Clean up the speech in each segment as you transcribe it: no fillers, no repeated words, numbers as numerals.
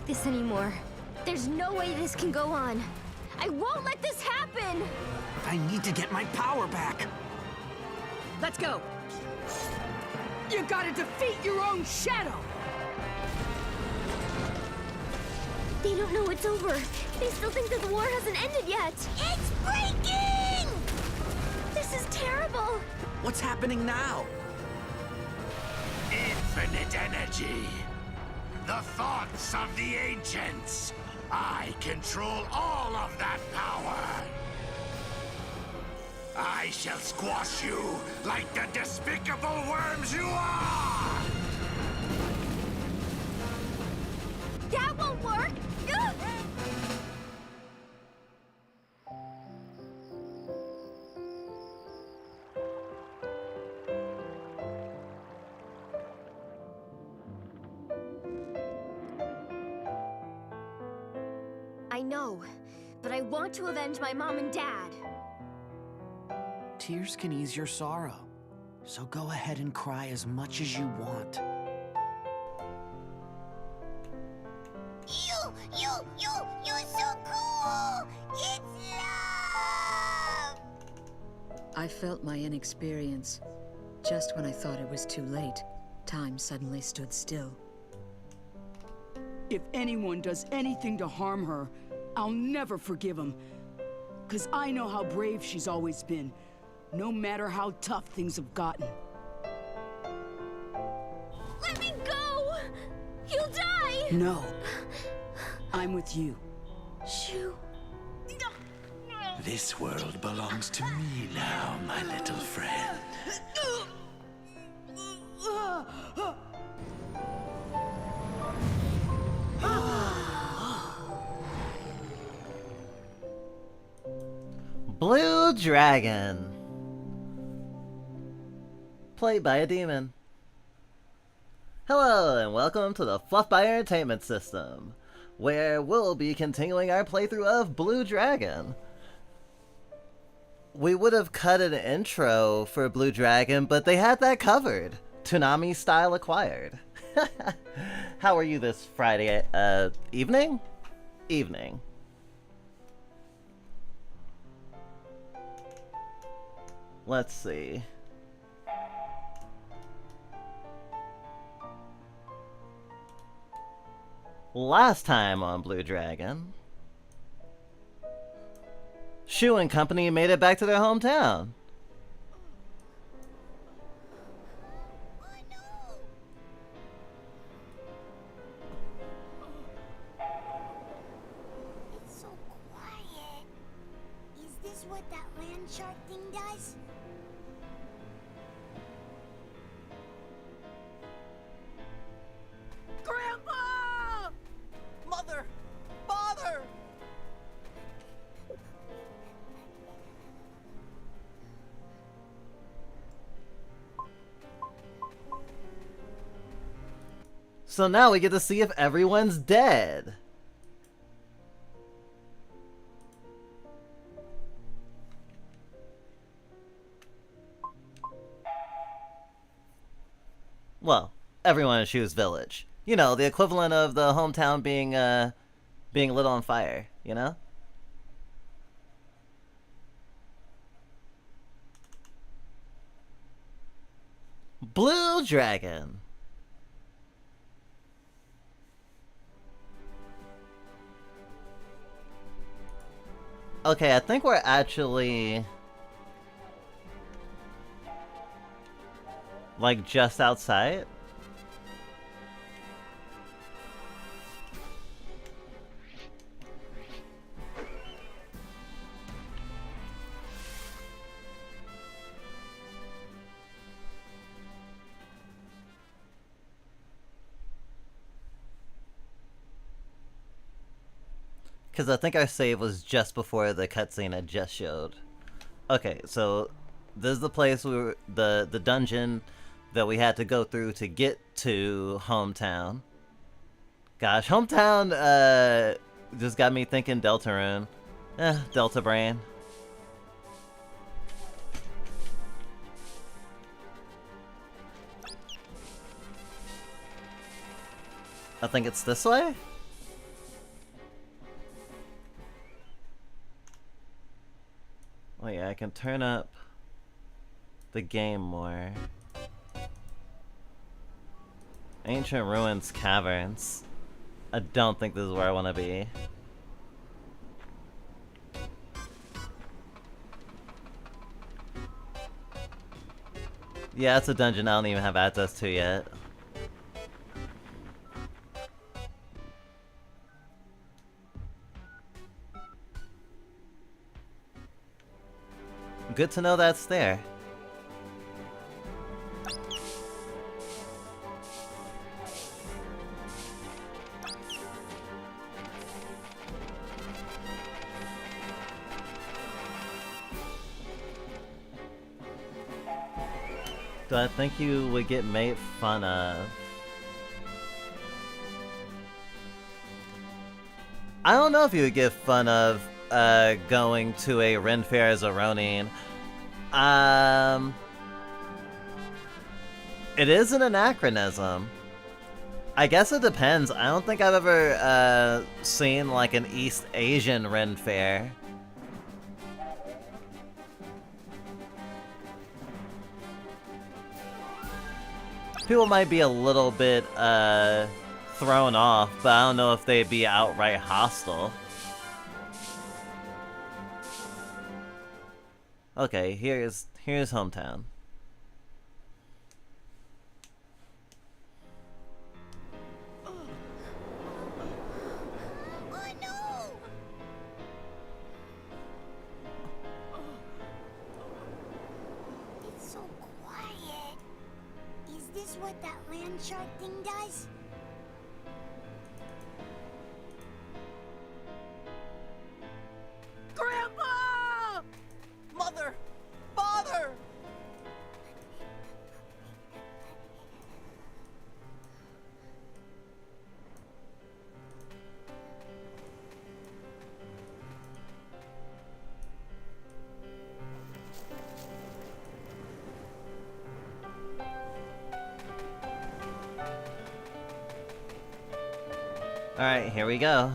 this anymore. There's no way this can go on. I won't let this happen! I need to get my power back. Let's go! You gotta defeat your own shadow! They don't know it's over. They still think that the war hasn't ended yet. It's breaking! This is terrible. What's happening now? Infinite energy. The thoughts of the ancients. I control all of that power. I shall squash you like the despicable worms you are! That won't work! Ugh! I know, but I want to avenge my mom and dad. Tears can ease your sorrow, so go ahead and cry as much as you want. You're so cool! It's love! I felt my inexperience. Just when I thought it was too late, time suddenly stood still. If anyone does anything to harm her, I'll never forgive him. 'Cause I know how brave she's always been, no matter how tough things have gotten. Let me go! You'll die! No. I'm with you. Shoo. This world belongs to me now, my little friend. Blue Dragon. Played by a demon. Hello and welcome to the Fluff by Entertainment System, where we'll be continuing our playthrough of Blue Dragon. We would have cut an intro for Blue Dragon, but they had that covered. Toonami style acquired. How are you this Friday, evening? Evening. Let's see. Last time on Blue Dragon, Shu and company made it back to their hometown. It's so quiet. Is this what that land shark thing does? Grandpa! Mother! Father! So now we get to see if everyone's dead. Well, everyone in Shu's village. You know, the equivalent of the hometown being lit on fire, you know? Blue Dragon. Okay, I think we're actually like just outside. Because I think our save was just before the cutscene I just showed. Okay, so this is the place where the dungeon that we had to go through to get to hometown. Gosh, hometown just got me thinking Deltarune. Delta Brain. I think it's this way? can turn up the game more. Ancient Ruins Caverns. I don't think this is where I want to be. Yeah, it's a dungeon I don't even have access to yet. Good to know that's there. Do I think you would get made fun of? I don't know if you would get fun of going to a Ren Fair as a Ronin. It is an anachronism. I guess it depends. I don't think I've ever seen like an East Asian Ren Fair. People might be a little bit thrown off, but I don't know if they'd be outright hostile. Okay, here's hometown. Oh no! It's so quiet. Is this what that land shark thing does? Grandpa! Mother! Father! Alright, here we go.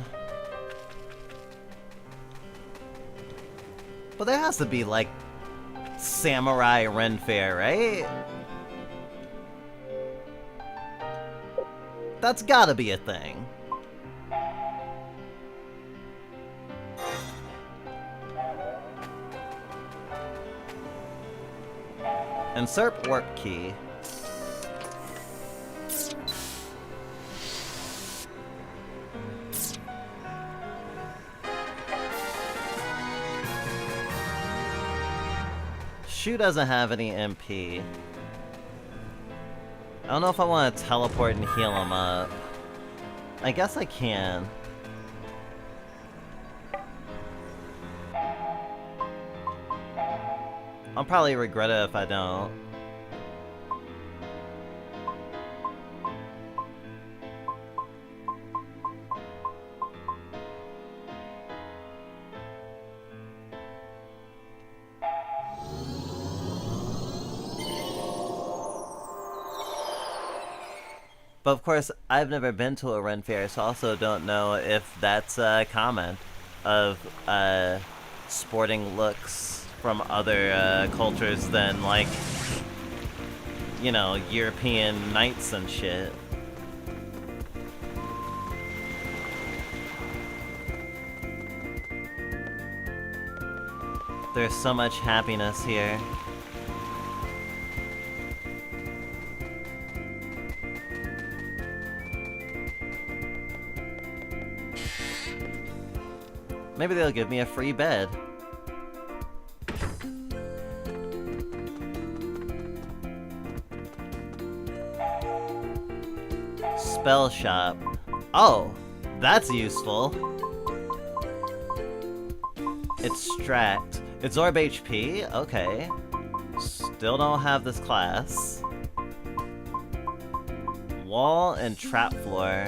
Well, there has to be, like, Samurai Ren Fair, right? That's gotta be a thing. Insert warp key. Shu doesn't have any MP. I don't know if I want to teleport and heal him up. I guess I can. I'll probably regret it if I don't. But of course, I've never been to a Ren Fair, so I also don't know if that's common of sporting looks from other cultures than, like, you know, European knights and shit. There's so much happiness here. Maybe they'll give me a free bed. Spell shop. Oh, that's useful. Extract. Absorb HP? Okay. Still don't have this class. Wall and trap floor.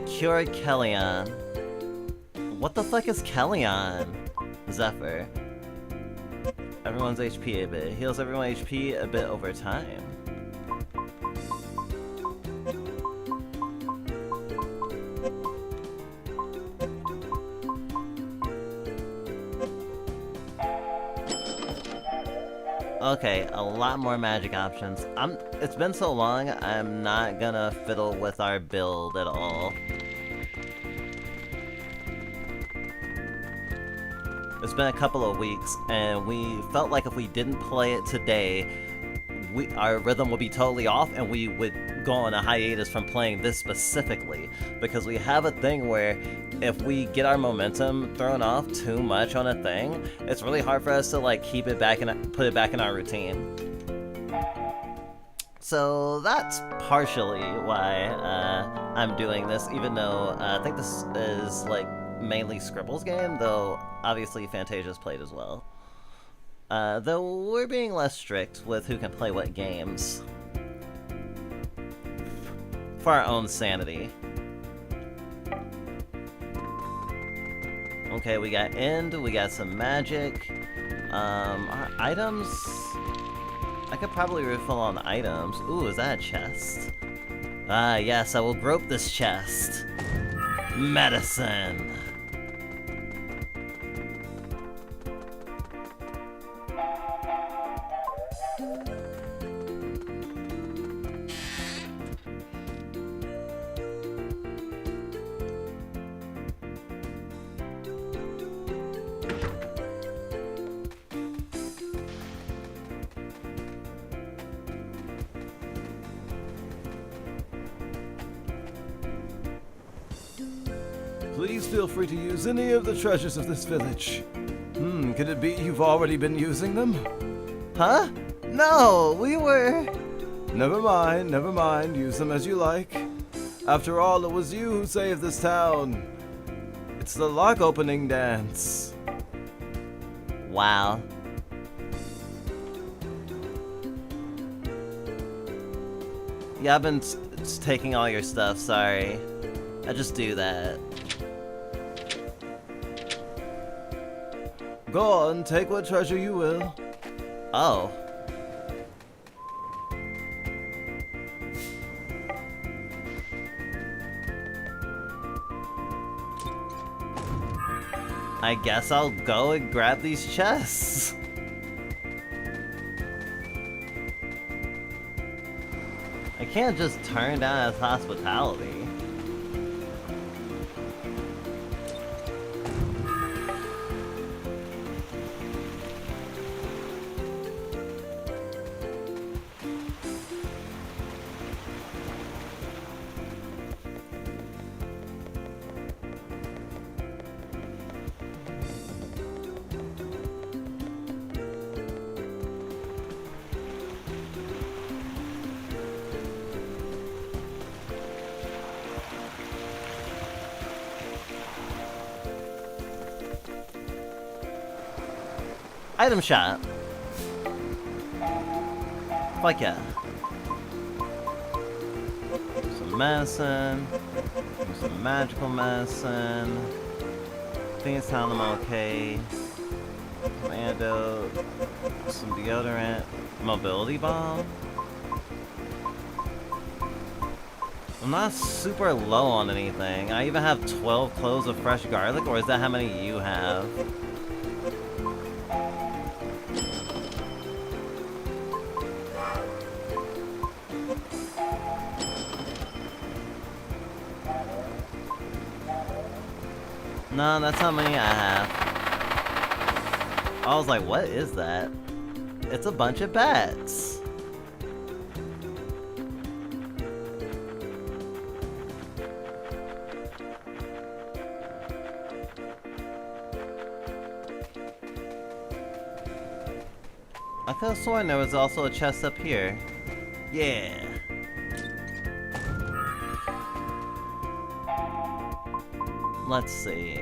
Cure Kellyan. What the fuck is Kellyan? Zephyr. Everyone's HP a bit. Heals everyone HP a bit over time. Okay, a lot more magic options. It's been so long, I'm not gonna fiddle with our build at all. It's been a couple of weeks, and we felt like if we didn't play it today, our rhythm would be totally off, and we would go on a hiatus from playing this specifically, because we have a thing where if we get our momentum thrown off too much on a thing, it's really hard for us to like keep it back and put it back in our routine. So that's partially why I'm doing this, even though I think this is like mainly Scribble's game, though obviously Fantasia's played as well. Though we're being less strict with who can play what games. For our own sanity. Okay, we got end, we got some magic. Our items... I could probably refill on items. Ooh, is that a chest? Ah, yes, I will grope this chest. Medicine! Please feel free to use any of the treasures of this village. Could it be you've already been using them? Huh? No, we were... Never mind, use them as you like. After all, it was you who saved this town. It's the lock opening dance. Wow. Yeah, I've been taking all your stuff, sorry. I just do that. Go on, take what treasure you will. Oh. I guess I'll go and grab these chests. I can't just turn down his hospitality. Item shop. Fuck yeah. Some medicine. Some magical medicine. I think it's telling them okay. Some antidote. Some deodorant. Mobility bomb. I'm not super low on anything. I even have 12 cloves of fresh garlic, or is that how many you have? No, that's how many I have. I was like, what is that? It's a bunch of bats. I could have sworn there was also a chest up here. Yeah. Let's see.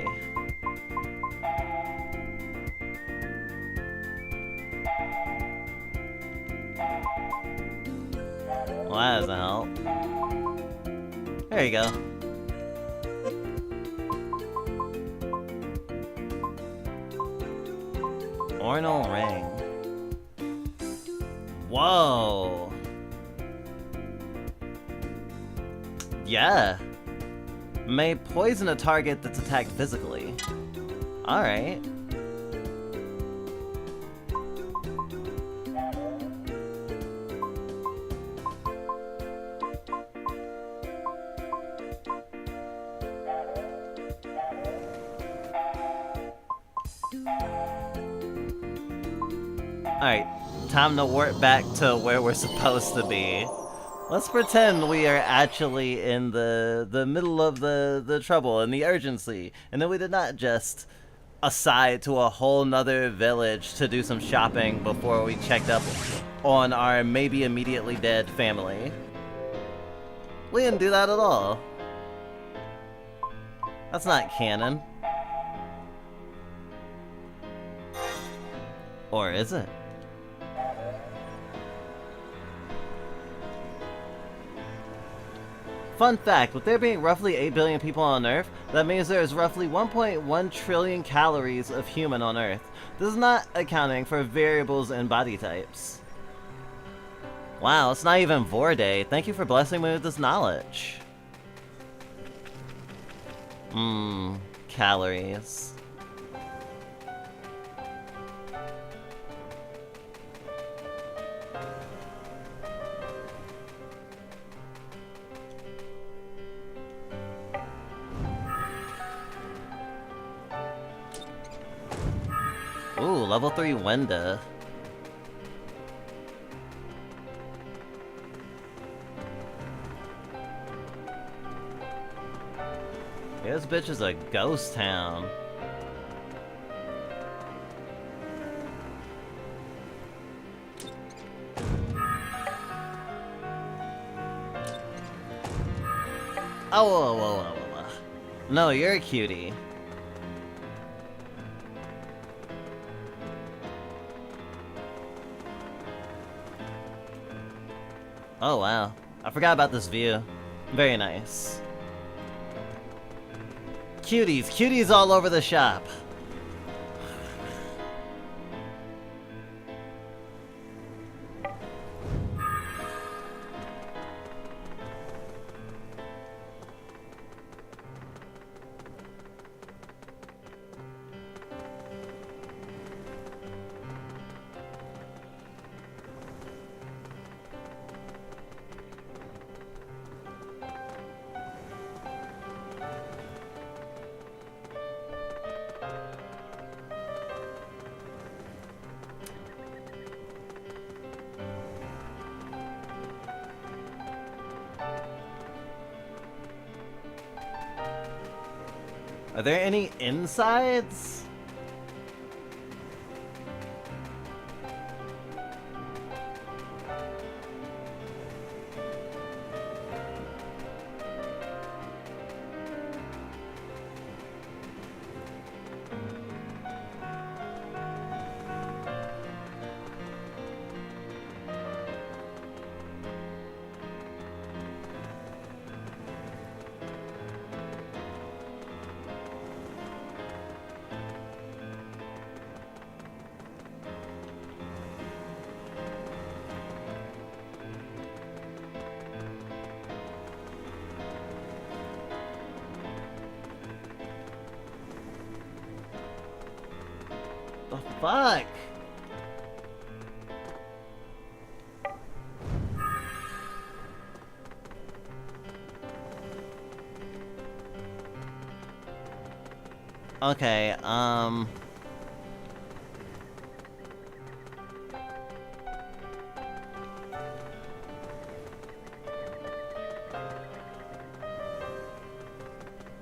Well, that doesn't help. There you go. Ornal ring. Whoa. Yeah. May poison a target that's attacked physically. Alright. Alright, time to warp back to where we're supposed to be. Let's pretend we are actually in the middle of the trouble and the urgency, and then we did not just aside to a whole nother village to do some shopping before we checked up on our maybe immediately dead family. We didn't do that at all. That's not canon. Or is it? Fun fact, with there being roughly 8 billion people on Earth, that means there is roughly 1.1 trillion calories of human on Earth. This is not accounting for variables and body types. Wow, it's not even Vor Day. Thank you for blessing me with this knowledge. Calories. Ooh, level 3 Wenda. Yeah, this bitch is a ghost town. Oh, whoa, whoa, whoa, whoa. No, you're a cutie. Oh wow, I forgot about this view. Very nice. Cuties, cuties all over the shop. Are there any insides? The fuck? Okay,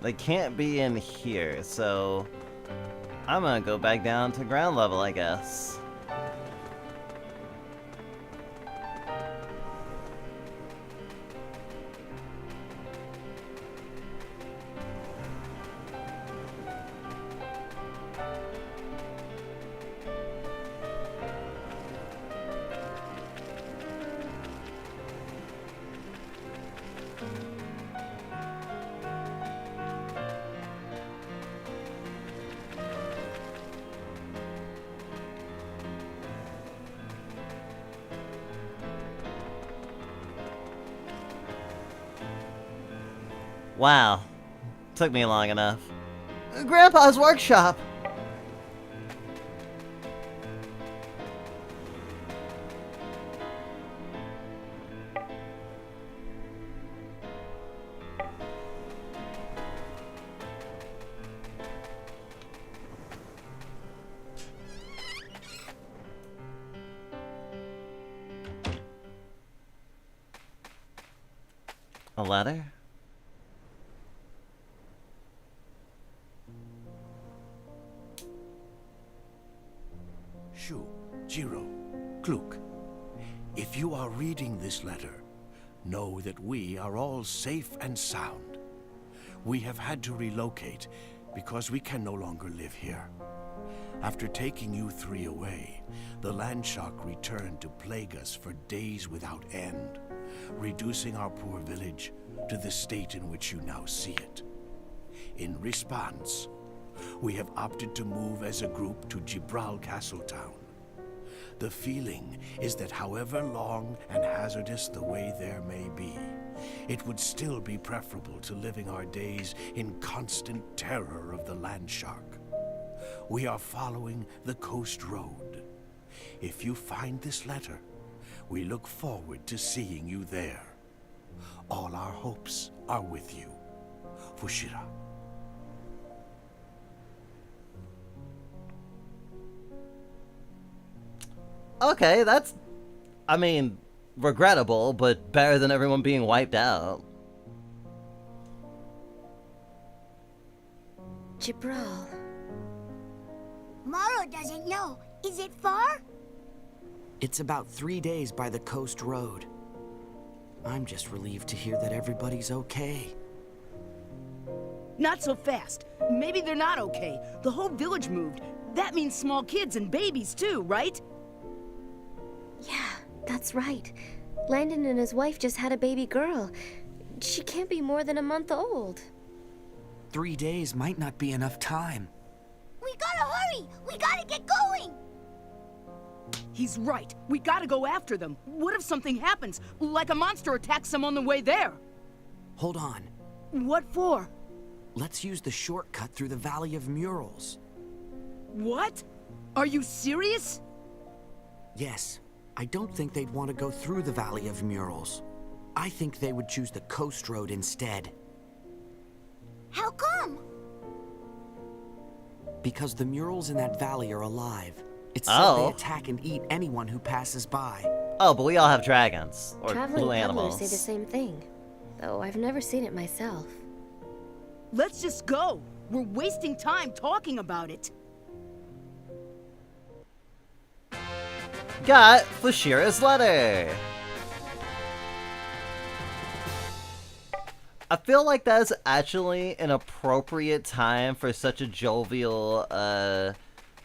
they can't be in here, so I'm gonna go back down to ground level, I guess. Wow. Took me long enough. Grandpa's workshop! A letter? Shu, Jiro, Kluk, if you are reading this letter, know that we are all safe and sound. We have had to relocate because we can no longer live here. After taking you three away, the landshark returned to plague us for days without end, reducing our poor village to the state in which you now see it. In response, we have opted to move as a group to Gibral Castletown. The feeling is that however long and hazardous the way there may be, it would still be preferable to living our days in constant terror of the landshark. We are following the coast road. If you find this letter, we look forward to seeing you there. All our hopes are with you. Fushira. Okay, that's, I mean, regrettable, but better than everyone being wiped out. Gibral. Morrow doesn't know. Is it far? It's about 3 days by the coast road. I'm just relieved to hear that everybody's okay. Not so fast. Maybe they're not okay. The whole village moved. That means small kids and babies too, right? Yeah, that's right. Landon and his wife just had a baby girl. She can't be more than a month old. 3 days might not be enough time. We gotta hurry! We gotta get going! He's right. We gotta go after them. What if something happens? Like a monster attacks them on the way there? Hold on. What for? Let's use the shortcut through the Valley of Murals. What? Are you serious? Yes. I don't think they'd want to go through the Valley of Murals. I think they would choose the coast road instead. How come? Because the murals in that valley are alive. It's said Oh. they attack and eat anyone who passes by. Oh, but we all have dragons. Or Traveling blue peddlers animals. say the same thing. Though I've never seen it myself. Let's just go. We're wasting time talking about it. Got Fushira's letter. I feel like that's actually an appropriate time for such a jovial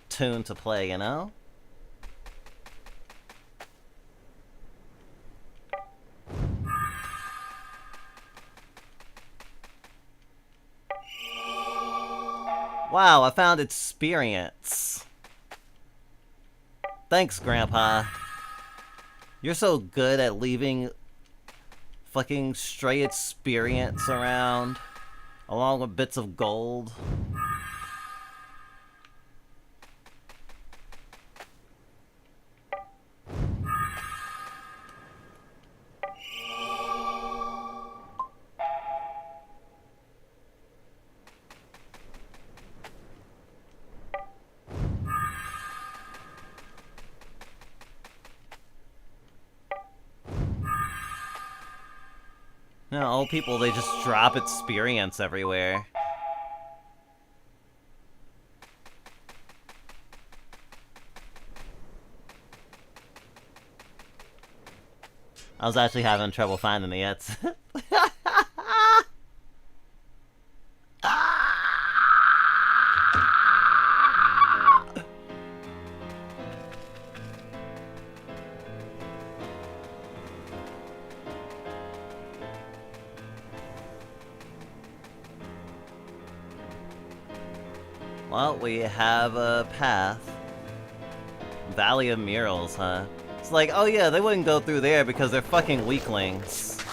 tune to play, you know? Wow, I found experience. Thanks, Grandpa. You're so good at leaving fucking stray experience around, along with bits of gold. You know, old people, they just drop experience everywhere. I was actually having trouble finding the yet. Well, we have a path. Valley of Murals, huh? It's like, oh yeah, they wouldn't go through there because they're fucking weaklings.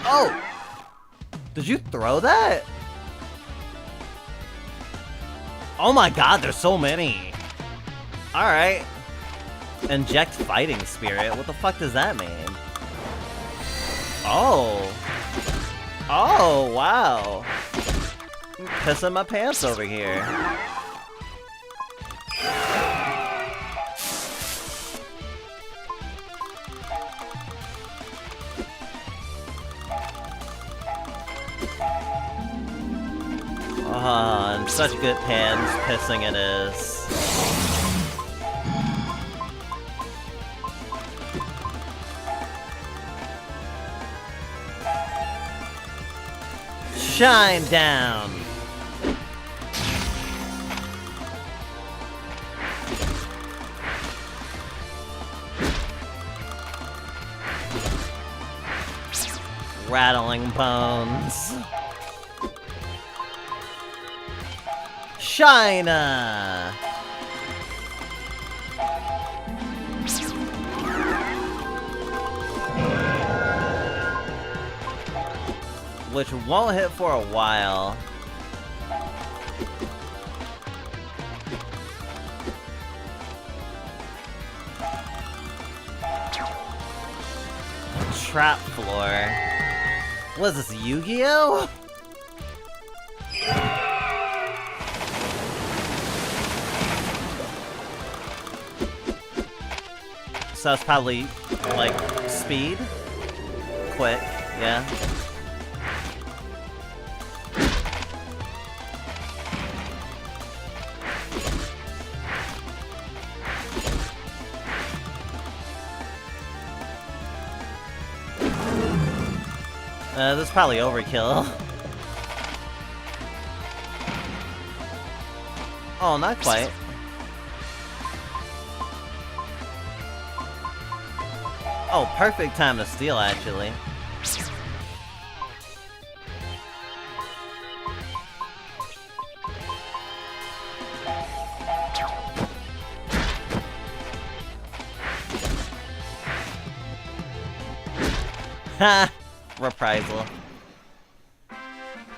Oh! Did you throw that? Oh my god, there's so many! Alright. Inject fighting spirit? What the fuck does that mean? Oh. Oh, wow. pissing my pants over here. Oh, and such good pans pissing it is. Shine down! Rattling bones. China! Which won't hit for a while. Trap floor. What is this, Yu-Gi-Oh? So that's probably, like, speed? Quick, yeah. This is probably overkill. Oh, not quite. Oh, perfect time to steal, actually. Ha! Reprisal.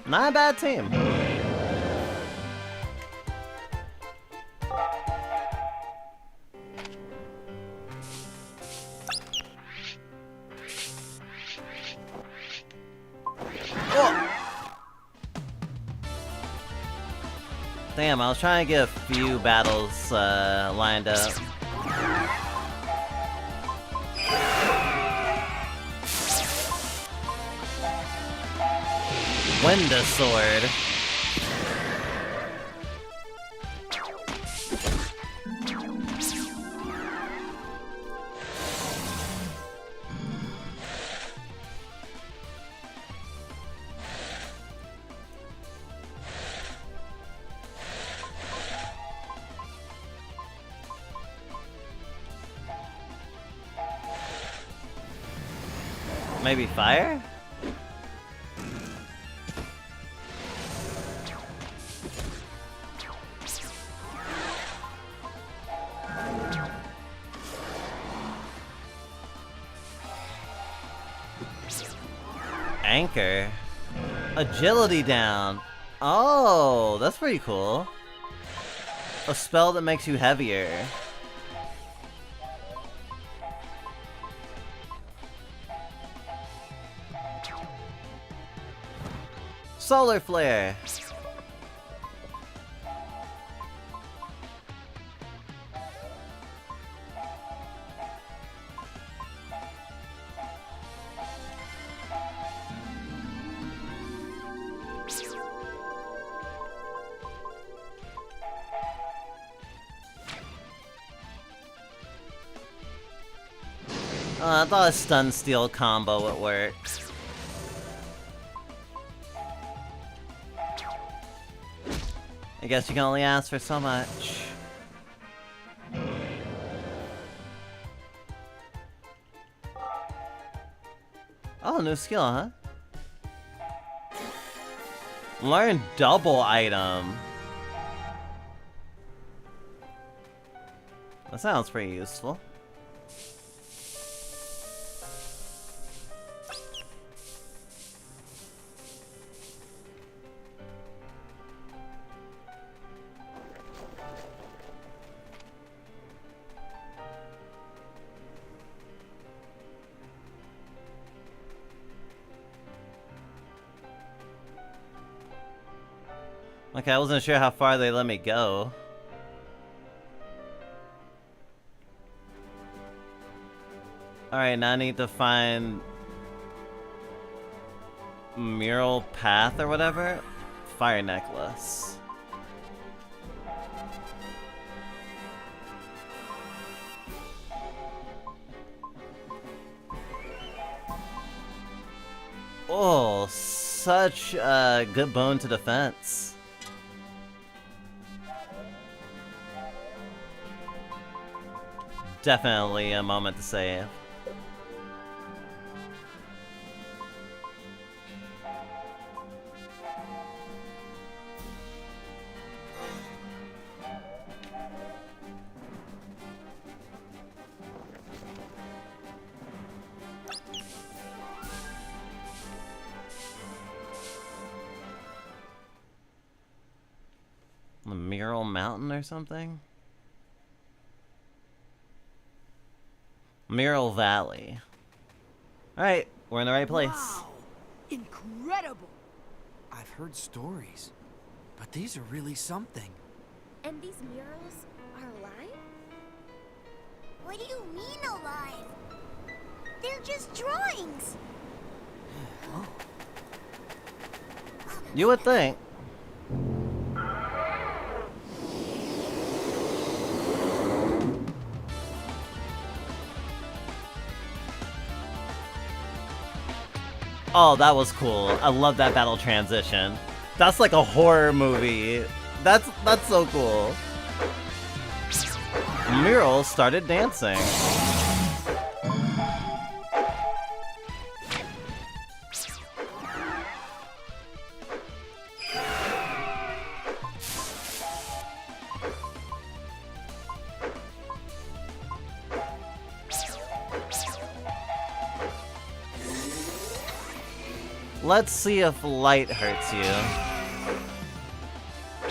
Not a bad team. Damn, I was trying to get a few battles lined up. Winda sword. Maybe fire? Anchor? Agility down. Oh, that's pretty cool. A spell that makes you heavier. Solar flare. I thought a stun steal combo would work. I guess you can only ask for so much. Oh, new skill, huh? Learn double item. That sounds pretty useful. Okay, I wasn't sure how far they let me go. Alright, now I need to find mural path or whatever. Fire necklace. Oh, such a good bone to defense. Definitely a moment to save. The Mural Mountain or something? Mural Valley. Alright, we're in the right place. Wow! Incredible! I've heard stories, but these are really something. And these murals are alive? What do you mean alive? They're just drawings. You would think. Oh, that was cool. I love that battle transition. That's like a horror movie. That's so cool. Mural started dancing. Let's see if light hurts you.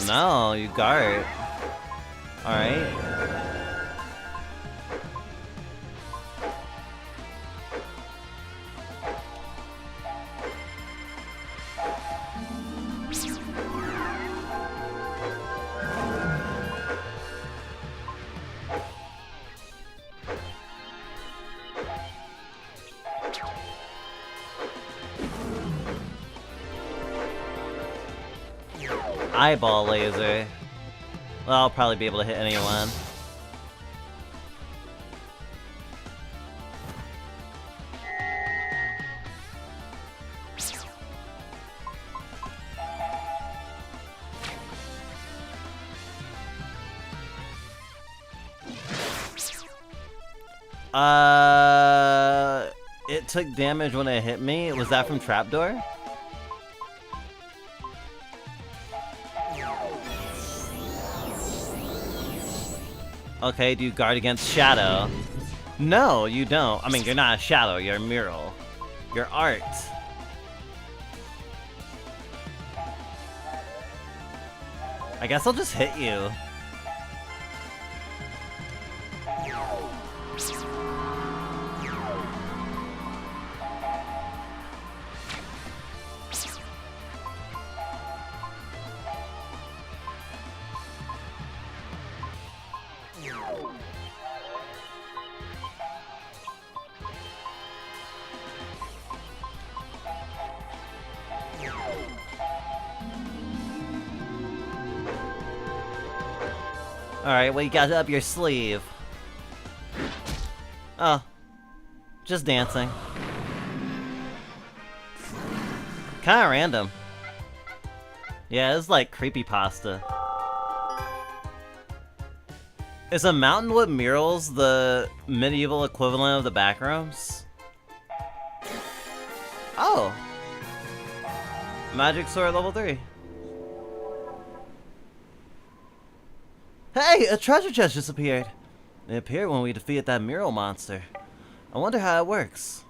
No, you guard. Alright. Eyeball laser. Well, I'll probably be able to hit anyone. It took damage when it hit me. Was that from Trapdoor? Okay, do you guard against Shadow? No, you don't. I mean, you're not a Shadow, you're a Mural. You're art. I guess I'll just hit you. Alright, what you got up your sleeve? Oh. Just dancing. Kinda random. Yeah, it's like creepypasta. Is a mountain with murals the medieval equivalent of the backrooms? Oh. Magic Sword level 3. Hey, a treasure chest just appeared. It appeared when we defeated that mural monster. I wonder how it works.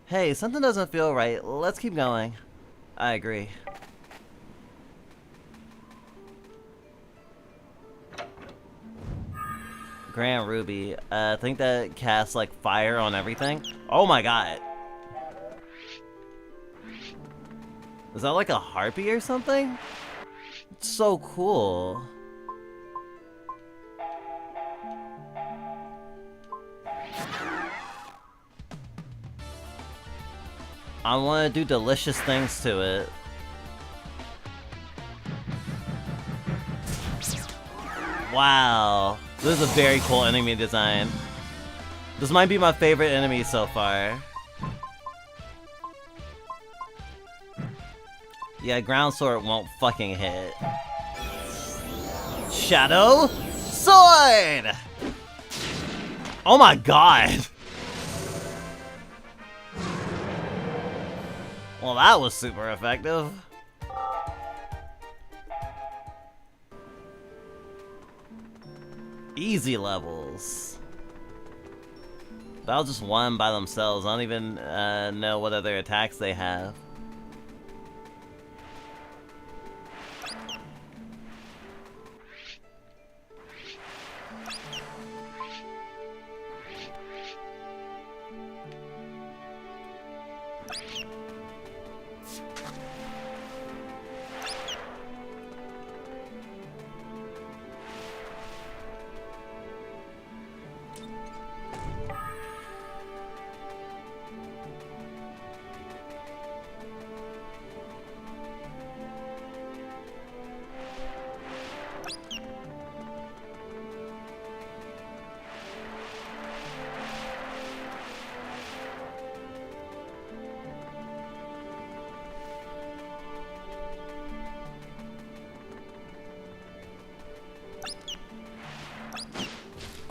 Hey, something doesn't feel right. Let's keep going. I agree. Grand Ruby. I think that casts like fire on everything. Oh my god. Is that like a harpy or something? It's so cool. I want to do delicious things to it. Wow. This is a very cool enemy design. This might be my favorite enemy so far. Yeah, ground sword won't fucking hit. Shadow sword! Oh my god! Well, that was super effective. Easy levels. That was just one by themselves. I don't even know what other attacks they have.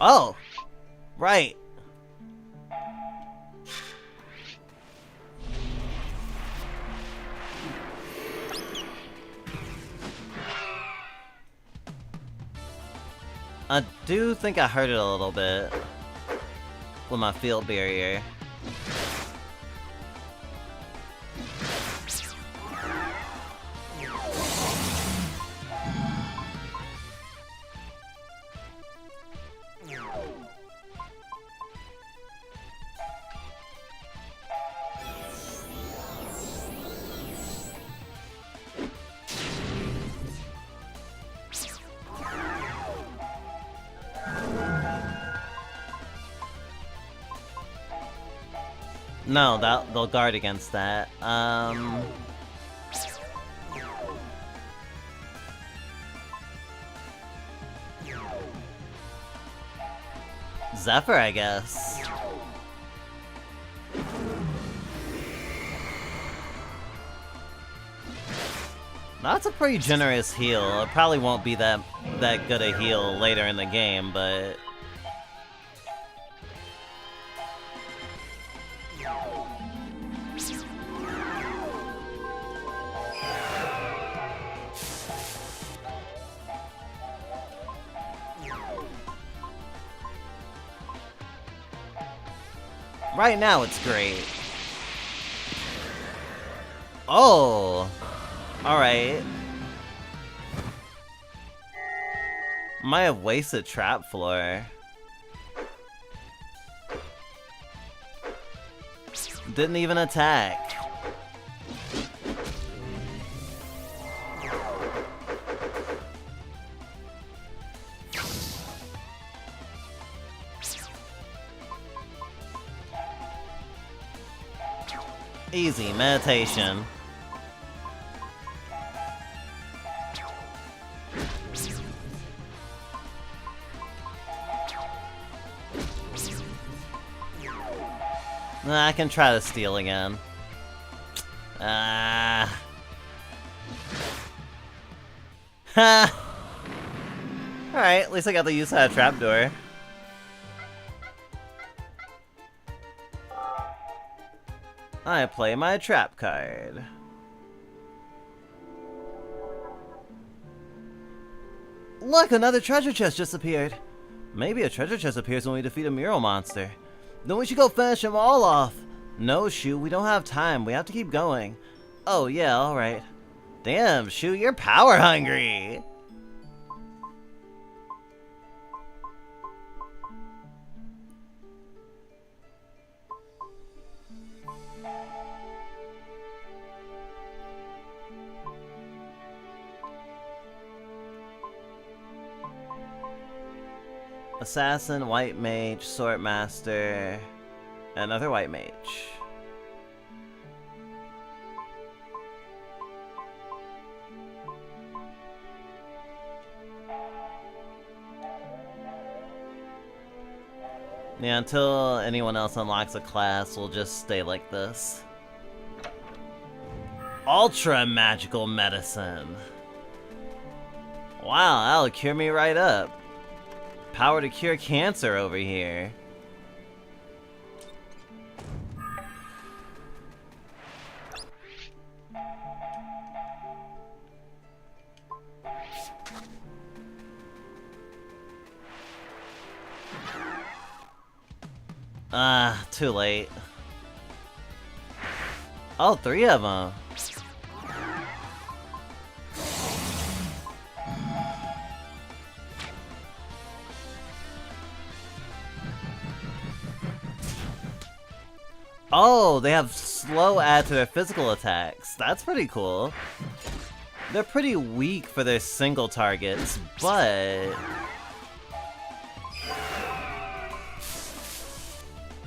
Oh, right. I do think I hurt it a little bit with my field barrier. No, they'll guard against that. Zephyr, I guess. That's a pretty generous heal. It probably won't be that good a heal later in the game, but right now it's great. Oh! Alright. Might have wasted trap floor. Didn't even attack. Easy meditation. I can try to steal again. Ha! Alright, at least I got to use that trapdoor. I play my trap card. Look, another treasure chest just appeared. Maybe a treasure chest appears when we defeat a mural monster. Then we should go finish them all off. No, Shu, we don't have time. We have to keep going. Oh, yeah, alright. Damn, Shu, you're power hungry. Assassin, white mage, sword master, another white mage. Yeah, until anyone else unlocks a class, we'll just stay like this. Ultra magical medicine. Wow, that'll cure me right up. Power to cure cancer over here. Too late. Oh, 3 of them. Oh, they have slow add to their physical attacks. That's pretty cool. They're pretty weak for their single targets, but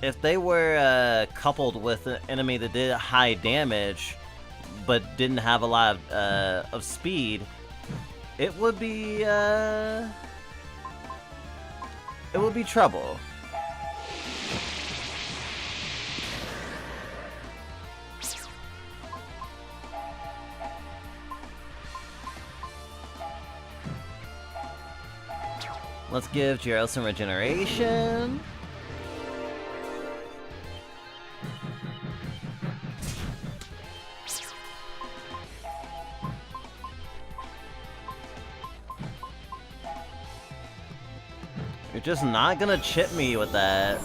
if they were coupled with an enemy that did high damage, but didn't have a lot of speed, it would be trouble. Let's give Jero some regeneration. You're just not gonna chip me with that.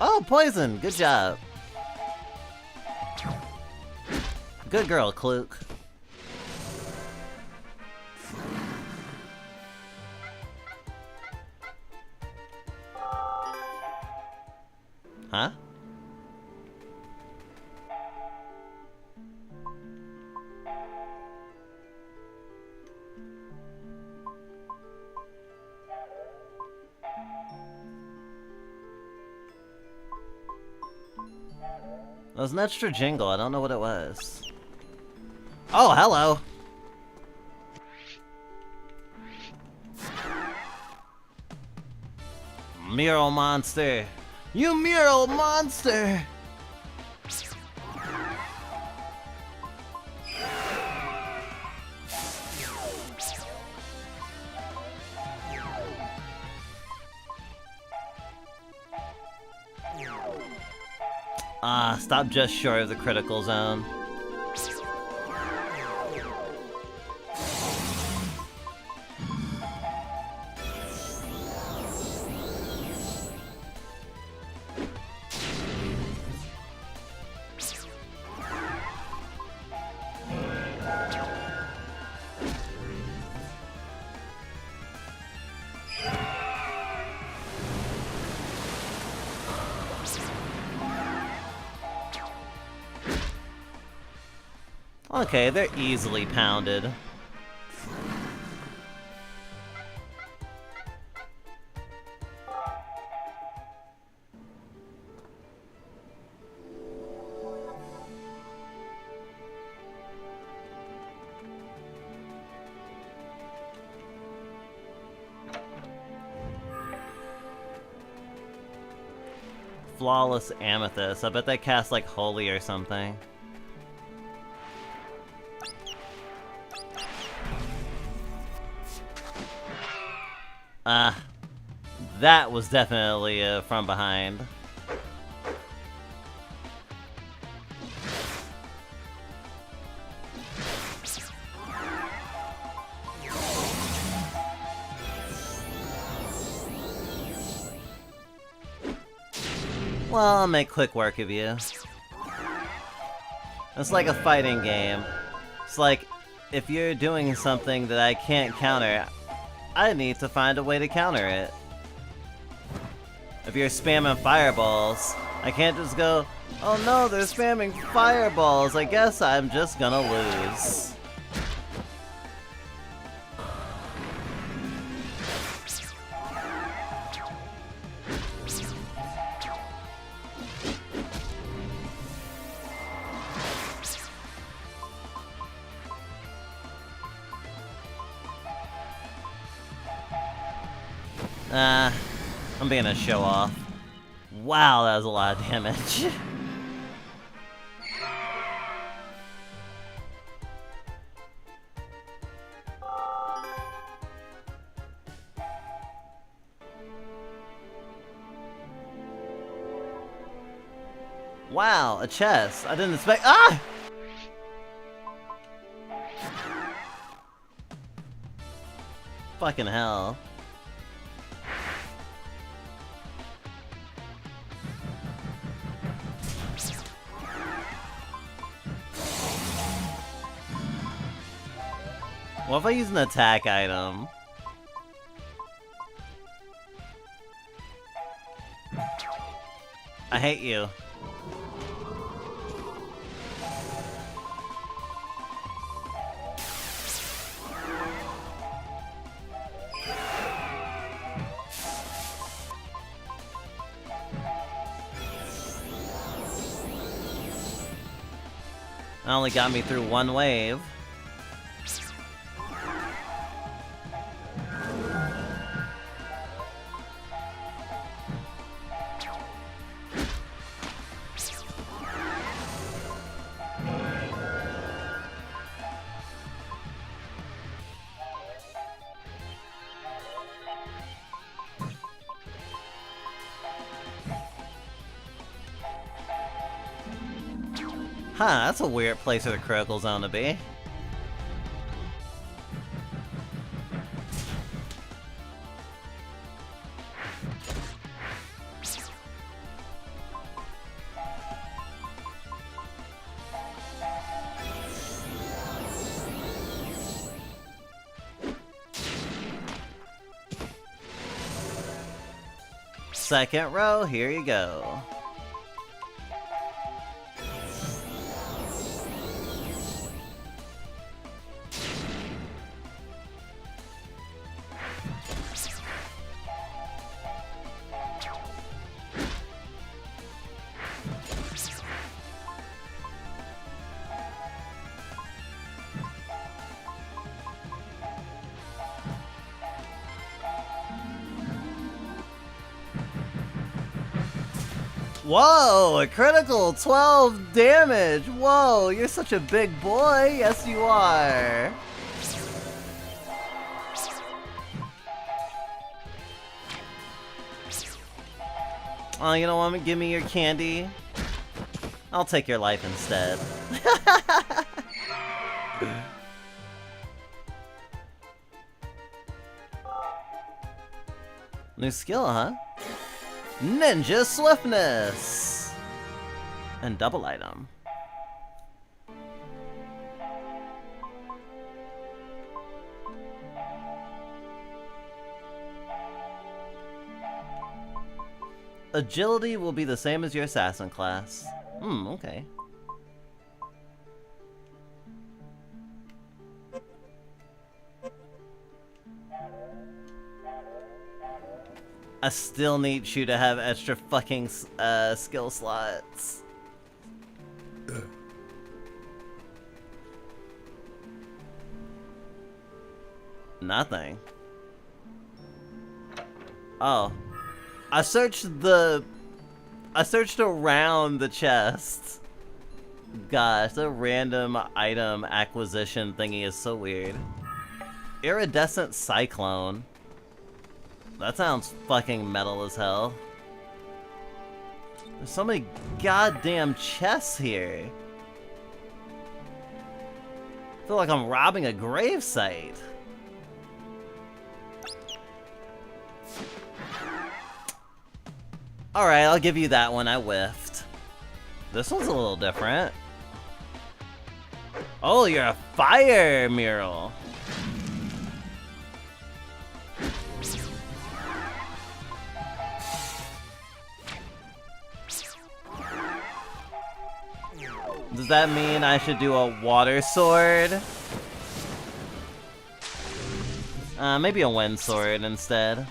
Oh, poison! Good job. Good girl, Kluke. Huh? That was an extra jingle. I don't know what it was. Oh, hello. Mural monster. You mural monster. Stop just short of the critical zone. Okay, they're easily pounded. Flawless Amethyst. I bet they cast like Holy or something. That was definitely from behind. Well, I'll make quick work of you. It's like a fighting game. It's like, if you're doing something that I can't counter, I need to find a way to counter it. If you're spamming fireballs, I can't just go, oh no, they're spamming fireballs, I guess I'm just gonna lose. I'm being a show-off. Wow, that was a lot of damage. Wow, a chest. I didn't expect— ah! Fucking hell. What if I use an attack item? I hate you. That only got me through one wave. Huh, that's a weird place for the critical zone to be. Second row, here you go. Whoa, a critical 12 damage. Whoa, you're such a big boy. Yes, you are. Oh, you don't want to give me your candy? I'll take your life instead. New skill, huh? Ninja Swiftness! And double item. Agility will be the same as your assassin class. Okay. I still need you to have extra fucking skill slots. Nothing. Oh. I searched around the chest. Gosh, the random item acquisition thingy is so weird. Iridescent Cyclone. That sounds fucking metal as hell. There's so many goddamn chests here. I feel like I'm robbing a gravesite. Alright, I'll give you that one. I whiffed. This one's a little different. Oh, you're a fire mural. Does that mean I should do a water sword? Maybe a wind sword instead.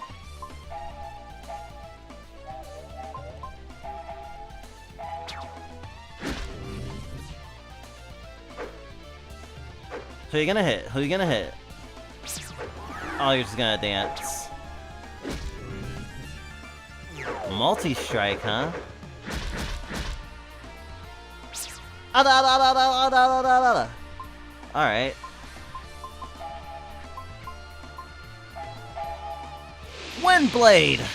Who you gonna hit? Who you gonna hit? Oh, you're just gonna dance. Multi-strike, huh? Alright. Windblade!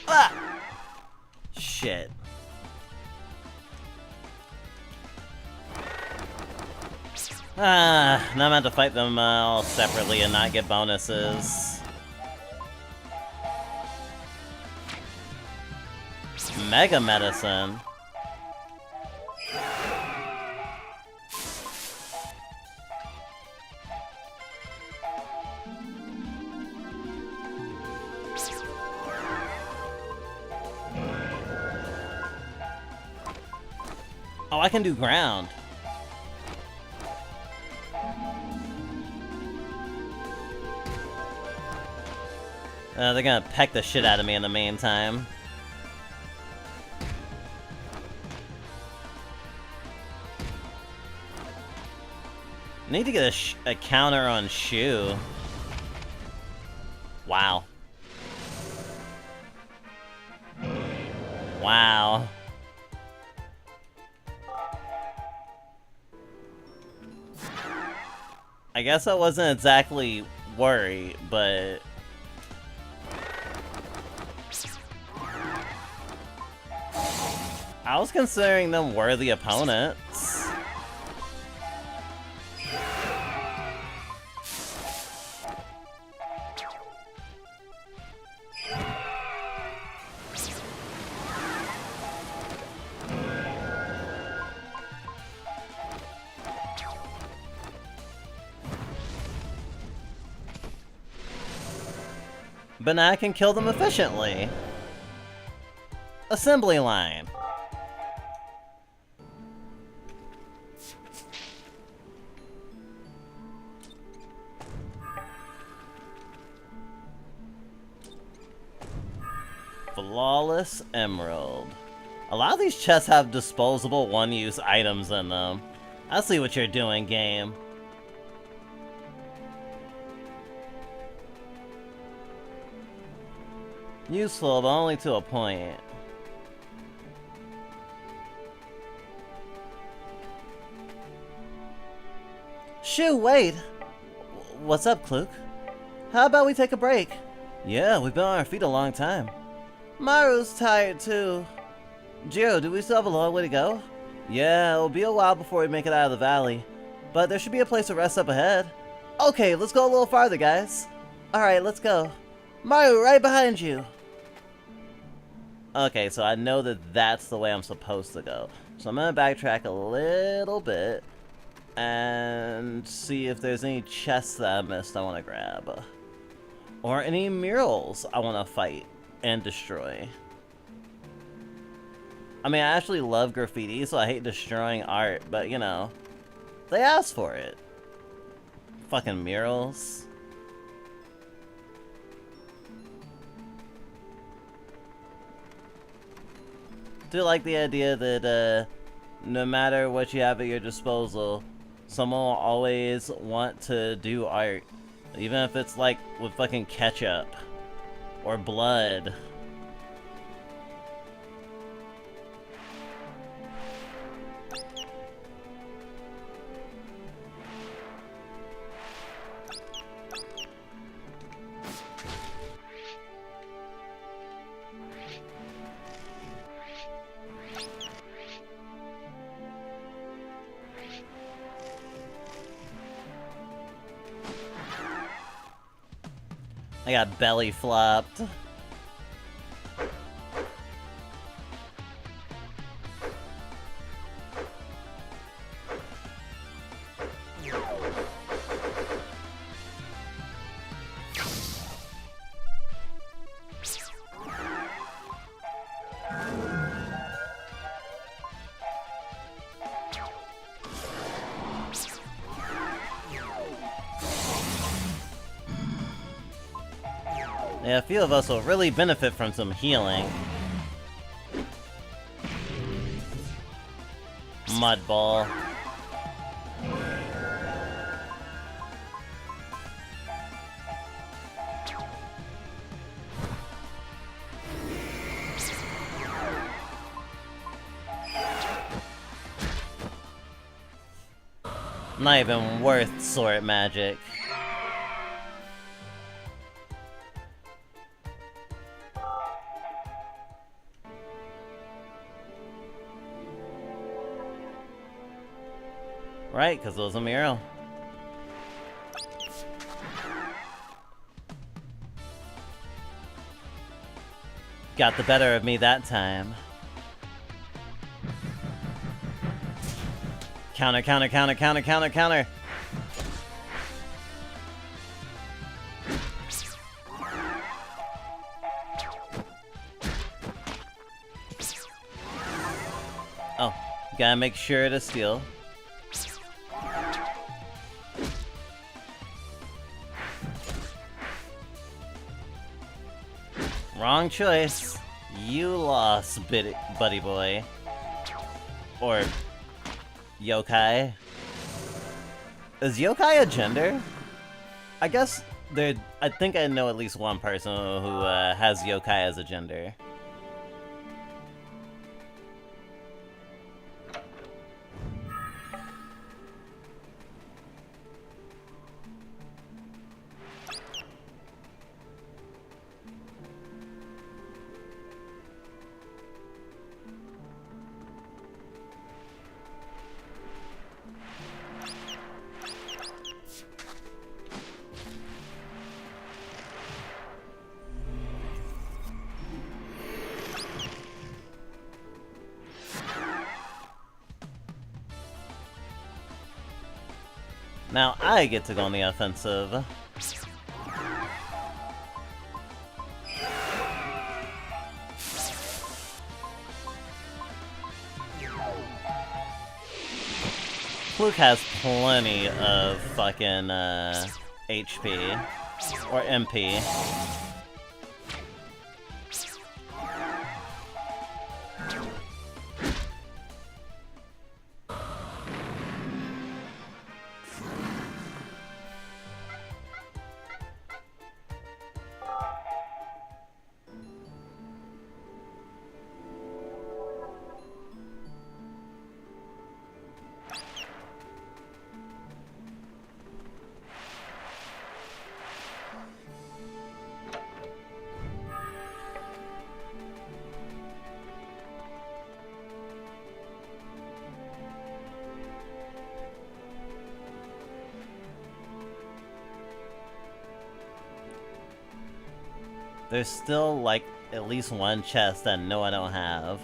Ah! Shit. Now I'm gonna have to fight them all separately and not get bonuses. Mega medicine. Oh, I can do ground. They're gonna peck the shit out of me in the meantime. Need to get a counter on Shu. Wow. Wow. I guess I wasn't exactly worried, but... I was considering them worthy opponents. But now I can kill them efficiently. Assembly line. Flawless Emerald. A lot of these chests have disposable one-use items in them. I see what you're doing, game. Useful, but only to a point. Shoo, wait! What's up, Kluke? How about we take a break? Yeah, we've been on our feet a long time. Maru's tired too. Jiro, do we still have a long way to go? Yeah, it'll be a while before we make it out of the valley. But there should be a place to rest up ahead. Okay, let's go a little farther, guys. Alright, let's go. Maru, right behind you! Okay, so I know that that's the way I'm supposed to go. So I'm gonna backtrack a little bit and see if there's any chests that I missed I want to grab. Or any murals I want to fight and destroy. I mean, I actually love graffiti, so I hate destroying art, but you know, they asked for it. Fucking murals. Do like the idea that no matter what you have at your disposal, someone will always want to do art. Even if it's like with fucking ketchup or blood. I got belly flopped. Yeah, a few of us will really benefit from some healing. Mudball. Not even worth sword magic. Right, because it was a mural. Got the better of me that time. Counter, counter, counter, counter, counter, counter. Oh, gotta make sure to steal. Wrong choice. You lost, buddy boy. Or yokai. Is yokai a gender? I guess there. I think I know at least one person who has yokai as a gender. Now I get to go on the offensive. Luke has plenty of fucking HP or MP. There's still, like, at least one chest that no, I don't have.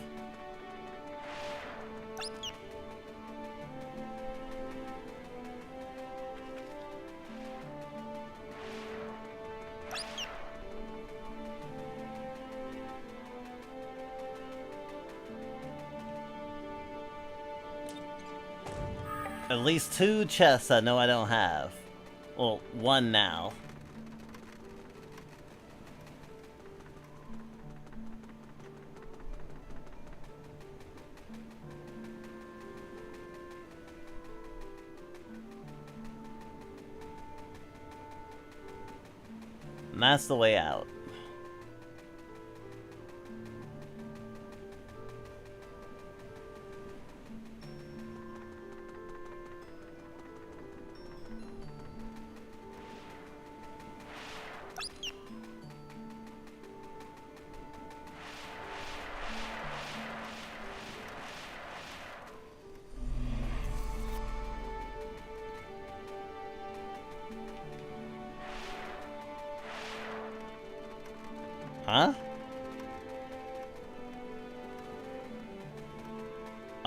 At least 2 chests I know I don't have. Well, 1 now. And that's the way out. Huh?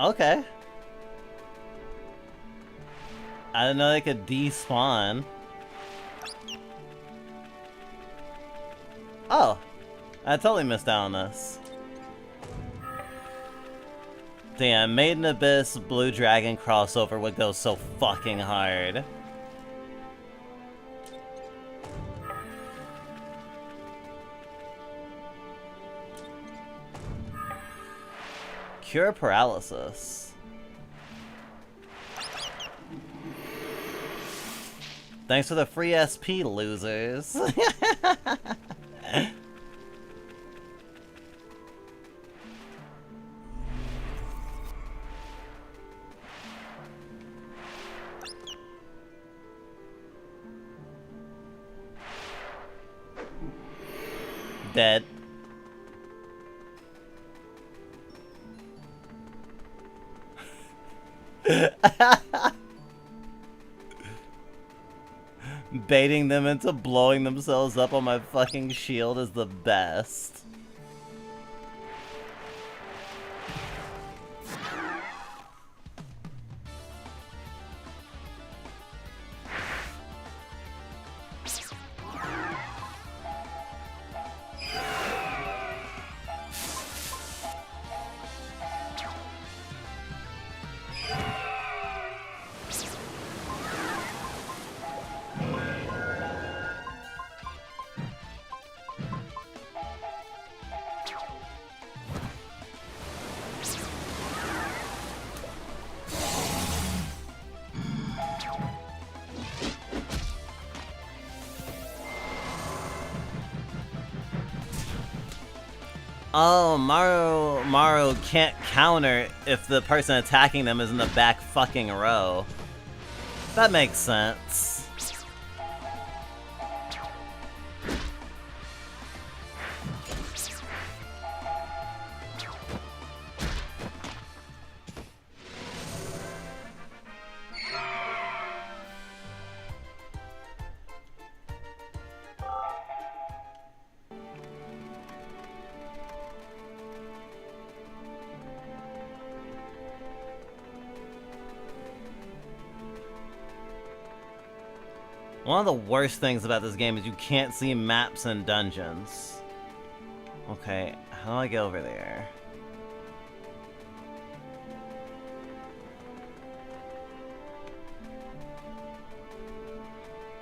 Okay. I didn't know they could despawn. Oh, I totally missed out on this. Damn, Maiden Abyss Blue Dragon crossover would go so fucking hard. Cure paralysis. Thanks for the free SP, losers. Dead. Baiting them into blowing themselves up on my fucking shield is the best. Oh, Maru can't counter if the person attacking them is in the back fucking row. That makes sense. One of the worst things about this game is you can't see maps and dungeons. Okay, how do I get over there?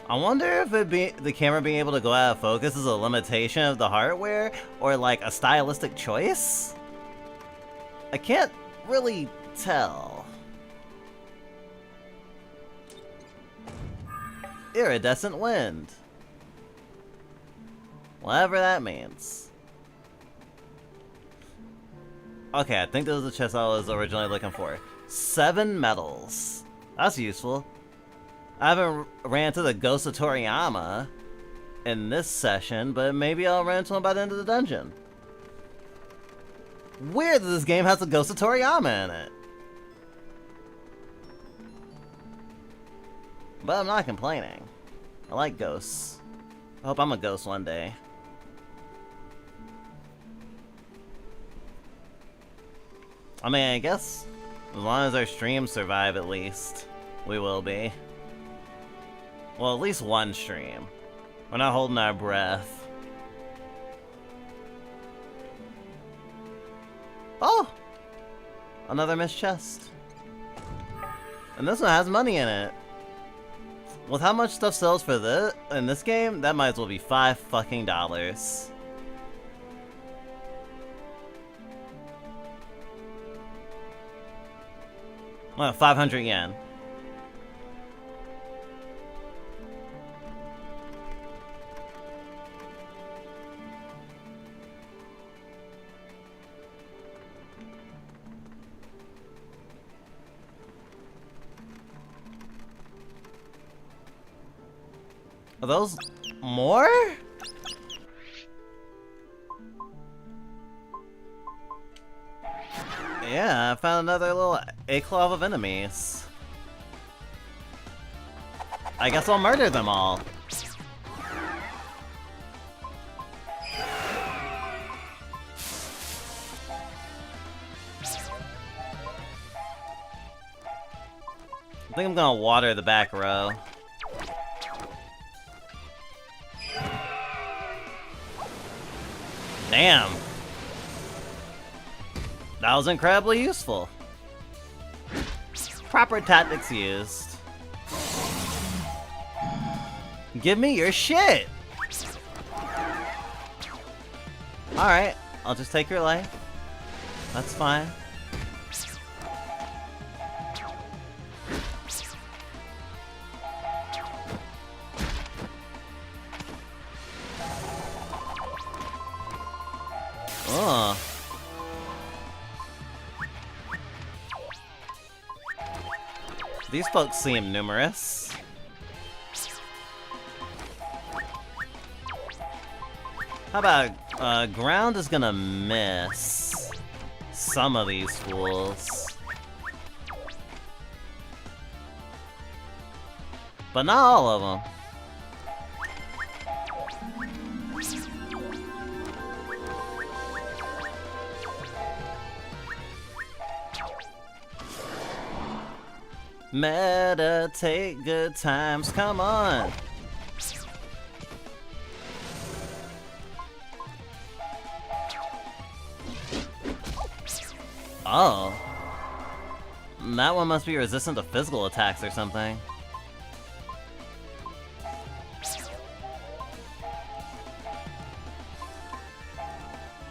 I wonder if the camera being able to go out of focus is a limitation of the hardware or like a stylistic choice? I can't really tell. Iridescent wind. Whatever that means. Okay, I think this is the chest I was originally looking for. 7 medals. That's useful. I haven't ran into the Ghost of Toriyama in this session, but maybe I'll run into him by the end of the dungeon. Weird that this game has the Ghost of Toriyama in it. But I'm not complaining. I like ghosts. I hope I'm a ghost one day. I mean, I guess as long as our streams survive at least, we will be. Well, at least one stream. We're not holding our breath. Oh! Another missed chest. And this one has money in it. With how much stuff sells for this in this game, that might as well be $5 fucking. Well, 500 yen. Are those more? Yeah, I found another little eclave of enemies. I guess I'll murder them all. I think I'm gonna water the back row. Damn. That was incredibly useful. Proper tactics used. Give me your shit! Alright, I'll just take your life. That's fine. Oh. These folks seem numerous. How about, ground is gonna miss some of these fools. But not all of them. Meditate, good times, come on! Oh. That one must be resistant to physical attacks or something.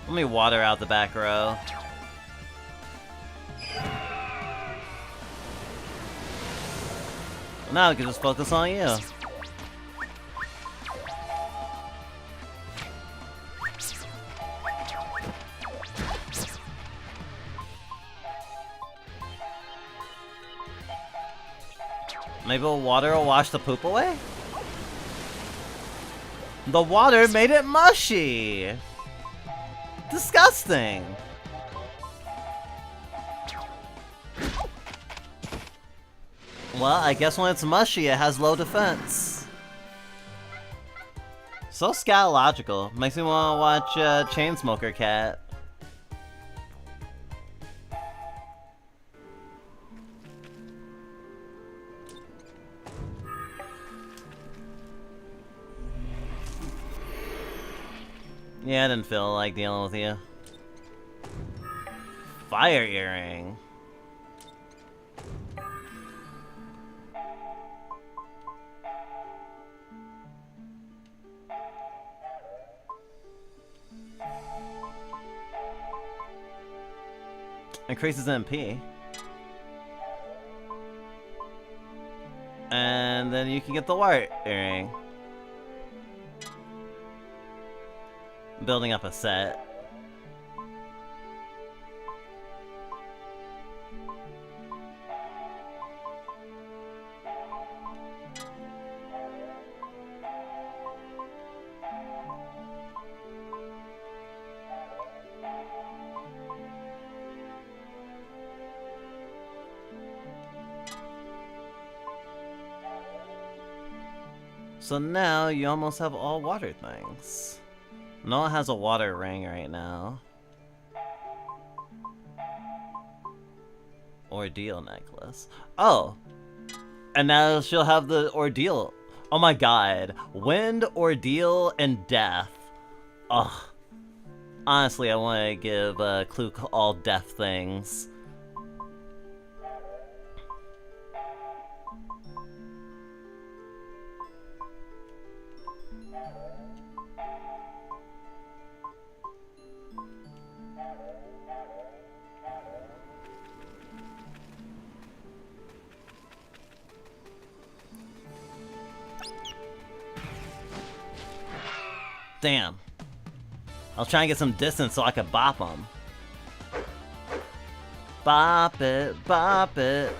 Let me water out the back row. Now we can just focus on you. Maybe water will wash the poop away? The water made it mushy! Disgusting! Well, I guess when it's mushy, it has low defense. So scatological. Makes me want to watch Chainsmoker Cat. Yeah, I didn't feel like dealing with you. Fire earring. Increases MP. And then you can get the wire earring. Building up a set. So now you almost have all water things. No one has a water ring right now. Ordeal necklace. Oh! And now she'll have the ordeal. Oh my god. Wind, ordeal, and death. Ugh. Honestly, I want to give Kluk all death things. Damn. I was trying to get some distance so I could bop them. Bop it, bop it.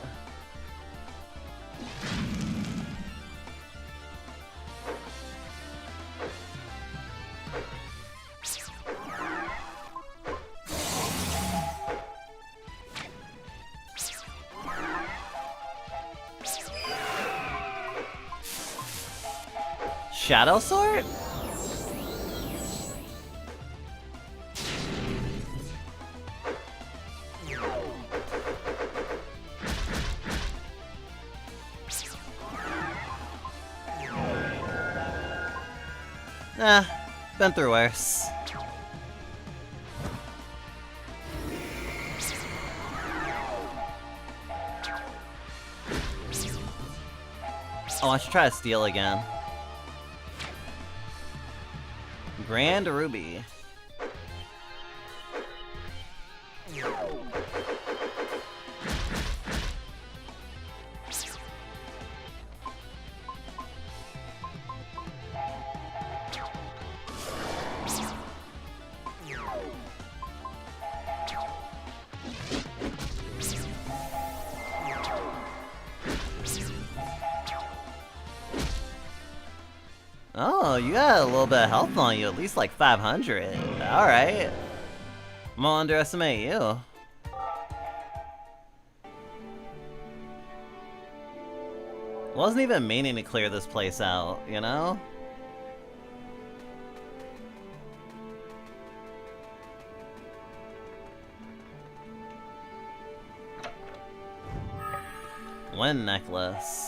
Shadow Sword? Been through worse. Oh, I should try to steal again. Grand Ruby. Oh, you got a little bit of health on you, at least like 500. Alright. I'm gonna underestimate you. Wasn't even meaning to clear this place out, you know? Wind necklace.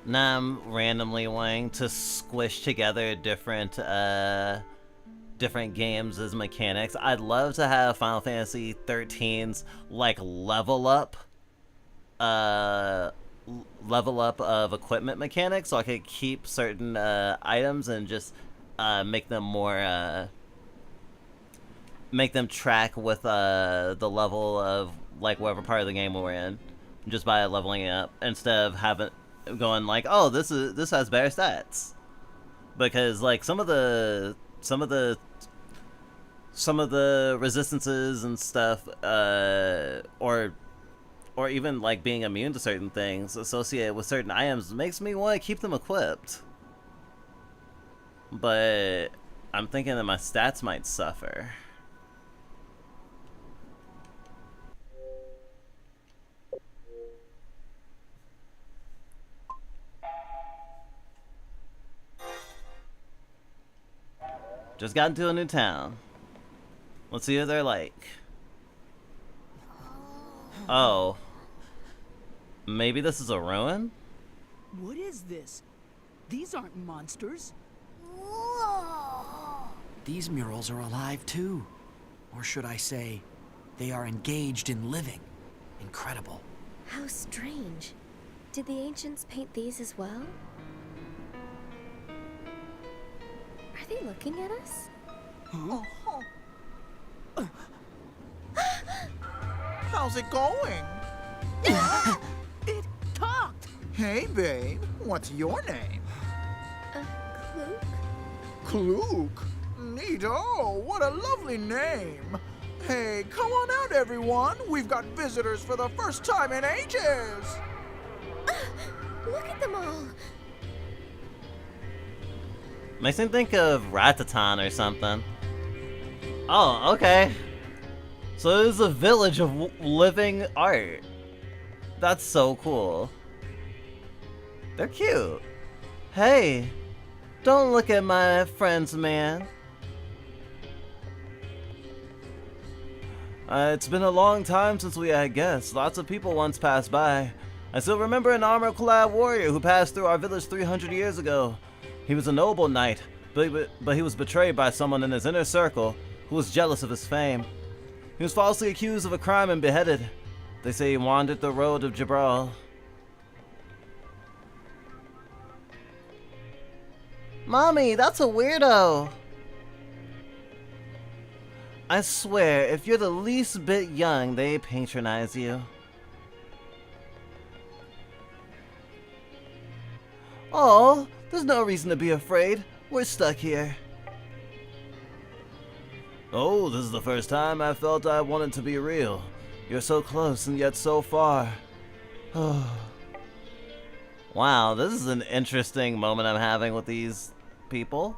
Now I'm randomly wanting to squish together different different games as mechanics. I'd love to have Final Fantasy 13's like level up of equipment mechanics, so I could keep certain items and just make them more make them track with the level of like whatever part of the game we're in, just by leveling it up instead of having going like, oh, this has better stats, because like some of the resistances and stuff, or even like being immune to certain things associated with certain items makes me want to keep them equipped. But I'm thinking that my stats might suffer. Just got into a new town. Let's see what they're like. Oh. Maybe this is a ruin? What is this? These aren't monsters. Whoa. These murals are alive too. Or should I say, they are engaged in living. Incredible. How strange. Did the ancients paint these as well? Are they looking at us? Huh? How's it going? It talked! Hey, babe. What's your name? Klook? Klook? Neato. What a lovely name. Hey, come on out, everyone. We've got visitors for the first time in ages. Look at them all. Makes me think of Ratatan or something. Oh, okay. So this is a village of living art. That's so cool. They're cute. Hey, don't look at my friends, man. It's been a long time since we had guests. Lots of people once passed by. I still remember an armor-clad warrior who passed through our village 300 years ago. He was a noble knight, but he was betrayed by someone in his inner circle who was jealous of his fame. He was falsely accused of a crime and beheaded. They say he wandered the road of Jabral. Mommy, that's a weirdo. I swear, if you're the least bit young, they patronize you. Oh, there's no reason to be afraid. We're stuck here. Oh, this is the first time I felt I wanted to be real. You're so close and yet so far. Wow, this is an interesting moment I'm having with these people.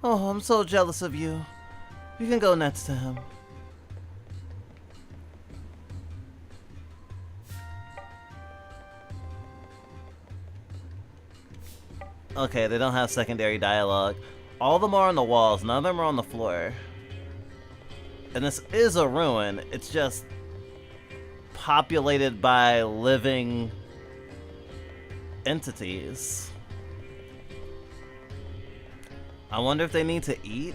Oh, I'm so jealous of you. You can go next to him. Okay, they don't have secondary dialogue. All of them are on the walls, none of them are on the floor. And this is a ruin, it's just populated by living entities. I wonder if they need to eat?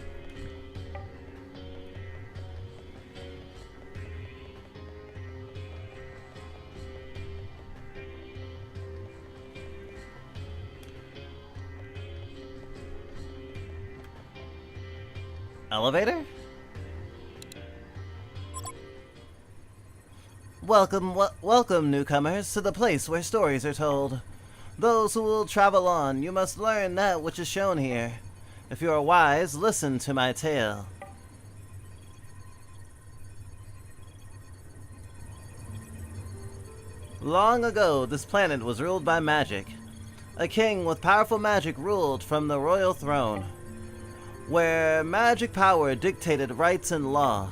Elevator? Welcome, newcomers, to the place where stories are told. Those who will travel on, you must learn that which is shown here. If you are wise, listen to my tale. Long ago, this planet was ruled by magic. A king with powerful magic ruled from the royal throne, where magic power dictated rights and law.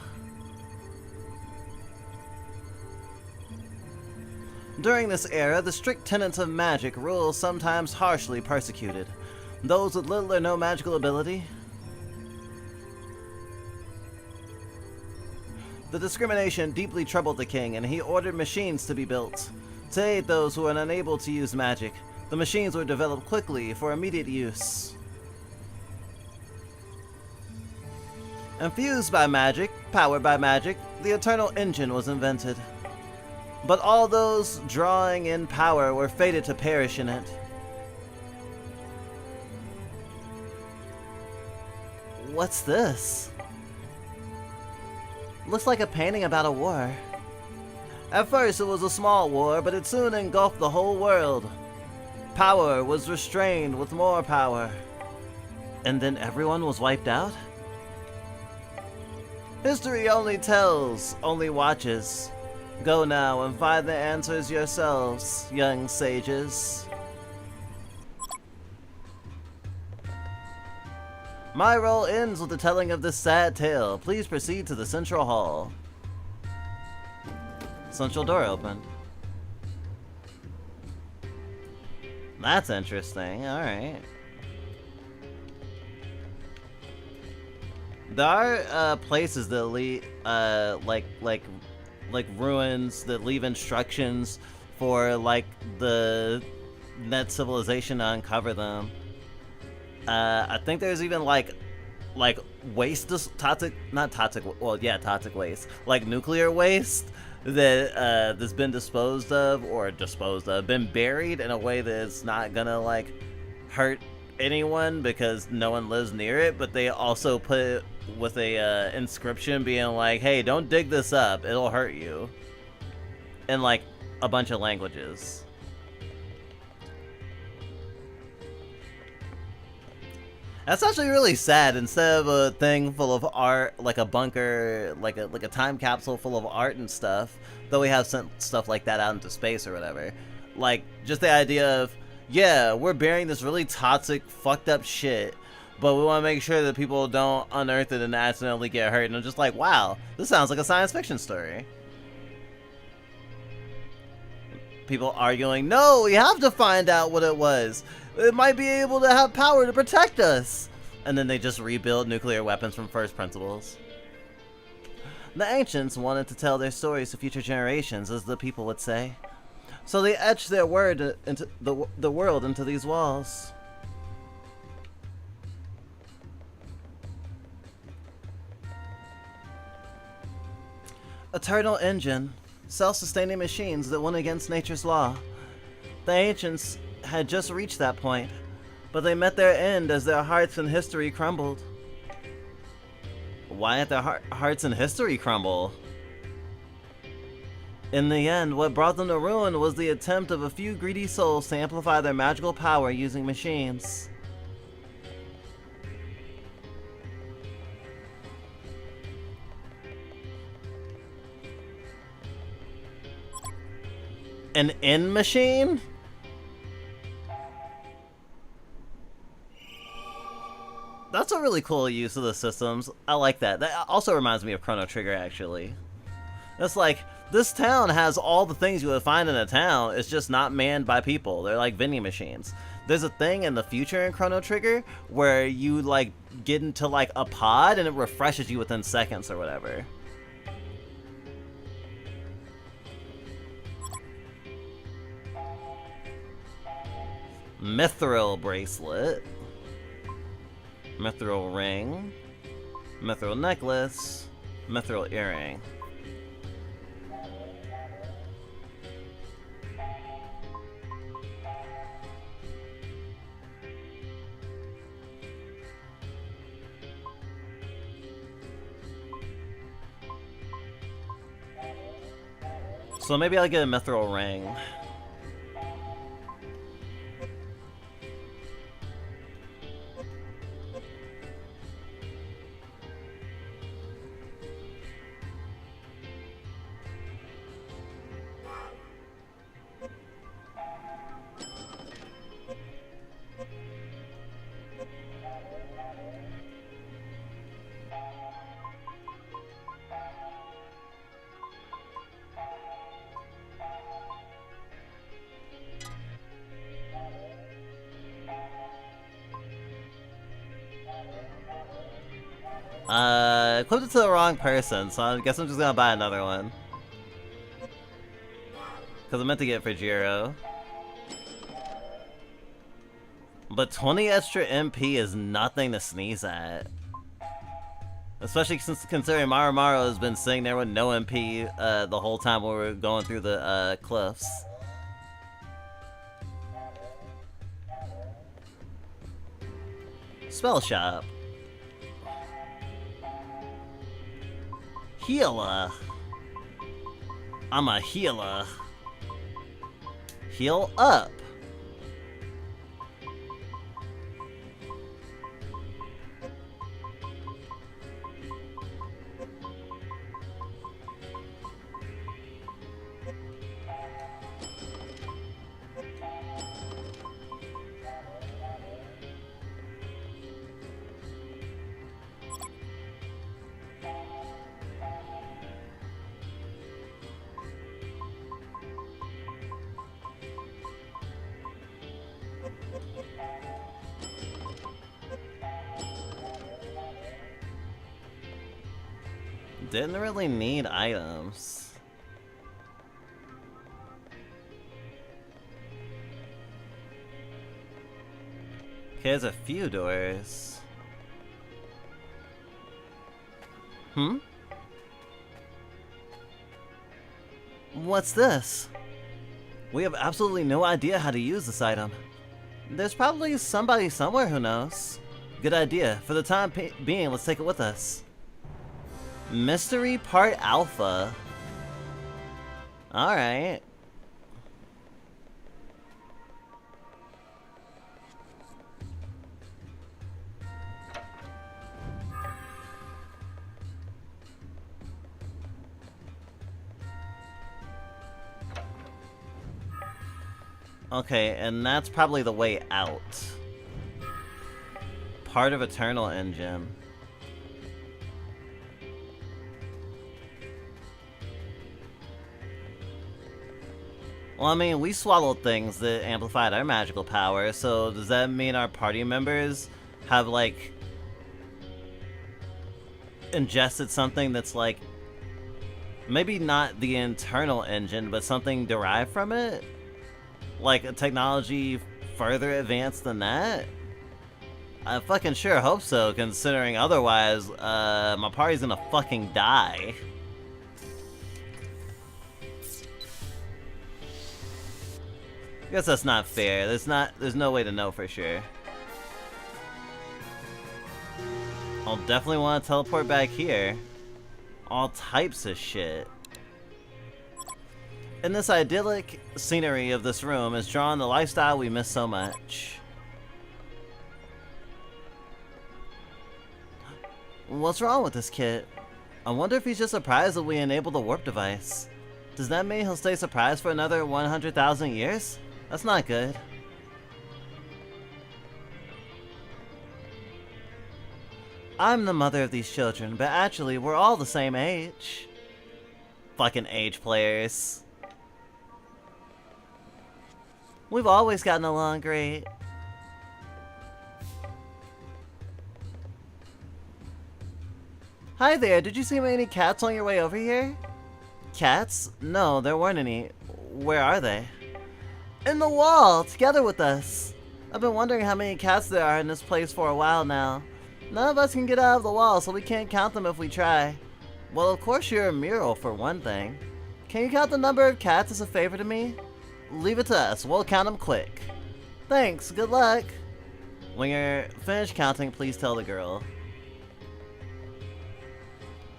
During this era, the strict tenets of magic rule sometimes harshly persecuted those with little or no magical ability. The discrimination deeply troubled the king, and he ordered machines to be built to aid those who were unable to use magic. The machines were developed quickly for immediate use. Infused by magic, powered by magic, the eternal engine was invented. But all those drawing in power were fated to perish in it. What's this? Looks like a painting about a war. At first it was a small war, but it soon engulfed the whole world. Power was restrained with more power. And then everyone was wiped out? History only tells, only watches. Go now and find the answers yourselves, young sages. My role ends with the telling of this sad tale. Please proceed to the central hall. Central door opened. That's interesting. Alright. There are places that lead, like ruins that leave instructions for like the net civilization to uncover them. I think there's even like waste, toxic waste, like nuclear waste that that's been disposed of, been buried in a way that's not gonna like hurt anyone because no one lives near it, but they also put it with a inscription being like, hey, don't dig this up, it'll hurt you, in like a bunch of languages. That's actually really sad. Instead of a thing full of art, like a bunker, like a time capsule full of art and stuff, though we have sent stuff like that out into space or whatever, like just the idea of, yeah, we're burying this really toxic, fucked up shit, but we want to make sure that people don't unearth it and accidentally get hurt. And I'm just like, wow, this sounds like a science fiction story. People arguing, no, we have to find out what it was. It might be able to have power to protect us. And then they just rebuild nuclear weapons from first principles. The ancients wanted to tell their stories to future generations, as the people would say. So they etched their word into the world into these walls. Eternal engine, self-sustaining machines that went against nature's law. The ancients had just reached that point, but they met their end as their hearts and history crumbled. Why did their hearts and history crumble? In the end, what brought them to ruin was the attempt of a few greedy souls to amplify their magical power using machines. An end machine? That's a really cool use of the systems. I like that. That also reminds me of Chrono Trigger, actually. It's like, this town has all the things you would find in a town, it's just not manned by people. They're like vending machines. There's a thing in the future in Chrono Trigger where you like get into like a pod and it refreshes you within seconds or whatever. Mithril bracelet. Mithril ring. Mithril necklace. Mithril earring. So maybe I'll get a mithril ring. Equipped it to the wrong person, so I guess I'm just gonna buy another one. Because I meant to get it for Jiro. But 20 extra MP is nothing to sneeze at. Especially since considering Maru has been sitting there with no MP the whole time we were going through the cliffs. Spell shop. Healer. I'm a healer. Heal up. Didn't really need items. Okay, there's a few doors. What's this? We have absolutely no idea how to use this item. There's probably somebody somewhere who knows. Good idea. For the time being, let's take it with us. Mystery part alpha. Alright. Okay, and that's probably the way out. Part of Eternal Engine. Well, I mean, we swallowed things that amplified our magical power, so does that mean our party members have, like, ingested something that's, like, maybe not the internal engine, but something derived from it? like a technology further advanced than that? I fucking sure hope so, considering otherwise, my party's gonna fucking die. I guess that's not fair. There's no way to know for sure. I'll definitely want to teleport back here. All types of shit. In this idyllic scenery of this room is drawn the lifestyle we miss so much. What's wrong with this kid? I wonder if he's just surprised that we enabled the warp device. Does that mean he'll stay surprised for another 100,000 years? That's not good. I'm the mother of these children, but actually we're all the same age. Fucking age players. We've always gotten along great. Hi there, did you see any cats on your way over here? Cats? No, there weren't any. Where are they? In the wall, together with us. I've been wondering how many cats there are in this place for a while now. None of us can get out of the wall, so we can't count them if we try. Well, of course you're a mural, for one thing. Can you count the number of cats as a favor to me? Leave it to us, we'll count them quick. Thanks, good luck. When you're finished counting, please tell the girl.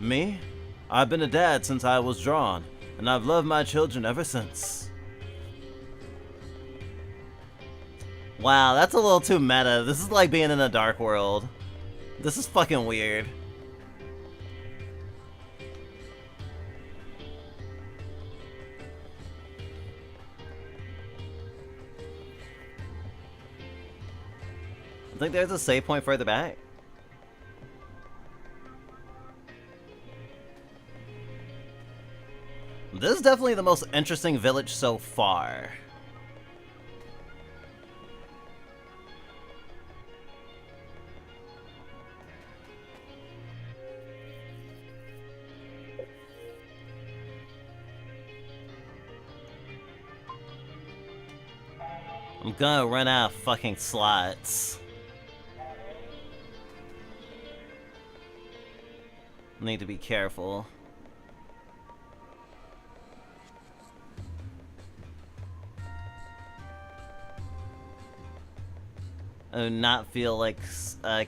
Me? I've been a dad since I was drawn, and I've loved my children ever since. Wow, that's a little too meta. This is like being in a dark world. This is fucking weird. I think there's a save point further back. This is definitely the most interesting village so far. I'm gonna run out of fucking slots. Need to be careful. I do not feel like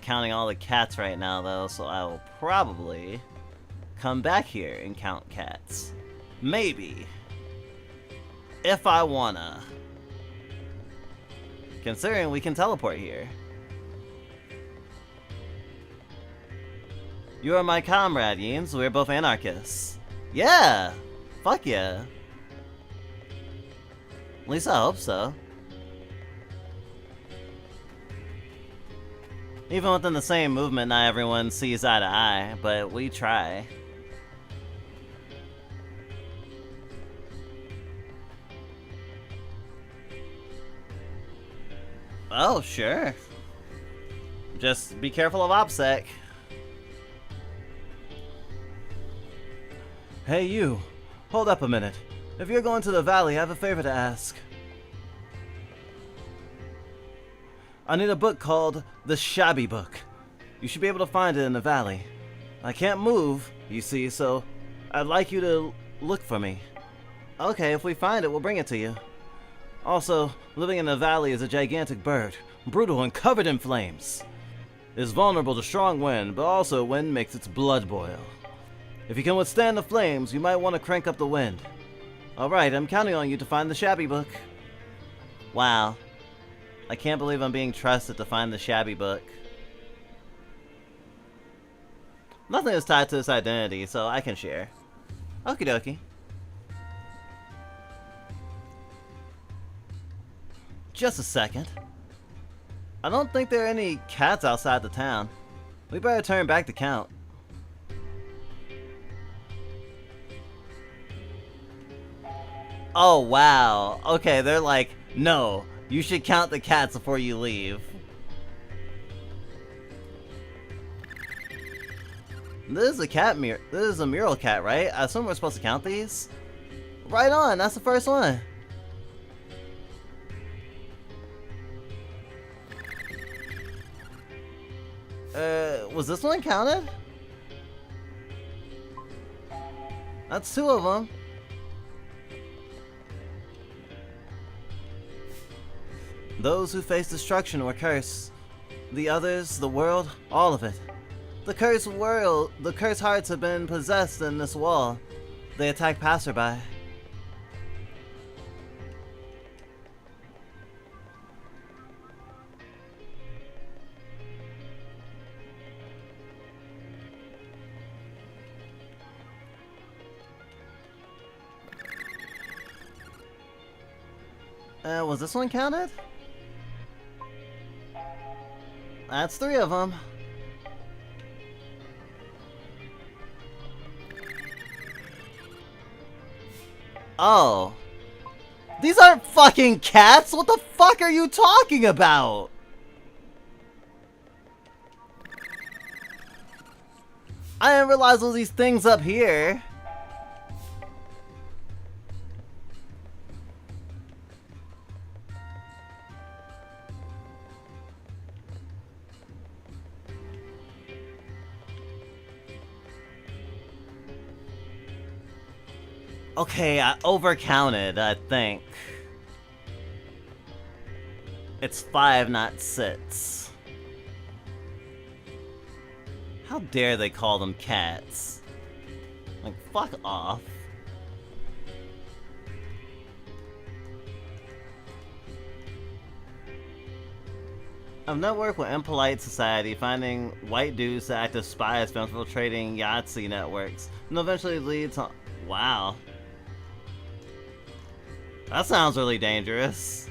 counting all the cats right now though, so I will probably come back here and count cats. Maybe. If I wanna. Considering we can teleport here. You are my comrade, Yeens. We're both anarchists. Yeah! Fuck yeah. At least I hope so. Even within the same movement, not everyone sees eye to eye, but we try. Oh, sure. Just be careful of OPSEC. Hey, you. Hold up a minute. If you're going to the valley, I have a favor to ask. I need a book called The Shabby Book. You should be able to find it in the valley. I can't move, you see, so I'd like you to look for me. Okay, if we find it, we'll bring it to you. Also, living in the valley is a gigantic bird, brutal and covered in flames. It is vulnerable to strong wind, but also wind makes its blood boil. If you can withstand the flames, you might want to crank up the wind. Alright, I'm counting on you to find the Shabby Book. Wow. I can't believe I'm being trusted to find the Shabby Book. Nothing is tied to this identity, so I can share. Okie dokie. Just a second. I don't think there are any cats outside the town. We better turn back the count. Oh wow. Okay, they're like, no, you should count the cats before you leave. This is a cat mirror. This is a mural cat, right? I assume we're supposed to count these? Right on, that's the first one. Was this one counted? That's 2 of them. Those who face destruction were cursed. The others, the world, all of it. The cursed world, the cursed hearts have been possessed in this wall. They attack passerby. Was this one counted? That's 3 of them. Oh. These aren't fucking cats! What the fuck are you talking about? I didn't realize there was these things up here. Okay, I overcounted, I think. It's 5, not 6. How dare they call them cats? Like, fuck off. I've networked with impolite society, finding white dudes to act as spies for infiltrating Yahtzee networks, and eventually leads to... Wow. That sounds really dangerous.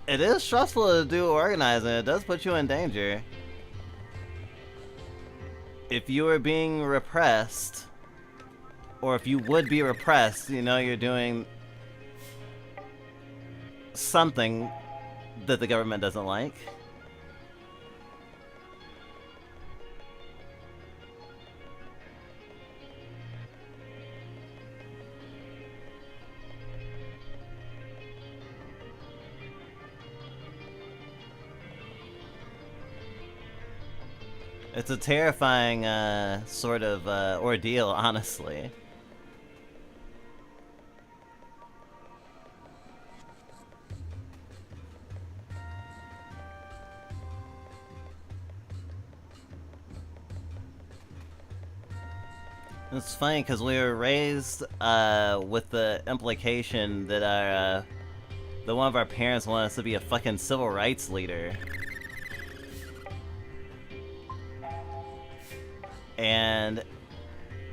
It is stressful to do organizing. It does put you in danger. If you are being repressed, or if you would be repressed, you know you're doing something that the government doesn't like. It's a terrifying sort of ordeal, honestly. It's funny because we were raised with the implication that that one of our parents wanted us to be a fucking civil rights leader. And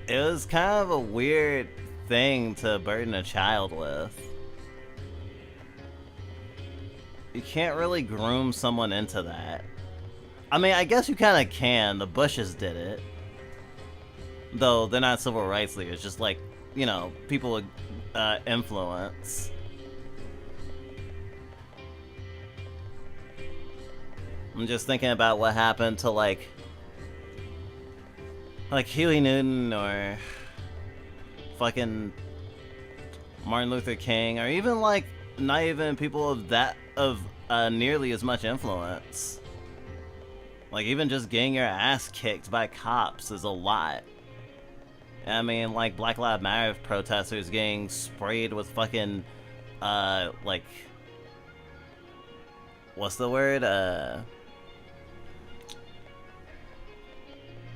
it was kind of a weird thing to burden a child with. You can't really groom someone into that. I mean, I guess you kind of can. The Bushes did it. Though they're not civil rights leaders, just like, you know, people with influence. I'm just thinking about what happened to like Huey Newton or fucking Martin Luther King, or even like not even people of nearly as much influence. Like even just getting your ass kicked by cops is a lot. I mean, like Black Lives Matter protesters getting sprayed with fucking like what's the word?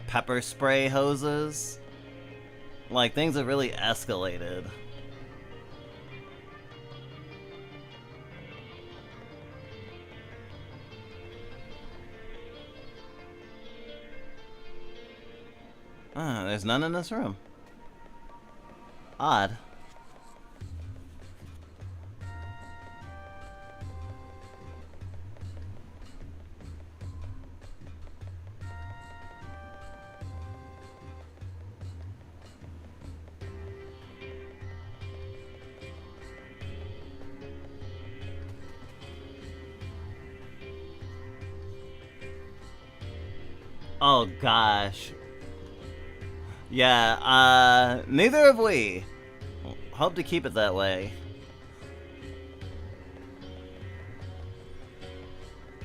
Pepper spray hoses. Like, things have really escalated. There's none in this room. Odd. Oh gosh. Yeah, neither have we. Hope to keep it that way.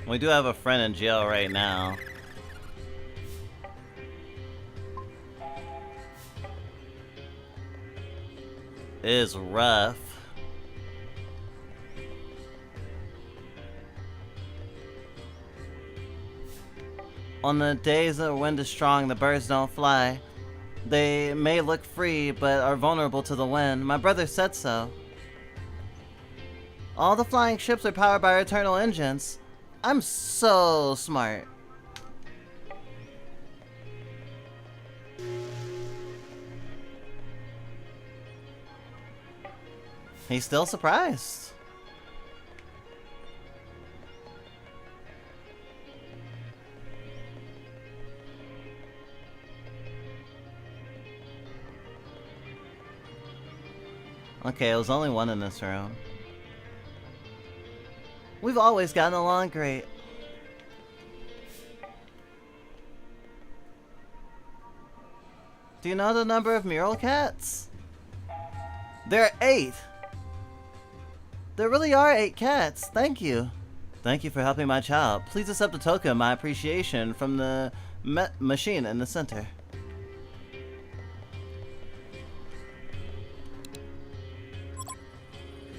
We do have a friend in jail right now. It is rough. On the days the wind is strong, the birds don't fly. They may look free, but are vulnerable to the wind. My brother said so. All the flying ships are powered by eternal engines. I'm so smart. He's still surprised. Okay, it was only one in this room. We've always gotten along great. Do you know the number of mural cats? There are 8. There really are 8 cats. Thank you. Thank you for helping my child. Please accept a token of my appreciation from the machine in the center.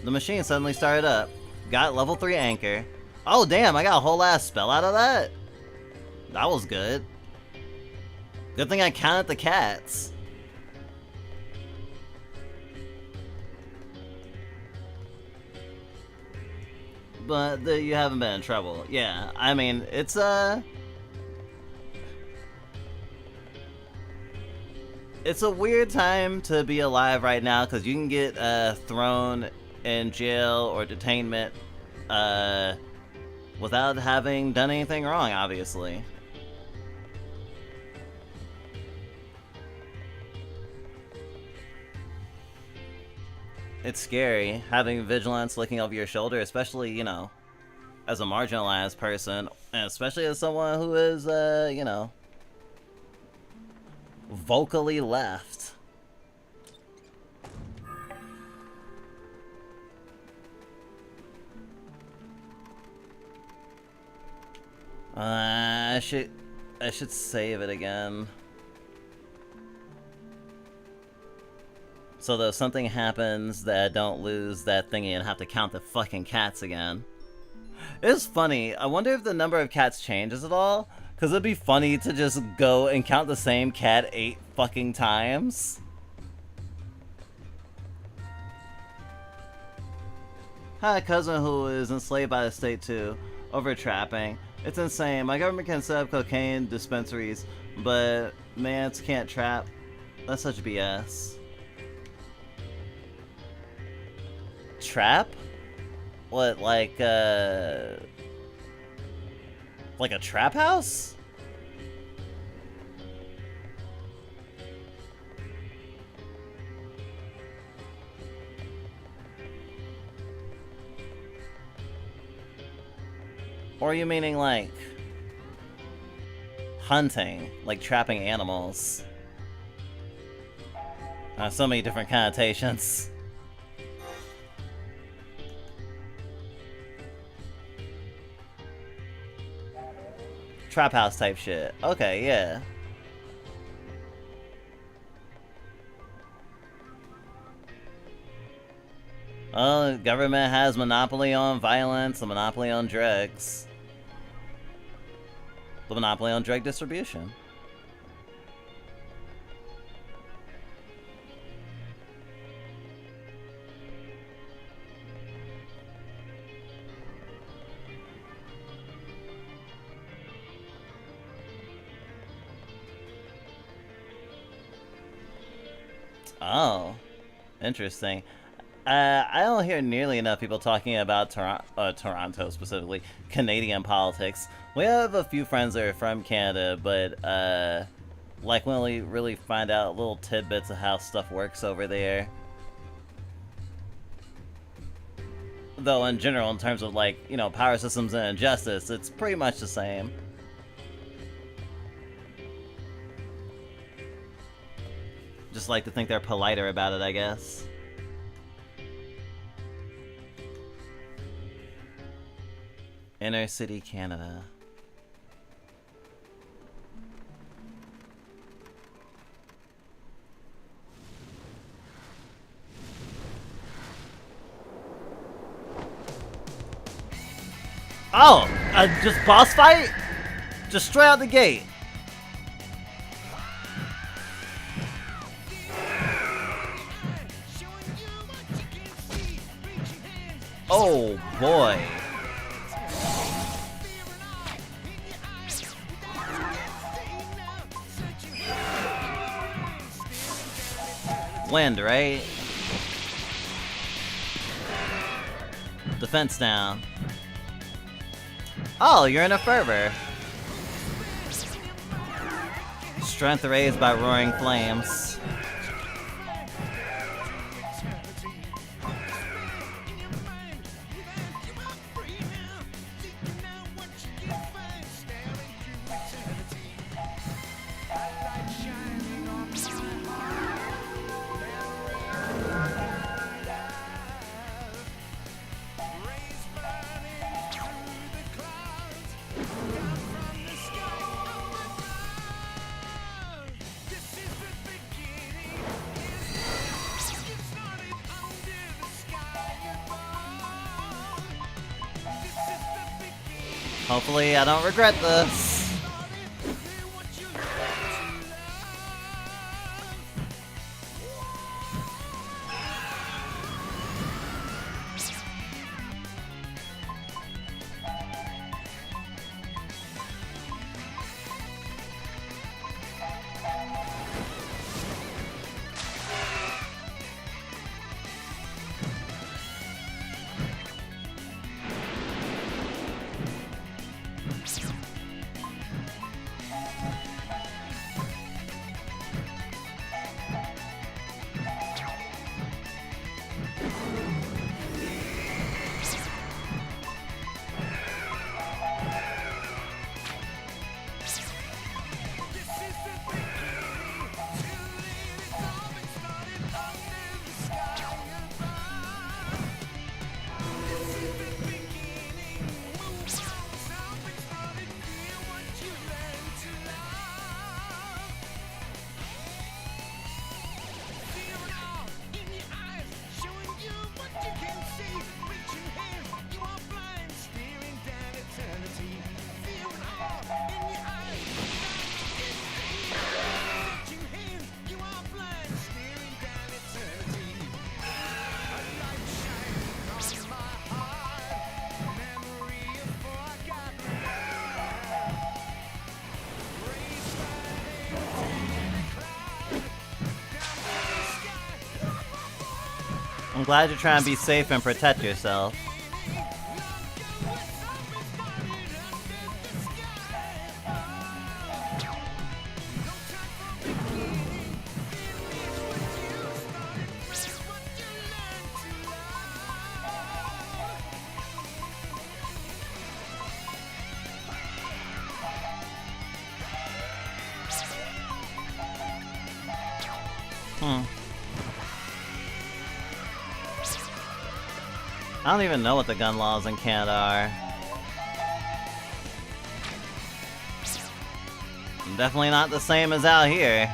The machine suddenly started up. Got level 3 anchor. Oh damn, I got a whole ass spell out of that? That was good. Good thing I counted the cats. But you haven't been in trouble. Yeah, I mean, it's a weird time to be alive right now because you can get thrown in jail or detainment without having done anything wrong, obviously. It's scary having vigilance looking over your shoulder, especially, you know, as a marginalized person, and especially as someone who is, you know, vocally left. I should save it again. So though something happens that I don't lose that thingy and have to count the fucking cats again. It's funny, I wonder if the number of cats changes at all? Cause it'd be funny to just go and count the same cat 8 fucking times. I had a cousin who is enslaved by the state too, over trapping. It's insane. My government can set up cocaine dispensaries, but mans can't trap. That's such BS. Trap? What, like a trap house? Or are you meaning like hunting, like trapping animals? So many different connotations. Trap house type shit. Okay, yeah. Well, the government has monopoly on violence, a monopoly on drugs. The monopoly on drug distribution. Oh, interesting. I don't hear nearly enough people talking about Toronto specifically, Canadian politics. We have a few friends that are from Canada, but like we only really find out little tidbits of how stuff works over there. Though in general, in terms of like, you know, power systems and injustice, it's pretty much the same. Just like to think they're politer about it, I guess. Inner City, Canada. Oh! Just boss fight? Just straight out the gate. Oh boy. Wind, right? Defense down. Oh, you're in a fervor. Strength raised by roaring flames. Hopefully I don't regret this. I'm glad you're trying to be safe and protect yourself. I don't even know what the gun laws in Canada are. Definitely not the same as out here.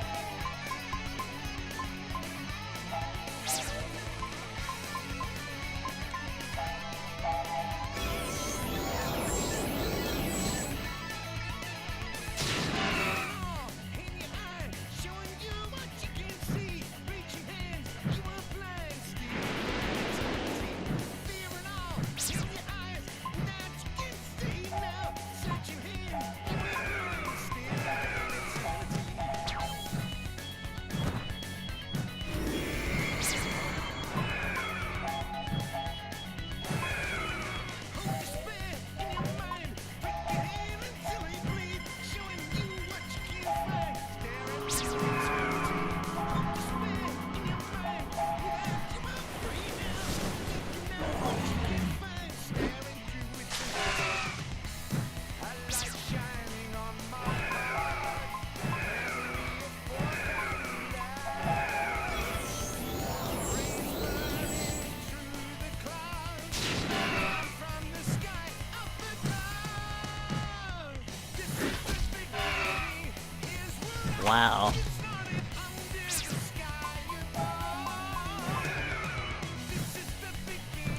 Wow.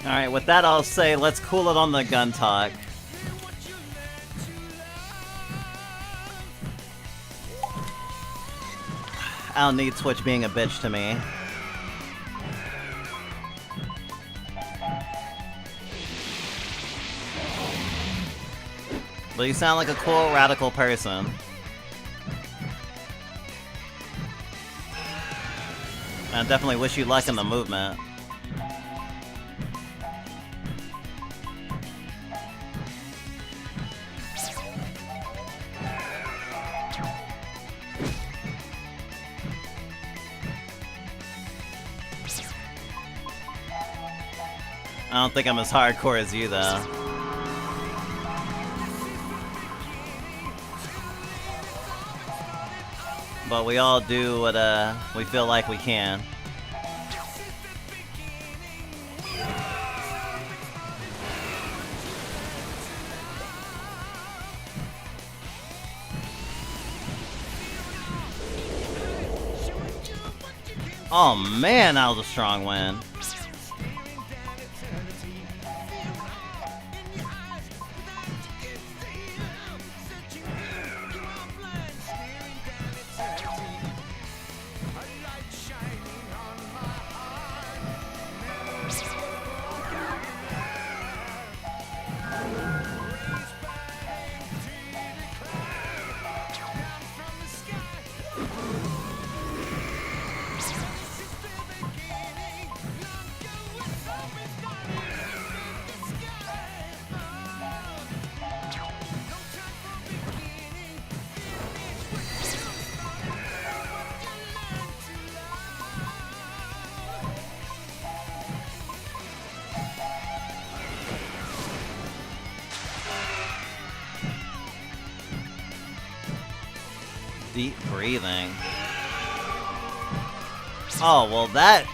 Alright, with that I'll say let's cool it on the gun talk. I don't need Twitch being a bitch to me. But you sound like a cool, radical person. I definitely wish you luck in the movement. I don't think I'm as hardcore as you, though. But we all do what we feel like we can. Oh man, that was a strong win. Deep breathing. Oh, well that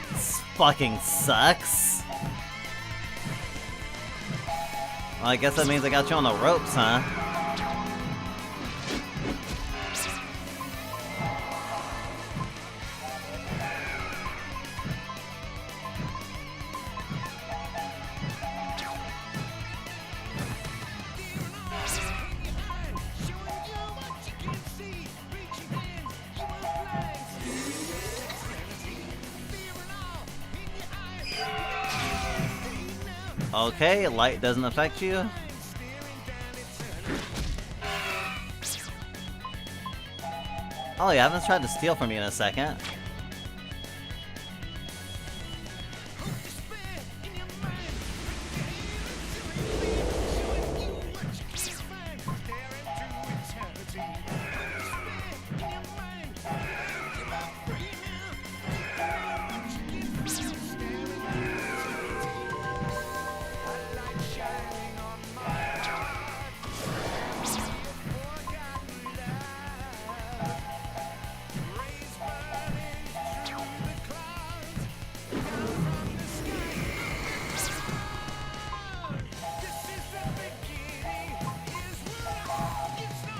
fucking sucks. Well, I guess that means I got you on the ropes, huh? Okay, light doesn't affect you. Oh, you haven't tried to steal from me in a second.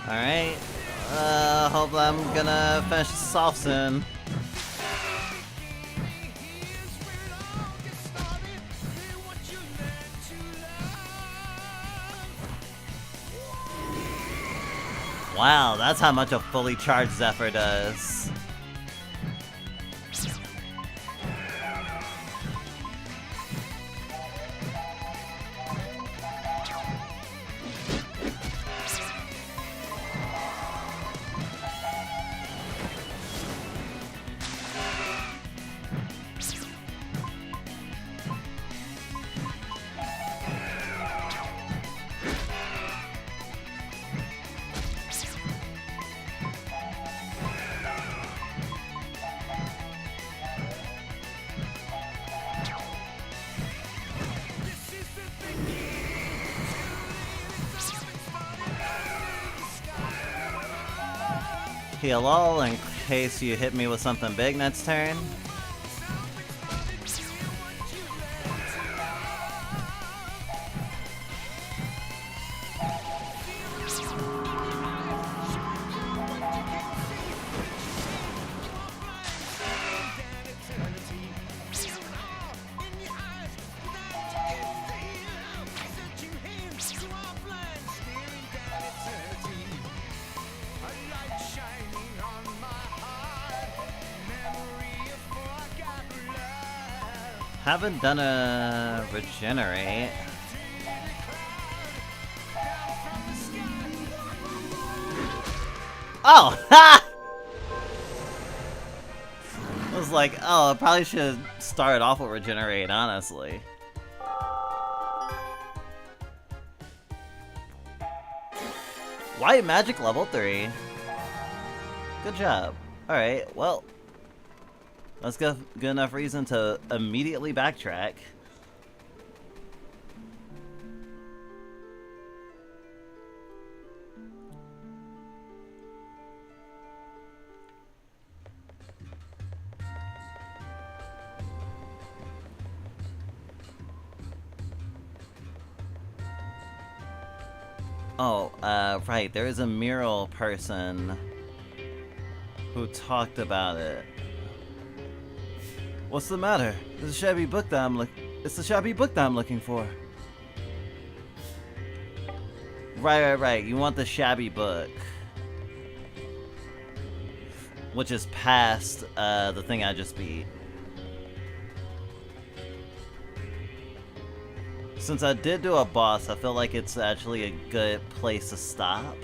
Alright, hope I'm gonna finish this off soon. Wow, that's how much a fully charged Zephyr does. Heal all in case you hit me with something big next turn. Haven't done a regenerate. Oh! Ha! I was like, oh, I probably should start off with regenerate, honestly. White magic level 3. Good job. Alright, well, that's good enough reason to immediately backtrack. Oh, right, there is a mural person who talked about it. What's the matter? It's a shabby book that it's the shabby book that I'm looking for. Right. You want the shabby book. Which is past, the thing I just beat. Since I did do a boss, I feel like it's actually a good place to stop.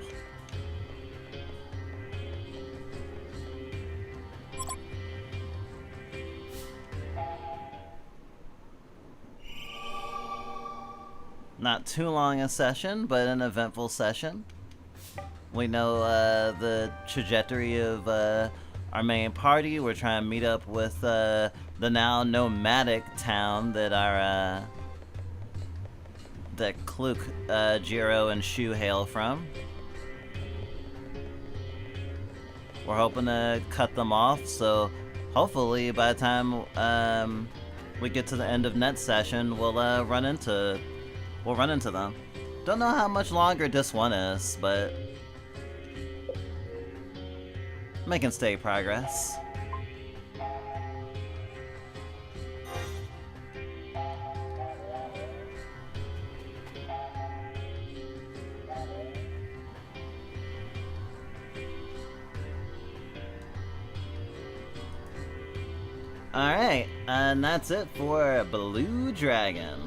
Not too long a session, but an eventful session. We know the trajectory of our main party. We're trying to meet up with the now nomadic town that our that Kluk, Jiro, and Shu hail from. We're hoping to cut them off, so hopefully by the time we get to the end of next session, we'll run into them. Don't know how much longer this one is, but making steady progress. Alright, and that's it for Blue Dragon.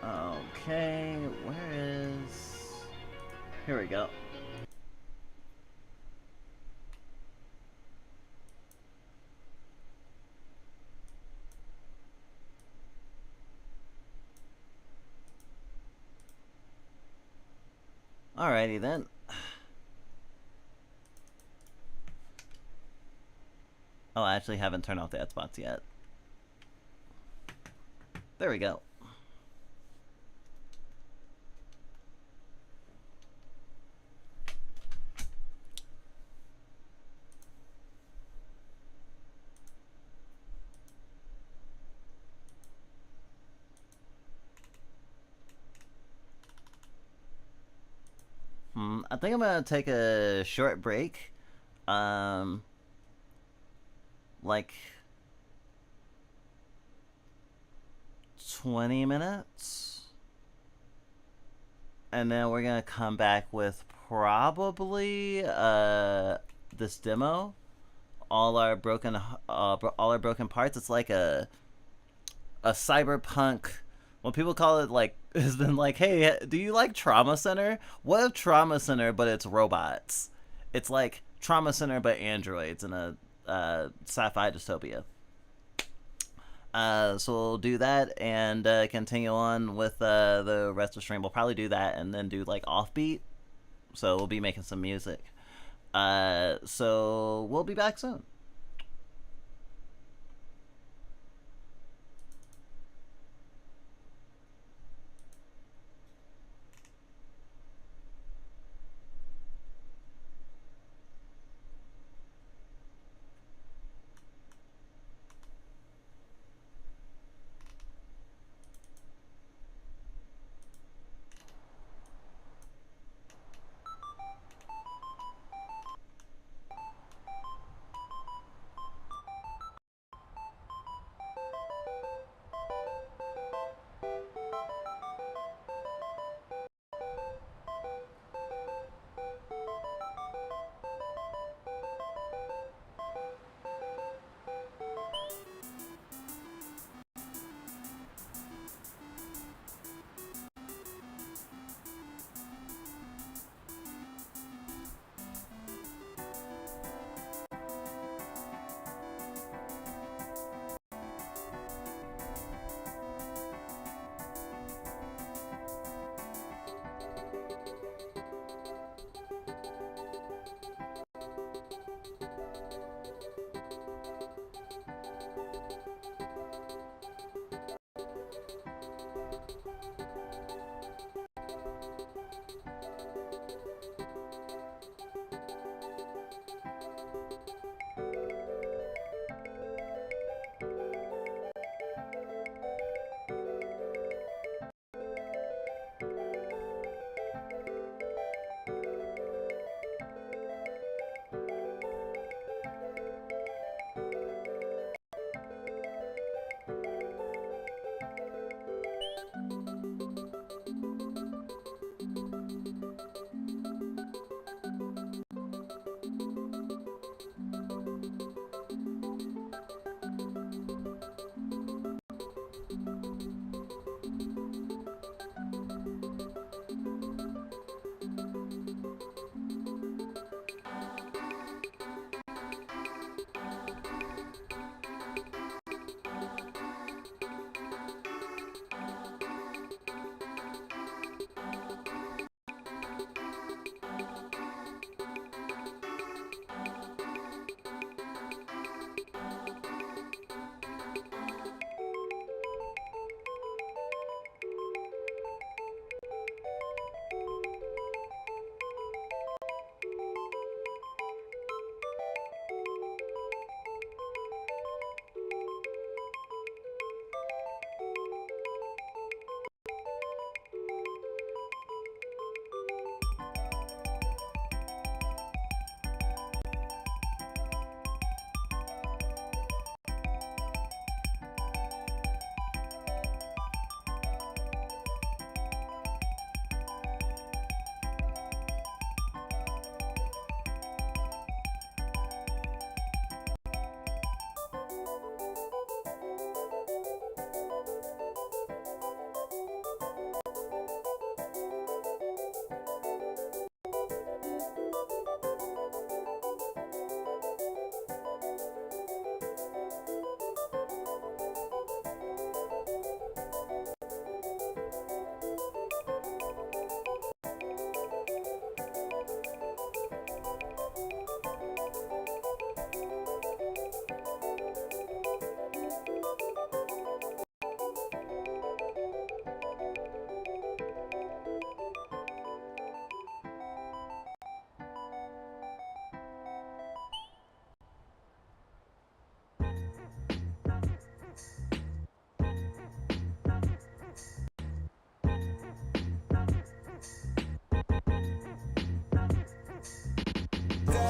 Okay, where is... Here we go. Alrighty then. Oh, I actually haven't turned off the ad spots yet. There we go. I think I'm gonna take a short break. Like 20 minutes. And then we're gonna come back with probably this demo. All our broken parts. It's like a cyberpunk. When people call it, like, has been like, hey, do you like Trauma Center? What if Trauma Center, but it's robots? It's like Trauma Center, but androids in a sci-fi dystopia. So we'll do that and continue on with the rest of the stream. We'll probably do that and then do, like, offbeat. So we'll be making some music. So we'll be back soon.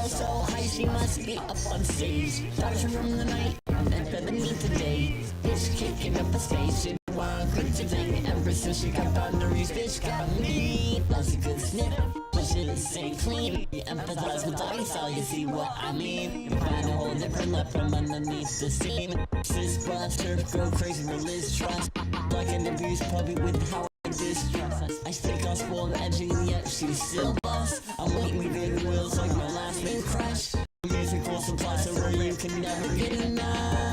girl so high, she must be up on stage. Stars from the night, and better me today. Bitch kicking up a station. One crazy thing, ever since she got boundaries, bitch got me. Loves a good snip, but shit stay clean. You empathize with I saw you see what I mean. You find a whole different love from underneath the scene. Sis buster, go crazy with Liz trust. Like an abused puppy with how I distrust. I stick on spoiled edging, yet she's still boss. I'm waiting to go the wheels like my last name crash. Music will supply so where you can never get enough.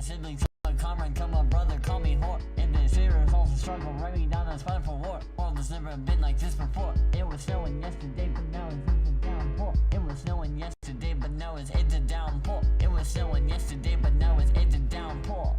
Siblings, comrade, come on, brother, call me whore. In this era, also struggle, running down the spine for war. World has never been like this before. It was snowing yesterday, but now it's a downpour. It was snowing yesterday, but now it's a downpour. It was snowing yesterday, but now it's a downpour.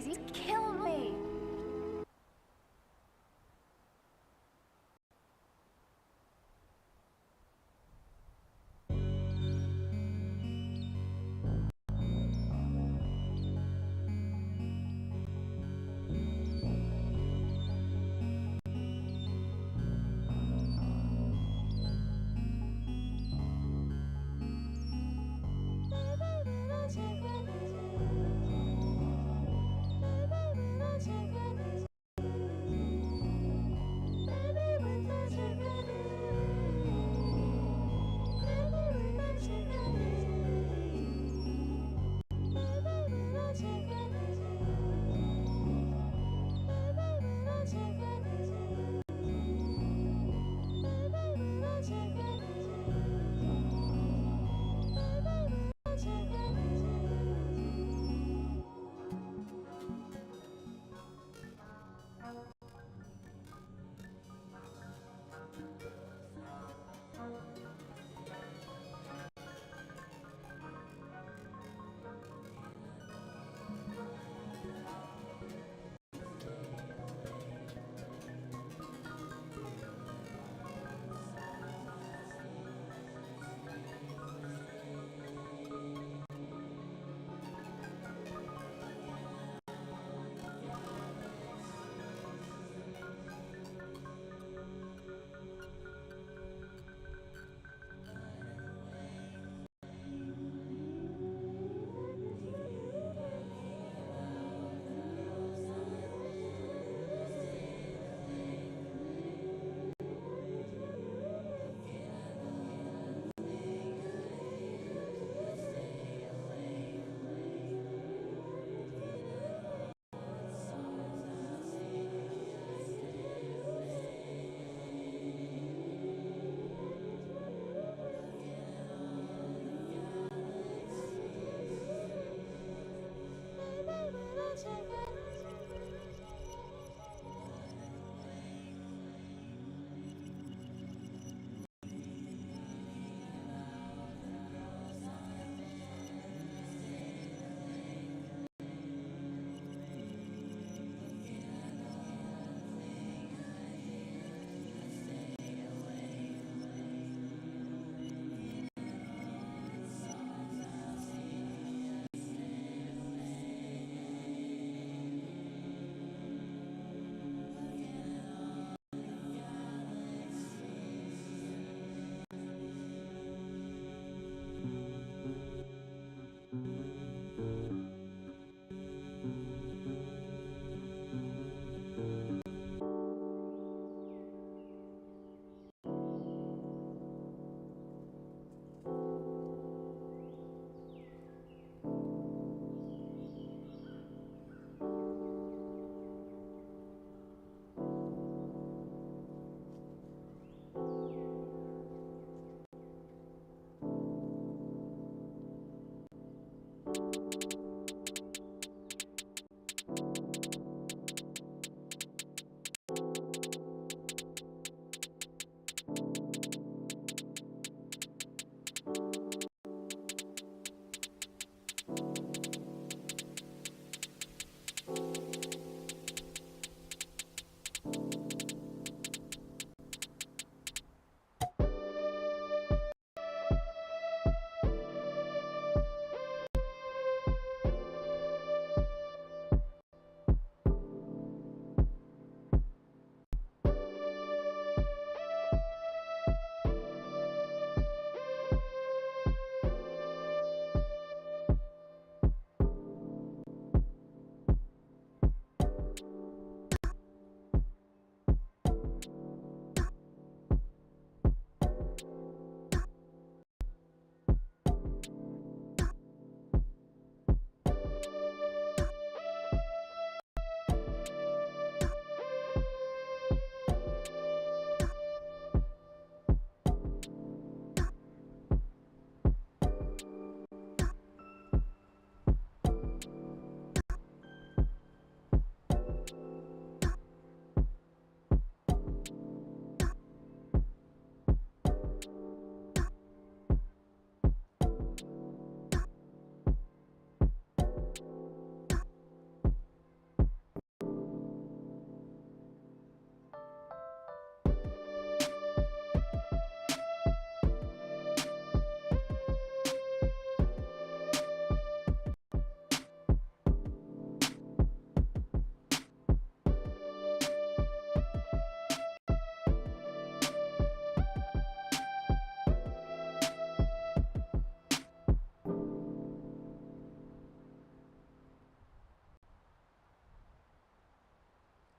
He killed me.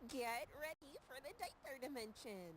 Get ready for the diaper dimension.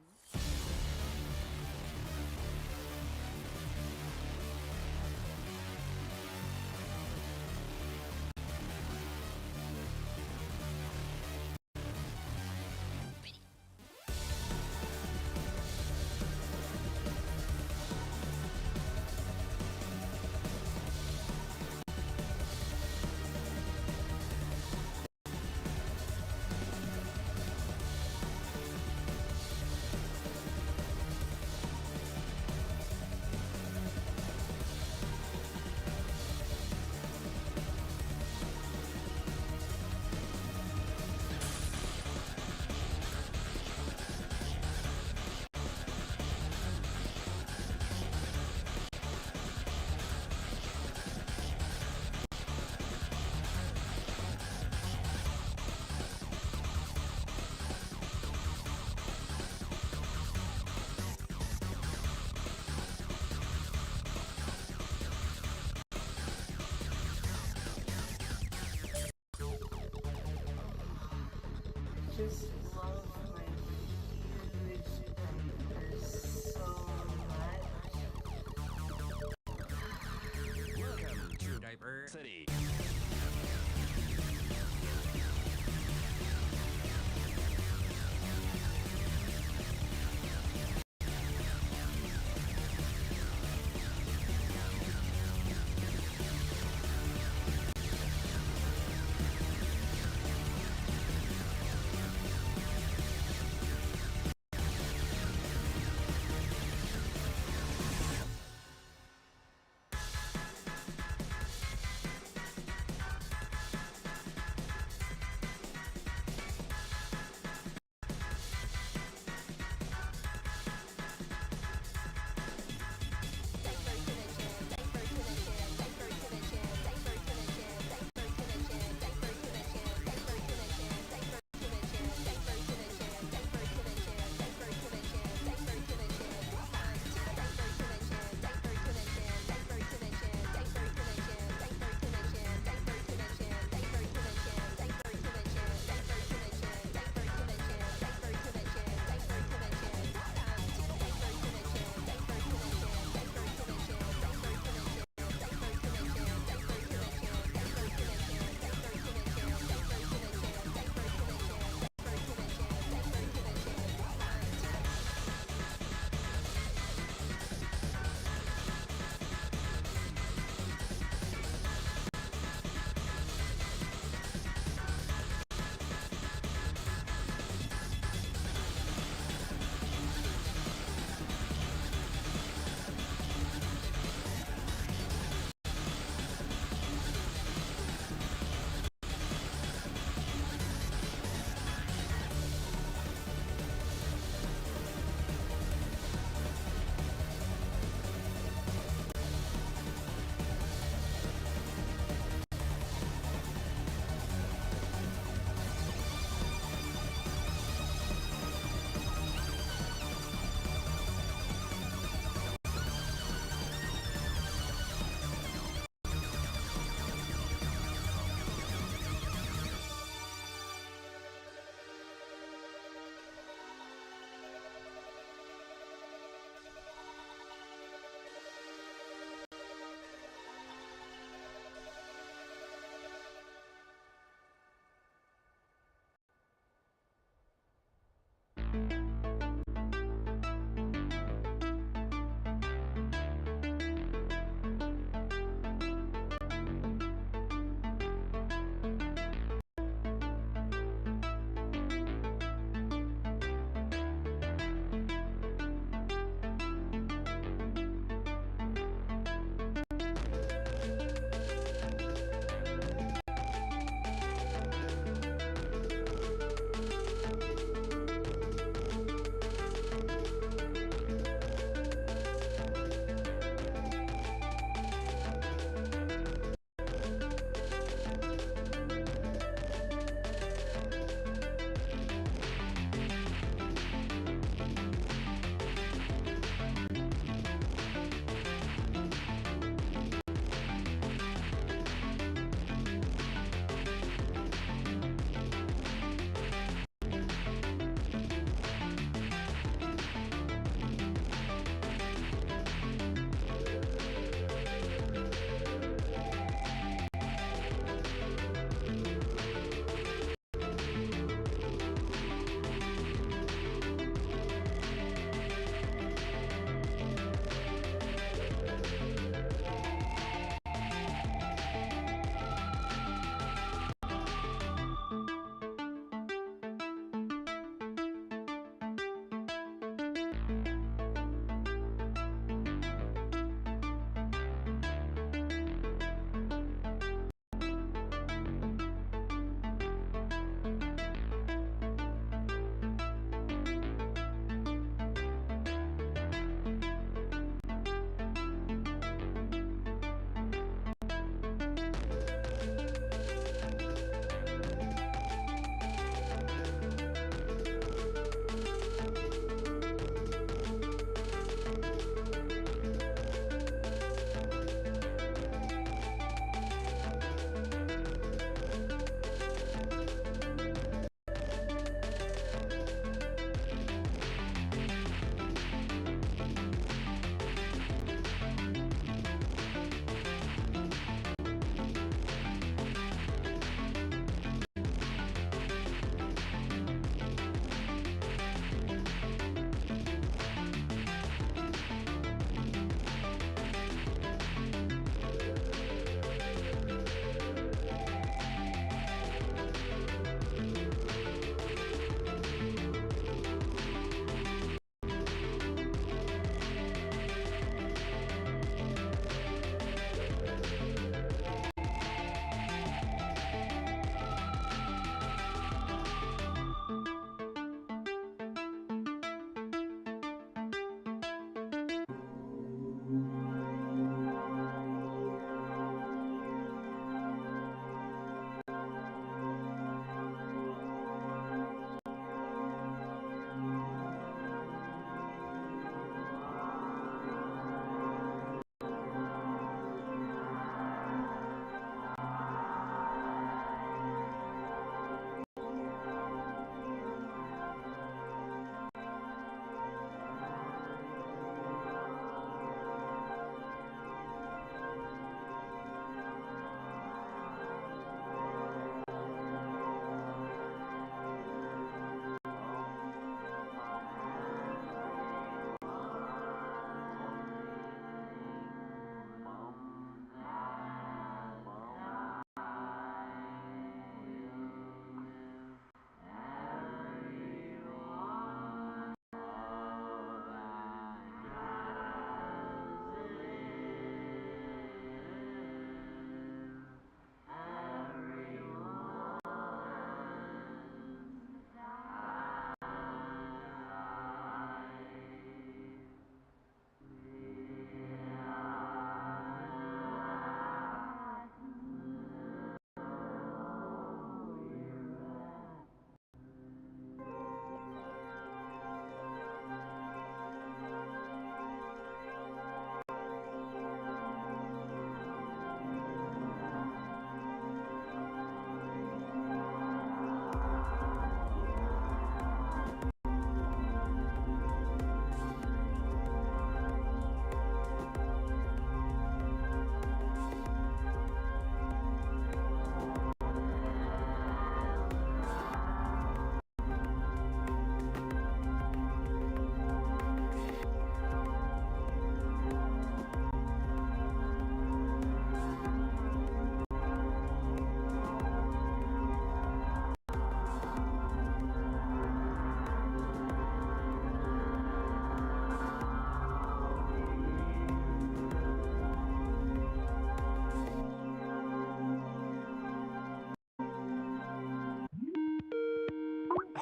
Just love my huge diapers so much. Welcome to Diaper City.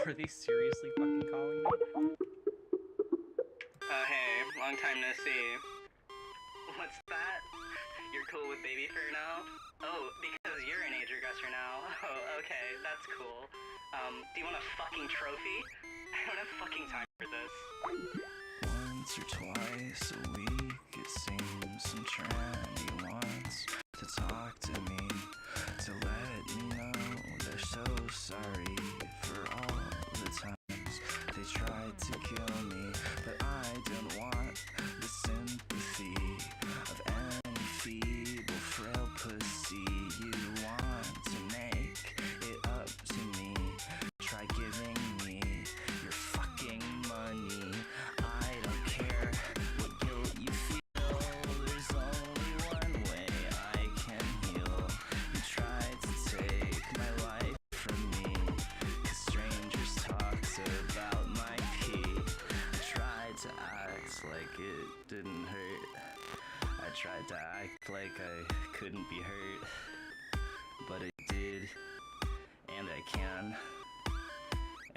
Are they seriously fucking calling me? Hey, long time no see. What's that? You're cool with baby fur now? Oh, because you're an age regressor now. Oh, okay, that's cool. Do you want a fucking trophy? I don't have fucking time for this. Once or twice a week, it seems some tranny wants to talk to me, to let me know they're so sorry for all the times they tried to kill me. But I don't want the sympathy of any feeble, frail pussy. You want to make it up to me, try giving me your fucking money. I don't care what guilt you feel, there's only one way I can heal. You tried to take my life from me, 'cause strangers talked about my pee. I tried to act like it didn't hurt, I tried to act like I couldn't be hurt, but it did, and I can.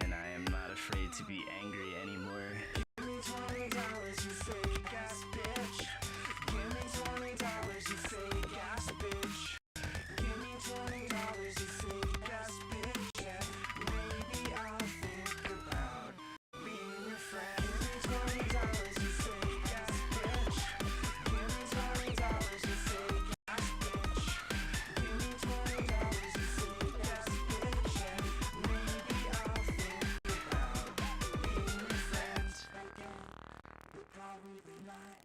And I am not afraid to be angry anymore. Give me $20, you fake ass bitch. Give me $20, you fake ass bitch. Give me $20, you fake ass bitch. Yeah, maybe I'll think about being your friend. Give me $20, you fake ass bitch. Give me $20, you fake ass bitch. Give me $20, you fake ass bitch. Yeah, maybe I'll think about being your friend again, but probably not.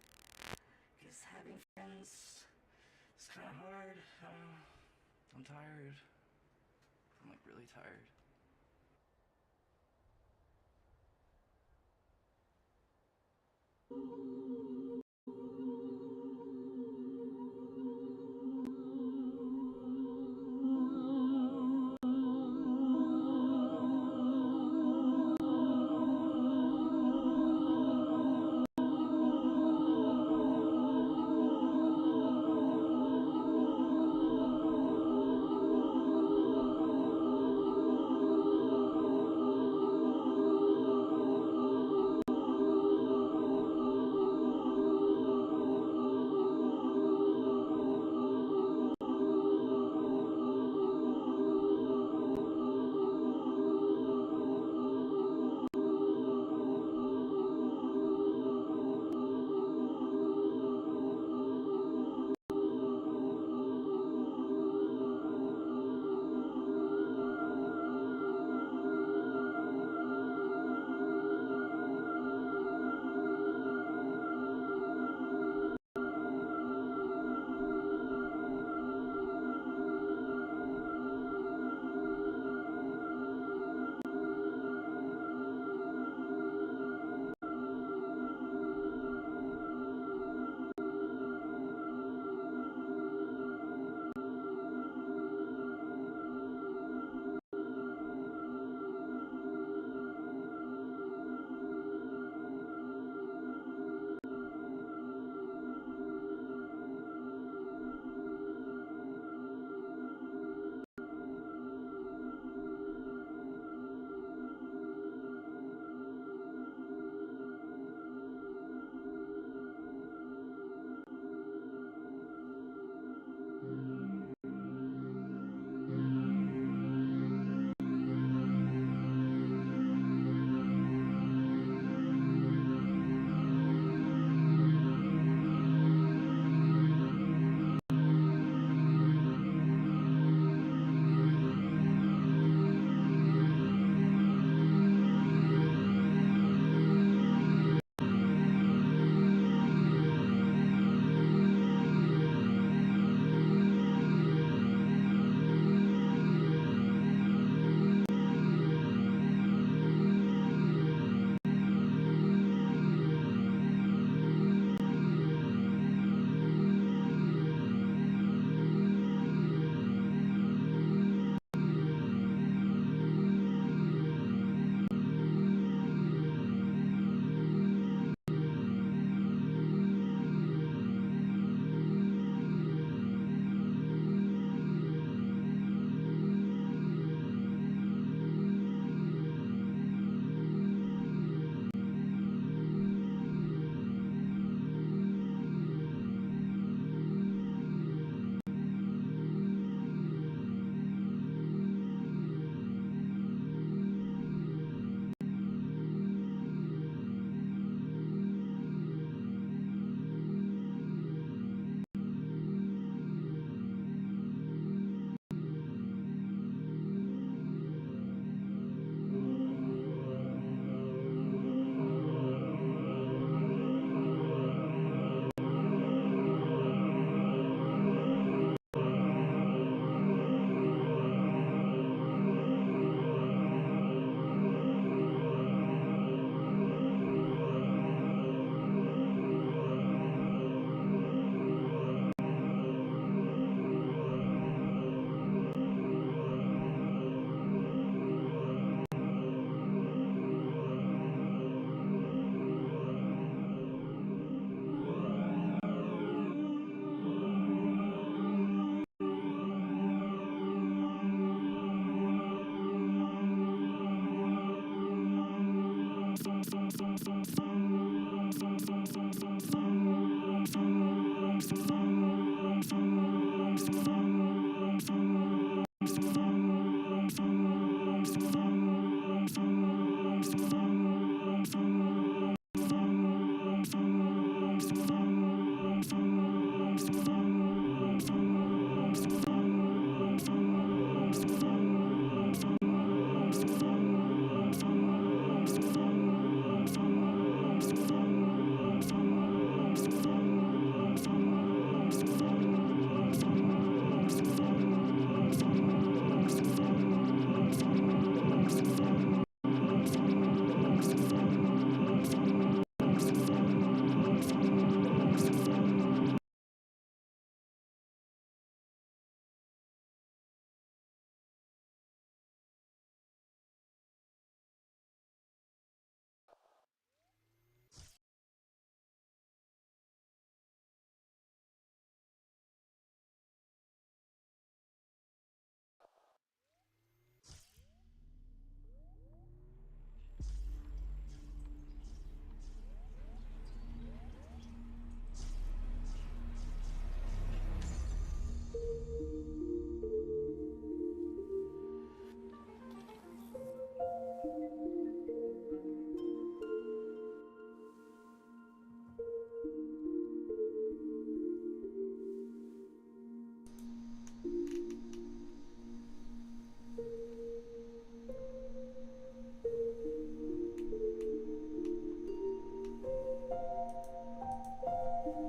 'Cause having friends is kind of hard. I'm tired. I'm like really tired.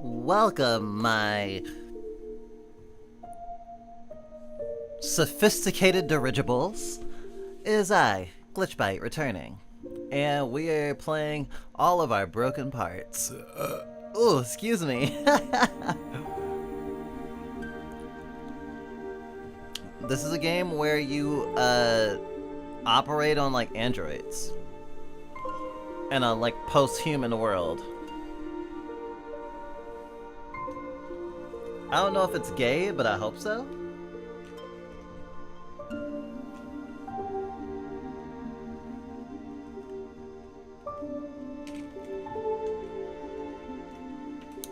Welcome, my sophisticated dirigibles. It is I, Glitchbite, returning. And we are playing all of our broken parts. Oh, excuse me. This is a game where you operate on like androids in a like post-human world. I don't know if it's gay, but I hope so.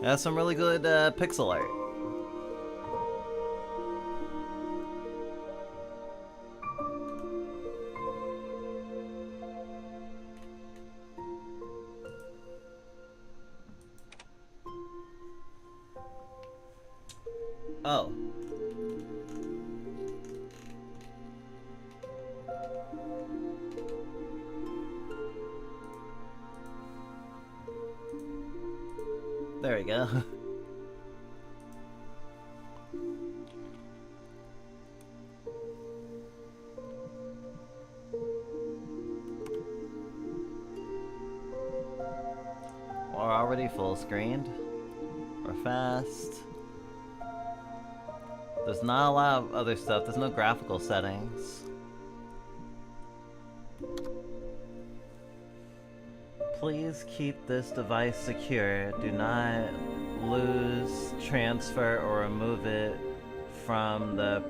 It has some really good pixel art. Oh. There we go. We're already full screened. We're fast. There's not a lot of other stuff. There's no graphical settings. Please keep this device secure. Do not lose, transfer, or remove it from the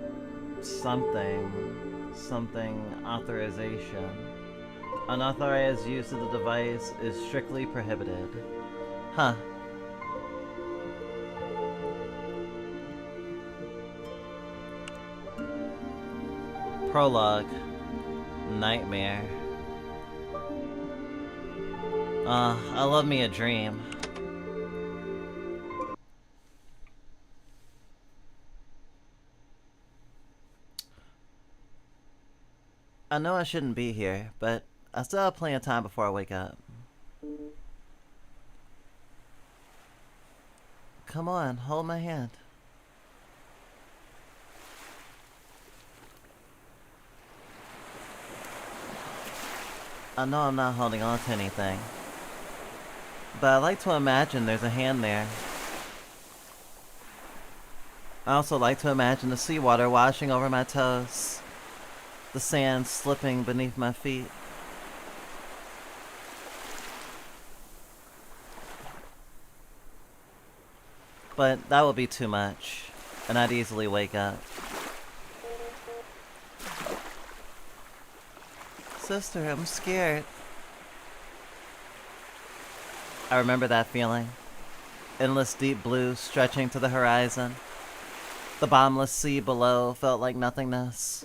something authorization. Unauthorized use of the device is strictly prohibited. Huh. Prologue. Nightmare. I love me a dream. I know I shouldn't be here, but I still have plenty of time before I wake up. Come on, hold my hand. I know I'm not holding on to anything, but I like to imagine there's a hand there. I also like to imagine the seawater washing over my toes, the sand slipping beneath my feet. But that would be too much, and I'd easily wake up. Sister, I'm scared. I remember that feeling. Endless deep blue stretching to the horizon. The bottomless sea below felt like nothingness.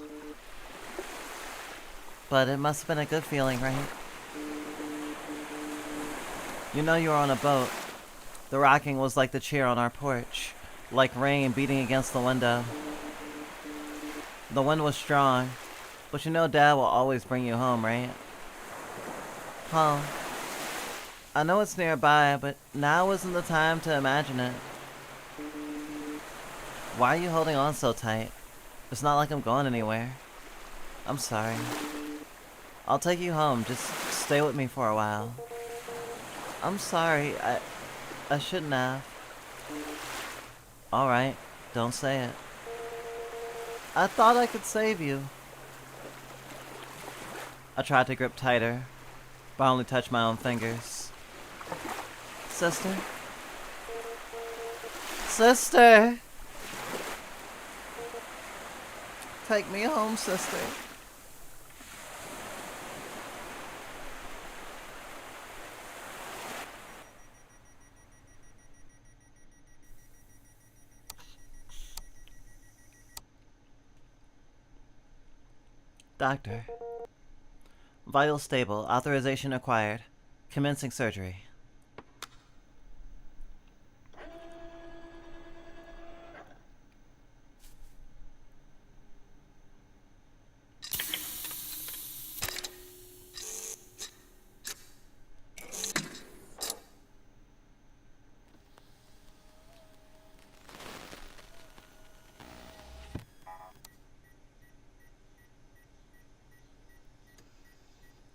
But it must have been a good feeling, right? You know you were on a boat. The rocking was like the cheer on our porch, like rain beating against the window. The wind was strong, but you know Dad will always bring you home, right? Home. I know it's nearby, but now isn't the time to imagine it. Why are you holding on so tight? It's not like I'm going anywhere. I'm sorry. I'll take you home. Just stay with me for a while. I'm sorry. I shouldn't have. Alright, don't say it. I thought I could save you. I tried to grip tighter, but I only touched my own fingers. Sister? Sister! Take me home, sister. Doctor. Vital stable. Authorization acquired. Commencing surgery.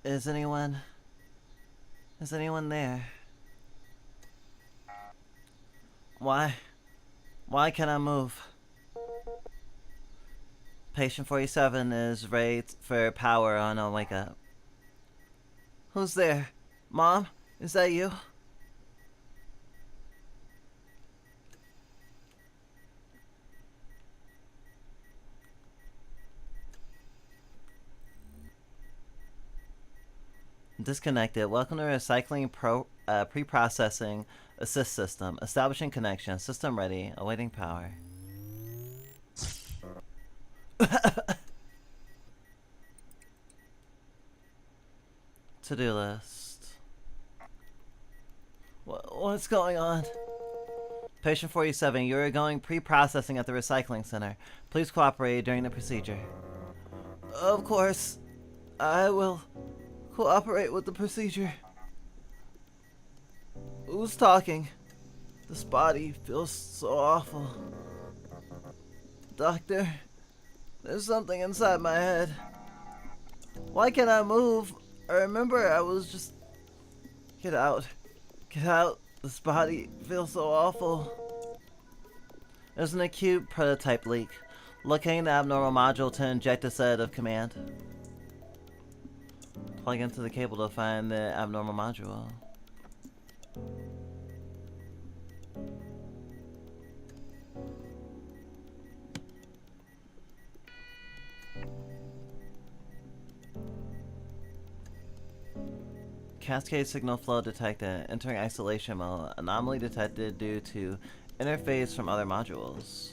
Is anyone there? Why can't I move? Patient 47 is ready for power on a wake up. Who's there? Mom? Is that you? Disconnected. Welcome to recycling pre-processing assist system. Establishing connection. System ready. Awaiting power. To-do list. What's going on? Patient 47, you are going pre-processing at the recycling center. Please cooperate during the procedure. Of course. I will cooperate with the procedure. Who's talking? This body feels so awful. Doctor, there's something inside my head. Why can't I move? I remember I was just... Get out. Get out. This body feels so awful. There's an acute prototype leak. Locating the abnormal module to inject a sedative command. Plug into the cable to find the abnormal module. Cascade signal flow detected. Entering isolation mode. Anomaly detected due to interface from other modules.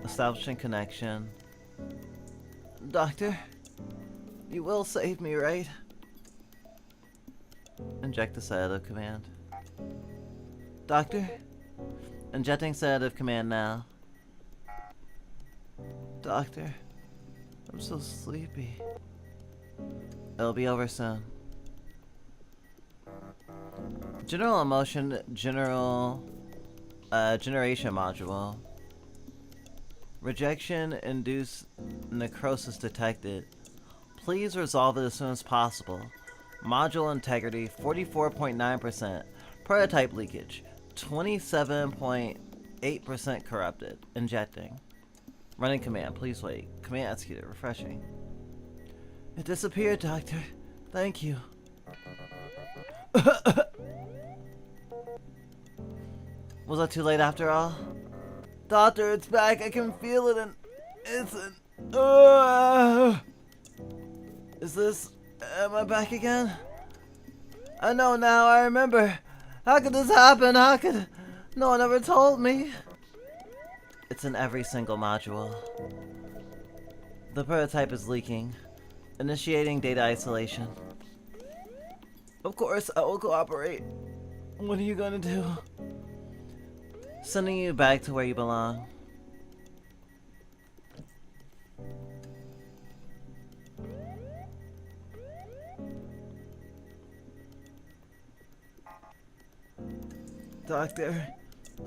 Establishing connection. Doctor, you will save me, right? Inject the sedative command. Doctor? Injecting sedative command now. Doctor, I'm so sleepy. It'll be over soon. General emotion, generation module. Rejection-induced necrosis detected. Please resolve it as soon as possible. Module integrity 44.9%. Prototype leakage 27.8% corrupted. Injecting. Running command. Please wait. Command executed. Refreshing. It disappeared, Doctor. Thank you. Was I too late after all? Doctor, it's back. I can feel it and it's an... Is this... Am I back again? I know now, I remember. How could this happen? How could... No one ever told me. It's in every single module. The prototype is leaking. Initiating data isolation. Of course, I will cooperate. What are you gonna do? Sending you back to where you belong. Doctor,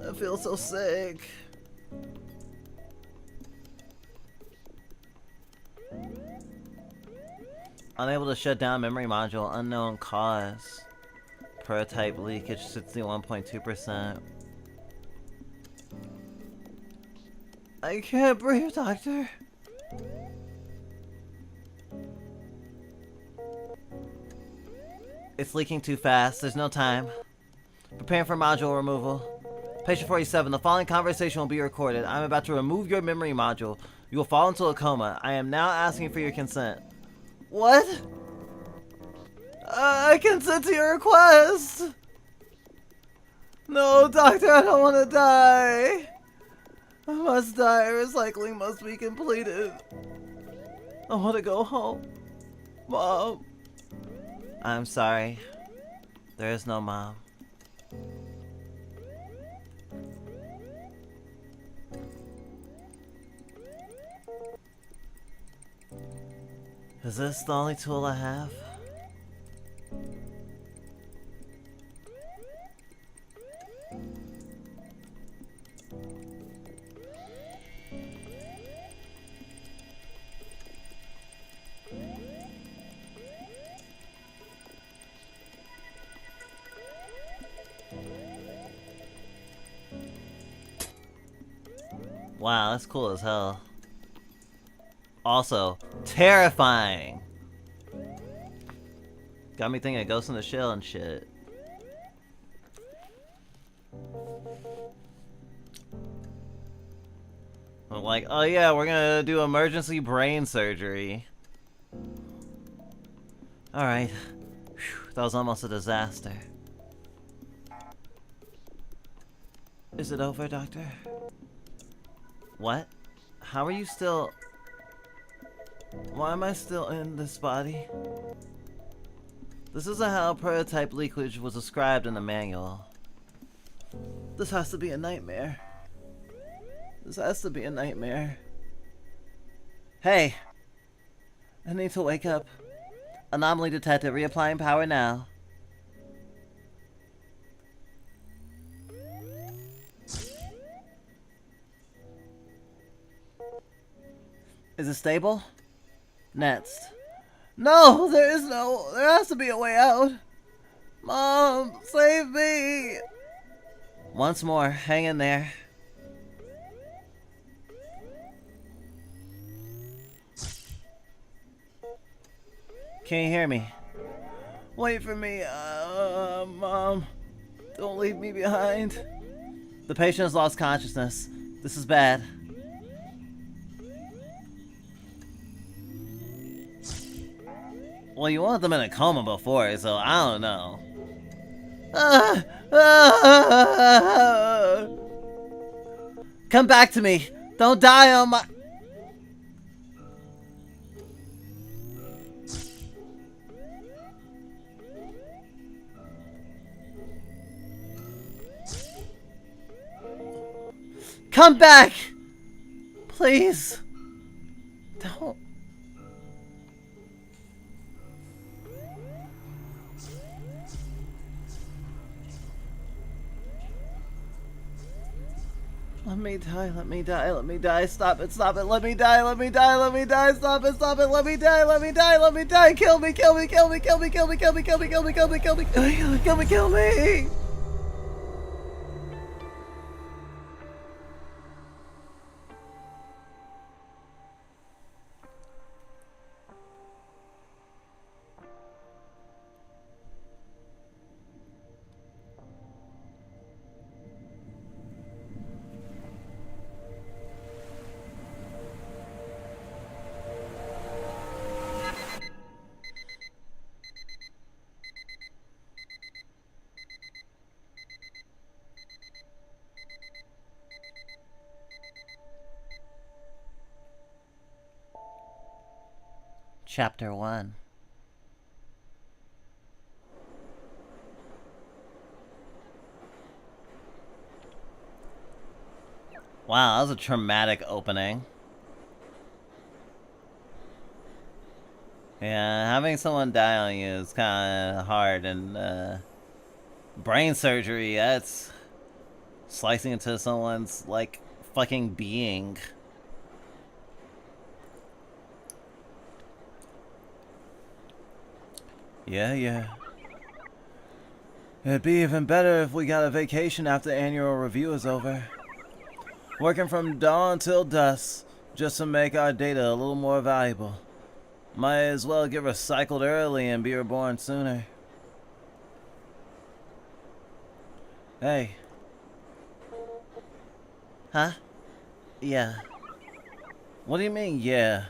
I feel so sick. Unable to shut down memory module, unknown cause. Prototype leakage 61.2%. I can't breathe, Doctor. It's leaking too fast. There's no time. Preparing for module removal. Patient 47, the following conversation will be recorded. I'm about to remove your memory module. You will fall into a coma. I am now asking for your consent. What? I consent to your request. No, Doctor, I don't want to die. I must die. Recycling must be completed. I want to go home. Mom. I'm sorry. There is no mom. Is this the only tool I have? Wow, that's cool as hell. Also, terrifying! Got me thinking of Ghost in the Shell and shit. I'm like, oh yeah, we're gonna do emergency brain surgery. Alright. That was almost a disaster. Is it over, Doctor? What? How are you still... Why am I still in this body? This isn't how prototype leakage was described in the manual. This has to be a nightmare. This has to be a nightmare. Hey! I need to wake up. Anomaly detected. Reapplying power now. Is it stable? Next. No! There has to be a way out! Mom! Save me! Once more. Hang in there. Can you hear me? Wait for me, Mom. Don't leave me behind. The patient has lost consciousness. This is bad. Well, you wanted them in a coma before, so I don't know. Come back to me! Don't die on my... Come back! Please! Don't... Let me die, let me die, let me die, stop it, let me die, let me die, let me die, stop it, let me die, let me die, let me die, kill me, kill me, kill me, kill me, kill me, kill me, kill me, kill me, kill me, kill me, kill me, kill me, kill me! Chapter 1. Wow, that was a traumatic opening. Yeah, having someone die on you is kind of hard, and brain surgery, that's slicing into someone's, like, fucking being. Yeah. It'd be even better if we got a vacation after the annual review is over. Working from dawn till dusk, just to make our data a little more valuable. Might as well get recycled early and be reborn sooner. Hey. Huh? Yeah. What do you mean, yeah?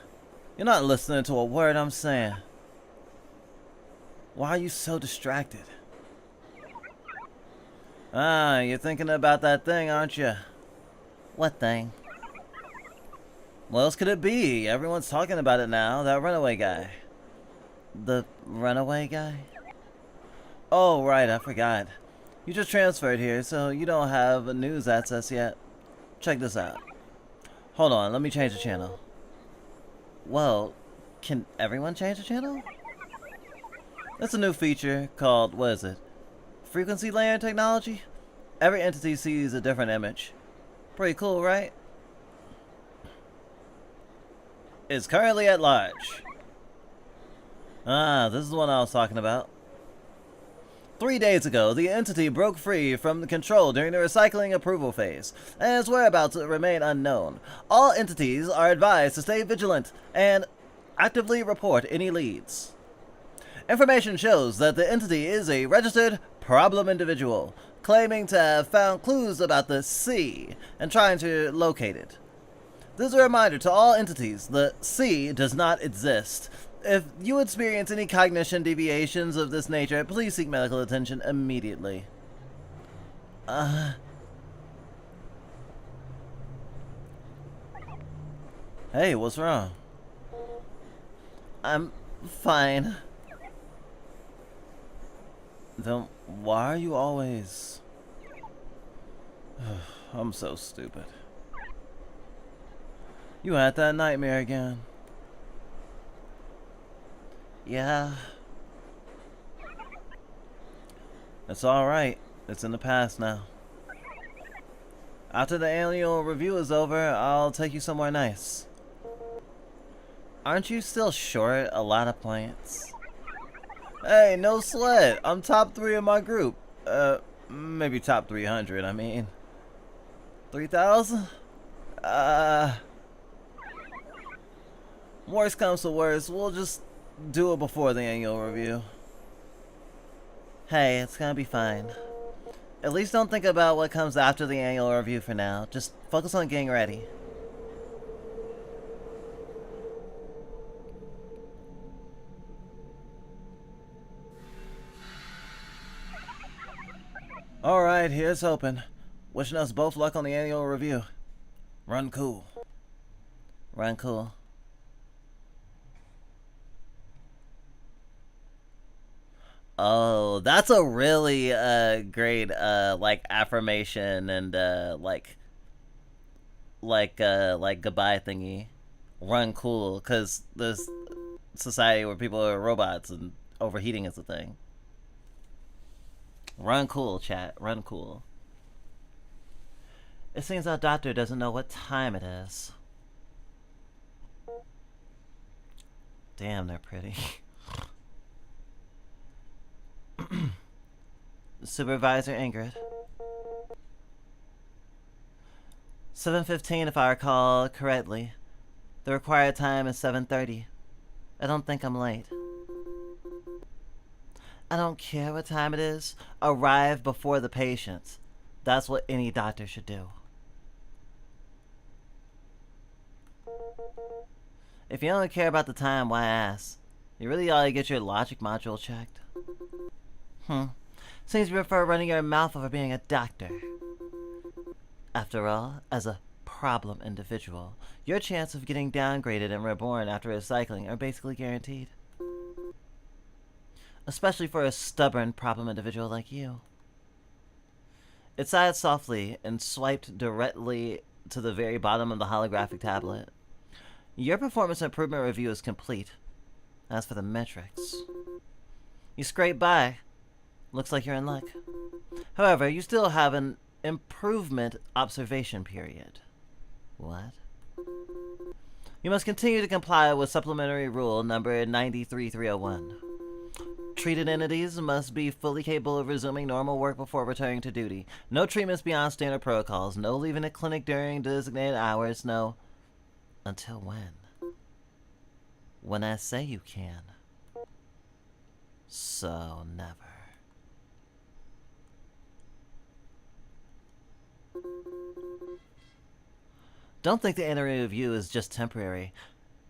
You're not listening to a word I'm saying. Why are you so distracted? Ah, you're thinking about that thing, aren't you? What thing? What else could it be? Everyone's talking about it now. That runaway guy. The runaway guy? Oh, right, I forgot. You just transferred here, so you don't have news access yet. Check this out. Hold on, let me change the channel. Well, can everyone change the channel? That's a new feature called, what is it? Frequency layer technology? Every entity sees a different image. Pretty cool, right? It's currently at large. Ah, this is the one I was talking about. 3 days ago, the entity broke free from the control during the recycling approval phase, and its whereabouts remain unknown. All entities are advised to stay vigilant and actively report any leads. Information shows that the entity is a registered problem individual, claiming to have found clues about the sea and trying to locate it. This is a reminder to all entities: the sea does not exist. If you experience any cognition deviations of this nature, please seek medical attention immediately. Hey, what's wrong? I'm fine. Then why are you always... I'm so stupid. You had that nightmare again. Yeah. It's alright. It's in the past now. After the annual review is over, I'll take you somewhere nice. Aren't you still short a lot of plants? Hey, no sweat. I'm top 3 in my group. Maybe top 300, I mean. 3,000? Worst comes to worst, we'll just do it before the annual review. Hey, it's gonna be fine. At least don't think about what comes after the annual review for now. Just focus on getting ready. Alright, here's hoping. Wishing us both luck on the annual review. Run cool. Run cool. Oh, that's a really great like affirmation and like goodbye thingy. Run cool, cause this society where people are robots and overheating is a thing. Run cool, chat. Run cool. It seems our doctor doesn't know what time it is. Damn, they're pretty. Supervisor Ingrid. 7:15 if I recall correctly. The required time is 7:30. I don't think I'm late. I don't care what time it is. Arrive before the patient. That's what any doctor should do. If you don't care about the time, why ask? You really ought to get your logic module checked. Seems you prefer running your mouth over being a doctor. After all, as a problem individual, your chance of getting downgraded and reborn after recycling are basically guaranteed. Especially for a stubborn problem individual like you. It sighed softly and swiped directly to the very bottom of the holographic tablet. Your performance improvement review is complete. As for the metrics, you scrape by. Looks like you're in luck. However, you still have an improvement observation period. What? You must continue to comply with supplementary rule number 93301. Treated entities must be fully capable of resuming normal work before returning to duty. No treatments beyond standard protocols. No leaving the clinic during designated hours. No. Until when? When I say you can. So never. Don't think the entry of you is just temporary.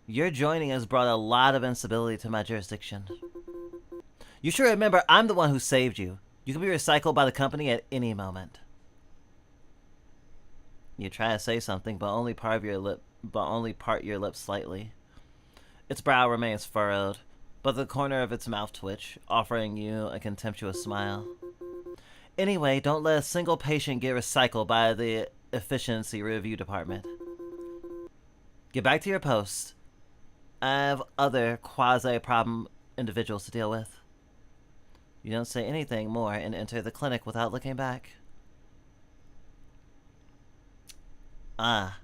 Your joining has brought a lot of instability to my jurisdiction. You should remember, I'm the one who saved you. You can be recycled by the company at any moment. You try to say something, but only part your lips slightly. Its brow remains furrowed, but the corner of its mouth twitch, offering you a contemptuous smile. Anyway, don't let a single patient get recycled by the efficiency review department. Get back to your post. I have other quasi-problem individuals to deal with. You don't say anything more and enter the clinic without looking back. Ah.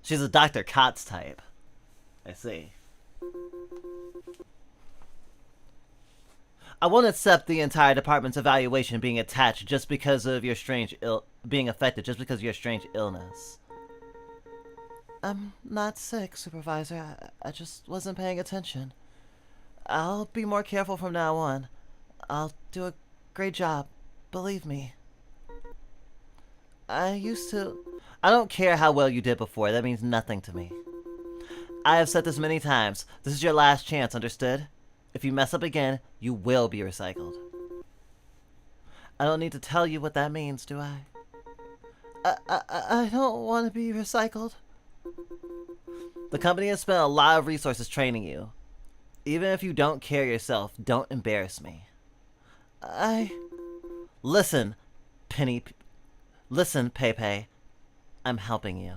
She's a Dr. Kotz type. I see. I won't accept the entire department's evaluation being attached just because of your strange being affected just because of your strange illness. I'm not sick, Supervisor. I just wasn't paying attention. I'll be more careful from now on. I'll do a great job. Believe me. I don't care how well you did before. That means nothing to me. I have said this many times. This is your last chance, understood? If you mess up again, you will be recycled. I don't need to tell you what that means, do I? I don't want to be recycled. The company has spent a lot of resources training you. Even if you don't care yourself, don't embarrass me. Listen, Listen, Pepe. I'm helping you.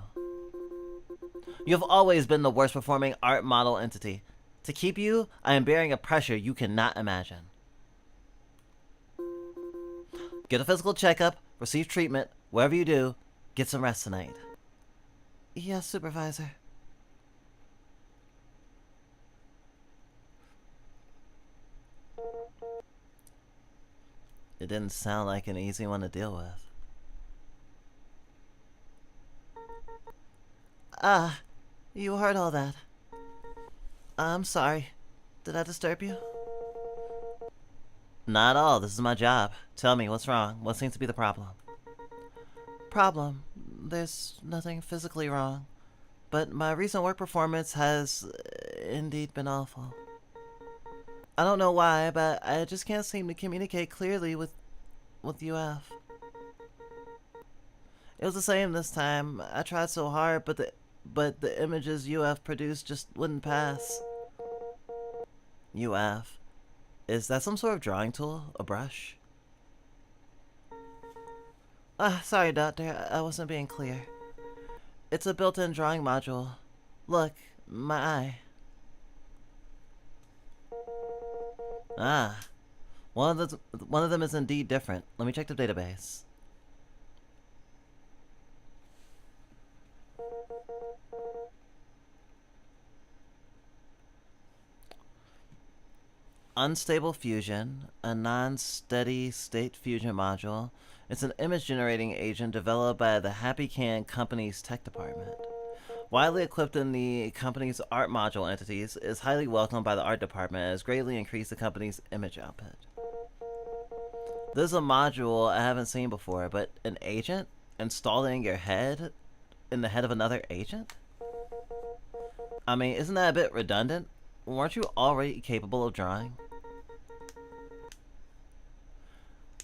You have always been the worst performing art model entity. To keep you, I am bearing a pressure you cannot imagine. Get a physical checkup, receive treatment, whatever you do, get some rest tonight. Yes, Supervisor. It didn't sound like an easy one to deal with. Ah, you heard all that. I'm sorry. Did I disturb you? Not at all. This is my job. Tell me, what's wrong? What seems to be the problem? Problem? There's nothing physically wrong. But my recent work performance has indeed been awful. I don't know why, but I just can't seem to communicate clearly with UF. It was the same this time. I tried so hard, but the images UF produced just wouldn't pass. UF? Is that some sort of drawing tool? A brush? Sorry, Doctor. I wasn't being clear. It's a built-in drawing module. Look, my eye. Ah. One of them is indeed different. Let me check the database. Unstable fusion, a non-steady state fusion module. It's an image generating agent developed by the Happy Can company's tech department. Widely equipped in the company's art module entities, is highly welcomed by the art department and has greatly increased the company's image output. This is a module I haven't seen before, but an agent installed in your head, in the head of another agent? I mean, isn't that a bit redundant? Weren't you already capable of drawing?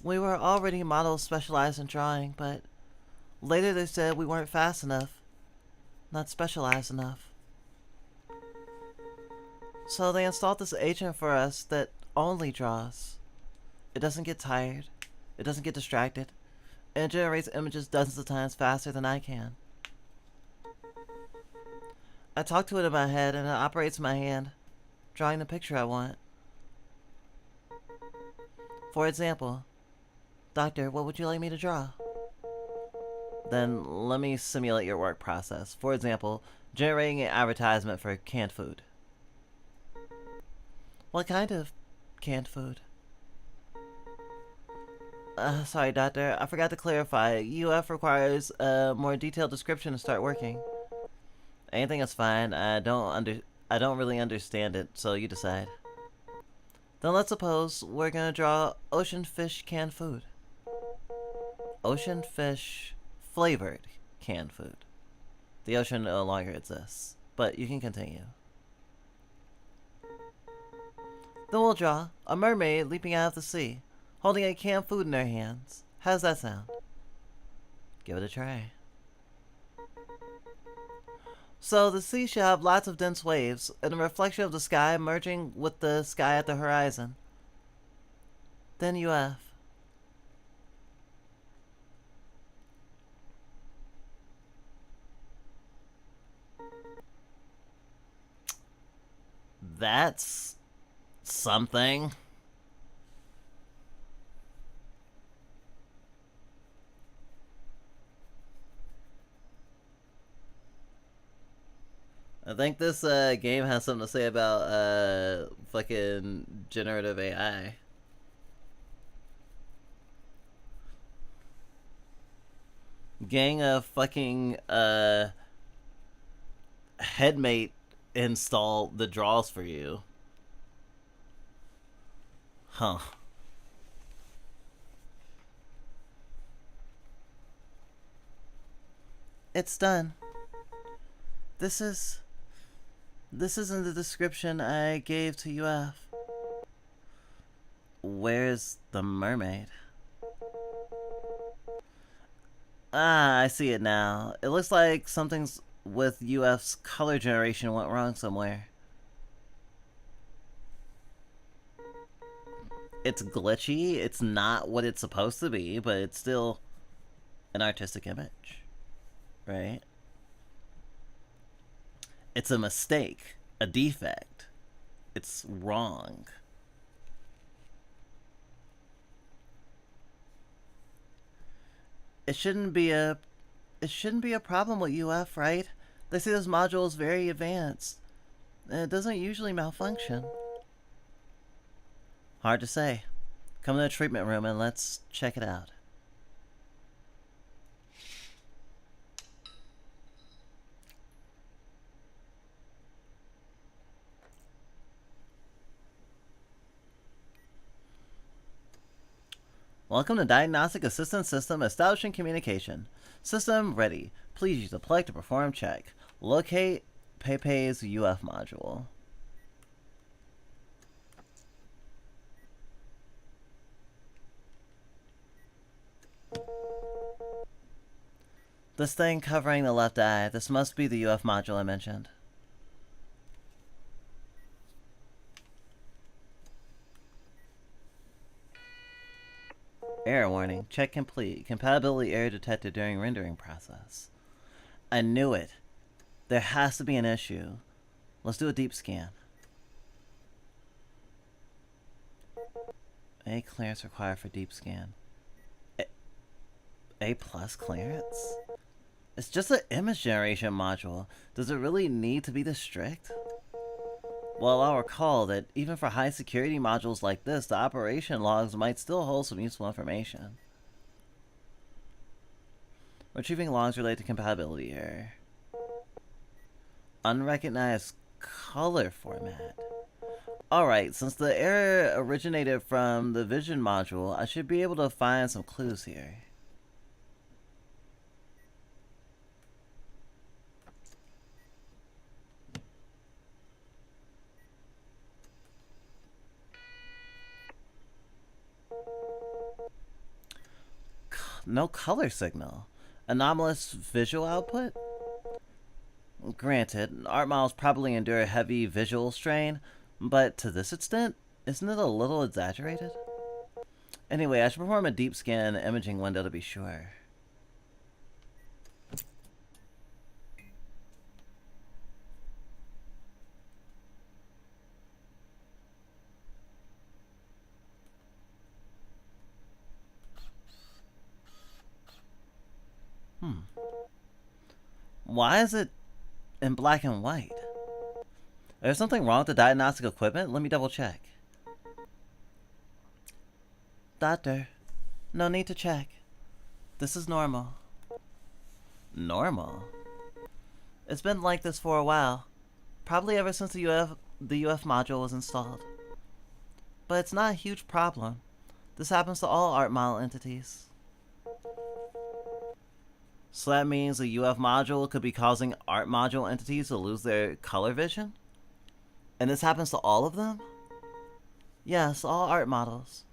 We were already models specialized in drawing, but later they said we weren't fast enough, Not specialized enough. So they installed this agent for us that only draws. It doesn't get tired. It doesn't get distracted. And it generates images dozens of times faster than I can. I talk to it in my head and it operates my hand, drawing the picture I want. For example, Doctor, what would you like me to draw? Then let me simulate your work process. For example, generating an advertisement for canned food. What kind of canned food? Sorry, Doctor. I forgot to clarify. UF requires a more detailed description to start working. Anything is fine. I don't really understand it, so you decide. Then let's suppose we're gonna draw ocean fish canned food. Ocean fish flavored canned food. The ocean no longer exists, but you can continue. Then we'll draw a mermaid leaping out of the sea, holding a canned food in her hands. How does that sound? Give it a try. So the sea should have lots of dense waves, and a reflection of the sky merging with the sky at the horizon. Then UF. That's something. I think this game has something to say about fucking generative AI. Gang of fucking headmate install the draws for you. Huh. It's done. This isn't the description I gave to UF. Where's the mermaid? Ah, I see it now. It looks like something's with UF's color generation went wrong somewhere. It's glitchy, it's not what it's supposed to be, but it's still an artistic image, right? It's a mistake, a defect. It's wrong. It shouldn't be a problem with UF, right? They say this module is very advanced, and it doesn't usually malfunction. Hard to say. Come to the treatment room and let's check it out. Welcome to Diagnostic Assistance System Establishing Communication. System ready. Please use the plug to perform check. Locate Pepe's UF module. This thing covering the left eye. This must be the UF module I mentioned. Error warning. Check complete. Compatibility error detected during rendering process. I knew it. There has to be an issue. Let's do a deep scan. A clearance required for deep scan. A plus clearance? It's just an image generation module. Does it really need to be this strict? Well, I'll recall that even for high security modules like this, the operation logs might still hold some useful information. Retrieving logs related to compatibility error. Unrecognized color format. Alright, since the error originated from the vision module, I should be able to find some clues here. No color signal. Anomalous visual output? Granted, art models probably endure a heavy visual strain, but to this extent, isn't it a little exaggerated? Anyway, I should perform a deep scan imaging window to be sure. Why is it in black and white? There's something wrong with the diagnostic equipment? Let me double check. Doctor, no need to check. This is normal. Normal? It's been like this for a while. Probably ever since the UF module was installed. But it's not a huge problem. This happens to all art model entities. So that means the UF module could be causing art module entities to lose their color vision? And this happens to all of them? Yes, all art models.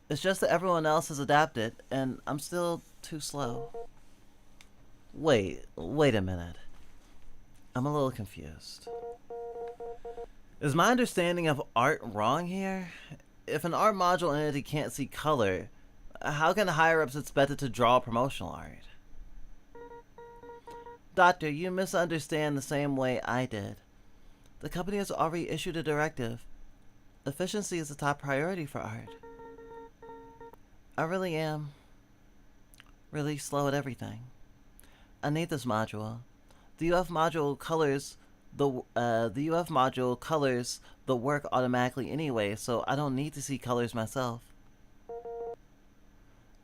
It's just that everyone else has adapted, and I'm still too slow. Wait a minute. I'm a little confused. Is my understanding of art wrong here? If an art module entity can't see color, how can higher-ups expect it to draw promotional art? Doctor, you misunderstand the same way I did. The company has already issued a directive. Efficiency is the top priority for art. I really am really slow at everything. I need this module. The UF module colors the work automatically anyway, so I don't need to see colors myself.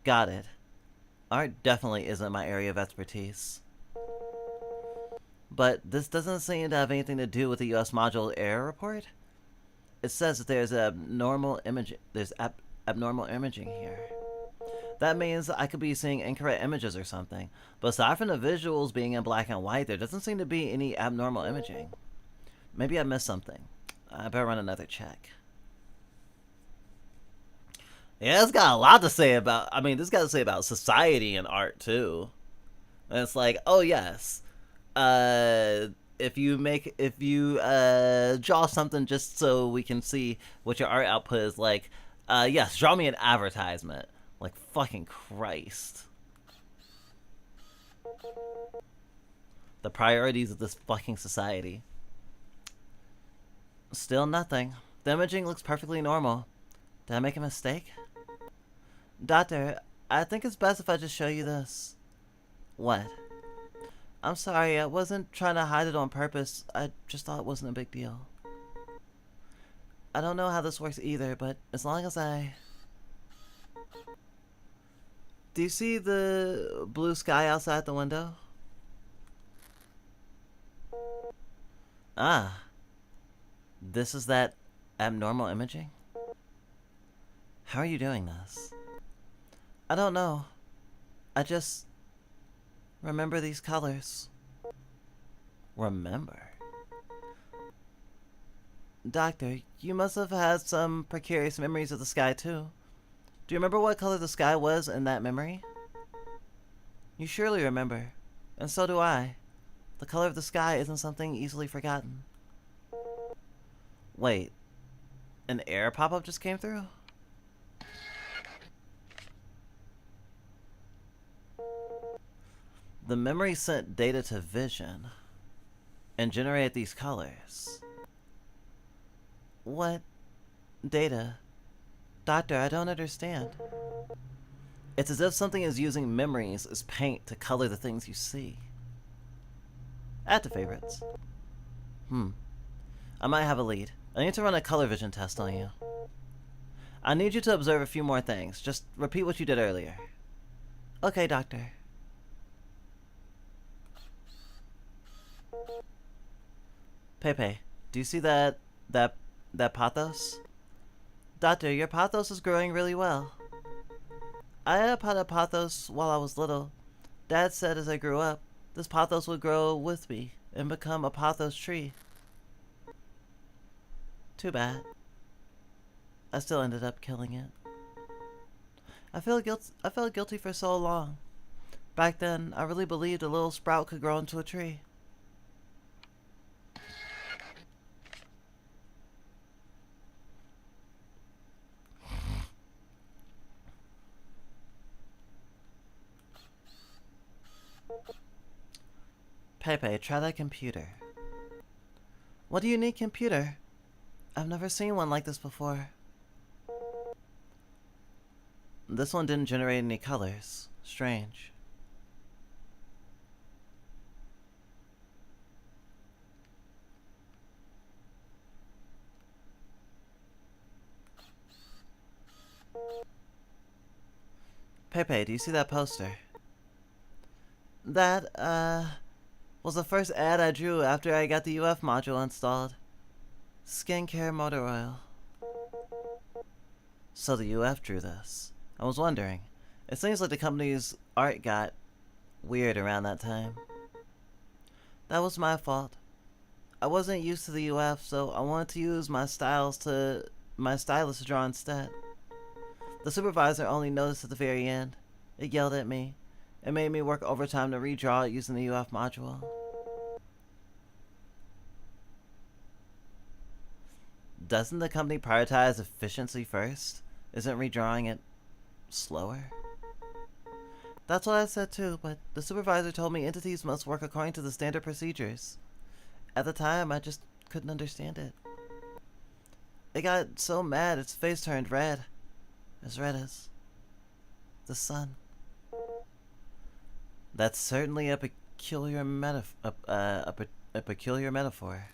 Got it. Art definitely isn't my area of expertise. But this doesn't seem to have anything to do with the US module error report. It says that there's abnormal imaging here. That means I could be seeing incorrect images or something. But aside from the visuals being in black and white, there doesn't seem to be any abnormal imaging. Maybe I missed something. I better run another check. Yeah, it's got a lot to say about, this got to say about society and art too. And it's like, oh yes, if you draw something just so we can see what your art output is like, yes, draw me an advertisement. Like, fucking Christ. The priorities of this fucking society. Still nothing. The imaging looks perfectly normal. Did I make a mistake? Doctor, I think it's best if I just show you this. What? I'm sorry, I wasn't trying to hide it on purpose. I just thought it wasn't a big deal. I don't know how this works either, but as long as I... Do you see the blue sky outside the window? Ah. This is that abnormal imaging? How are you doing this? I don't know. I just remember these colors. Remember? Doctor, you must have had some precarious memories of the sky too. Do you remember what color the sky was in that memory? You surely remember. And so do I. The color of the sky isn't something easily forgotten. Wait. An error pop-up just came through? The memory sent data to vision and generated these colors. What data? Doctor, I don't understand. It's as if something is using memories as paint to color the things you see. Add to favorites. I might have a lead. I need to run a color vision test on you. I need you to observe a few more things. Just repeat what you did earlier. Okay, Doctor. Pepe, do you see that pathos? Doctor, your pathos is growing really well. I had a pot of pathos while I was little. Dad said as I grew up, this pathos would grow with me and become a pathos tree. Too bad. I still ended up killing it. I felt guilty for so long. Back then, I really believed a little sprout could grow into a tree. Pepe, try that computer. What do you need, computer? I've never seen one like this before. This one didn't generate any colors. Strange. Pepe, do you see that poster? That, was the first ad I drew after I got the UF module installed. Skincare motor oil. So the UF drew this. I was wondering. It seems like the company's art got weird around that time. That was my fault. I wasn't used to the UF, so I wanted to use my stylus to draw instead. The supervisor only noticed at the very end. It yelled at me. It made me work overtime to redraw it using the UF module. Doesn't the company prioritize efficiency first? Isn't redrawing it slower? That's what I said too, but the supervisor told me entities must work according to the standard procedures. At the time, I just couldn't understand it. It got so mad its face turned red. As red as the sun. That's certainly a peculiar peculiar metaphor.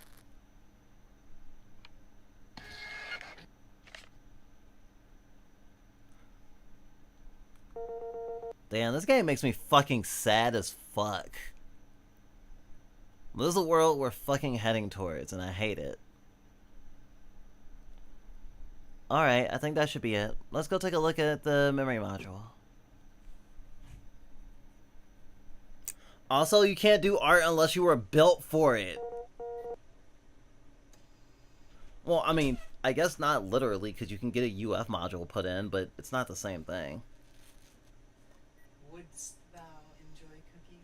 Damn, this game makes me fucking sad as fuck. This is the world we're fucking heading towards, and I hate it. Alright, I think that should be it. Let's go take a look at the memory module. Also, you can't do art unless you were built for it. Well, I mean, I guess not literally, because you can get a UF module put in, but it's not the same thing. Wouldst thou enjoy cooking?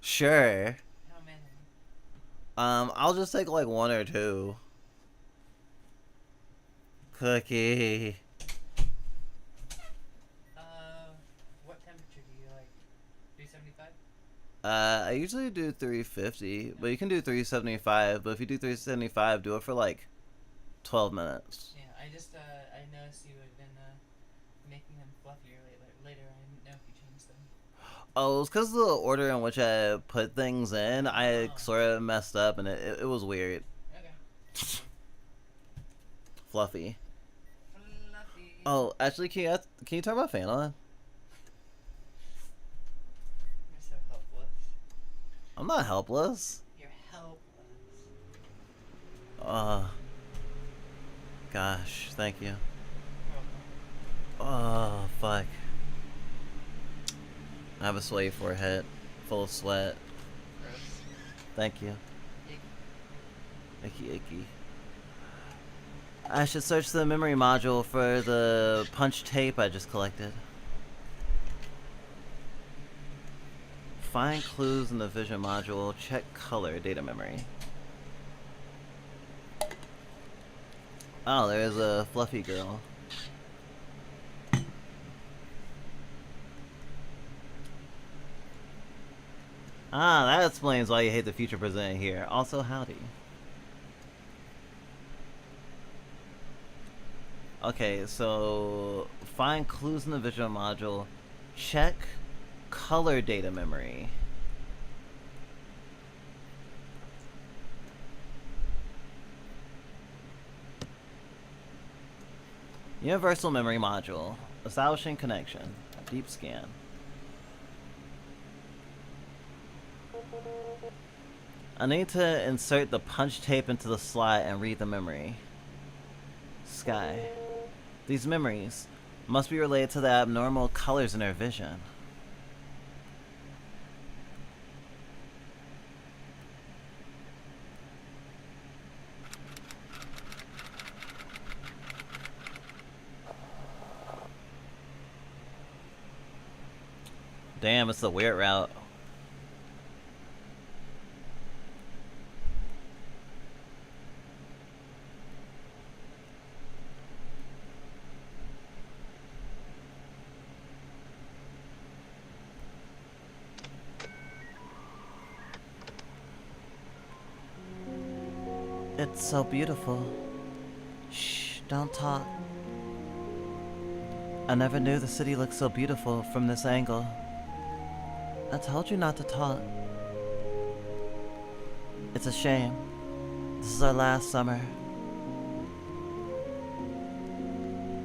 Sure. How many? I'll just take like 1 or 2. Cookie. What temperature do you like? 375? I usually do 350, but you can do 375, but if you do 375, do it for like 12 minutes. Yeah, I noticed you had been, making them fluffier later. I didn't know if you changed them. Oh, it was because of the order in which I put things in. I sort of messed up, and it was weird. Okay. Fluffy. Oh, actually, can you turn my fan on? You're so helpless. I'm not helpless. You're helpless. Gosh, thank you. Oh, fuck. I have a sweaty forehead, full of sweat. Gross. Thank you. Icky. Icky, icky. I should search the memory module for the punch tape I just collected. Find clues in the vision module. Check color data memory. Oh, there's a fluffy girl. Ah, that explains why you hate the future presented here. Also, howdy. Okay, so find clues in the visual module. Check color data memory. Universal memory module. Establishing connection. Deep scan. I need to insert the punch tape into the slot and read the memory. Sky. These memories must be related to the abnormal colors in her vision. Damn, it's the weird route. It's so beautiful. Shh, don't talk. I never knew the city looked so beautiful from this angle. I told you not to talk. It's a shame. This is our last summer.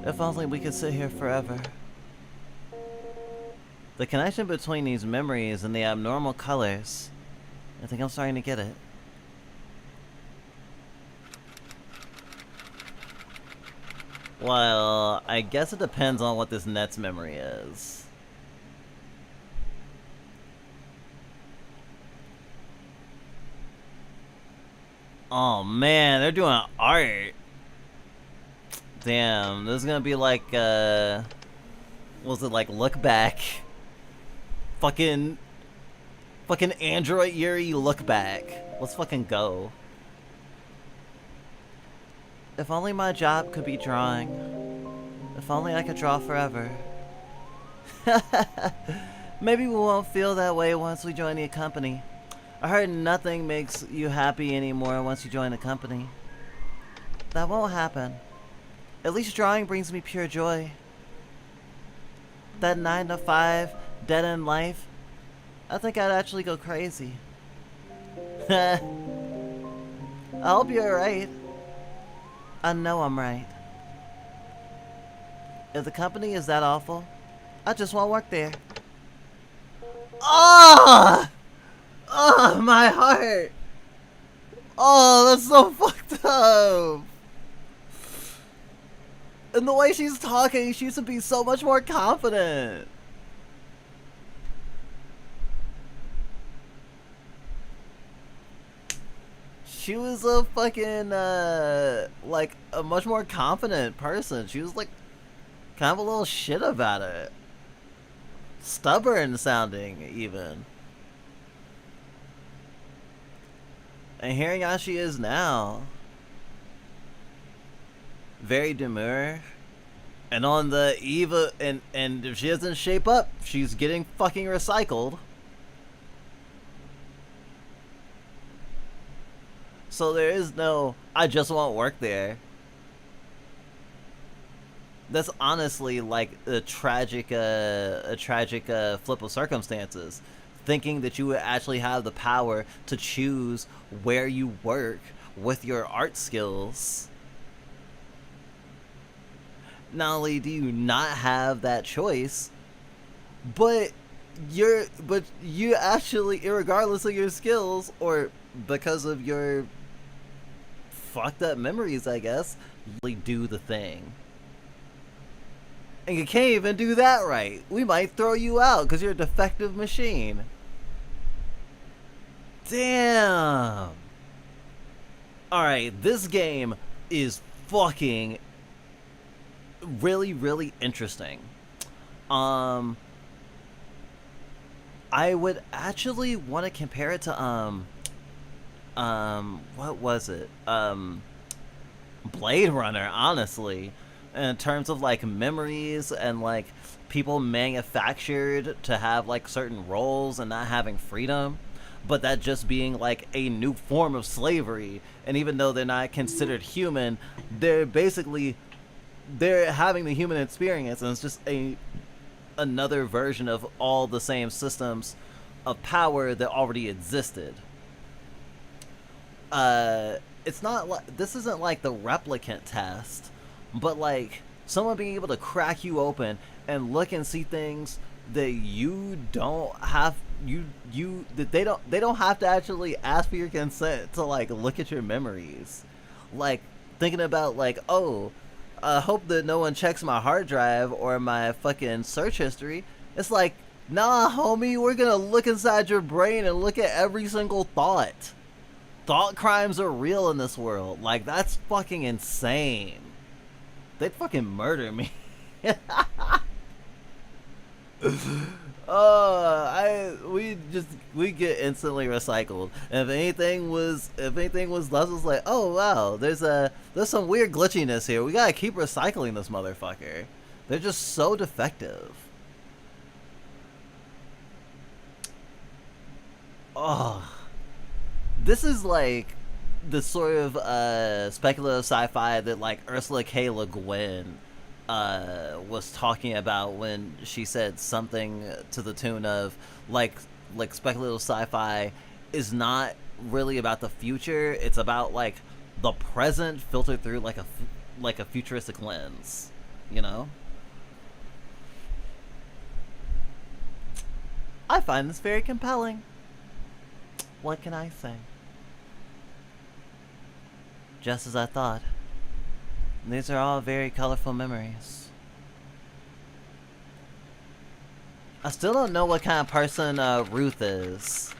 If only we could sit here forever. The connection between these memories and the abnormal colors, I think I'm starting to get it. Well, I guess it depends on what this next memory is. Oh man, they're doing art. Damn, this is gonna be like, what was it, like, look back? Fucking Android Yuri look back. Let's fucking go. If only my job could be drawing. If only I could draw forever. Maybe we won't feel that way once we join the company. I heard nothing makes you happy anymore once you join the company. That won't happen. At least drawing brings me pure joy. That 9 to 5 dead-end life, I think I'd actually go crazy. I hope you're right. I know I'm right. If the company is that awful, I just won't work there. Oh! Oh, my heart! Oh, that's so fucked up! And the way she's talking, she used to be so much more confident. She was a fucking, like, a much more confident person. She was, like, kind of a little shit about it. Stubborn sounding, even. And hearing how she is now. Very demure. And on the eve of, and if she doesn't shape up, she's getting fucking recycled. So there is no, I just won't work there. That's honestly like a tragic flip of circumstances. Thinking that you would actually have the power to choose where you work with your art skills. Not only do you not have that choice, but you actually, irregardless of your skills or because of your fucked up memories, I guess, you really do the thing. And you can't even do that right. We might throw you out because you're a defective machine. Damn. Alright, this game is fucking really, really interesting. I would actually want to compare it to, what was it? Blade Runner, honestly. In terms of, like, memories and, like, people manufactured to have, like, certain roles and not having freedom. But that just being, like, a new form of slavery. And even though they're not considered human, they're having the human experience. And it's just another version of all the same systems of power that already existed. It's not like, this isn't like the replicant test, but like someone being able to crack you open and look and see things that you don't have, that they don't have to actually ask for your consent to like look at your memories. Like thinking about like, oh, I hope that no one checks my hard drive or my fucking search history. It's like, nah, homie, we're gonna look inside your brain and look at every single thought. Thought crimes are real in this world. Like, that's fucking insane. They'd fucking murder me. We get instantly recycled. And if anything was less, it's like, oh wow, there's some weird glitchiness here. We gotta keep recycling this motherfucker. They're just so defective. Oh, this is like the sort of speculative sci-fi that like Ursula K. Le Guin was talking about when she said something to the tune of like speculative sci-fi is not really about the future, it's about like the present filtered through like a futuristic lens, you know? I find this very compelling. What can I say? Just as I thought. These are all very colorful memories. I still don't know what kind of person Ruth is.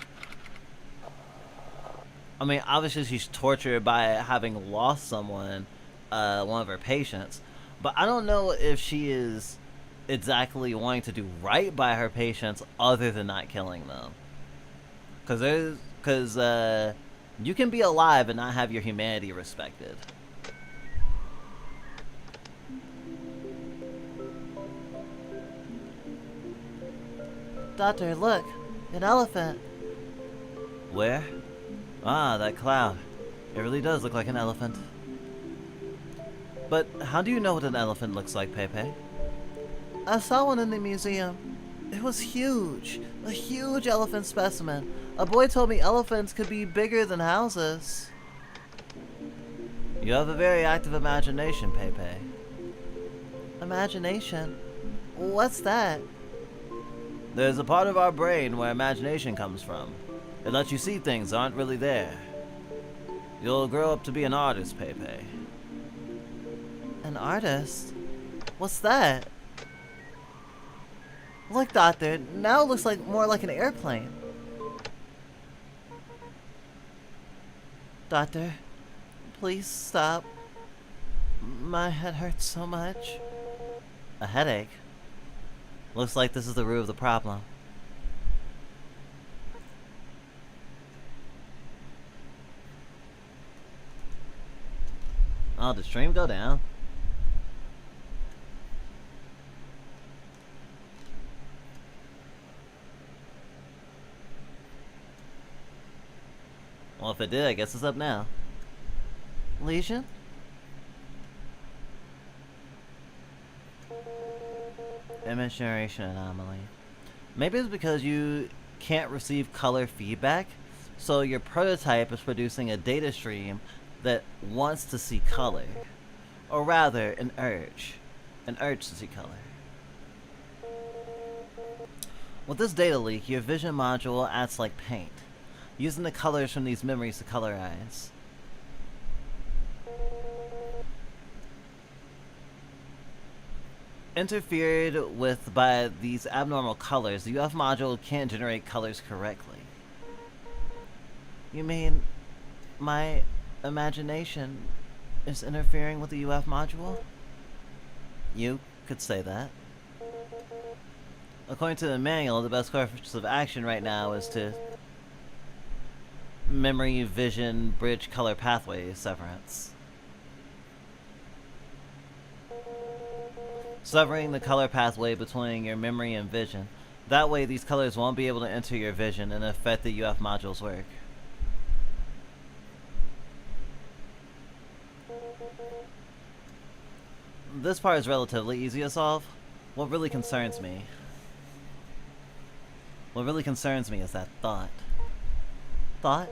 I mean, obviously she's tortured by having lost someone, one of her patients, but I don't know if she is exactly wanting to do right by her patients other than not killing them. Because you can be alive and not have your humanity respected. Doctor, look! An elephant! Where? Ah, that cloud. It really does look like an elephant. But how do you know what an elephant looks like, Pepe? I saw one in the museum. It was huge. A huge elephant specimen. A boy told me elephants could be bigger than houses. You have a very active imagination, Pepe. Imagination? What's that? There's a part of our brain where imagination comes from. It lets you see things that aren't really there. You'll grow up to be an artist, Pepe. An artist? What's that? Look, Doctor, now it looks like more like an airplane. Doctor, please stop. My head hurts so much. A headache? Looks like this is the root of the problem. Oh, did stream go down? Well, if it did, I guess it's up now. Lesion? Image generation anomaly. Maybe it's because you can't receive color feedback, so your prototype is producing a data stream that wants to see color. Or rather, an urge to see color. With this data leak, your vision module acts like paint, using the colors from these memories to colorize. Interfered with by these abnormal colors, the UF module can't generate colors correctly. You mean my imagination is interfering with the UF module? You could say that. According to the manual, the best course of action right now is to memory, vision, bridge, color pathway severance. Severing the color pathway between your memory and vision. That way these colors won't be able to enter your vision and affect the UF module's work. This part is relatively easy to solve. What really concerns me is that thought. Thought?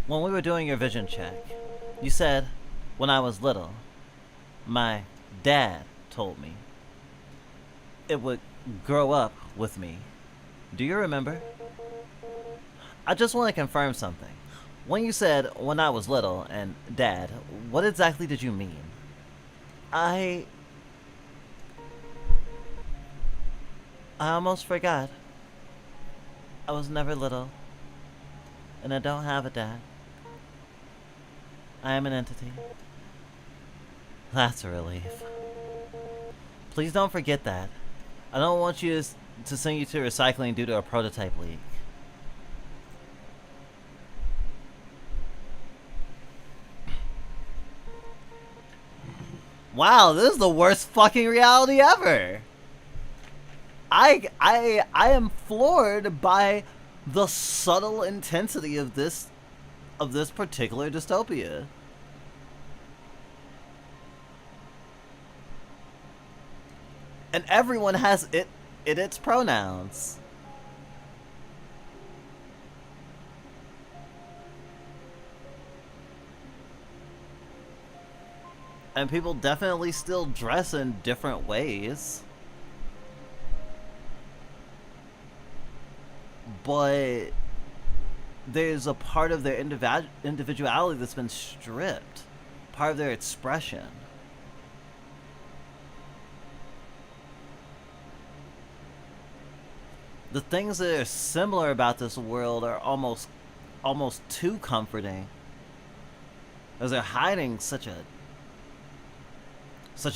When we were doing your vision check, you said, when I was little, my dad told me it would grow up with me. Do you remember? I just want to confirm something. When you said, when I was little, and dad, what exactly did you mean? I almost forgot. I was never little. And I don't have a dad. I am an entity. That's a relief. Please don't forget that. I don't want you to send you to recycling due to a prototype leak. Wow, this is the worst fucking reality ever. I am floored by the subtle intensity of this of this particular dystopia. And everyone has it in its pronouns. And people definitely still dress in different ways. But there's a part of their individuality that's been stripped. Part of their expression. The things that are similar about this world are almost too comforting. As they're hiding such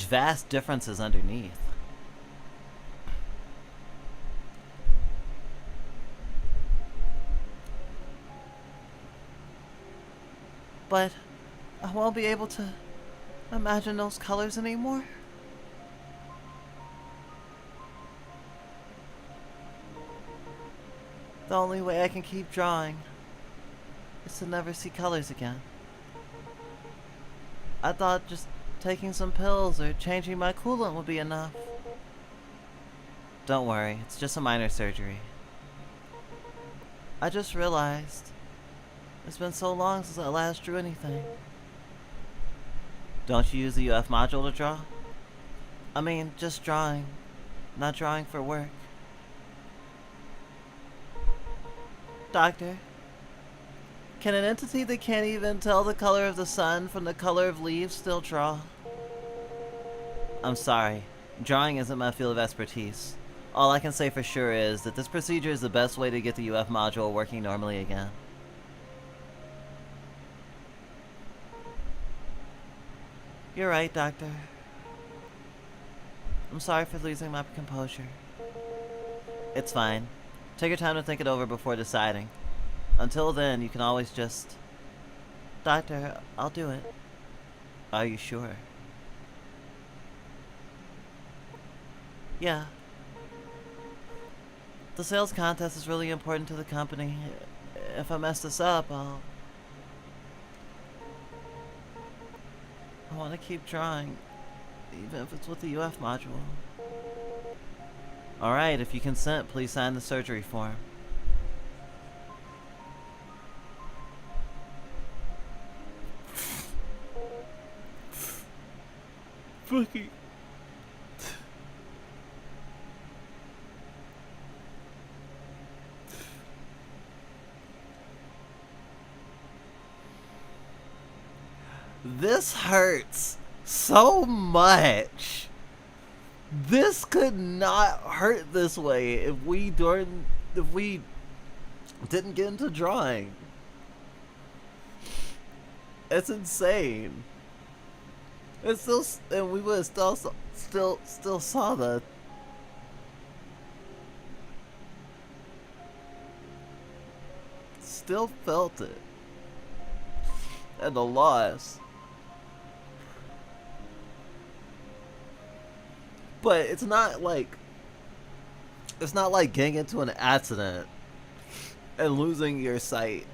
vast differences underneath. But I won't be able to imagine those colors anymore. The only way I can keep drawing is to never see colors again. I thought just taking some pills or changing my coolant would be enough. Don't worry, it's just a minor surgery. I just realized it's been so long since I last drew anything. Don't you use the UF module to draw? I mean, just drawing, not drawing for work. Doctor, can an entity that can't even tell the color of the sun from the color of leaves still draw? I'm sorry, drawing isn't my field of expertise. All I can say for sure is that this procedure is the best way to get the UF module working normally again. You're right, Doctor. I'm sorry for losing my composure. It's fine. Take your time to think it over before deciding. Until then, you can always just... Doctor, I'll do it. Are you sure? Yeah. The sales contest is really important to the company. If I mess this up, I want to keep drawing, even if it's with the UF module. Alright, if you consent, please sign the surgery form. Fucking... This hurts so much. This could not hurt this way if we didn't get into drawing. It's insane. It's still, and we would have still saw that. Still felt it. And the loss. But it's not like getting into an accident and losing your sight,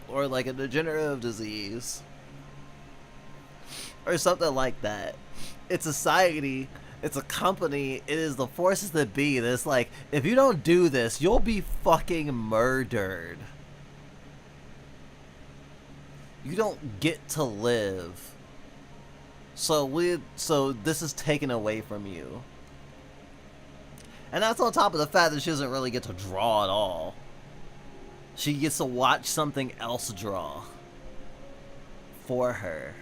or like a degenerative disease or something like that. It's society, it's a company, it is the forces that be that's like, if you don't do this, you'll be fucking murdered. You don't get to live. So this is taken away from you. And that's on top of the fact that she doesn't really get to draw at all. She gets to watch something else draw for her.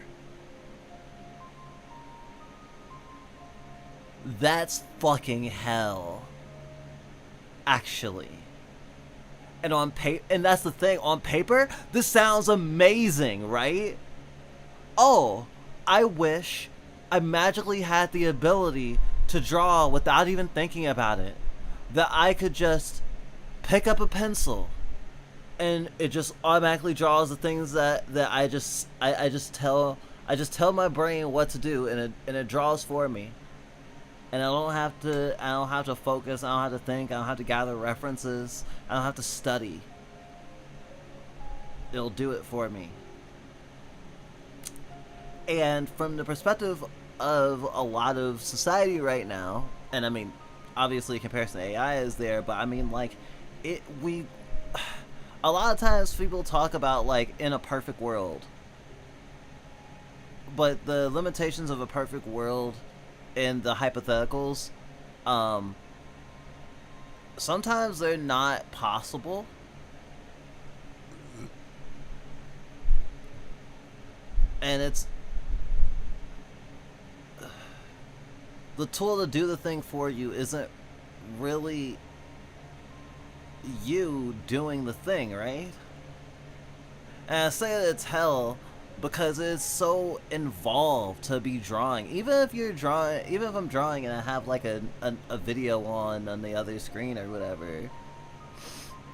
That's fucking hell. Actually. And on and that's the thing, on paper, this sounds amazing, right? Oh, I wish I magically had the ability to draw without even thinking about it. That I could just pick up a pencil and it just automatically draws the things that I just tell my brain what to do, and it draws for me. And I don't have to focus, I don't have to think, I don't have to gather references, I don't have to study. it'll do it for me. And from the perspective of a lot of society right now, and I mean, obviously comparison to AI is there, but I mean, like, a lot of times people talk about, like, in a perfect world, but the limitations of a perfect world and the hypotheticals, sometimes they're not possible. And it's the tool to do the thing for you isn't really you doing the thing, right? And I say that it's hell because it's so involved to be drawing. Even if I'm drawing and I have like a video on the other screen or whatever,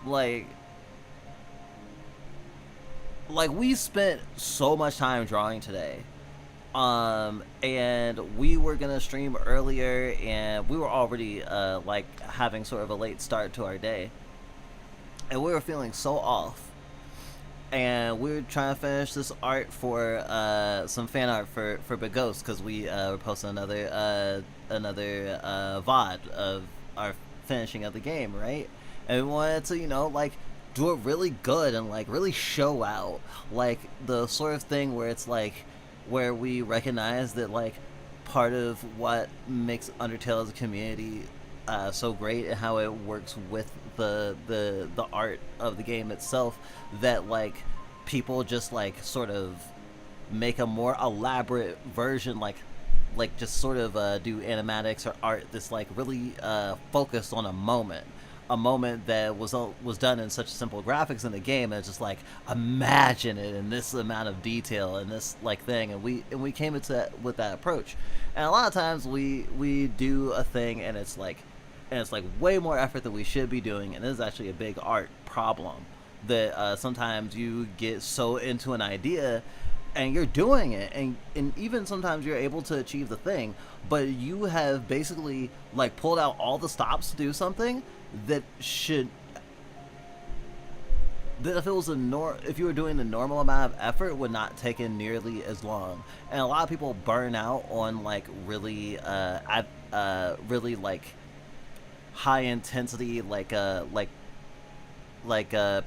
like we spent so much time drawing today. And we were gonna stream earlier, and we were already like having sort of a late start to our day, and we were feeling so off, and we were trying to finish this art for some fan art for Big Ghost, because we were posting another VOD of our finishing of the game, right? And we wanted to, you know, like, do it really good and like really show out, like the sort of thing where it's like, where we recognize that, like, part of what makes Undertale as a community so great and how it works with the art of the game itself, that like people just like sort of make a more elaborate version, like just sort of do animatics or art that's like really focused on a moment that was done in such simple graphics in the game, and it's just like, imagine it in this amount of detail and this like thing, and we came into that with that approach. And a lot of times we do a thing and it's like way more effort than we should be doing, and this is actually a big art problem, that sometimes you get so into an idea and you're doing it, and even sometimes you're able to achieve the thing, but you have basically like pulled out all the stops to do something that if it was if you were doing the normal amount of effort, would not take in nearly as long. And a lot of people burn out on like really really like high intensity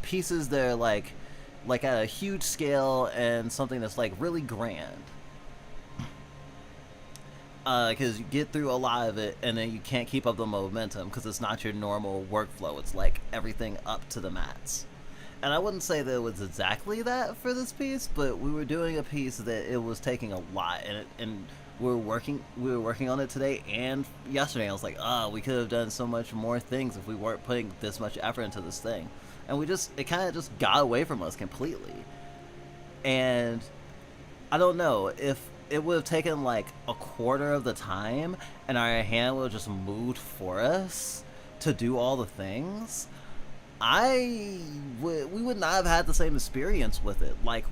pieces that are like at a huge scale, and something that's like really grand, because you get through a lot of it and then you can't keep up the momentum because it's not your normal workflow. It's like everything up to the mats. And I wouldn't say that it was exactly that for this piece, but we were doing a piece that it was taking a lot, and we were working on it today and yesterday. I was like, we could have done so much more things if we weren't putting this much effort into this thing. And it kind of just got away from us completely. And I don't know if it would have taken like a quarter of the time and our hand would have just moved for us to do all the things, we would not have had the same experience with it. Like,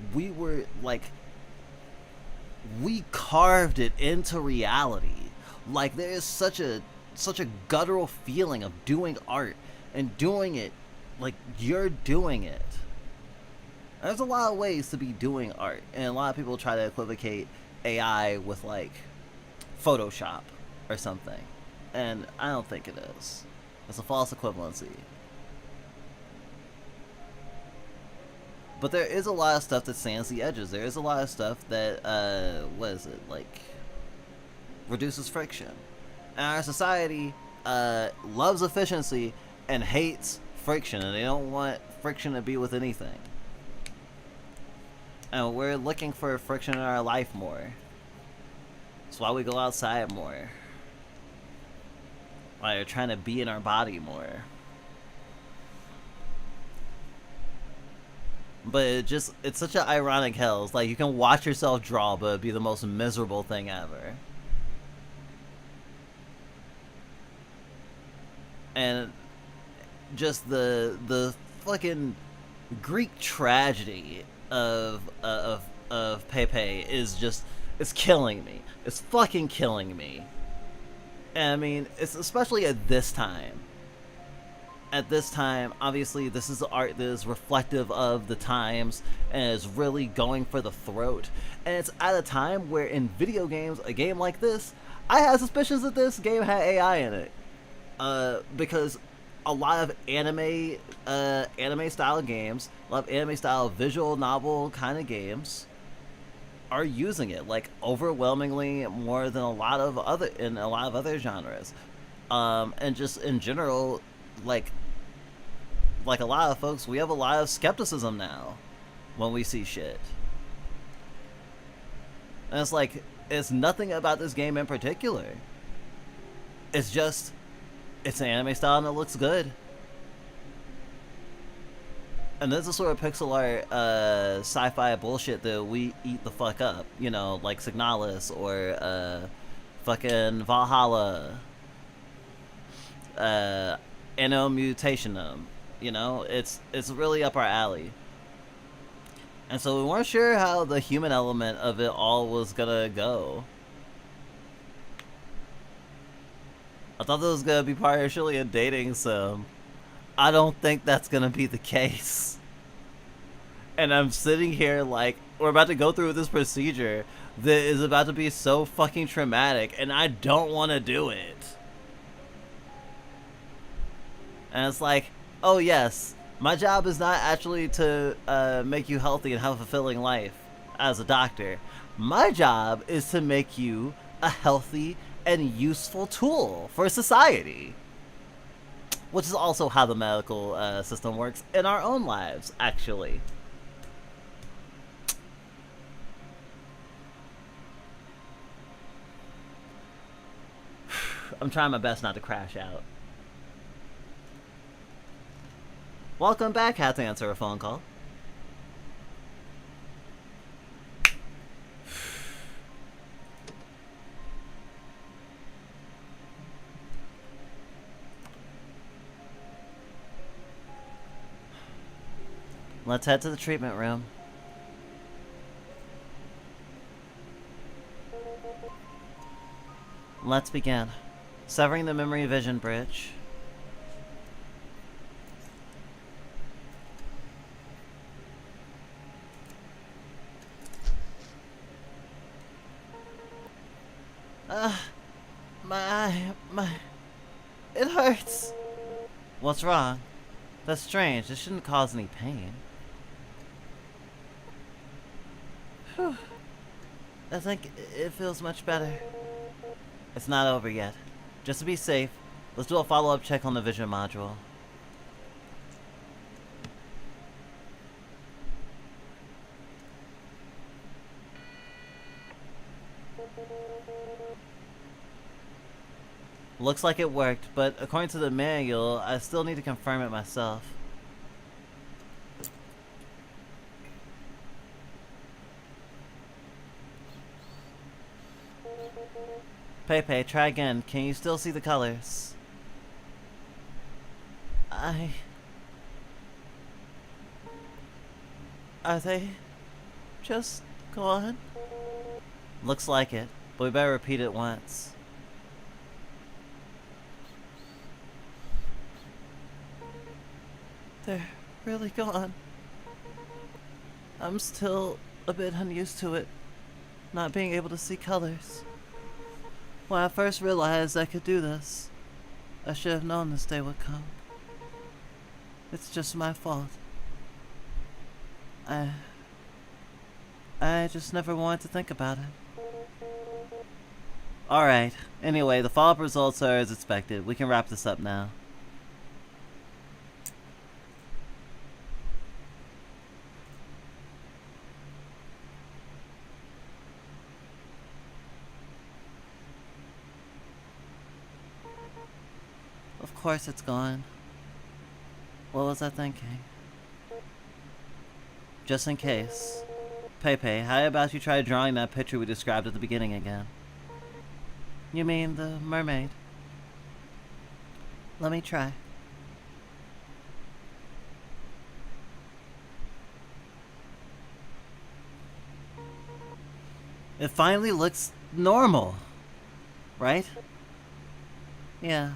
we carved it into reality. Like, there is such a guttural feeling of doing art and doing it like you're doing it. There's a lot of ways to be doing art, and a lot of people try to equivocate AI with like Photoshop or something, and I don't think it is. It's a false equivalency. But there is a lot of stuff that sands the edges. There is a lot of stuff that reduces friction. And our society loves efficiency and hates friction, and they don't want friction to be with anything. And we're looking for friction in our life more. That's why we go outside more. Why we're trying to be in our body more. But it's such an ironic hell. It's like you can watch yourself draw, but it'd be the most miserable thing ever. And just the fucking Greek tragedy of Pepe is just, it's killing me. It's fucking killing me. And I mean, it's especially at this time. at this time, obviously this is art that is reflective of the times and is really going for the throat. And it's at a time where in video games, a game like this, I had suspicions that this game had AI in it. Because a lot of anime style games, a lot of anime style visual novel kind of games are using it, like overwhelmingly more than a lot of other genres. And just in general, like a lot of folks, we have a lot of skepticism now when we see shit. And it's like, it's nothing about this game in particular. It's just, it's an anime style and it looks good. And this is sort of pixel art sci-fi bullshit that we eat the fuck up. You know, like Signalis or fucking Valhalla. Anno Mutationum. You know, it's really up our alley. And so we weren't sure how the human element of it all was gonna go. I thought this was gonna be partially a dating sim. I don't think that's gonna be the case. And I'm sitting here like, we're about to go through this procedure that is about to be so fucking traumatic, and I don't want to do it. And it's like, oh yes, my job is not actually to make you healthy and have a fulfilling life as a doctor. My job is to make you a healthy and useful tool for society. Which is also how the medical system works in our own lives, actually. I'm trying my best not to crash out. Welcome back, had to answer a phone call. Let's head to the treatment room. Let's begin. Severing the memory vision bridge. It hurts. What's wrong? That's strange. It shouldn't cause any pain. Whew. I think it feels much better. It's not over yet. Just to be safe, let's do a follow-up check on the vision module. Looks like it worked, but according to the manual, I still need to confirm it myself. Pepe, try again. Can you still see the colors? Are they just gone? Looks like it, but we better repeat it once. They're really gone. I'm still a bit unused to it, not being able to see colors. When I first realized I could do this, I should have known this day would come. It's just my fault. I just never wanted to think about it. Alright, anyway, the follow-up results are as expected. We can wrap this up now. Of course it's gone. What was I thinking? Just in case. Pepe, how about you try drawing that picture we described at the beginning again? You mean the mermaid? Let me try. It finally looks normal, right? Yeah.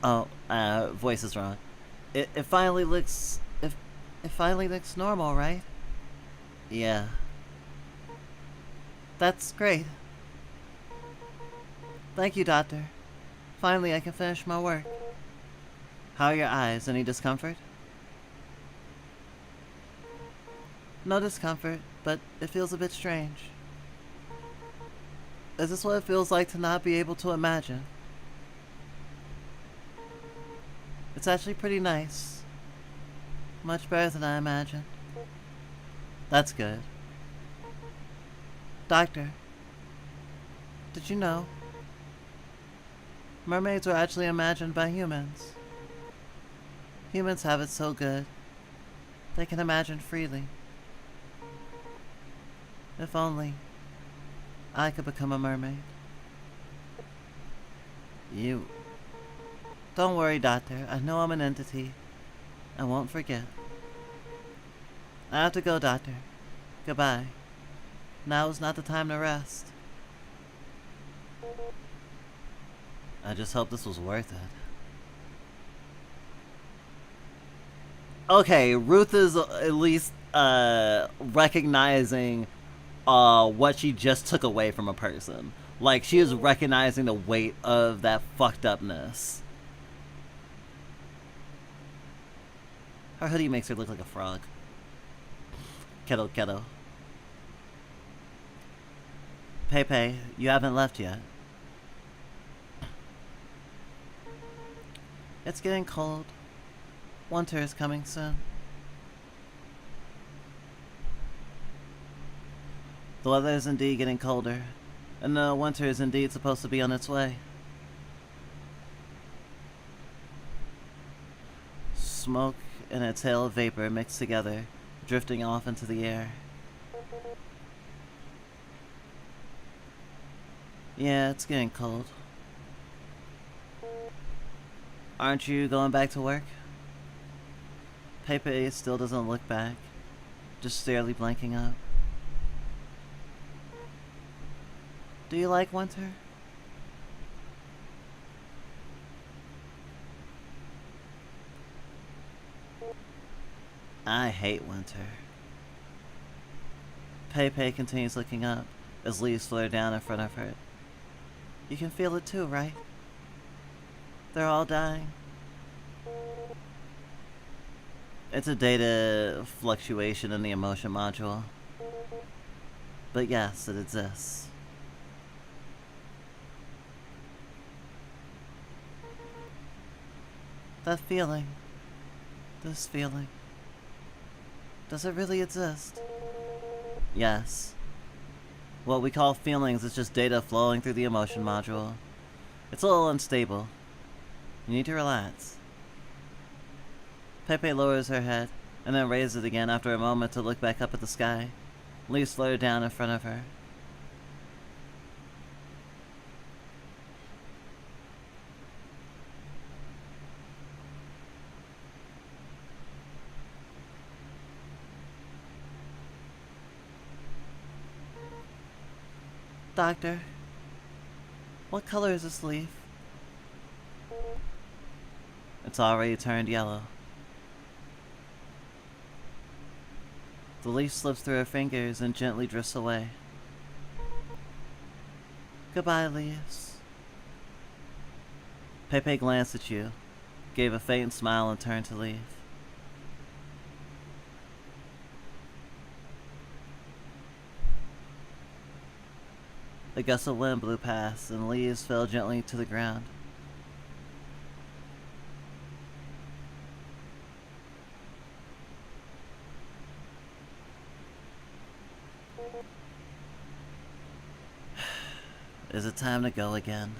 Oh, voice is wrong. It finally looks... It finally looks normal, right? Yeah. That's great. Thank you, Doctor. Finally, I can finish my work. How are your eyes? Any discomfort? No discomfort, but it feels a bit strange. Is this what it feels like to not be able to imagine? It's actually pretty nice. Much better than I imagined. That's good. Doctor, did you know? Mermaids were actually imagined by humans. Humans have it so good. They can imagine freely. If only I could become a mermaid. You... Don't worry, Doctor. I know I'm an entity. I won't forget. I have to go, Doctor. Goodbye. Now is not the time to rest. I just hope this was worth it. Okay, Ruth is at least recognizing what she just took away from a person. Like, she is recognizing the weight of that fucked upness. Her hoodie makes her look like a frog. Kettle, kettle. Pepe, you haven't left yet. It's getting cold. Winter is coming soon. The weather is indeed getting colder, and the winter is indeed supposed to be on its way. Smoke and a tail of vapor mixed together, drifting off into the air. Yeah, it's getting cold. Aren't you going back to work? Pepe still doesn't look back, just steadily blanking up. Do you like winter? I hate winter. Pepe continues looking up as leaves flutter down in front of her. You can feel it too, right? They're all dying. It's a data fluctuation in the emotion module. But yes, it exists. That feeling. This feeling. Does it really exist? Yes. What we call feelings is just data flowing through the emotion module. It's a little unstable. You need to relax. Pepe lowers her head, and then raises it again after a moment to look back up at the sky. Leaves flutter down in front of her. Doctor, what color is this leaf? It's already turned yellow. The leaf slips through her fingers and gently drifts away. Goodbye, leaves. Pepe glanced at you, gave a faint smile and turned to leave. A gust of wind blew past, and leaves fell gently to the ground. Is it time to go again?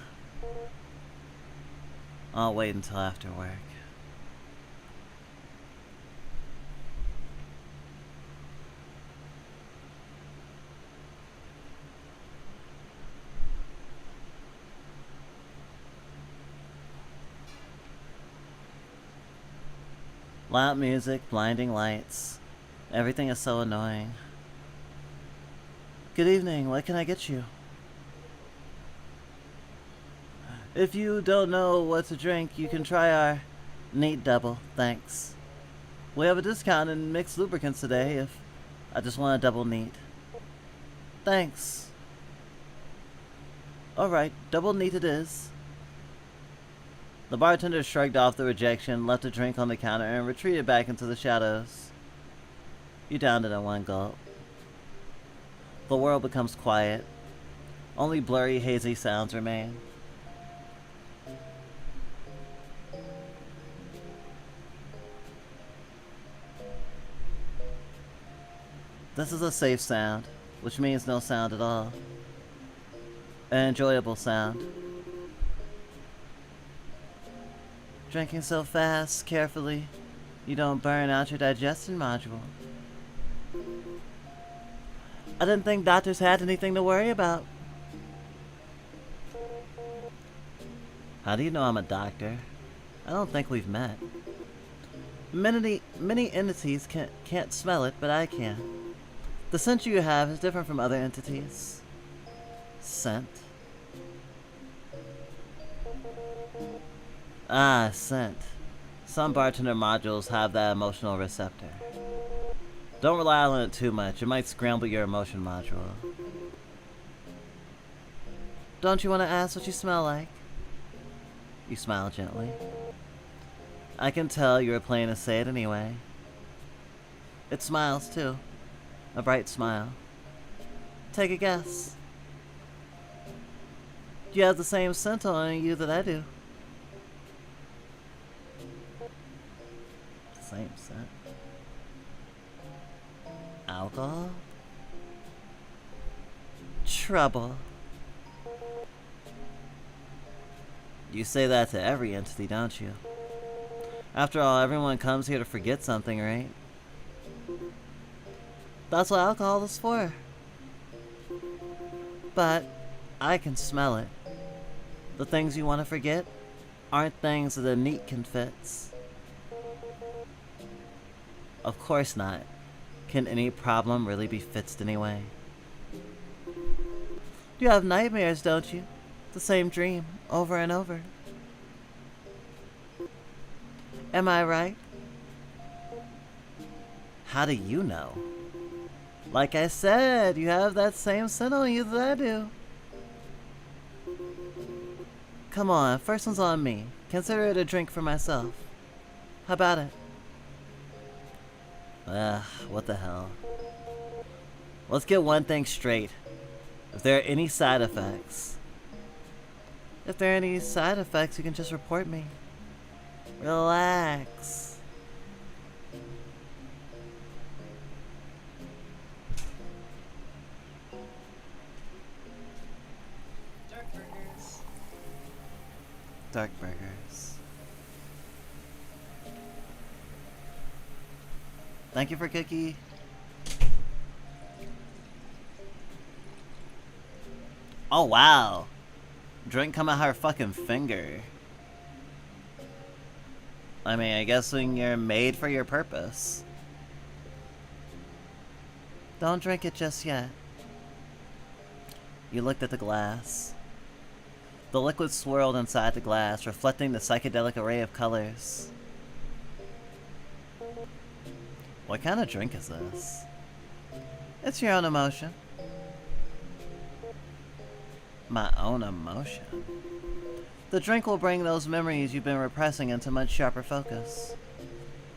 I'll wait until after work. Loud music, blinding lights. Everything is so annoying. Good evening, what can I get you? If you don't know what to drink, you can try our neat double, thanks. We have a discount in mixed lubricants today if I just want a double neat. Thanks. Alright, double neat it is. The bartender shrugged off the rejection, left a drink on the counter, and retreated back into the shadows. You downed it in one gulp. The world becomes quiet. Only blurry, hazy sounds remain. This is a safe sound, which means no sound at all. An enjoyable sound. Drinking so fast, carefully, you don't burn out your digestion module. I didn't think doctors had anything to worry about. How do you know I'm a doctor? I don't think we've met. Many entities can't smell it, but I can. The scent you have is different from other entities. Scent. Ah, scent. Some bartender modules have that emotional receptor. Don't rely on it too much, it might scramble your emotion module. Don't you want to ask what you smell like? You smile gently. I can tell you were planning to say it anyway. It smiles too. A bright smile. Take a guess. You have the same scent on you that I do. Same scent. Alcohol? Trouble. You say that to every entity, don't you? After all, everyone comes here to forget something, right? That's what alcohol is for. But I can smell it. The things you want to forget aren't things that a neat can fix. Of course not. Can any problem really be fixed anyway? You have nightmares, don't you? The same dream, over and over. Am I right? How do you know? Like I said, you have that same scent on you that I do. Come on, first one's on me. Consider it a drink for myself. How about it? What the hell. Let's get one thing straight. If there are any side effects... If there are any side effects, you can just report me. Relax. Dark burgers. Dark burgers. Thank you for cookie. Oh wow. Drink come out her fucking finger. I mean, I guess when you're made for your purpose. Don't drink it just yet. You looked at the glass. The liquid swirled inside the glass, reflecting the psychedelic array of colors. What kind of drink is this? It's your own emotion. My own emotion? The drink will bring those memories you've been repressing into much sharper focus.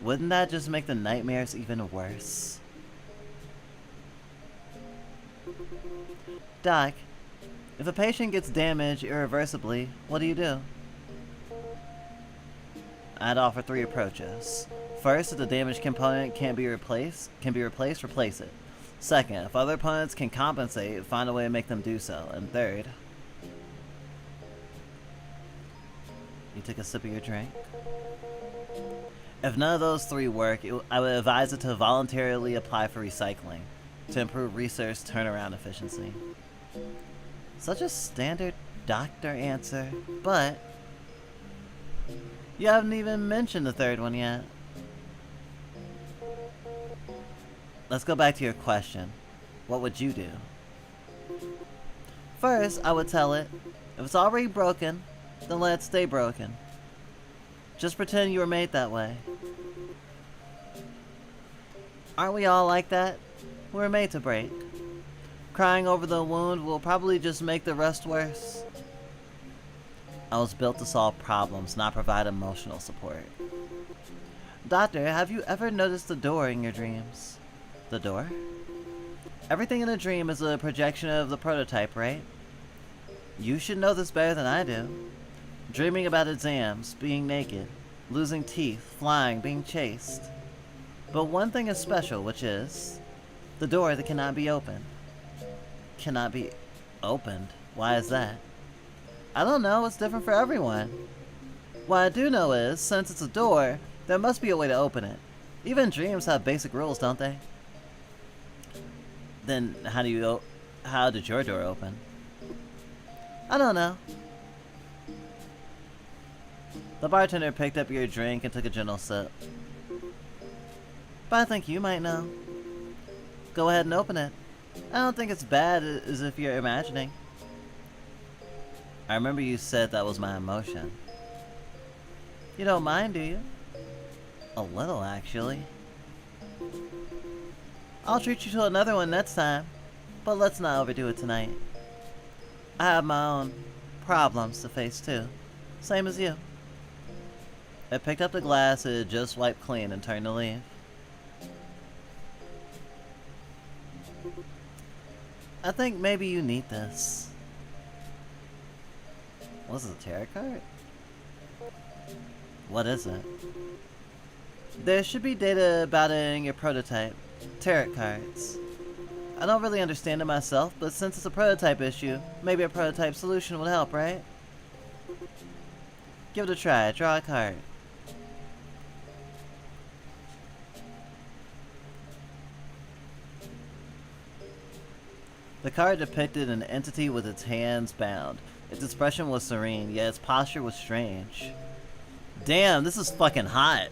Wouldn't that just make the nightmares even worse? Doc, if a patient gets damaged irreversibly, what do you do? I'd offer 3 approaches. First, if the damaged component can be replaced, replace it. Second, if other opponents can compensate, find a way to make them do so. And third, you take a sip of your drink. If none of those 3 work, I would advise it to voluntarily apply for recycling to improve research turnaround efficiency. Such a standard doctor answer, but you haven't even mentioned the 3rd one yet. Let's go back to your question. What would you do? First, I would tell it, if it's already broken, then let it stay broken. Just pretend you were made that way. Aren't we all like that? We're made to break. Crying over the wound will probably just make the rest worse. I was built to solve problems, not provide emotional support. Doctor, have you ever noticed the door in your dreams? The door? Everything in a dream is a projection of the prototype, right? You should know this better than I do. Dreaming about exams, being naked, losing teeth, flying, being chased. But one thing is special, which is the door that cannot be opened. Cannot be opened? Why is that? I don't know, it's different for everyone. What I do know is, since it's a door, there must be a way to open it. Even dreams have basic rules, don't they? Then how did your door open? I don't know. The bartender picked up your drink and took a gentle sip. But I think you might know. Go ahead and open it. I don't think it's bad as if you're imagining. I remember you said that was my emotion. You don't mind, do you? A little, actually. I'll treat you to another one next time, but let's not overdo it tonight. I have my own problems to face too, same as you. I picked up the glass it had just wiped clean and turned to leave. I think maybe you need this. What's this, a tarot card? What is it? There should be data about it in your prototype. Tarot cards. I don't really understand it myself, but since it's a prototype issue, maybe a prototype solution would help, right? Give it a try. Draw a card. The card depicted an entity with its hands bound. Its expression was serene, yet its posture was strange. Damn, this is fucking hot.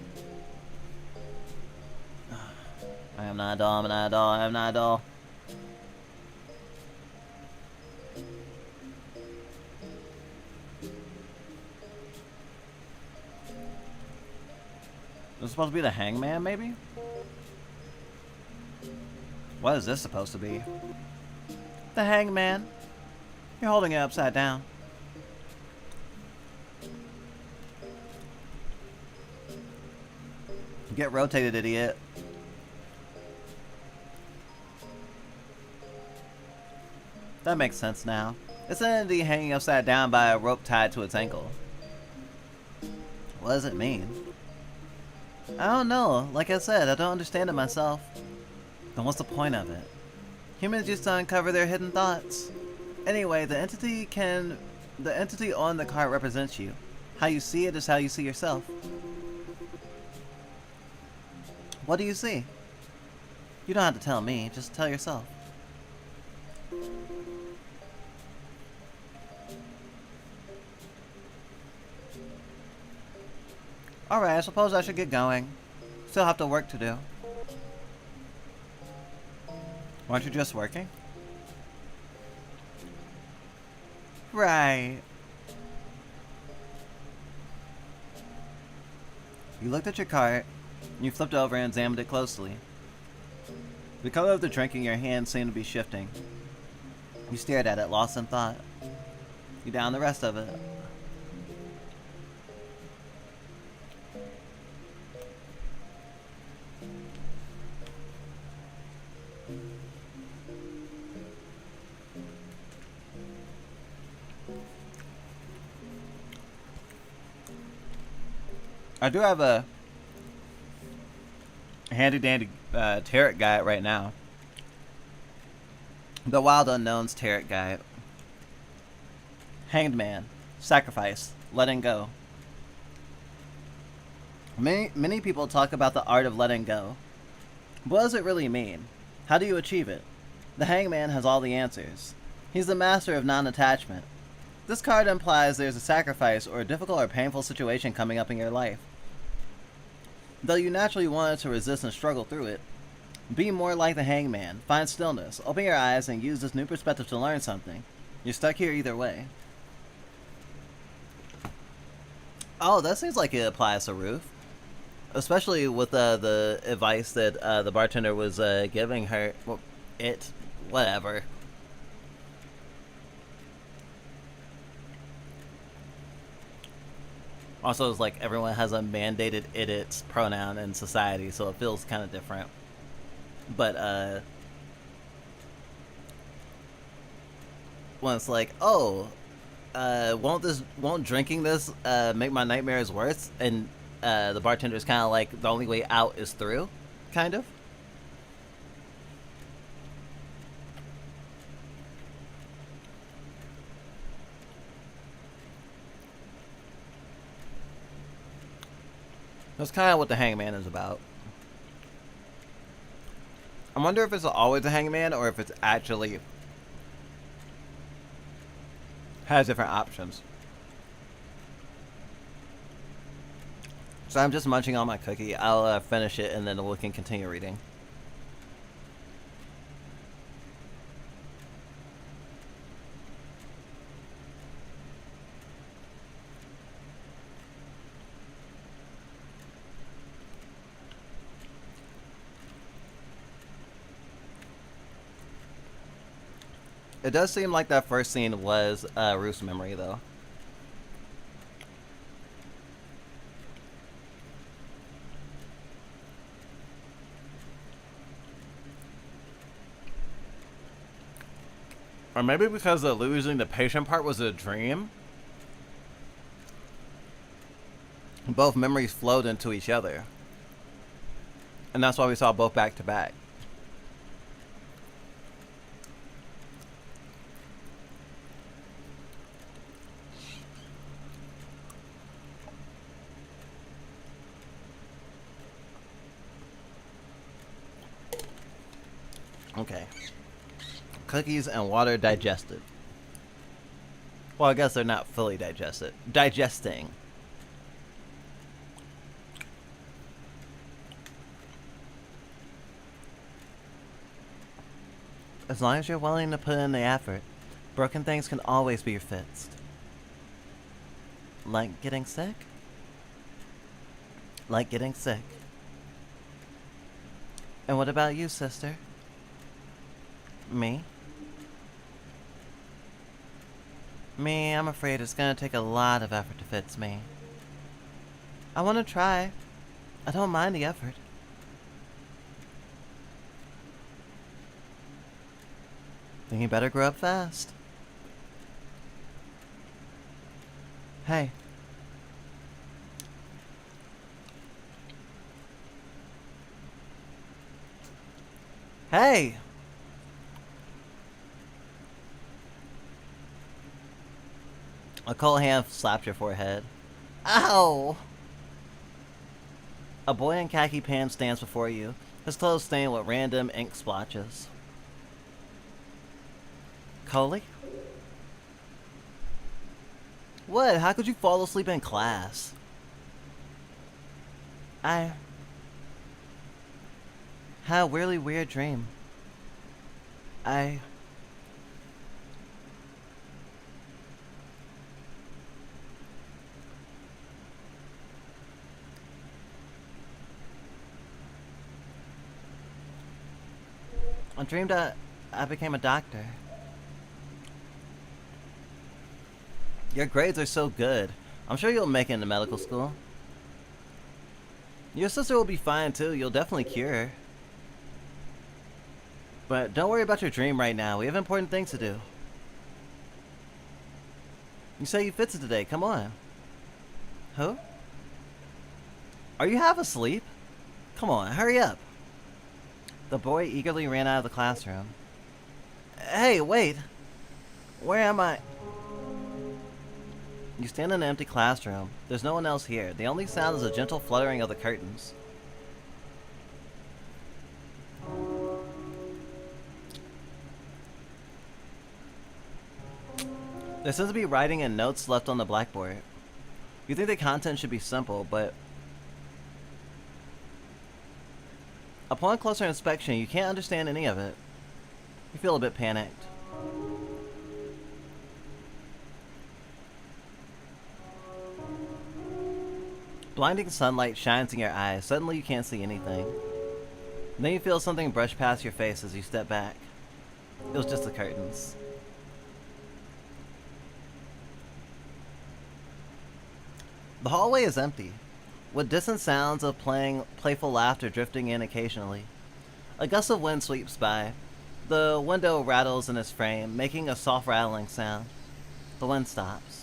I am not a doll, I'm not a doll, I am not a doll. This is supposed to be the hangman, maybe? What is this supposed to be? The hangman. You're holding it upside down. Get rotated, idiot. That makes sense now. It's an entity hanging upside down by a rope tied to its ankle. What does it mean? I don't know. Like I said, I don't understand it myself. Then what's the point of it? Humans used to uncover their hidden thoughts. Anyway, the entity on the card represents you. How you see it is how you see yourself. What do you see? You don't have to tell me, just tell yourself. Alright, I suppose I should get going. Still have to work to do. Aren't you just working? Right. You looked at your cart, and you flipped over and examined it closely. The color of the drink in your hand seemed to be shifting. You stared at it, lost in thought. You downed the rest of it. I do have a handy dandy tarot guide right now. The Wild Unknown's tarot guide. Hanged Man. Sacrifice. Letting go. Many people talk about the art of letting go. What does it really mean? How do you achieve it? The Hangman has all the answers. He's the master of non-attachment. This card implies there's a sacrifice or a difficult or painful situation coming up in your life. Though you naturally wanted to resist and struggle through it, be more like the Hangman. Find stillness, open your eyes, and use this new perspective to learn something. You're stuck here either way. Oh, that seems like it applies to Ruth. Especially with the advice that the bartender was giving her. Well, whatever. Also, it's like everyone has a mandated its pronoun in society, so it feels kind of different. But when it's like, oh, won't drinking this make my nightmares worse? And the bartender is kind of like, the only way out is through, kind of. That's kind of what the hangman is about. I wonder if it's always a hangman or if it's actually has different options. So I'm just munching on my cookie. I'll finish it and then we can continue reading. It does seem like that first scene was Ruth's memory, though. Or maybe because the losing the patient part was a dream. Both memories flowed into each other. And that's why we saw both back to back. Okay. Cookies and water digested. Well, I guess they're not fully digested. Digesting. As long as you're willing to put in the effort, broken things can always be fixed. Like getting sick? Like getting sick. And what about you, sister? Me? Me, I'm afraid it's gonna take a lot of effort to fix me. I wanna try. I don't mind the effort. Then you better grow up fast. Hey. Hey! A cold hand slapped your forehead. Ow! A boy in khaki pants stands before you, his clothes stained with random ink splotches. Coley? What? How could you fall asleep in class? I had a really weird dream. I dreamed I became a doctor. Your grades are so good. I'm sure you'll make it into medical school. Your sister will be fine too. You'll definitely cure her. But don't worry about your dream right now. We have important things to do. You say you fits it today. Come on. Who? Are you half asleep? Come on, hurry up. The boy eagerly ran out of the classroom. Hey, wait. Where am I? You stand in an empty classroom. There's no one else here. The only sound is a gentle fluttering of the curtains. There seems to be writing and notes left on the blackboard. You think the content should be simple, but upon closer inspection, you can't understand any of it. You feel a bit panicked. Blinding sunlight shines in your eyes. Suddenly you can't see anything. Then you feel something brush past your face as you step back. It was just the curtains. The hallway is empty, with distant sounds of playful laughter drifting in occasionally. A gust of wind sweeps by. The window rattles in its frame, making a soft rattling sound. The wind stops.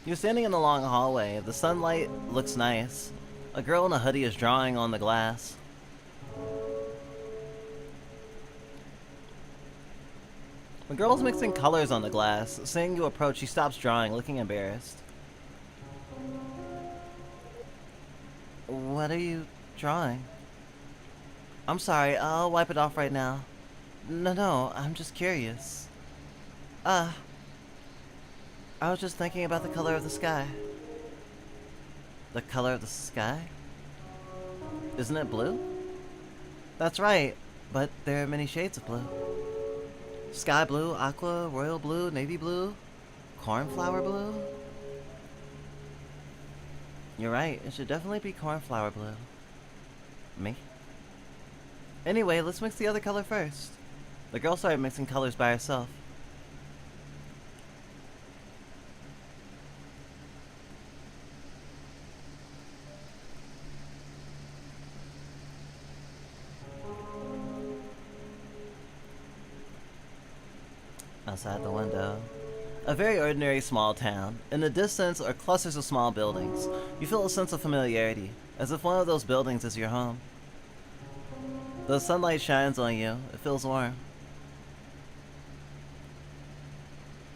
You're standing in the long hallway. The sunlight looks nice. A girl in a hoodie is drawing on the glass. The girl's mixing colors on the glass. Seeing you approach, she stops drawing, looking embarrassed. What are you drawing? I'm sorry, I'll wipe it off right now. No, I'm just curious. I was just thinking about the color of the sky. The color of the sky? Isn't it blue? That's right, but there are many shades of blue. Sky blue, aqua, royal blue, navy blue, cornflower blue. You're right, it should definitely be cornflower blue. Me? Anyway, let's mix the other color first. The girl started mixing colors by herself. Outside the window. A very ordinary small town. In the distance are clusters of small buildings. You feel a sense of familiarity, as if one of those buildings is your home. The sunlight shines on you. It feels warm.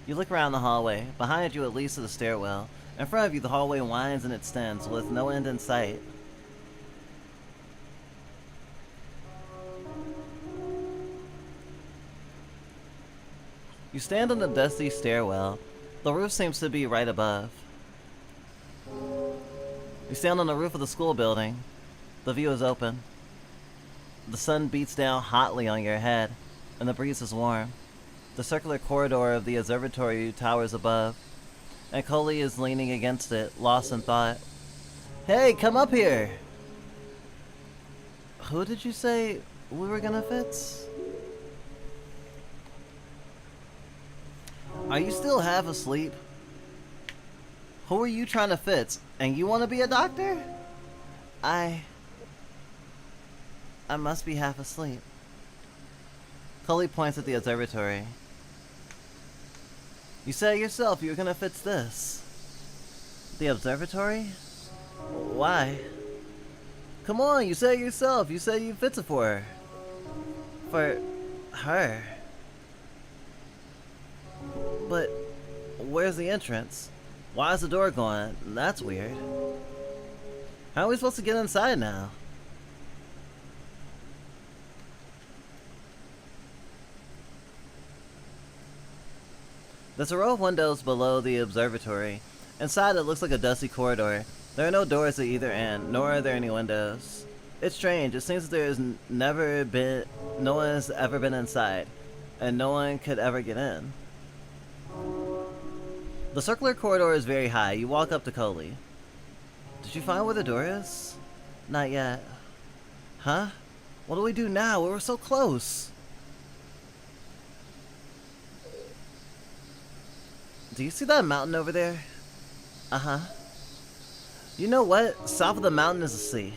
You look around the hallway. Behind you it leads to the stairwell. In front of you the hallway winds and extends, with no end in sight. You stand on the dusty stairwell. The roof seems to be right above. You stand on the roof of the school building. The view is open. The sun beats down hotly on your head, and the breeze is warm. The circular corridor of the observatory towers above, and Coley is leaning against it, lost in thought. Hey, come up here! Who did you say we were gonna fix? Are you still half asleep? Who are you trying to fix? And you want to be a doctor? I must be half asleep. Cully points at the observatory. You said yourself you were gonna fix this. The observatory? Why? Come on, you said it yourself. You said you'd fix it for her. For her? But where's the entrance? Why is the door gone? That's weird. How are we supposed to get inside now? There's a row of windows below the observatory. Inside it looks like a dusty corridor. There are no doors at either end, nor are there any windows. It's strange. It seems that no one has ever been inside, and no one could ever get in. The circular corridor is very high. You walk up to Coley. Did you find where the door is? Not yet. Huh? What do we do now? We were so close. Do you see that mountain over there? Uh-huh. You know what? South of the mountain is the sea.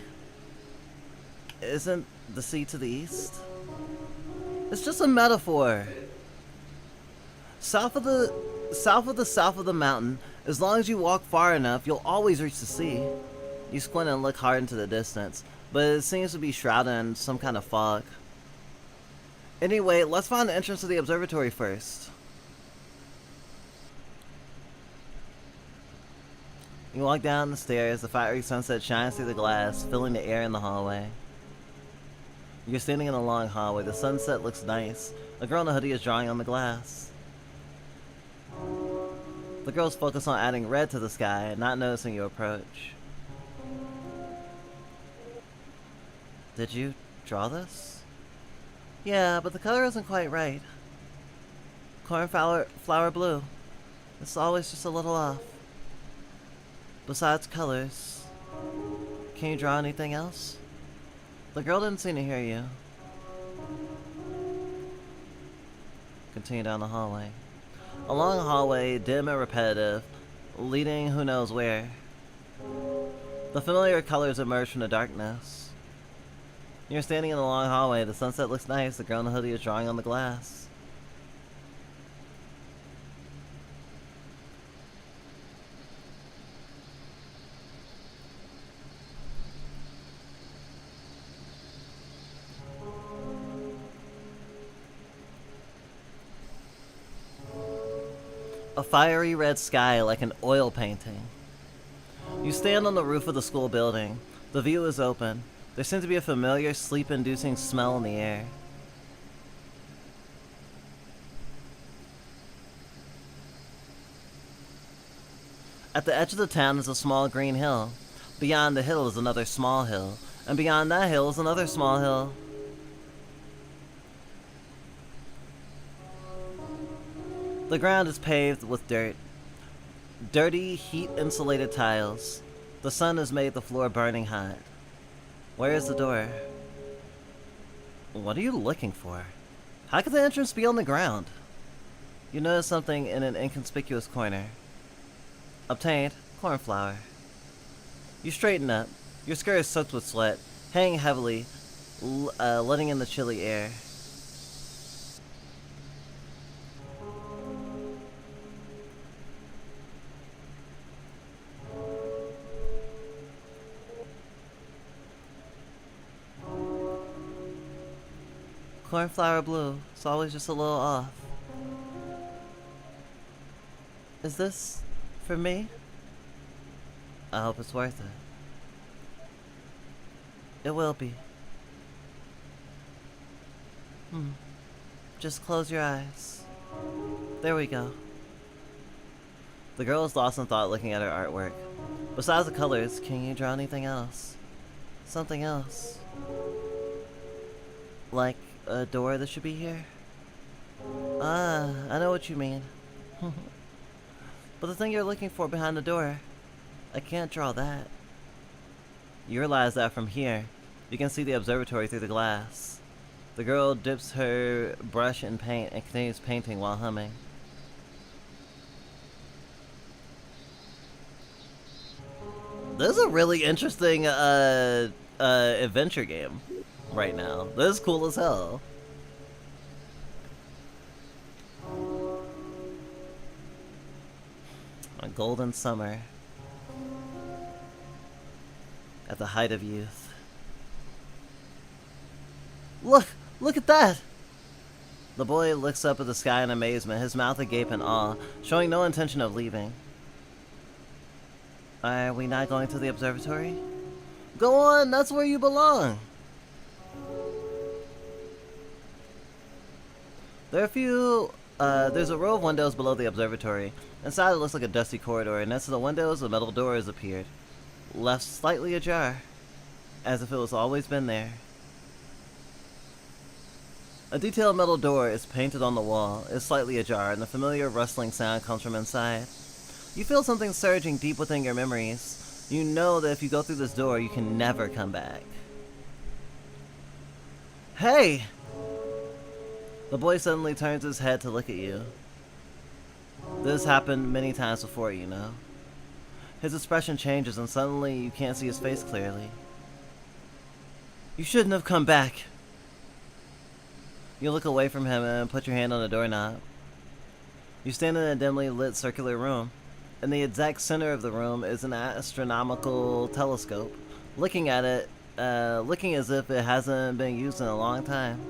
Isn't the sea to the east? It's just a metaphor. South of the mountain, as long as you walk far enough, you'll always reach the sea. You squint and look hard into the distance, but it seems to be shrouded in some kind of fog. Anyway, let's find the entrance to the observatory first. You walk down the stairs, the fiery sunset shines through the glass, filling the air in the hallway. You're standing in a long hallway. The sunset looks nice. A girl in a hoodie is drawing on the glass. The girl's focused on adding red to the sky, not noticing you approach. Did you draw this? Yeah, but the color isn't quite right. Cornflower blue. It's always just a little off. Besides colors, can you draw anything else? The girl didn't seem to hear you. Continue down the hallway. A long hallway, dim and repetitive, leading who knows where. The familiar colors emerge from the darkness. You're standing in the long hallway, the sunset looks nice, the girl in the hoodie is drawing on the glass. A fiery red sky like an oil painting. You stand on the roof of the school building. The view is open. There seems to be a familiar sleep-inducing smell in the air. At the edge of the town is a small green hill. Beyond the hill is another small hill. And beyond that hill is another small hill. The ground is paved with dirt. Dirty, heat-insulated tiles. The sun has made the floor burning hot. Where is the door? What are you looking for? How could the entrance be on the ground? You notice something in an inconspicuous corner. Obtained, cornflower. You straighten up. Your skirt is soaked with sweat, hanging heavily, letting in the chilly air. Cornflower blue. It's always just a little off. Is this for me? I hope it's worth it. It will be. Just close your eyes. There we go. The girl is lost in thought looking at her artwork. Besides the colors, can you draw anything else? Something else? Like a door that should be here? Ah, I know what you mean. But the thing you're looking for behind the door, I can't draw that. You realize that from here, you can see the observatory through the glass. The girl dips her brush in paint and continues painting while humming. This is a really interesting adventure game right now. This is cool as hell. A golden summer at the height of youth. Look at that! The boy looks up at the sky in amazement, his mouth agape in awe, showing no intention of leaving. Are we not going to the observatory? Go on, that's where you belong! There's a row of windows below the observatory. Inside it looks like a dusty corridor, and next to the windows, a metal door has appeared. Left slightly ajar, as if it was always been there. A detailed metal door is painted on the wall, is slightly ajar, and a familiar rustling sound comes from inside. You feel something surging deep within your memories. You know that if you go through this door, you can never come back. Hey! The boy suddenly turns his head to look at you. This happened many times before, you know. His expression changes and suddenly you can't see his face clearly. You shouldn't have come back. You look away from him and put your hand on the doorknob. You stand in a dimly lit circular room. In the exact center of the room is an astronomical telescope. Looking at it, looking as if it hasn't been used in a long time.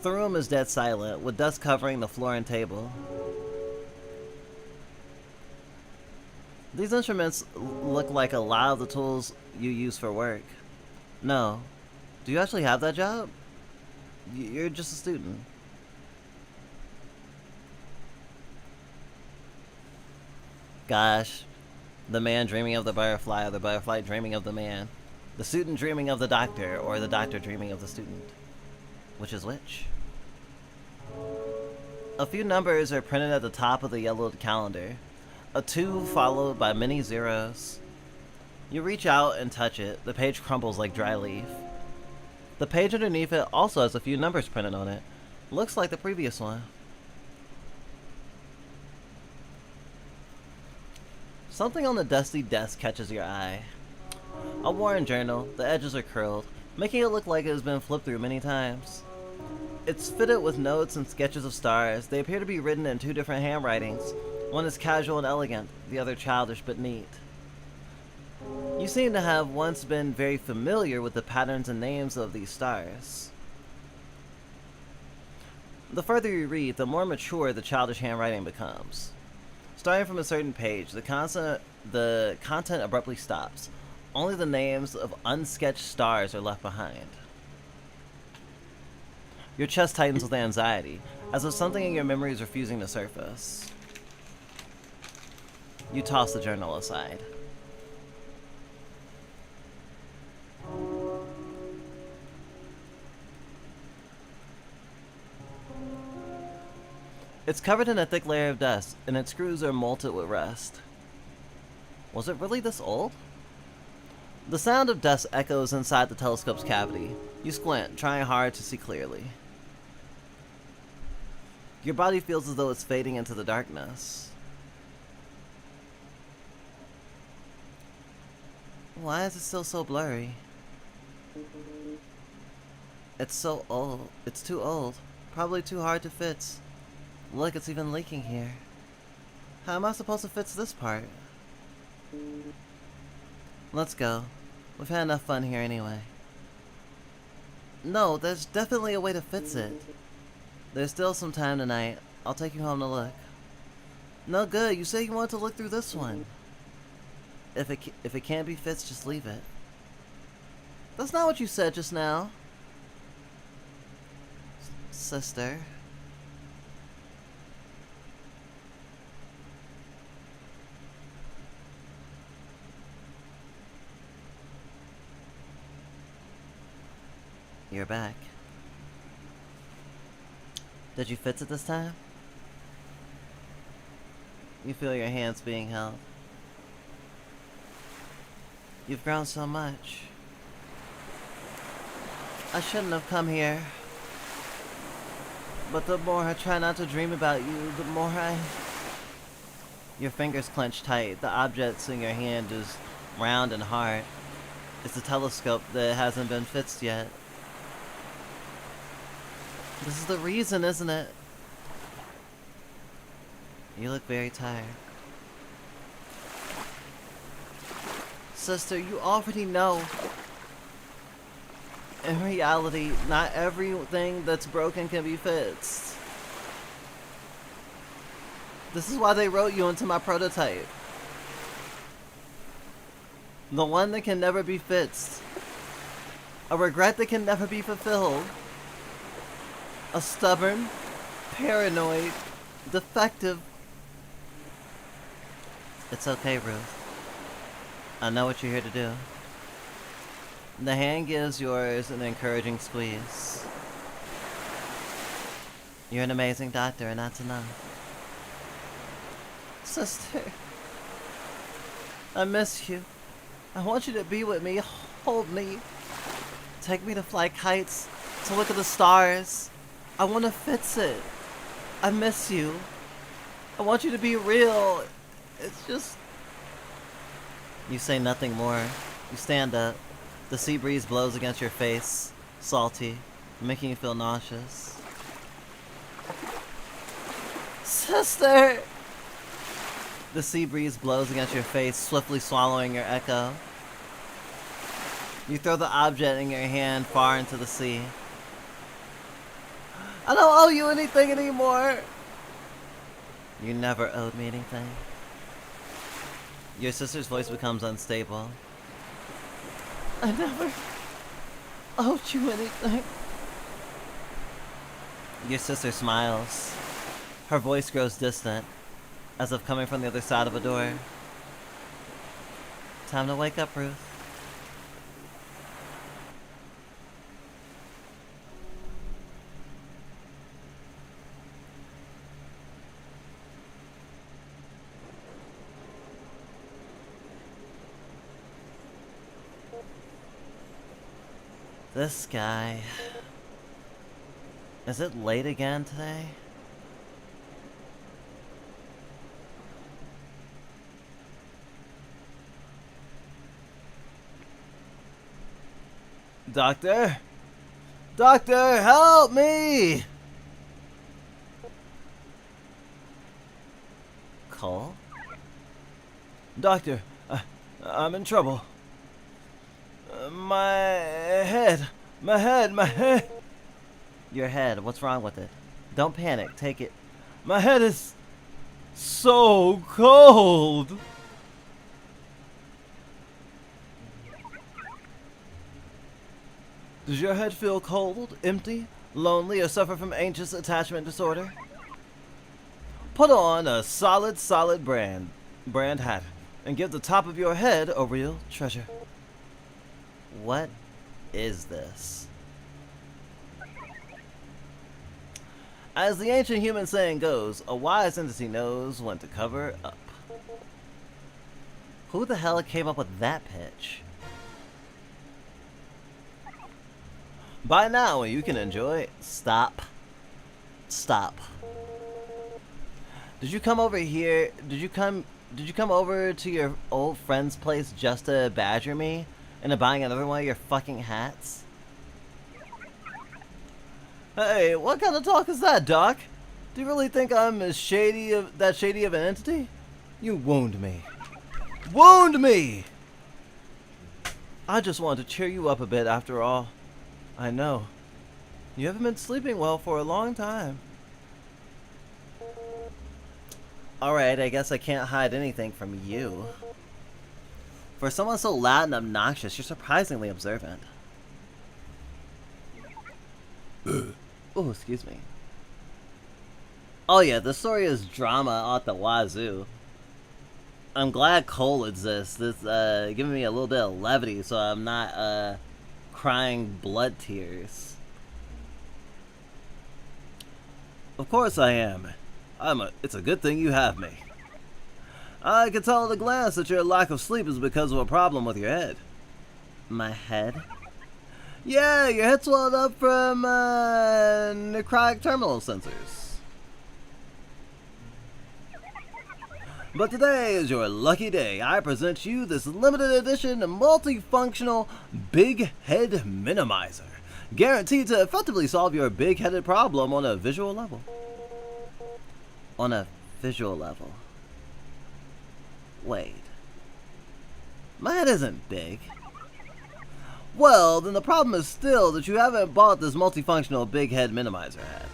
The room is dead silent, with dust covering the floor and table. These instruments look like a lot of the tools you use for work. No. Do you actually have that job? You're just a student. Gosh. The man dreaming of the butterfly, or the butterfly dreaming of the man. The student dreaming of the doctor, or the doctor dreaming of the student. Which is which? A few numbers are printed at the top of the yellowed calendar. A 2 followed by many zeros. You reach out and touch it. The page crumbles like dry leaf. The page underneath it also has a few numbers printed on it. Looks like the previous one. Something on the dusty desk catches your eye. A worn journal. The edges are curled, making it look like it has been flipped through many times. It's fitted with notes and sketches of stars. They appear to be written in two different handwritings. One is casual and elegant, the other childish but neat. You seem to have once been very familiar with the patterns and names of these stars. The further you read, the more mature the childish handwriting becomes. Starting from a certain page, the content abruptly stops. Only the names of unsketched stars are left behind. Your chest tightens with anxiety, as if something in your memory is refusing to surface. You toss the journal aside. It's covered in a thick layer of dust, and its screws are molted with rust. Was it really this old? The sound of dust echoes inside the telescope's cavity. You squint, trying hard to see clearly. Your body feels as though it's fading into the darkness. Why is it still so blurry? It's so old. It's too old. Probably too hard to fix. Look, it's even leaking here. How am I supposed to fix this part? Let's go. We've had enough fun here anyway. No, there's definitely a way to fix it. There's still some time tonight. I'll take you home to look. No good, you said you wanted to look through this one. If it can't be fixed, just leave it. That's not what you said just now. Sister. You're back. Did you fix it this time? You feel your hands being held. You've grown so much. I shouldn't have come here. But the more I try not to dream about you, the more I... Your fingers clench tight. The object in your hand is round and hard. It's a telescope that hasn't been fixed yet. This is the reason, isn't it? You look very tired. Sister, you already know. In reality, not everything that's broken can be fixed. This is why they wrote you into my prototype. The one that can never be fixed. A regret that can never be fulfilled. A stubborn, paranoid, defective... It's okay, Ruth. I know what you're here to do. The hand gives yours an encouraging squeeze. You're an amazing doctor, and that's enough. Sister, I miss you. I want you to be with me. Hold me. Take me to fly kites, to look at the stars. I want to fix it. I miss you. I want you to be real. It's just... You say nothing more. You stand up. The sea breeze blows against your face, salty, making you feel nauseous. Sister! The sea breeze blows against your face, swiftly swallowing your echo. You throw the object in your hand far into the sea. I don't owe you anything anymore! You never owed me anything. Your sister's voice becomes unstable. I never owed you anything. Your sister smiles. Her voice grows distant, as if coming from the other side of a door. Time to wake up, Ruth. This guy. Is it late again today? Doctor? Doctor, help me! Cole? Doctor, I'm in trouble. My head. Your head, what's wrong with it? Don't panic, take it. My head is so cold. Does your head feel cold, empty, lonely, or suffer from anxious attachment disorder? Put on a solid brand hat and give the top of your head a real treasure. What is this? As the ancient human saying goes, a wise entity knows when to cover up. Who the hell came up with that pitch? By now, you can enjoy. Stop. Did you come over here? Did you come over to your old friend's place just to badger me into buying another one of your fucking hats? Hey, what kind of talk is that, Doc? Do you really think I'm as shady of an entity? You wound me. Wound me! I just wanted to cheer you up a bit after all. I know. You haven't been sleeping well for a long time. Alright, I guess I can't hide anything from you. For someone so loud and obnoxious, you're surprisingly observant. Oh, excuse me. Oh yeah, the story is drama at the wazoo. I'm glad Cole exists. This giving me a little bit of levity so I'm not crying blood tears. Of course I am. It's a good thing you have me. I can tell at a glance that your lack of sleep is because of a problem with your head. My head? Yeah, your head swelled up from necrotic terminal sensors. But today is your lucky day. I present you this limited edition multifunctional big head minimizer, guaranteed to effectively solve your big-headed problem on a visual level. On a visual level. Wait. My head isn't big. Well, then the problem is still that you haven't bought this multifunctional big head minimizer hat.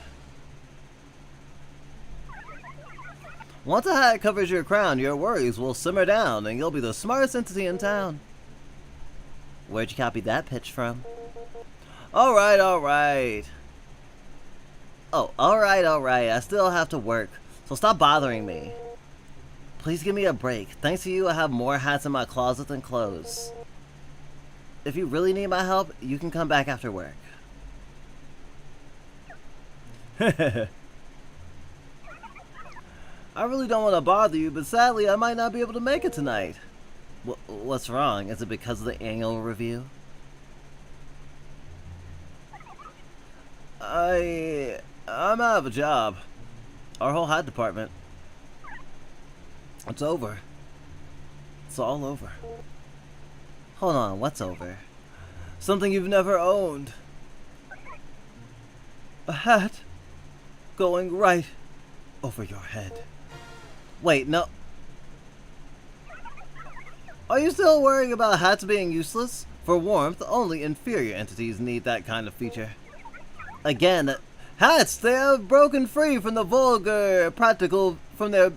Once a hat covers your crown, your worries will simmer down and you'll be the smartest entity in town. Where'd you copy that pitch from? Alright. Oh, alright. I still have to work, so stop bothering me. Please give me a break. Thanks to you, I have more hats in my closet than clothes. If you really need my help, you can come back after work. I really don't want to bother you, but sadly I might not be able to make it tonight. What's wrong? Is it because of the annual review? I'm out of a job. Our whole hat department. It's over. It's all over. Hold on, what's over? Something you've never owned. A hat going right over your head. Wait, no. Are you still worrying about hats being useless? For warmth, only inferior entities need that kind of feature. Again, hats, they have broken free from the vulgar practical, from their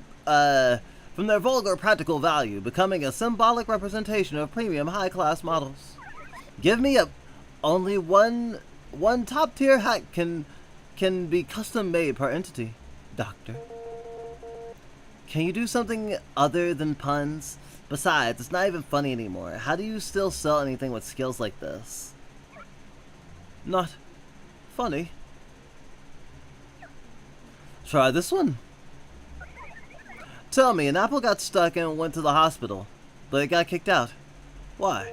vulgar practical value, becoming a symbolic representation of premium high-class models. Give me only one top-tier hat can be custom-made per entity, Doctor. Can you do something other than puns? Besides, it's not even funny anymore. How do you still sell anything with skills like this? Not funny. Try this one. Tell me, an apple got stuck and went to the hospital, but it got kicked out. Why?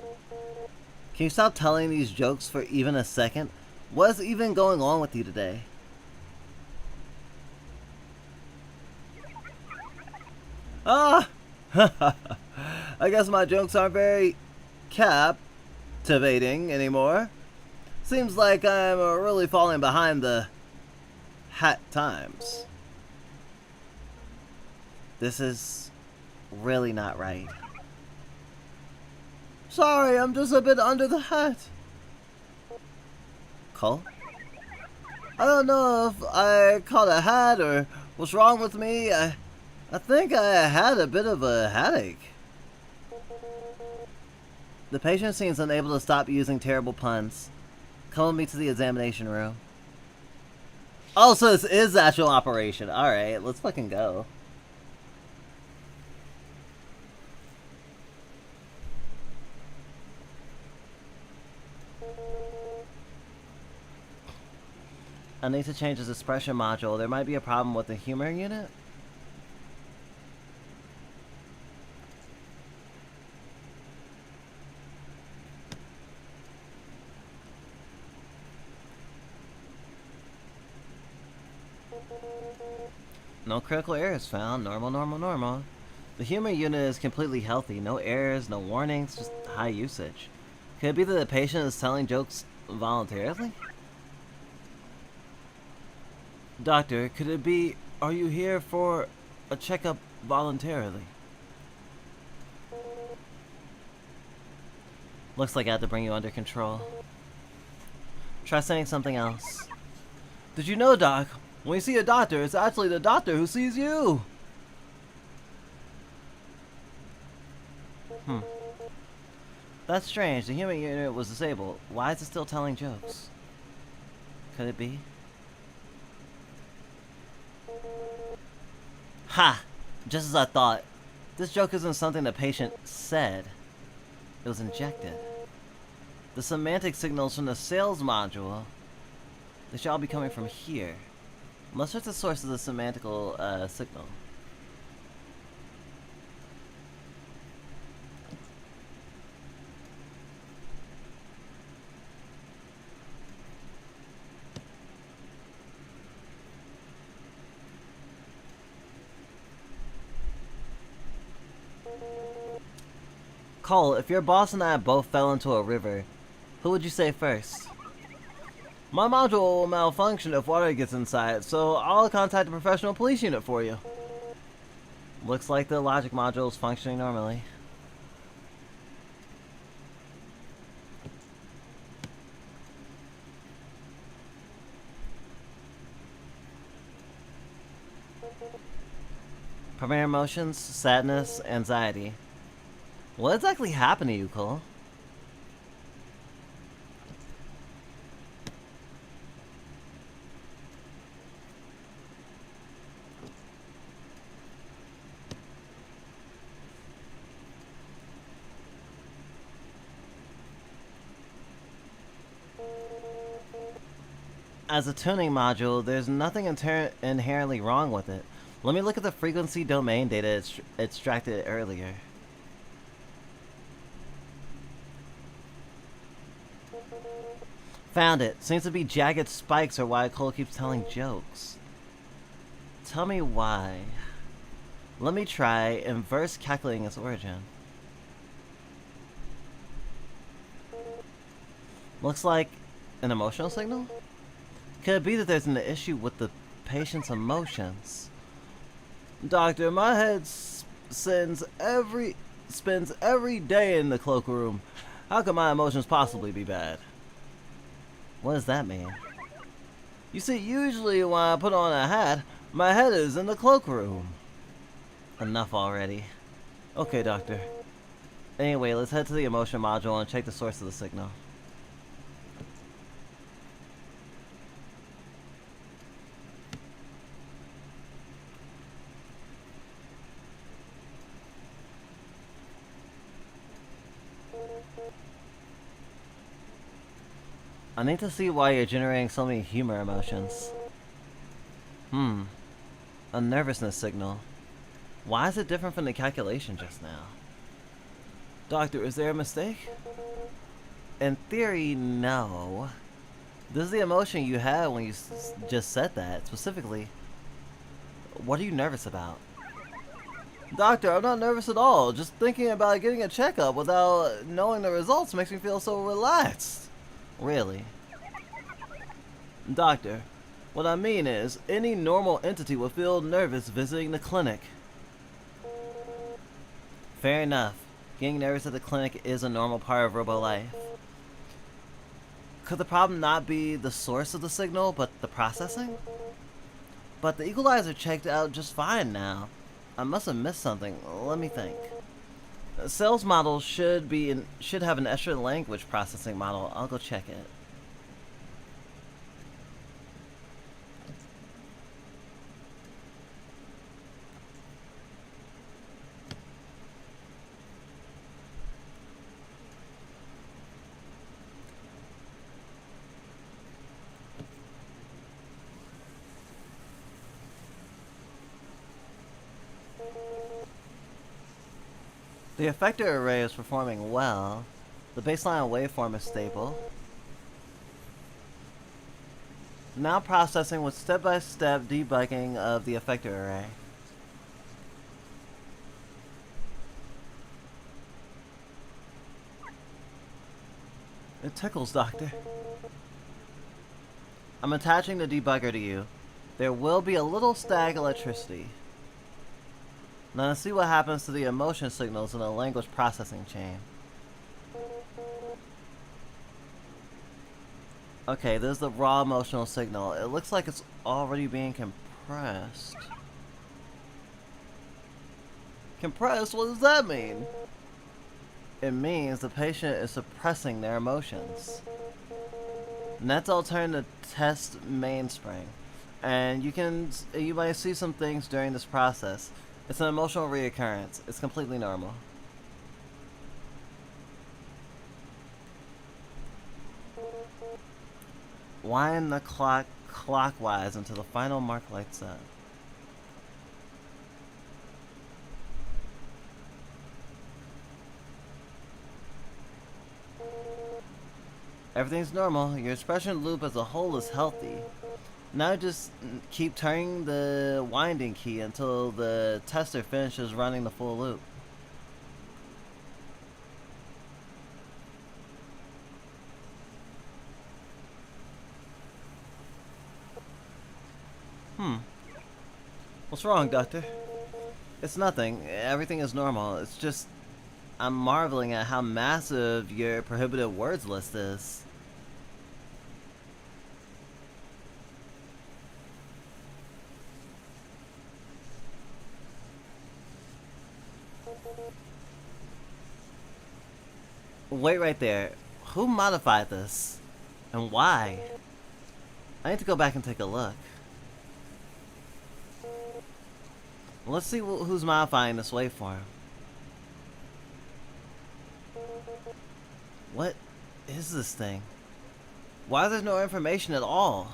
Can you stop telling these jokes for even a second? What's even going on with you today? Ah! I guess my jokes aren't very captivating anymore. Seems like I'm really falling behind the hat times. This is really not right. Sorry, I'm just a bit under the hat. Cole? I don't know if I caught a hat or what's wrong with me. I think I had a bit of a headache. The patient seems unable to stop using terrible puns. Come with me to the examination room. Oh, so this is the actual operation. Alright, let's fucking go. I need to change this expression module. There might be a problem with the humor unit. No critical errors found. Normal, normal, normal. The humor unit is completely healthy. No errors, no warnings, just high usage. Could it be that the patient is telling jokes voluntarily? Doctor, could it be, are you here for a checkup voluntarily? Looks like I have to bring you under control. Try saying something else. Did you know, Doc? When you see a doctor, it's actually the doctor who sees you. That's strange. The human unit was disabled. Why is it still telling jokes? Could it be? Ha! Just as I thought. This joke isn't something the patient said. It was injected. The semantic signals from the sales module, they should all be coming from here. Let's search the source of the semantical signal. Cole, if your boss and I both fell into a river, who would you say first? My module will malfunction if water gets inside, so I'll contact the professional police unit for you. Looks like the logic module is functioning normally. Primary emotions, sadness, anxiety. What exactly happened to you, Cole? As a tuning module, there's nothing inherently wrong with it. Let me look at the frequency domain data extracted earlier. Found it. Seems to be jagged spikes are why Cole keeps telling jokes. Tell me why. Let me try inverse calculating its origin. Looks like an emotional signal? Could it be that there's an issue with the patient's emotions? Doctor, my head spins every day in the cloakroom. How could my emotions possibly be bad? What does that mean? You see, usually when I put on a hat, my head is in the cloakroom. Enough already. Okay, doctor. Anyway, let's head to the emotion module and check the source of the signal. I need to see why you're generating so many humor emotions. A nervousness signal. Why is it different from the calculation just now? Doctor, is there a mistake? In theory, no. This is the emotion you had when you just said that. Specifically, what are you nervous about? Doctor, I'm not nervous at all. Just thinking about getting a checkup without knowing the results makes me feel so relaxed. Really? Doctor, what I mean is, any normal entity would feel nervous visiting the clinic. Fair enough. Getting nervous at the clinic is a normal part of robo life. Could the problem not be the source of the signal, but the processing? But the equalizer checked out just fine now. I must have missed something. Let me think. Cell's model should have an extra language processing model. I'll go check it. The effector array is performing well. The baseline waveform is stable. Now processing with step-by-step debugging of the effector array. It tickles, Doctor. I'm attaching the debugger to you. There will be a little static electricity. Now let's see what happens to the emotion signals in the language processing chain. Okay, there's the raw emotional signal. It looks like it's already being compressed. Compressed? What does that mean? It means the patient is suppressing their emotions. And that's all turned to test mainspring. And you might see some things during this process. It's an emotional reoccurrence. It's completely normal. Wind the clock clockwise until the final mark lights up. Everything's normal. Your expression loop as a whole is healthy. Now just keep turning the winding key until the tester finishes running the full loop. What's wrong, Doctor? It's nothing. Everything is normal. It's just I'm marveling at how massive your prohibited words list is. Wait right there. Who modified this? And why? I need to go back and take a look. Let's see who's modifying this waveform. What is this thing? Why is there no information at all?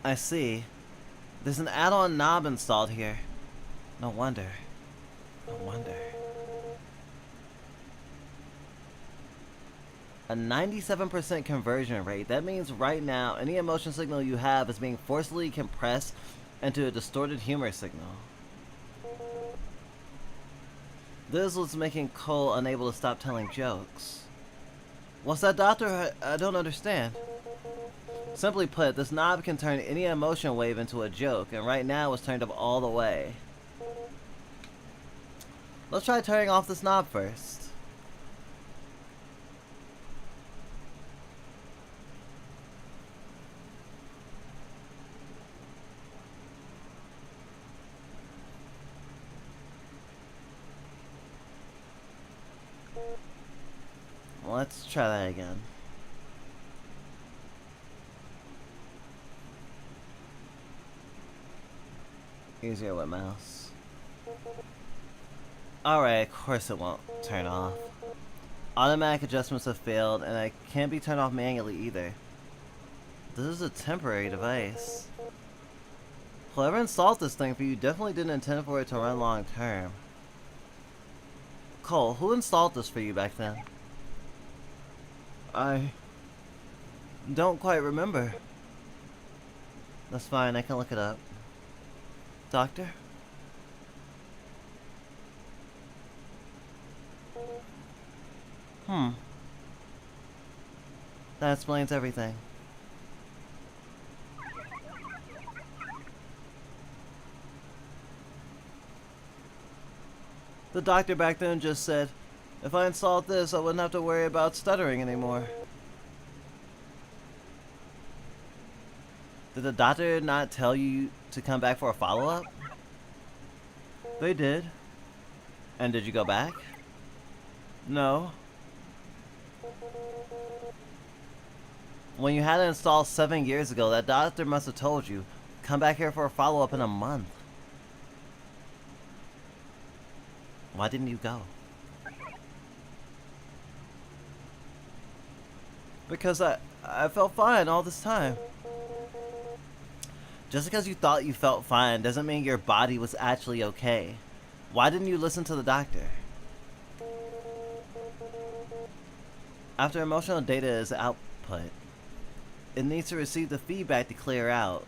I see. There's an add-on knob installed here. No wonder. No wonder. A 97% conversion rate. That means right now, any emotion signal you have is being forcibly compressed into a distorted humor signal. This was making Cole unable to stop telling jokes. What's that, Doctor? I don't understand. Simply put, this knob can turn any emotion wave into a joke, and right now it's turned up all the way. Let's try turning off this knob first. Let's try that again. Easier with mouse. Alright, of course it won't turn off. Automatic adjustments have failed, and I can't be turned off manually either. This is a temporary device. Whoever installed this thing for you definitely didn't intend for it to run long term. Cole, who installed this for you back then? I don't quite remember. That's fine, I can look it up. Doctor? That explains everything. The doctor back then just said, if I installed this, I wouldn't have to worry about stuttering anymore. Did the doctor not tell you to come back for a follow-up? They did. And did you go back? No. When you had it installed 7 years ago, that doctor must have told you, come back here for a follow-up in a month. Why didn't you go? Because I felt fine all this time. Just because you thought you felt fine doesn't mean your body was actually okay. Why didn't you listen to the doctor? After emotional data is output, it needs to receive the feedback to clear out.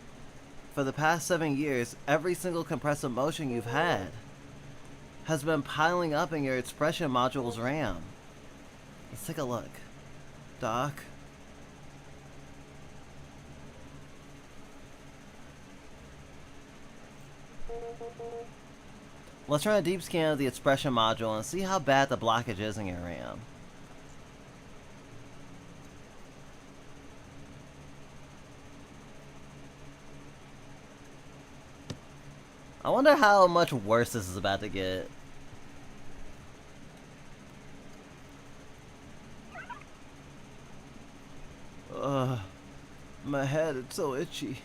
For the past 7 years, every single compressed emotion you've had has been piling up in your expression module's RAM. Let's take a look. Doc? Let's run a deep scan of the expression module and see how bad the blockage is in your RAM. I wonder how much worse this is about to get. Ugh, my head is so itchy.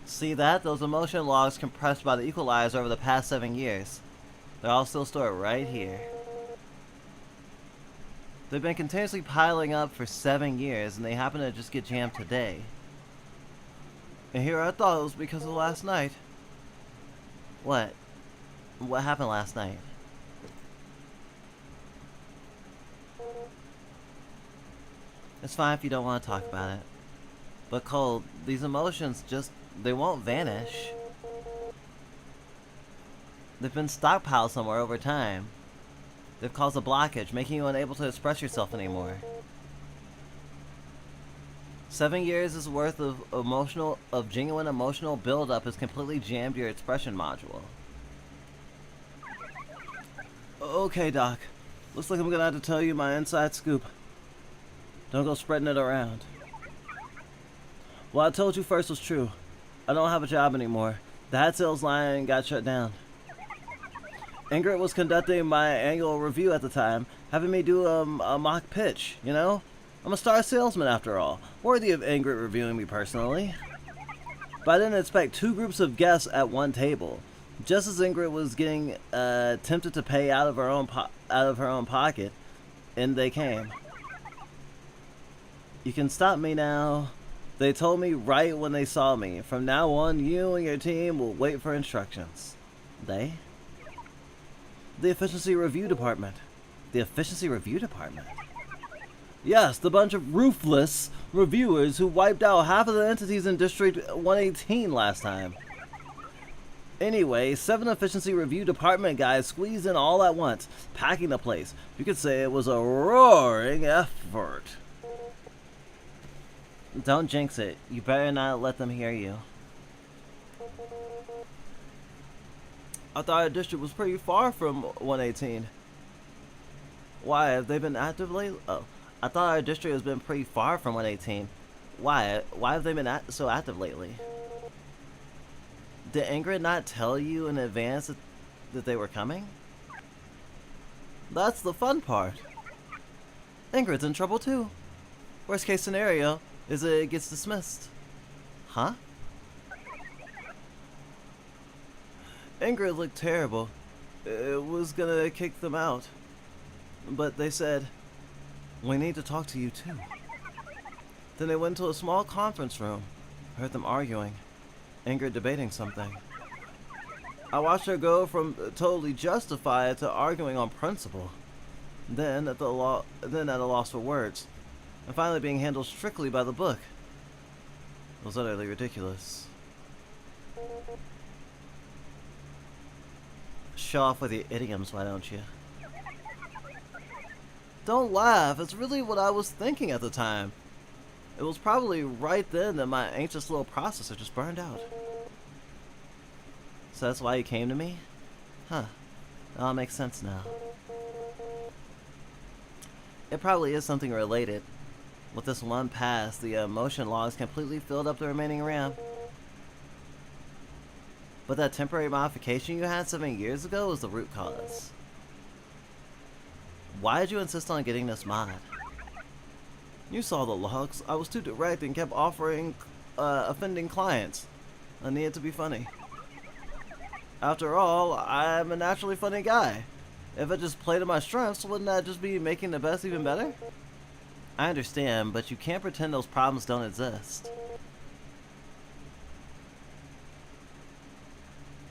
See that? Those emotion logs compressed by the equalizer over the past 7 years. They're all still stored right here. They've been continuously piling up for 7 years, and they happen to just get jammed today. And here I thought it was because of last night. What? What happened last night? It's fine if you don't want to talk about it. But Cole, these emotions they won't vanish. They've been stockpiled somewhere over time. They've caused a blockage, making you unable to express yourself anymore. 7 years' worth of genuine emotional buildup has completely jammed your expression module. Okay, Doc. Looks like I'm gonna have to tell you my inside scoop. Don't go spreading it around. What I told you first was true. I don't have a job anymore. The hat sales line got shut down. Ingrid was conducting my annual review at the time, having me do a mock pitch, you know? I'm a star salesman after all, worthy of Ingrid reviewing me personally. But I didn't expect 2 groups of guests at one table. Just as Ingrid was getting tempted to pay out of her own pocket, in they came. You can stop me now. They told me right when they saw me. From now on, you and your team will wait for instructions. They? The Efficiency Review Department. The Efficiency Review Department? Yes, the bunch of ruthless reviewers who wiped out half of the entities in District 118 last time. Anyway, 7 Efficiency Review Department guys squeezed in all at once, packing the place. You could say it was a roaring effort. Don't jinx it. You better not let them hear you. I thought our district was pretty far from 118. Why, have they been active lately? Oh, I thought our district has been pretty far from 118. Why? Why have they been so active lately? Did Ingrid not tell you in advance that they were coming? That's the fun part. Ingrid's in trouble too. Worst case scenario is that it gets dismissed. Huh? Ingrid looked terrible. It was gonna kick them out. But they said, we need to talk to you too. Then they went to a small conference room. I heard them arguing. Ingrid debating something. I watched her go from totally justified to arguing on principle. Then at a loss for words. And finally being handled strictly by the book. It was utterly ridiculous. Show off with your idioms, why don't you? Don't laugh, it's really what I was thinking at the time. It was probably right then that my anxious little processor just burned out. So that's why you came to me? Huh. That all makes sense now. It probably is something related. With this one pass, the motion logs completely filled up the remaining RAM. But that temporary modification you had 7 years ago was the root cause. Why did you insist on getting this mod? You saw the logs. I was too direct and kept offering offending clients. I needed to be funny. After all, I'm a naturally funny guy. If I just played to my strengths, wouldn't that just be making the best even better? I understand, but you can't pretend those problems don't exist.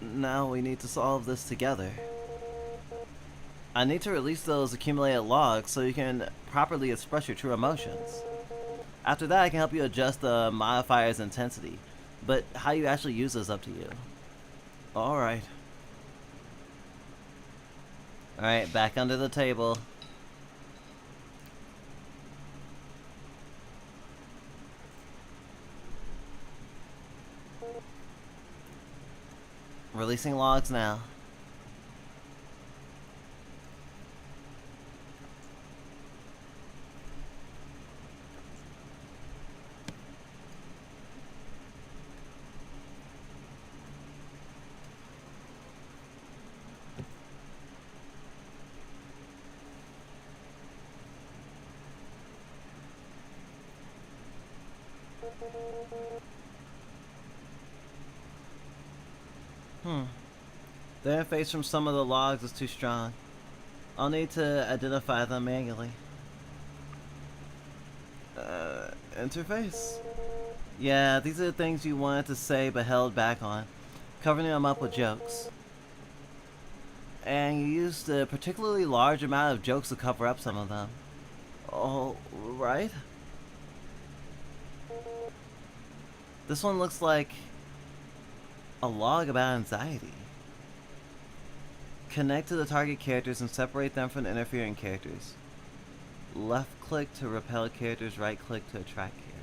Now we need to solve this together. I need to release those accumulated logs so you can properly express your true emotions. After that, I can help you adjust the modifier's intensity, but how you actually use is up to you. Alright. Alright, back under the table. Releasing logs now. The interface from some of the logs is too strong. I'll need to identify them manually. Interface? Yeah, these are the things you wanted to say but held back on, covering them up with jokes. And you used a particularly large amount of jokes to cover up some of them. All right. This one looks like a log about anxiety. Connect to the target characters and separate them from the interfering characters. Left click to repel characters, right click to attract characters.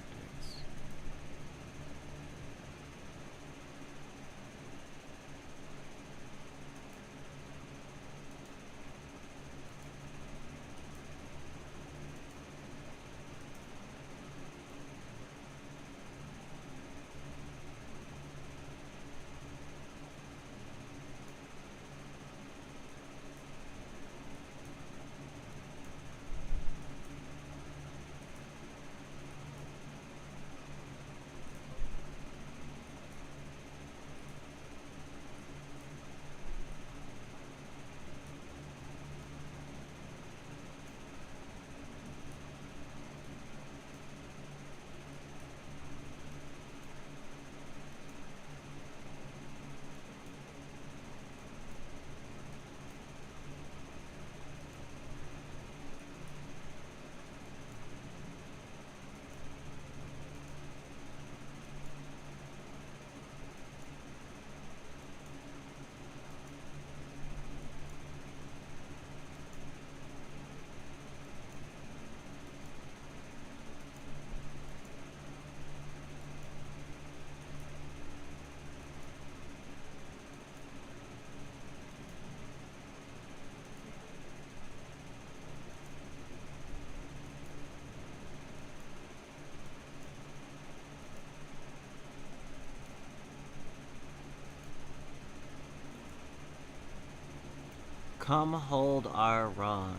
Come hold our wrong.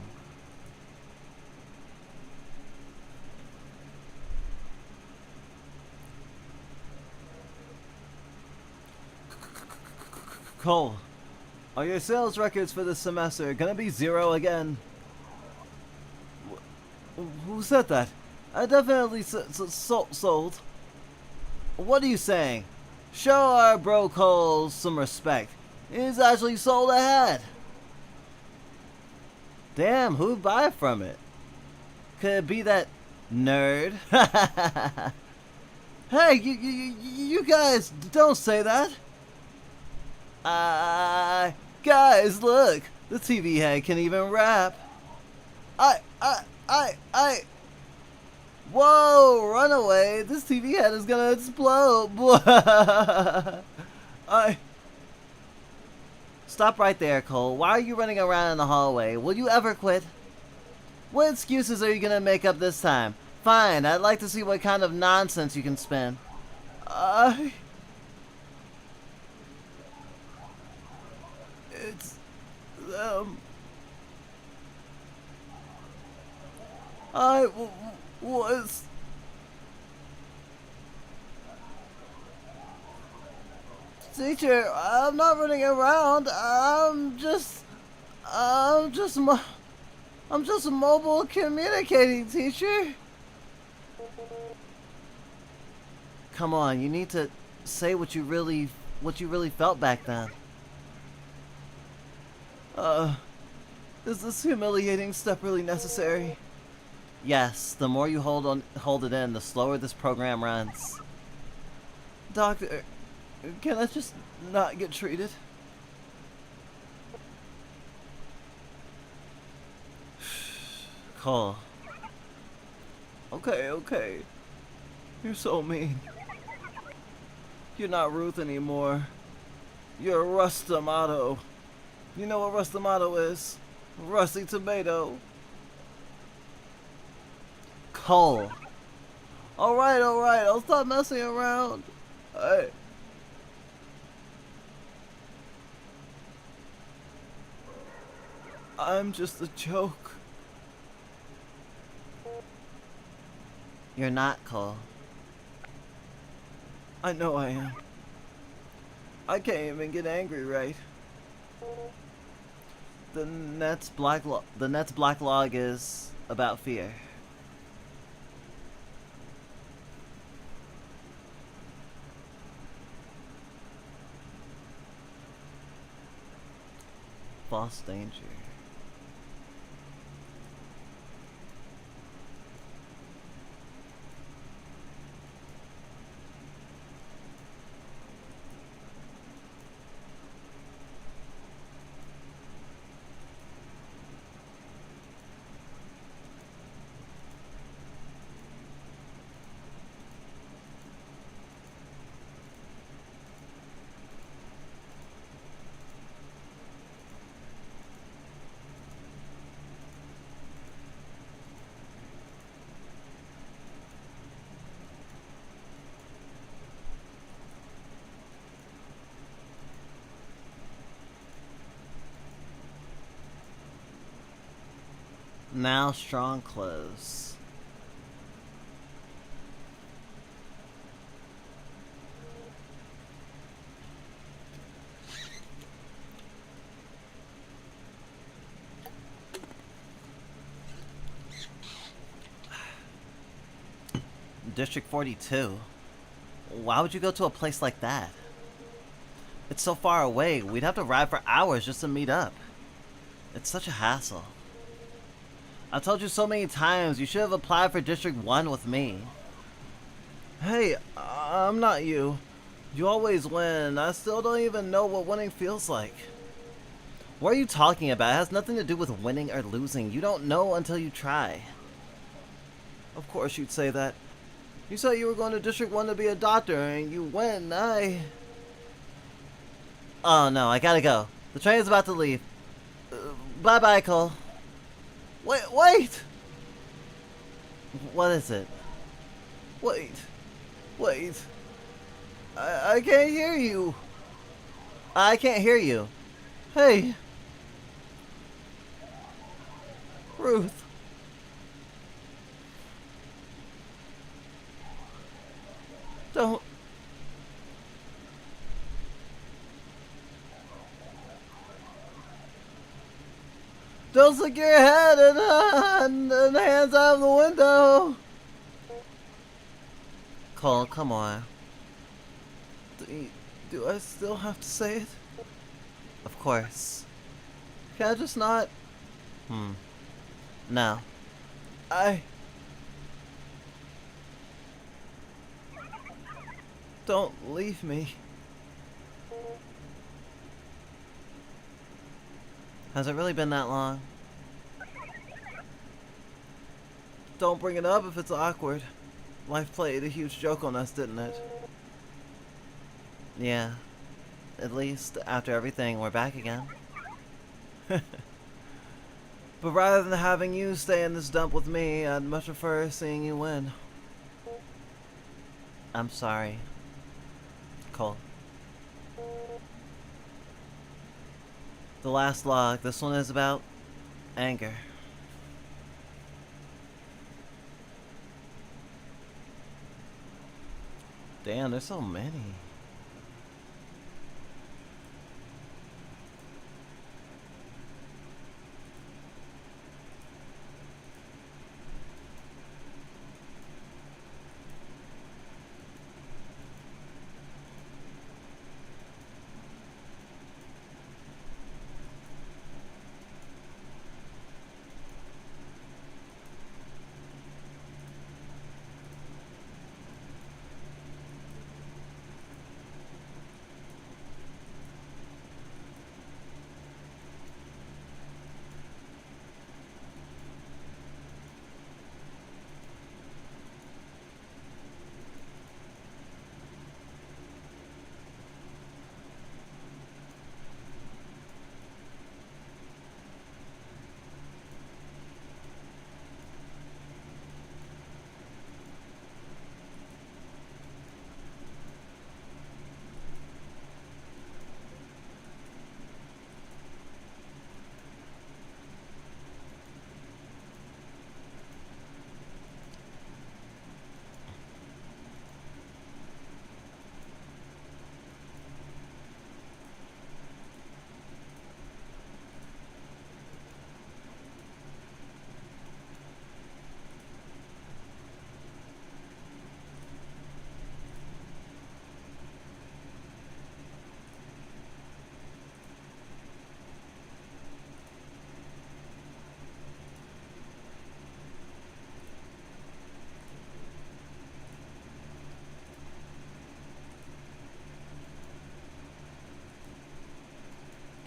Cole, are your sales records for this semester gonna be 0 again? Who said that? I definitely sold. What are you saying? Show our bro Cole some respect. He's actually sold ahead. Damn, who'd buy from it? Could it be that nerd? Hey, you guys, don't say that. Guys, look. The TV head can even rap. Whoa, run away. This TV head is gonna explode. Stop right there, Cole. Why are you running around in the hallway? Will you ever quit? What excuses are you gonna make up this time? Fine, I'd like to see what kind of nonsense you can spin. It's them. I was... Teacher, I'm not running around. I'm just a mobile communicating, teacher. Come on, you need to say what you really felt back then. Is this humiliating step really necessary? Yes, the more you hold it in, the slower this program runs. Doctor, can I just not get treated? Cole. Okay. You're so mean. You're not Ruth anymore. You're Rustomato. You know what Rustomato is? Rusty tomato. Cole. Alright, I'll stop messing around. I'm just a joke. You're not, Cole. I know I am. I can't even get angry right. The next black log is about fear. False danger. Now strong clothes. District 42. Why would you go to a place like that? It's so far away. We'd have to ride for hours just to meet up. It's such a hassle. I told you so many times, you should have applied for District 1 with me. Hey, I'm not you. You always win. I still don't even know what winning feels like. What are you talking about? It has nothing to do with winning or losing. You don't know until you try. Of course you'd say that. You said you were going to District 1 to be a doctor, and you win. Oh no, I gotta go. The train is about to leave. Bye-bye, Cole. Wait! What is it? Wait. I can't hear you. I can't hear you. Hey. Ruth. Don't. Don't stick your head and hands out of the window. Cole, come on. Do I still have to say it? Of course. Can I just not? No. Don't leave me. Has it really been that long? Don't bring it up if it's awkward. Life played a huge joke on us, didn't it? Yeah. At least, after everything, we're back again. But rather than having you stay in this dump with me, I'd much prefer seeing you win. I'm sorry, Cole. The last log. This one is about anger. Damn, there's so many.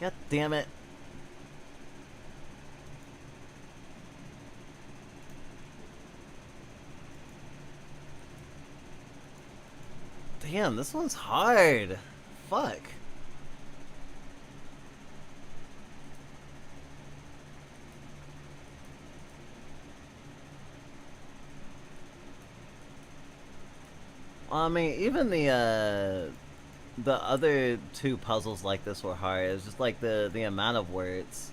God damn it. Damn, this one's hard. Fuck. Well, I mean, even the other two puzzles like this were hard. It's just like the amount of words.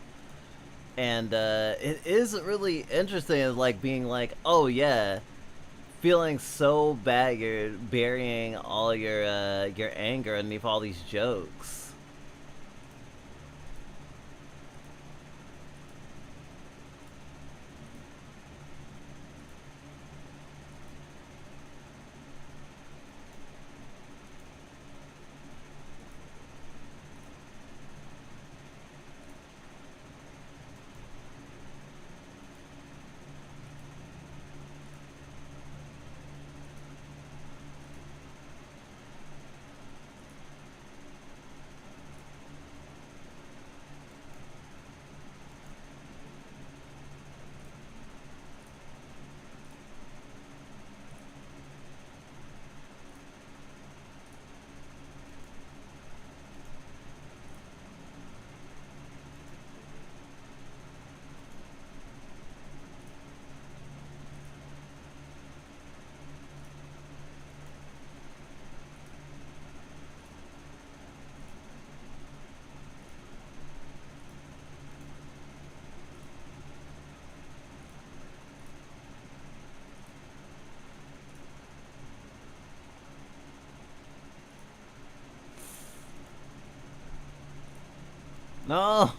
And it is really interesting, like being like, oh yeah, feeling so bad you're burying all your anger underneath all these jokes. No.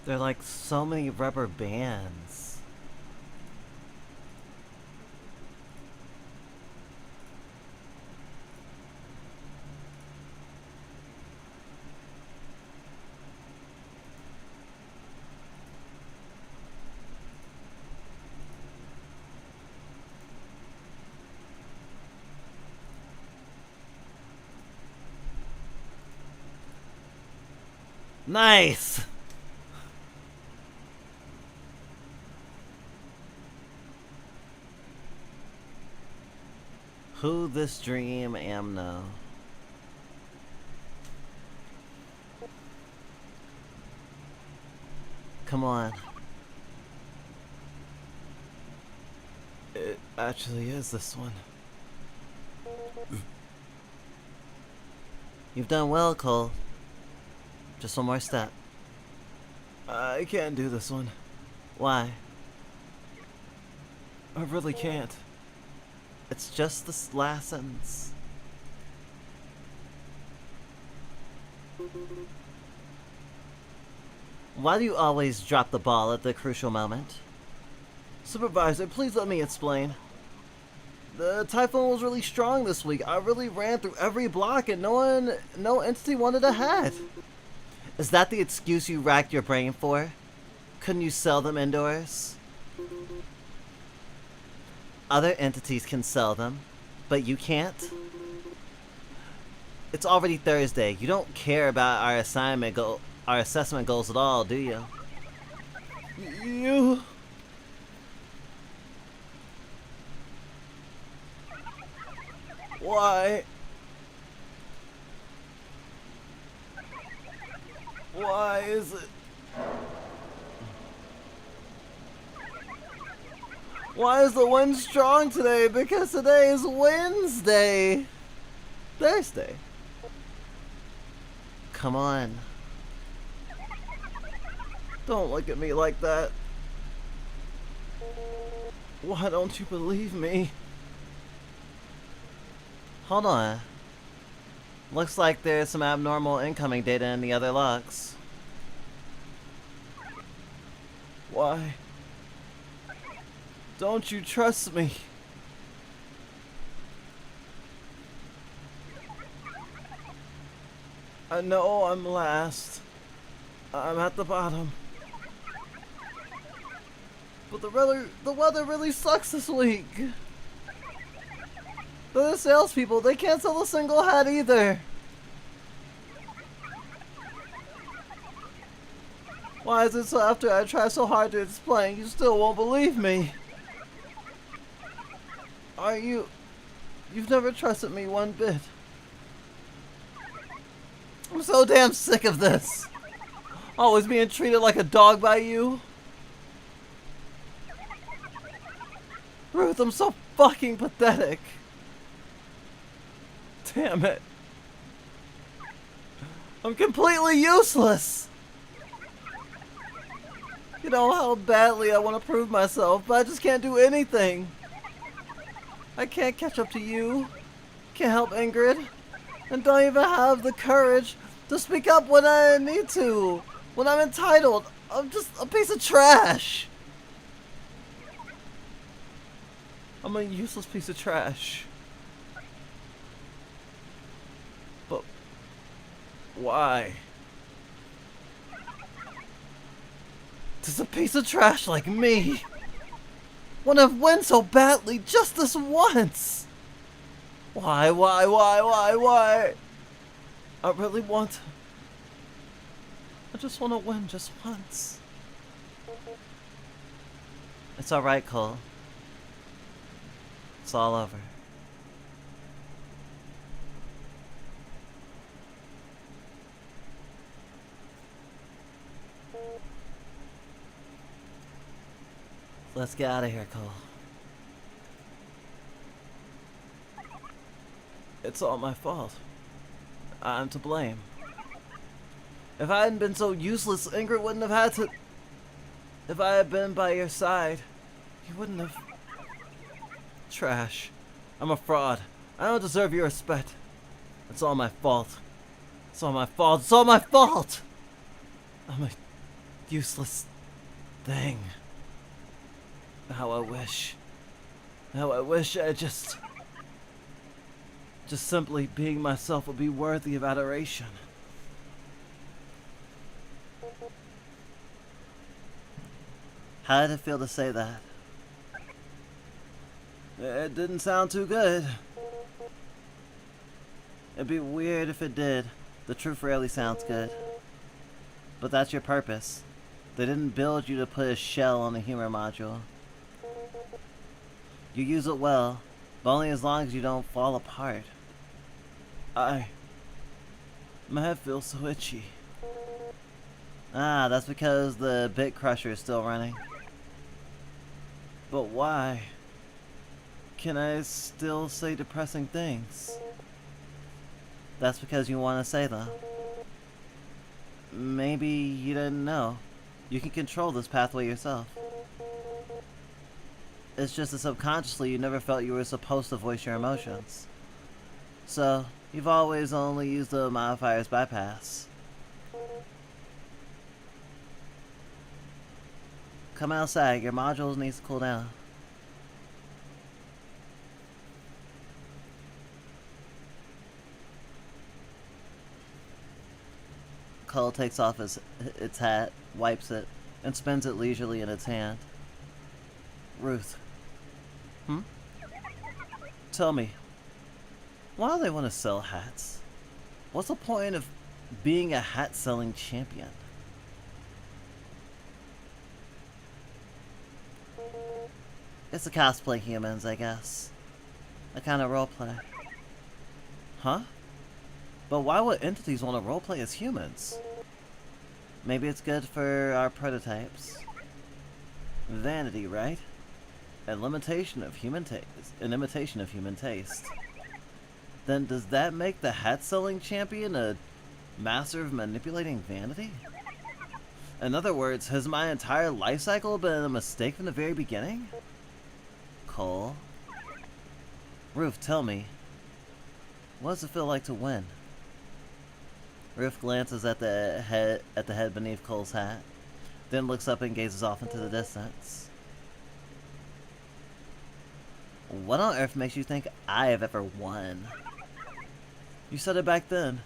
They're like so many rubber bands. Nice! Who this dream am no. Come on. It actually is this one. You've done well, Cole. Just one more step. I can't do this one. Why? I really can't. It's just this last sentence. Why do you always drop the ball at the crucial moment? Supervisor, please let me explain. The typhoon was really strong this week. I really ran through every block and no entity wanted a hat. Is that the excuse you racked your brain for? Couldn't you sell them indoors? Other entities can sell them, but you can't? It's already Thursday. You don't care about our assessment goals at all, do you? You... Why? Why is it? Why is the wind strong today? Because today is Wednesday. Thursday. Come on. Don't look at me like that. Why don't you believe me? Hold on. Looks like there's some abnormal incoming data in the other logs. Why? Don't you trust me? I know I'm last. I'm at the bottom. But the weather really sucks this week. The salespeople, they can't sell a single hat either. Why is it so after I try so hard to explain, you still won't believe me? You've never trusted me one bit. I'm so damn sick of this. Always being treated like a dog by you. Ruth, I'm so fucking pathetic. Damn it. I'm completely useless. You know how badly I want to prove myself, but I just can't do anything. I can't catch up to you. Can't help Ingrid. And don't even have the courage to speak up when I need to. When I'm entitled. I'm just a piece of trash. I'm a useless piece of trash. But why? Does a piece of trash like me want to win so badly just this once? Why? I really want to. I just want to win just once. It's alright, Cole. It's all over. Let's get out of here, Cole. It's all my fault. I'm to blame. If I hadn't been so useless, Ingrid wouldn't have had to... If I had been by your side, you wouldn't have... Trash. I'm a fraud. I don't deserve your respect. It's all my fault. It's all my fault. It's all my fault! I'm a Useless thing. How I wish I just simply being myself would be worthy of adoration. How did it feel to say that? It didn't sound too good. It'd be weird if it did. The truth rarely sounds good. But that's your purpose. They didn't build you to put a shell on the humor module. You use it well, but only as long as you don't fall apart. My head feels so itchy. Ah, that's because the bit crusher is still running. But why? Can I still say depressing things? That's because you want to say them. Maybe you didn't know. You can control this pathway yourself. It's just that subconsciously you never felt you were supposed to voice your emotions. So, you've always only used the modifier's bypass. Come outside, your modules needs to cool down. Cole takes off its hat, wipes it, and spins it leisurely in its hand. Ruth. Tell me, why do they want to sell hats? What's the point of being a hat-selling champion? It's the cosplay humans, I guess. A kind of roleplay. Huh? But why would entities want to roleplay as humans? Maybe it's good for our prototypes. Vanity, right? An imitation of human taste. Then does that make the hat-selling champion a master of manipulating vanity? In other words, has my entire life cycle been a mistake from the very beginning? Cole? Ruth, tell me. What does it feel like to win? Ruth glances at the head beneath Cole's hat, then looks up and gazes off into the distance. What on earth makes you think I have ever won? You said it back then,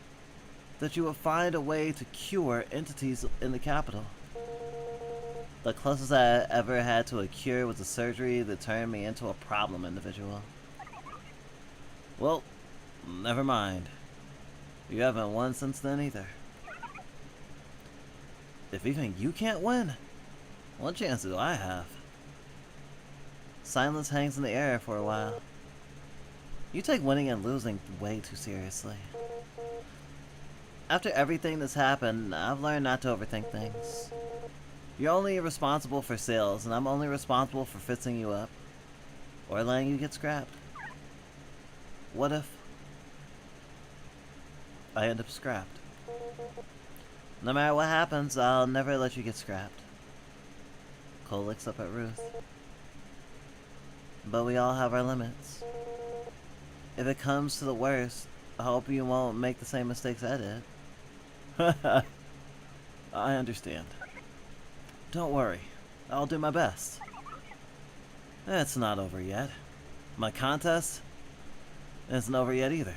that you would find a way to cure entities in the capital. The closest I ever had to a cure was a surgery that turned me into a problem individual. Well, never mind. You haven't won since then either. If even you can't win, what chance do I have? Silence hangs in the air for a while. You take winning and losing way too seriously. After everything that's happened, I've learned not to overthink things. You're only responsible for sales, and I'm only responsible for fixing you up. Or letting you get scrapped. What if I end up scrapped? No matter what happens, I'll never let you get scrapped. Cole looks up at Ruth. But we all have our limits. If it comes to the worst, I hope you won't make the same mistakes I did. I understand. Don't worry. I'll do my best. It's not over yet. My contest isn't over yet either.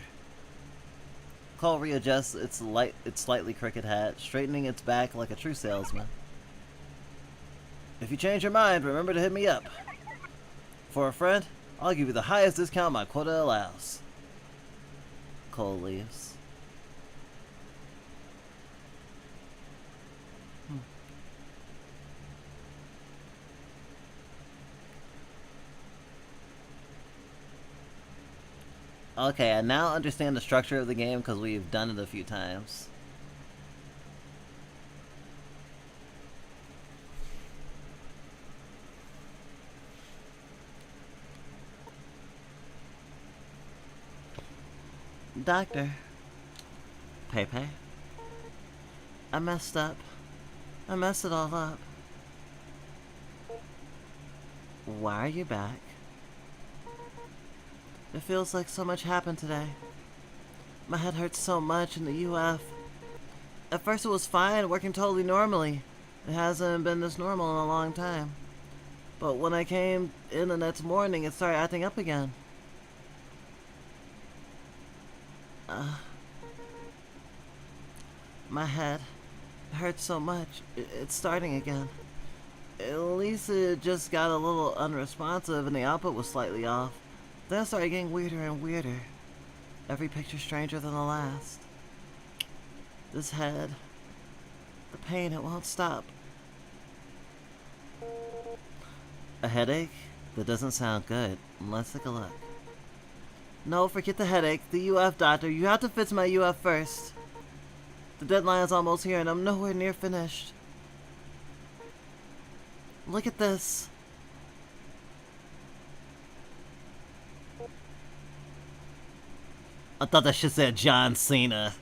Cole readjusts its slightly crooked hat, straightening its back like a true salesman. If you change your mind, remember to hit me up. For a friend, I'll give you the highest discount my quota allows. Cole leaves. Okay, I now understand the structure of the game because we've done it a few times. Doctor. Pepe. I messed up. I messed it all up. Why are you back? It feels like so much happened today. My head hurts so much in the UF. At first it was fine, working totally normally. It hasn't been this normal in a long time. But when I came in the next morning, it started acting up again. My head hurts so much. It's starting again. At least it just got a little unresponsive and the output was slightly off. Then it started getting weirder and weirder. Every picture stranger than the last. This head, the pain, it won't stop. A headache? That doesn't sound good. Let's take a look. No, forget the headache. The UF, doctor. You have to fix my UF first. The deadline is almost here and I'm nowhere near finished. Look at this. I thought that shit said John Cena.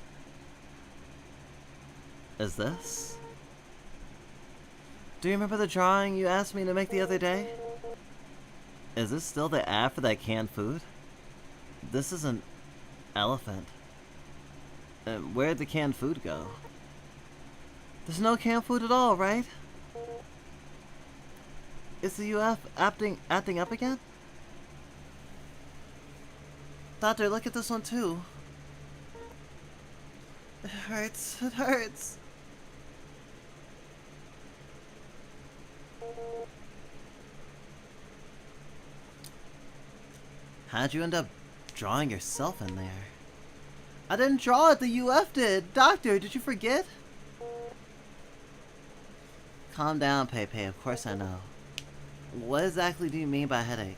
Is this? Do you remember the drawing you asked me to make the other day? Is this still the ad for that canned food? This is an elephant. Where'd the canned food go? There's no canned food at all, right? Is the UF acting up again? Doctor, look at this one too. It hurts. It hurts. How'd you end up drawing yourself in there? I didn't draw it, the UF did. Doctor, did you forget? Calm down, Pepe. Of course I know. What exactly do you mean by headache?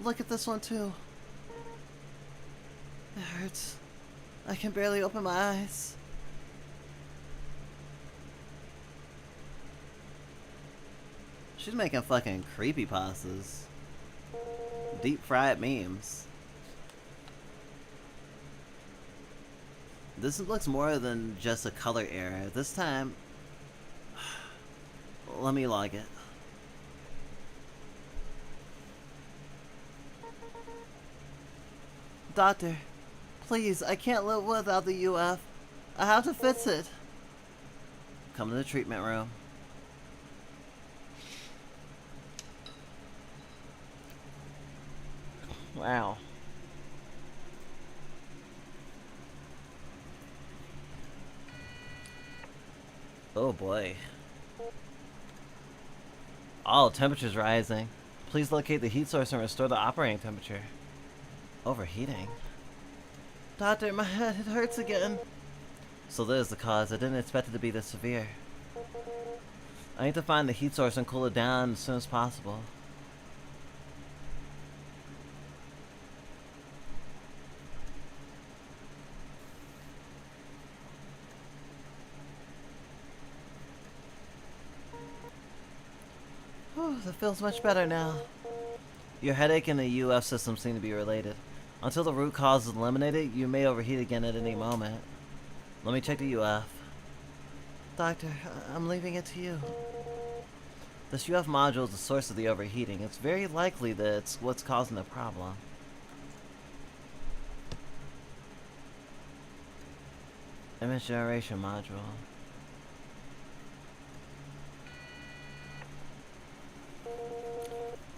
Look at this one too. It hurts. I can barely open my eyes. She's making fucking creepypastas. Deep fried memes. This looks more than just a color error. This time, let me log it. Doctor, please, I can't live without the UF. I have to fix it. Come to the treatment room. Wow. Oh boy. Oh, temperature's rising. Please locate the heat source and restore the operating temperature. Overheating? Doctor, my head, it hurts again. So there's the cause. I didn't expect it to be this severe. I need to find the heat source and cool it down as soon as possible. Whew, that feels much better now. Your headache and the UF system seem to be related. Until the root cause is eliminated, you may overheat again at any moment. Let me check the UF. Doctor, I'm leaving it to you. This UF module is the source of the overheating. It's very likely that it's what's causing the problem. Image generation module.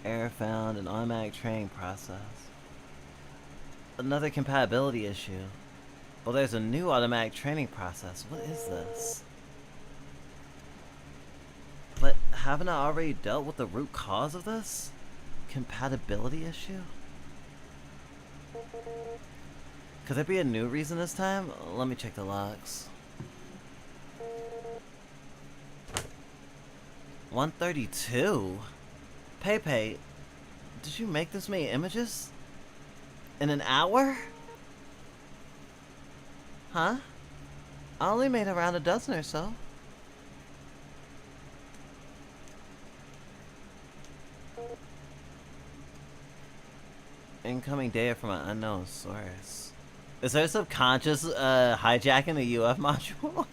Error found in automatic training process. Another compatibility issue. Well, there's a new automatic training process. What is this? But haven't I already dealt with the root cause of this? Compatibility issue? Could there be a new reason this time? Let me check the logs. 132? Pepe, did you make this many images? In an hour? Huh? I only made around a dozen or so. Incoming data from an unknown source. Is there subconscious hijacking the UF module?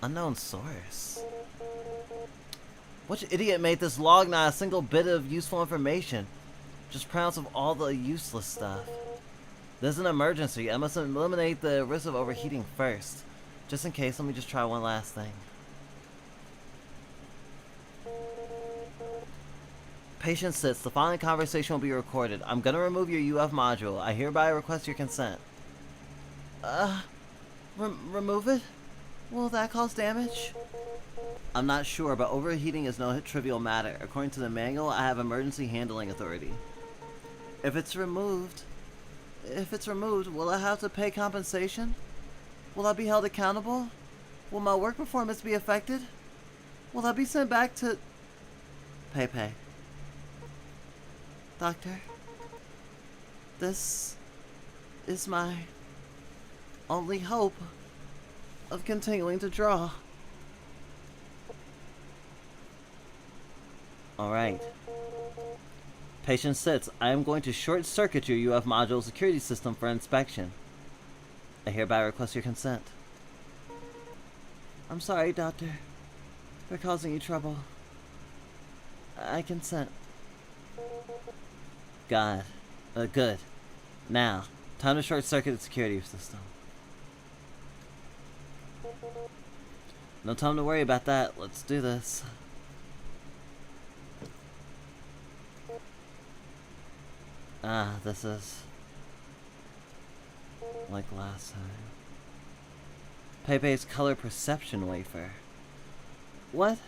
Unknown source. Which idiot made this log not a single bit of useful information? Just pronouns of all the useless stuff. There's an emergency. I must eliminate the risk of overheating first. Just in case, let me just try one last thing. Patient sits. The following conversation will be recorded. I'm gonna remove your UF module. I hereby request your consent. Remove it? Will that cause damage? I'm not sure, but overheating is no trivial matter. According to the manual, I have emergency handling authority. If it's removed, will I have to pay compensation? Will I be held accountable? Will my work performance be affected? Will I be sent back to... Pepe. Doctor, this is my only hope of continuing to draw. Alright. Patient sits. I am going to short-circuit your UF module security system for inspection. I hereby request your consent. I'm sorry, Doctor, for causing you trouble. I consent. God. Good. Now, time to short-circuit the security system. No time to worry about that. Let's do this. This is like last time. Pepe's color perception wafer. What?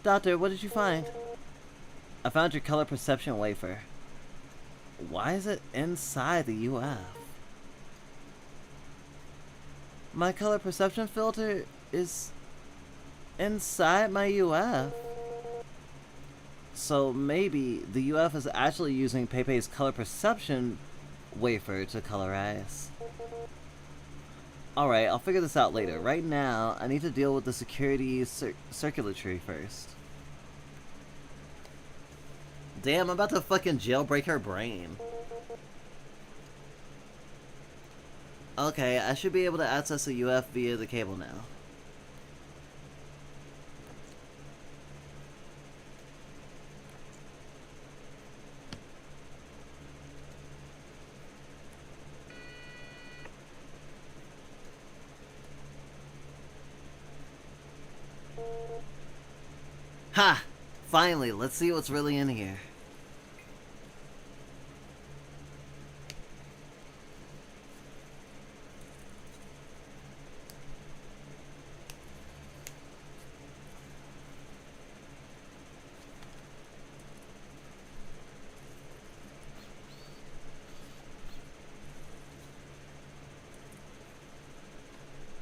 Doctor, what did you find? I found your color perception wafer. Why is it inside the UF? My color perception filter is inside my UF. So maybe the UF is actually using Pepe's color perception wafer to colorize. Alright, I'll figure this out later. Right now, I need to deal with the security circulatory first. Damn, I'm about to fucking jailbreak her brain. Okay, I should be able to access the UF via the cable now. Ha! Finally, let's see what's really in here.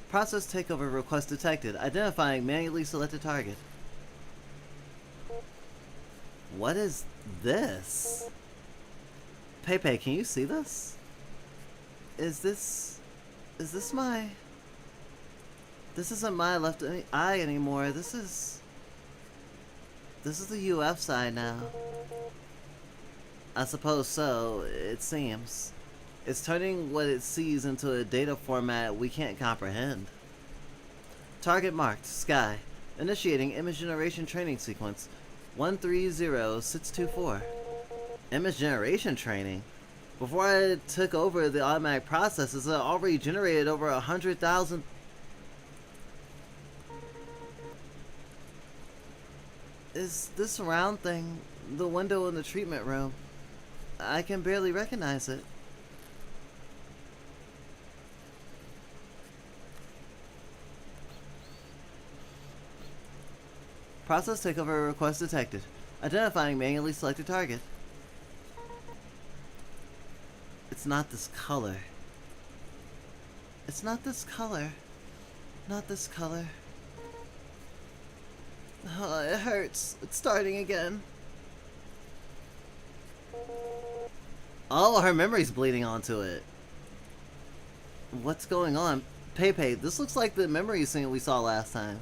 Process takeover request detected. Identifying manually selected target. What is this? Pepe, can you see this? Is this my... This isn't my left eye anymore. This is the UF side now. I suppose so, it seems. It's turning what it sees into a data format we can't comprehend. Target marked, Sky. Initiating image generation training sequence. 130624. Image generation training? Before I took over the automatic processes, I already generated over 100,000. Is this round thing the window in the treatment room? I can barely recognize it. Process takeover request detected. Identifying manually selected target. It's not this color. It's not this color. Not this color. Oh, it hurts. It's starting again. Oh, her memory's bleeding onto it. What's going on? Pepe, this looks like the memory scene we saw last time.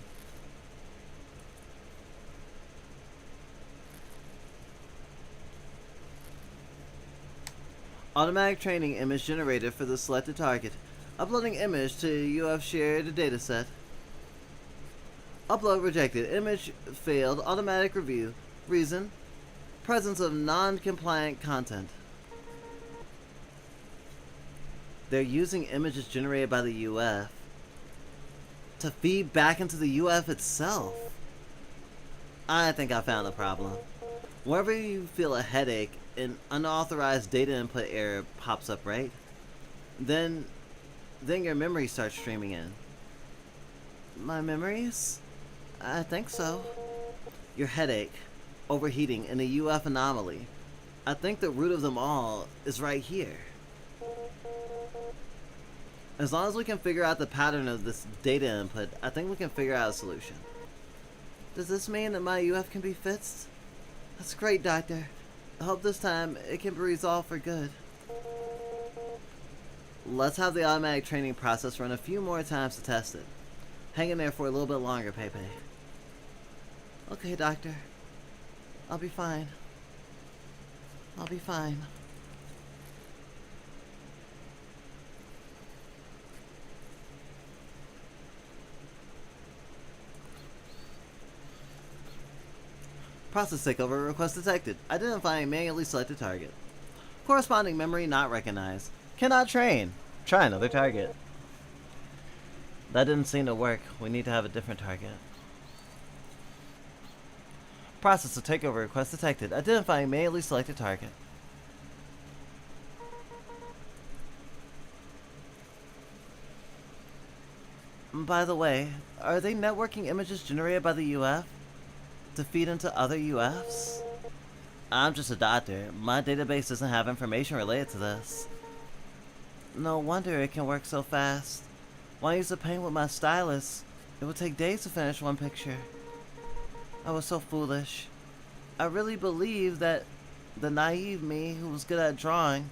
Automatic training image generated for the selected target. Uploading image to UF shared dataset. Upload rejected. Image failed. Automatic review. Reason: presence of non-compliant content. They're using images generated by the UF to feed back into the UF itself. I think I found the problem. Whenever you feel a headache, an unauthorized data input error pops up, right? Then your memory starts streaming in. My memories? I think so. Your headache, overheating, and a UF anomaly. I think the root of them all is right here. As long as we can figure out the pattern of this data input, I think we can figure out a solution. Does this mean that my UF can be fixed? That's great, Doctor. I hope this time it can be resolved for good. Let's have the automatic training process run a few more times to test it. Hang in there for a little bit longer, Pepe. Okay, Doctor. I'll be fine. I'll be fine. Process takeover request detected. Identifying manually selected target. Corresponding memory not recognized. Cannot train. Try another target. That didn't seem to work. We need to have a different target. Process of takeover request detected. Identifying manually selected target. By the way, are they networking images generated by the UF to feed into other UFs? I'm just a doctor. My database doesn't have information related to this. No wonder it can work so fast. When I used to paint with my stylus, it would take days to finish one picture. I was so foolish. I really believed that the naive me who was good at drawing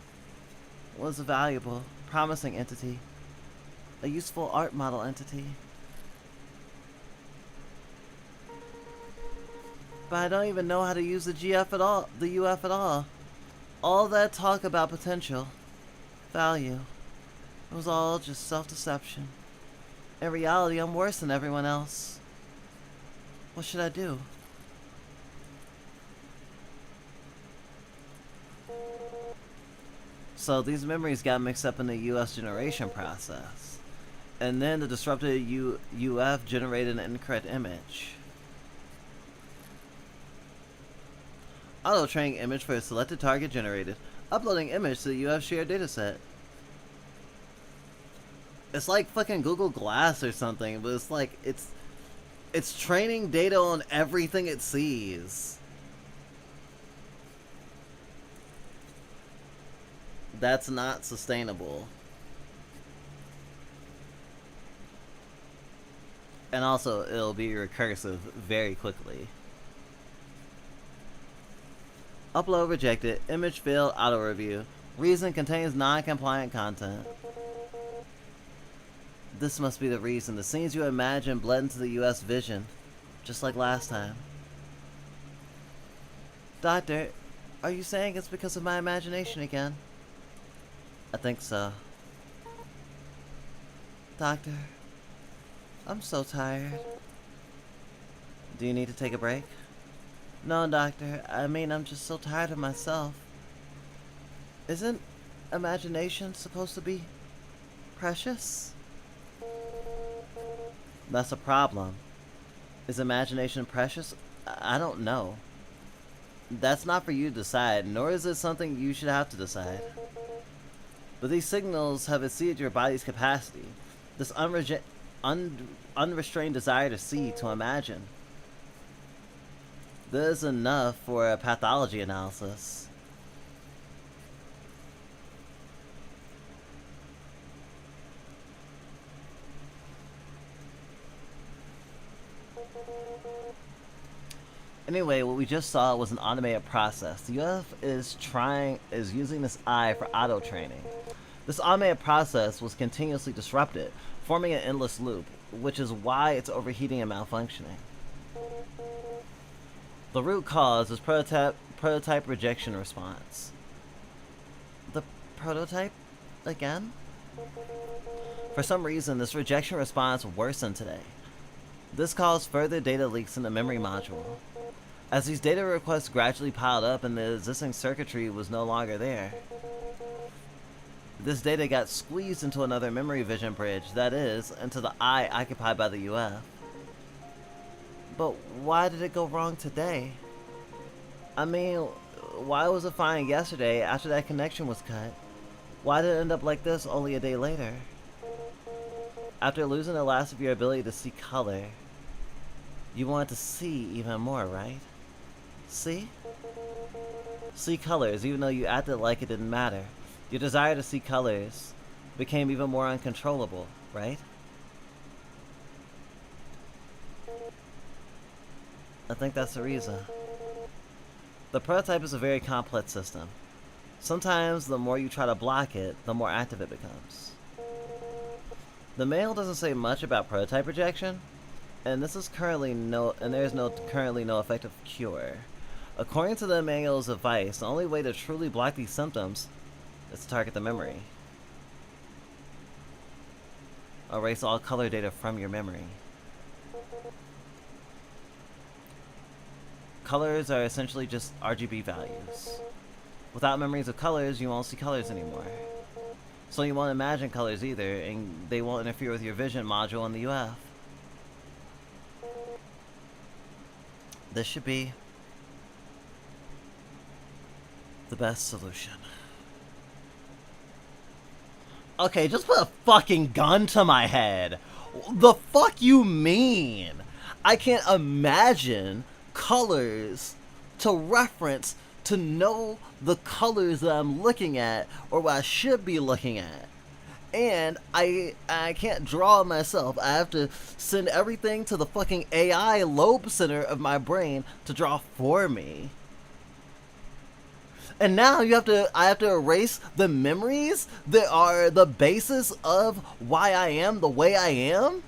was a valuable, promising entity. A useful art model entity. But I don't even know how to use the GF at all, the UF at all. All that talk about potential, value, it was all just self-deception. In reality, I'm worse than everyone else. What should I do? So these memories got mixed up in the US generation process. And then the disrupted UF generated an incorrect image. Auto training image for a selected target generated. Uploading image to the UF shared dataset. It's like fucking Google Glass or something, but it's like it's training data on everything it sees. That's not sustainable. And also, it'll be recursive very quickly. Upload rejected. Image failed auto review. Reason contains non-compliant content. This must be the reason. The scenes you imagine bled into the US vision, just like last time. Doctor, are you saying it's because of my imagination again? I think so. Doctor, I'm so tired. Do you need to take a break? No, Doctor. I mean, I'm just so tired of myself. Isn't imagination supposed to be precious? That's a problem. Is imagination precious? I don't know. That's not for you to decide, nor is it something you should have to decide. But these signals have exceeded your body's capacity. This unrestrained desire to see, to imagine. This is enough for a pathology analysis. Anyway, what we just saw was an automated process. The UF is using this eye for auto training. This automated process was continuously disrupted, forming an endless loop, which is why it's overheating and malfunctioning. The root cause is prototype rejection response. The prototype? Again? For some reason, this rejection response worsened today. This caused further data leaks in the memory module. As these data requests gradually piled up and the existing circuitry was no longer there, This data got squeezed into another memory vision bridge, that is, into the eye occupied by the UF. But why did it go wrong today? I mean, why was it fine yesterday after that connection was cut? Why did it end up like this only a day later? After losing the last of your ability to see color, you wanted to see even more, right? See? See colors even though you acted like it didn't matter. Your desire to see colors became even more uncontrollable, right? I think that's the reason. The prototype is a very complex system. Sometimes the more you try to block it, the more active it becomes. The manual doesn't say much about prototype rejection, and there's currently no effective cure. According to the manual's advice, the only way to truly block these symptoms is to target the memory. Erase all color data from your memory. Colors are essentially just RGB values. Without memories of colors, you won't see colors anymore. So you won't imagine colors either, and they won't interfere with your vision module in the UF. This should be the best solution. Okay, just put a fucking gun to my head. The fuck you mean? I can't imagine colors to reference to know the colors that I'm looking at or what I should be looking at. And I can't draw myself. I have to send everything to the fucking AI lobe center of my brain to draw for me. And now I have to erase the memories that are the basis of why I am the way I am?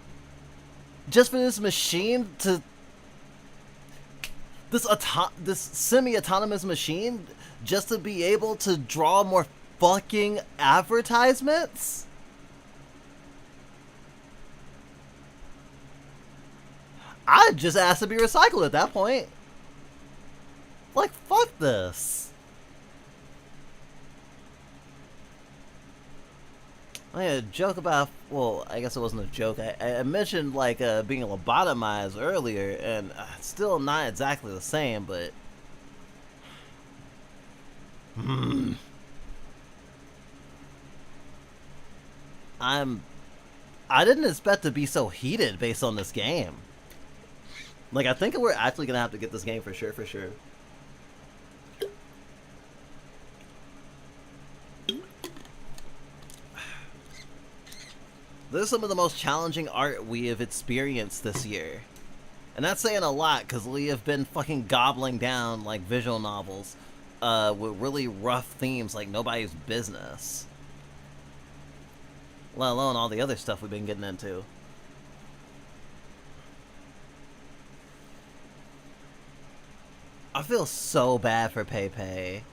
Just for this machine to... This semi-autonomous machine just to be able to draw more fucking advertisements? I'd just ask to be recycled at that point. Like, fuck this. I had a joke about, well, I guess it wasn't a joke. I mentioned, like, being lobotomized earlier, and it's still not exactly the same, but... I didn't expect to be so heated based on this game. Like, I think we're actually gonna have to get this game for sure, This is some of the most challenging art we have experienced this year. And that's saying a lot, because we have been fucking gobbling down, like, visual novels with really rough themes like nobody's business. Let alone all the other stuff we've been getting into. I feel so bad for Pepe.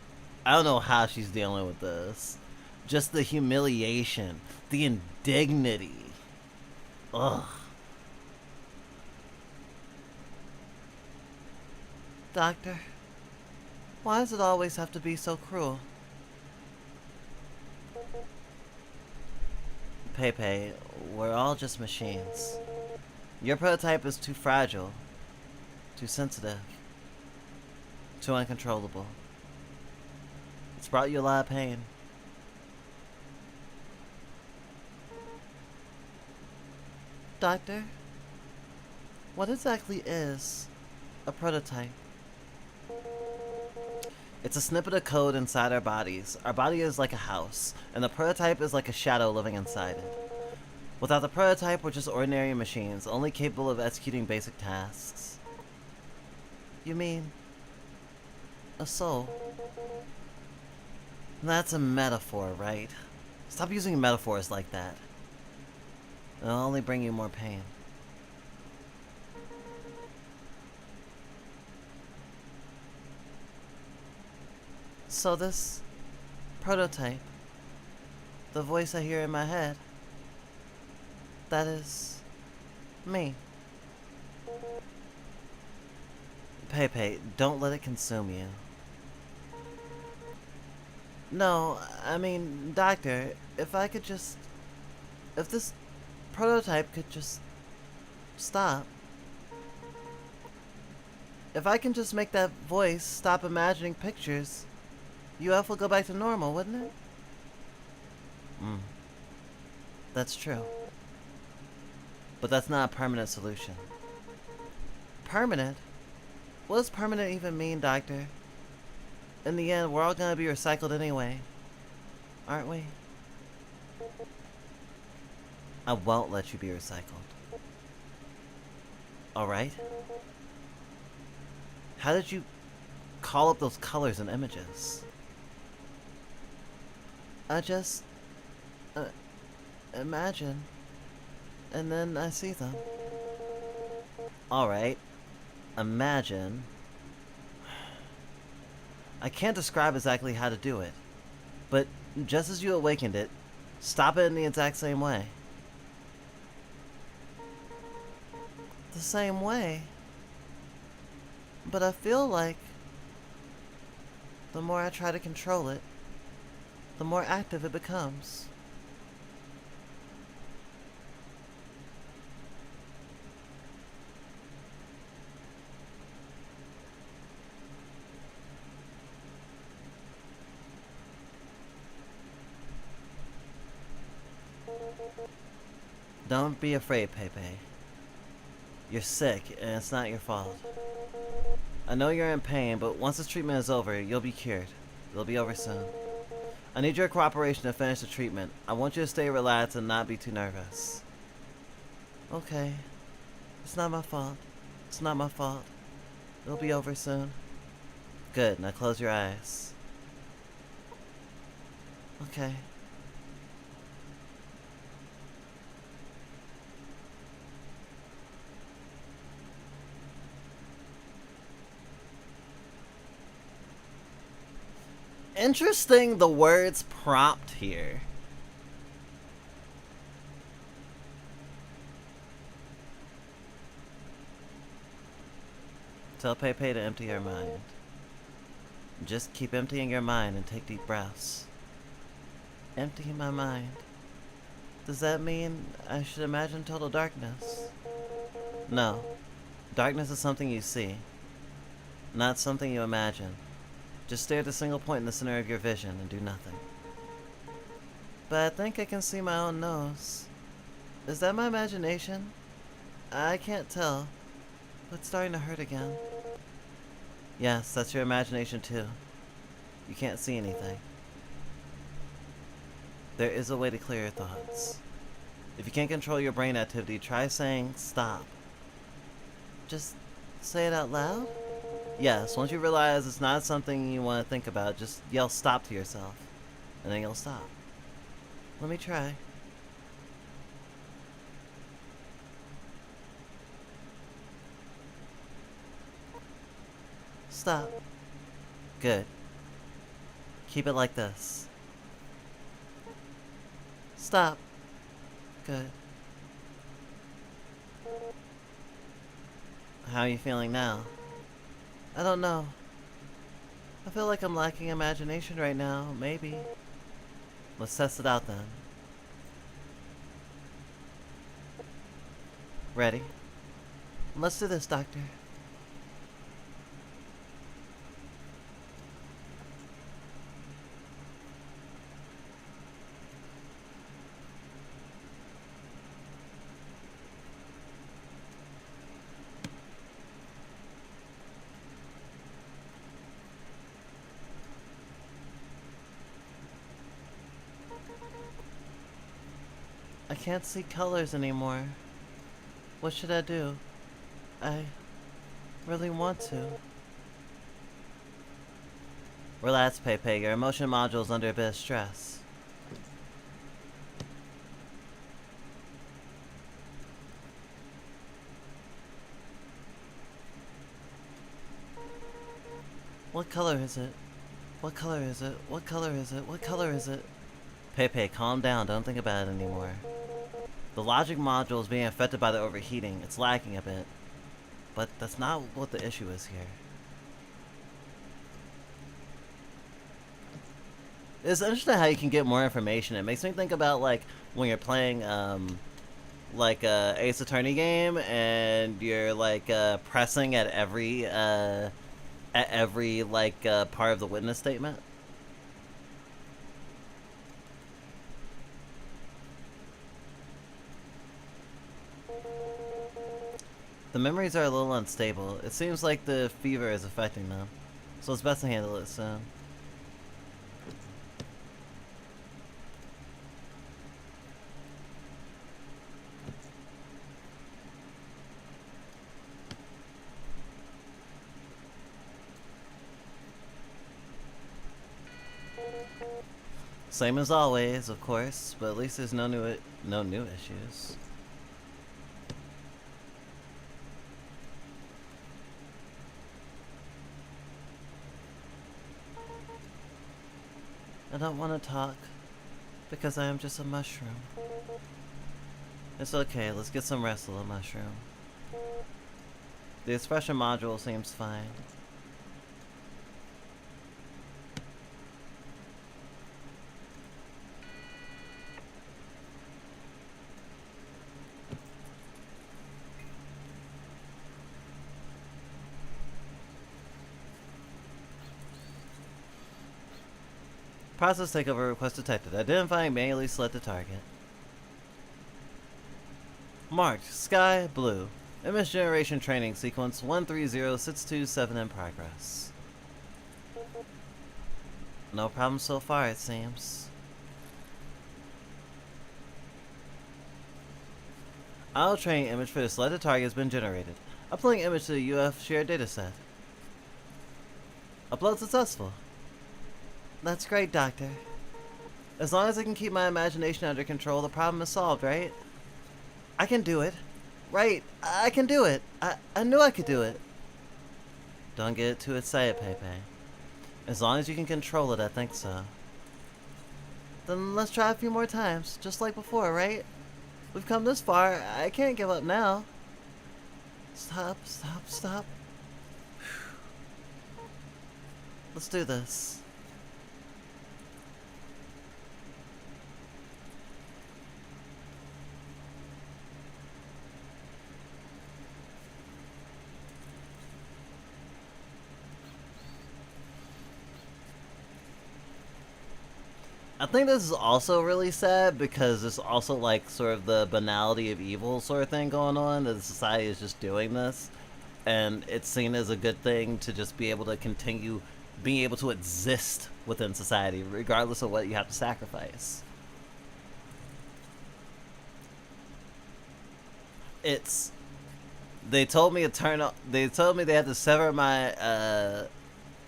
I don't know how she's dealing with this. Just the humiliation, the indignity. Ugh. Doctor, why does it always have to be so cruel? Pepe, we're all just machines. Your prototype is too fragile, too sensitive, too uncontrollable. It's brought you a lot of pain. Doctor, what exactly is a prototype? It's a snippet of code inside our bodies. Our body is like a house, and the prototype is like a shadow living inside it. Without the prototype, we're just ordinary machines, only capable of executing basic tasks. You mean a soul? That's a metaphor, right? Stop using metaphors like that. It'll only bring you more pain. So this prototype, the voice I hear in my head, that is me. Pepe, don't let it consume you. No, I mean, Doctor, if I could just... If this prototype could just stop. If I can just make that voice stop imagining pictures, UF will go back to normal, wouldn't it? That's true. But that's not a permanent solution. Permanent? What does permanent even mean, Doctor? In the end, we're all gonna be recycled anyway. Aren't we? I won't let you be recycled. Alright? How did you call up those colors and images? I just... imagine. And then I see them. Alright. Imagine. I can't describe exactly how to do it. But just as you awakened it, stop it in the exact same way. The same way? But I feel like the more I try to control it, the more active it becomes. Don't be afraid, Pepe. You're sick, and it's not your fault. I know you're in pain, but once this treatment is over, you'll be cured. It'll be over soon. I need your cooperation to finish the treatment. I want you to stay relaxed and not be too nervous. Okay. It's not my fault. It's not my fault. It'll be over soon. Good, now close your eyes. Okay. Interesting, the words prompt here. Tell Pepe to empty her mind. Just keep emptying your mind and take deep breaths. Emptying my mind. Does that mean I should imagine total darkness? No. Darkness is something you see, not something you imagine. Just stare at a single point in the center of your vision and do nothing. But I think I can see my own nose. Is that my imagination? I can't tell. But it's starting to hurt again. Yes, that's your imagination too. You can't see anything. There is a way to clear your thoughts. If you can't control your brain activity, try saying stop. Just say it out loud? Yes, once you realize it's not something you want to think about, just yell stop to yourself, and then you'll stop. Let me try. Stop. Good. Keep it like this. Stop. Good. How are you feeling now? I don't know. I feel like I'm lacking imagination right now, maybe. Let's test it out then. Ready? Let's do this, Doctor. I can't see colors anymore. What should I do? I really want to. Relax, Pepe. Your emotion module is under a bit of stress. What color is it? What color is it? What color is it? What color is it? Pepe, calm down. Don't think about it anymore. The logic module is being affected by the overheating. It's lagging a bit. But that's not what the issue is here. It's interesting how you can get more information. It makes me think about like when you're playing like a Ace Attorney game and you're like pressing at every like part of the witness statement. The memories are a little unstable. It seems like the fever is affecting them, so it's best to handle it soon. Same as always, of course, but at least there's no new issues. I don't want to talk because I am just a mushroom. It's okay, let's get some rest, little mushroom. The expression module seems fine. Process takeover request detected. Identifying manually selected target. Marked. Sky blue. Image generation training sequence 130627 in progress. No problem so far, it seems. Auto training image for the selected target has been generated. Uploading image to the UF shared dataset. Upload successful. That's great, Doctor. As long as I can keep my imagination under control, the problem is solved, right? I can do it. Right, I can do it. I knew I could do it. Don't get too excited, Pepe. As long as you can control it, I think so. Then let's try a few more times, just like before, right? We've come this far, I can't give up now. Stop, stop, stop. Let's do this. I think this is also really sad because it's also like sort of the banality of evil sort of thing going on, that the society is just doing this, and it's seen as a good thing to just be able to continue being able to exist within society regardless of what you have to sacrifice. It's they told me they had to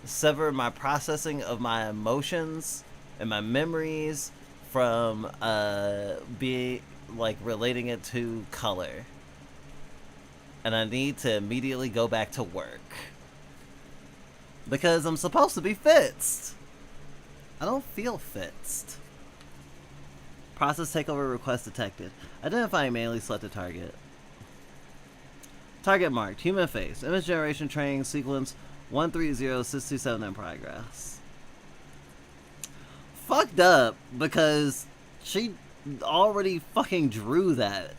sever my processing of my emotions and my memories from being like relating it to color, and I need to immediately go back to work because I'm supposed to be fixed. I don't feel fixed. Process takeover request detected. Identifying manually selected target. Target marked. Human face. Image generation training sequence 130627 in progress. Fucked up because she already fucking drew that.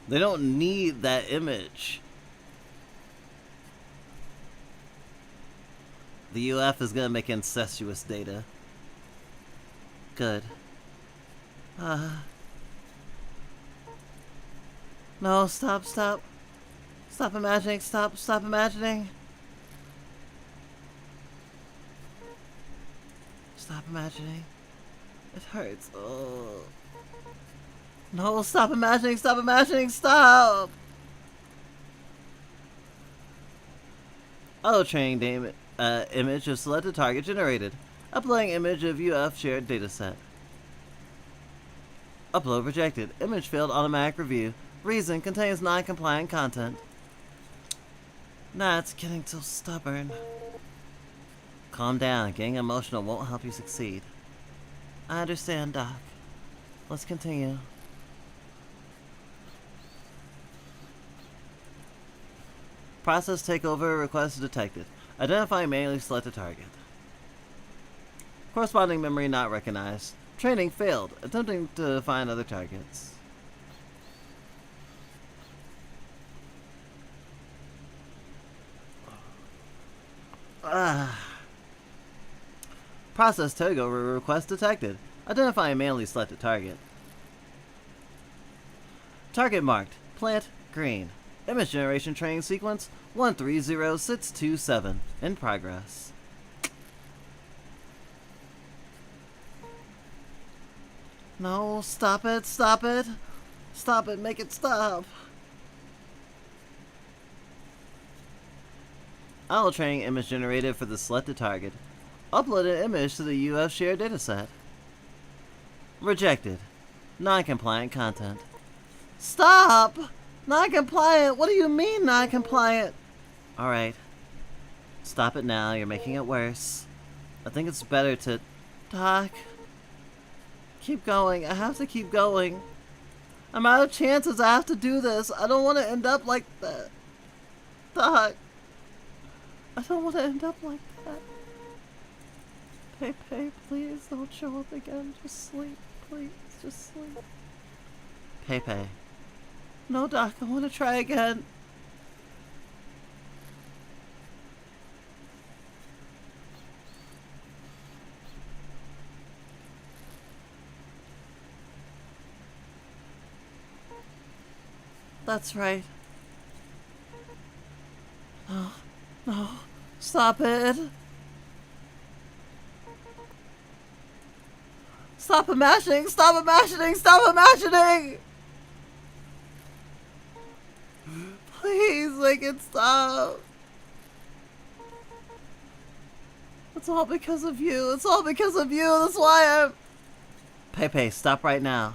They don't need that image. The UF is gonna make incestuous data. Good. No, stop. Stop imagining. Stop imagining. Stop imagining. It hurts. Oh. No, stop imagining. Stop! Auto training image of selected target generated. Uploading image of UF shared dataset. Upload rejected. Image failed automatic review. Reason contains non-compliant content. Nah, it's getting too stubborn. Calm down. Getting emotional won't help you succeed. I understand, Doc. Let's continue. Process takeover request detected. Identifying manually selected target. Corresponding memory not recognized. Training failed. Attempting to find other targets. Process takeover request detected. Identifying manually selected target. Target marked. Plant green. Image generation training sequence 130627. In progress. No, stop it, stop it. Stop it, make it stop. Auto training image generated for the selected target. Upload an image to the UF shared dataset. Rejected. Non-compliant content. Stop! Non-compliant? What do you mean non-compliant? Alright. Stop it now, you're making it worse. I think it's better to... Doc. Keep going, I have to keep going. I'm out of chances, I have to do this. I don't want to end up like that. Doc. I don't want to end up like that. Pepe, please don't show up again. Just sleep, please. Just sleep. Pepe. No, Doc, I want to try again. That's right. No, no, stop it. Stop imagining, stop imagining, stop imagining! Please make it stop. It's all because of you, it's all because of you, that's why I'm... Pepe, stop right now.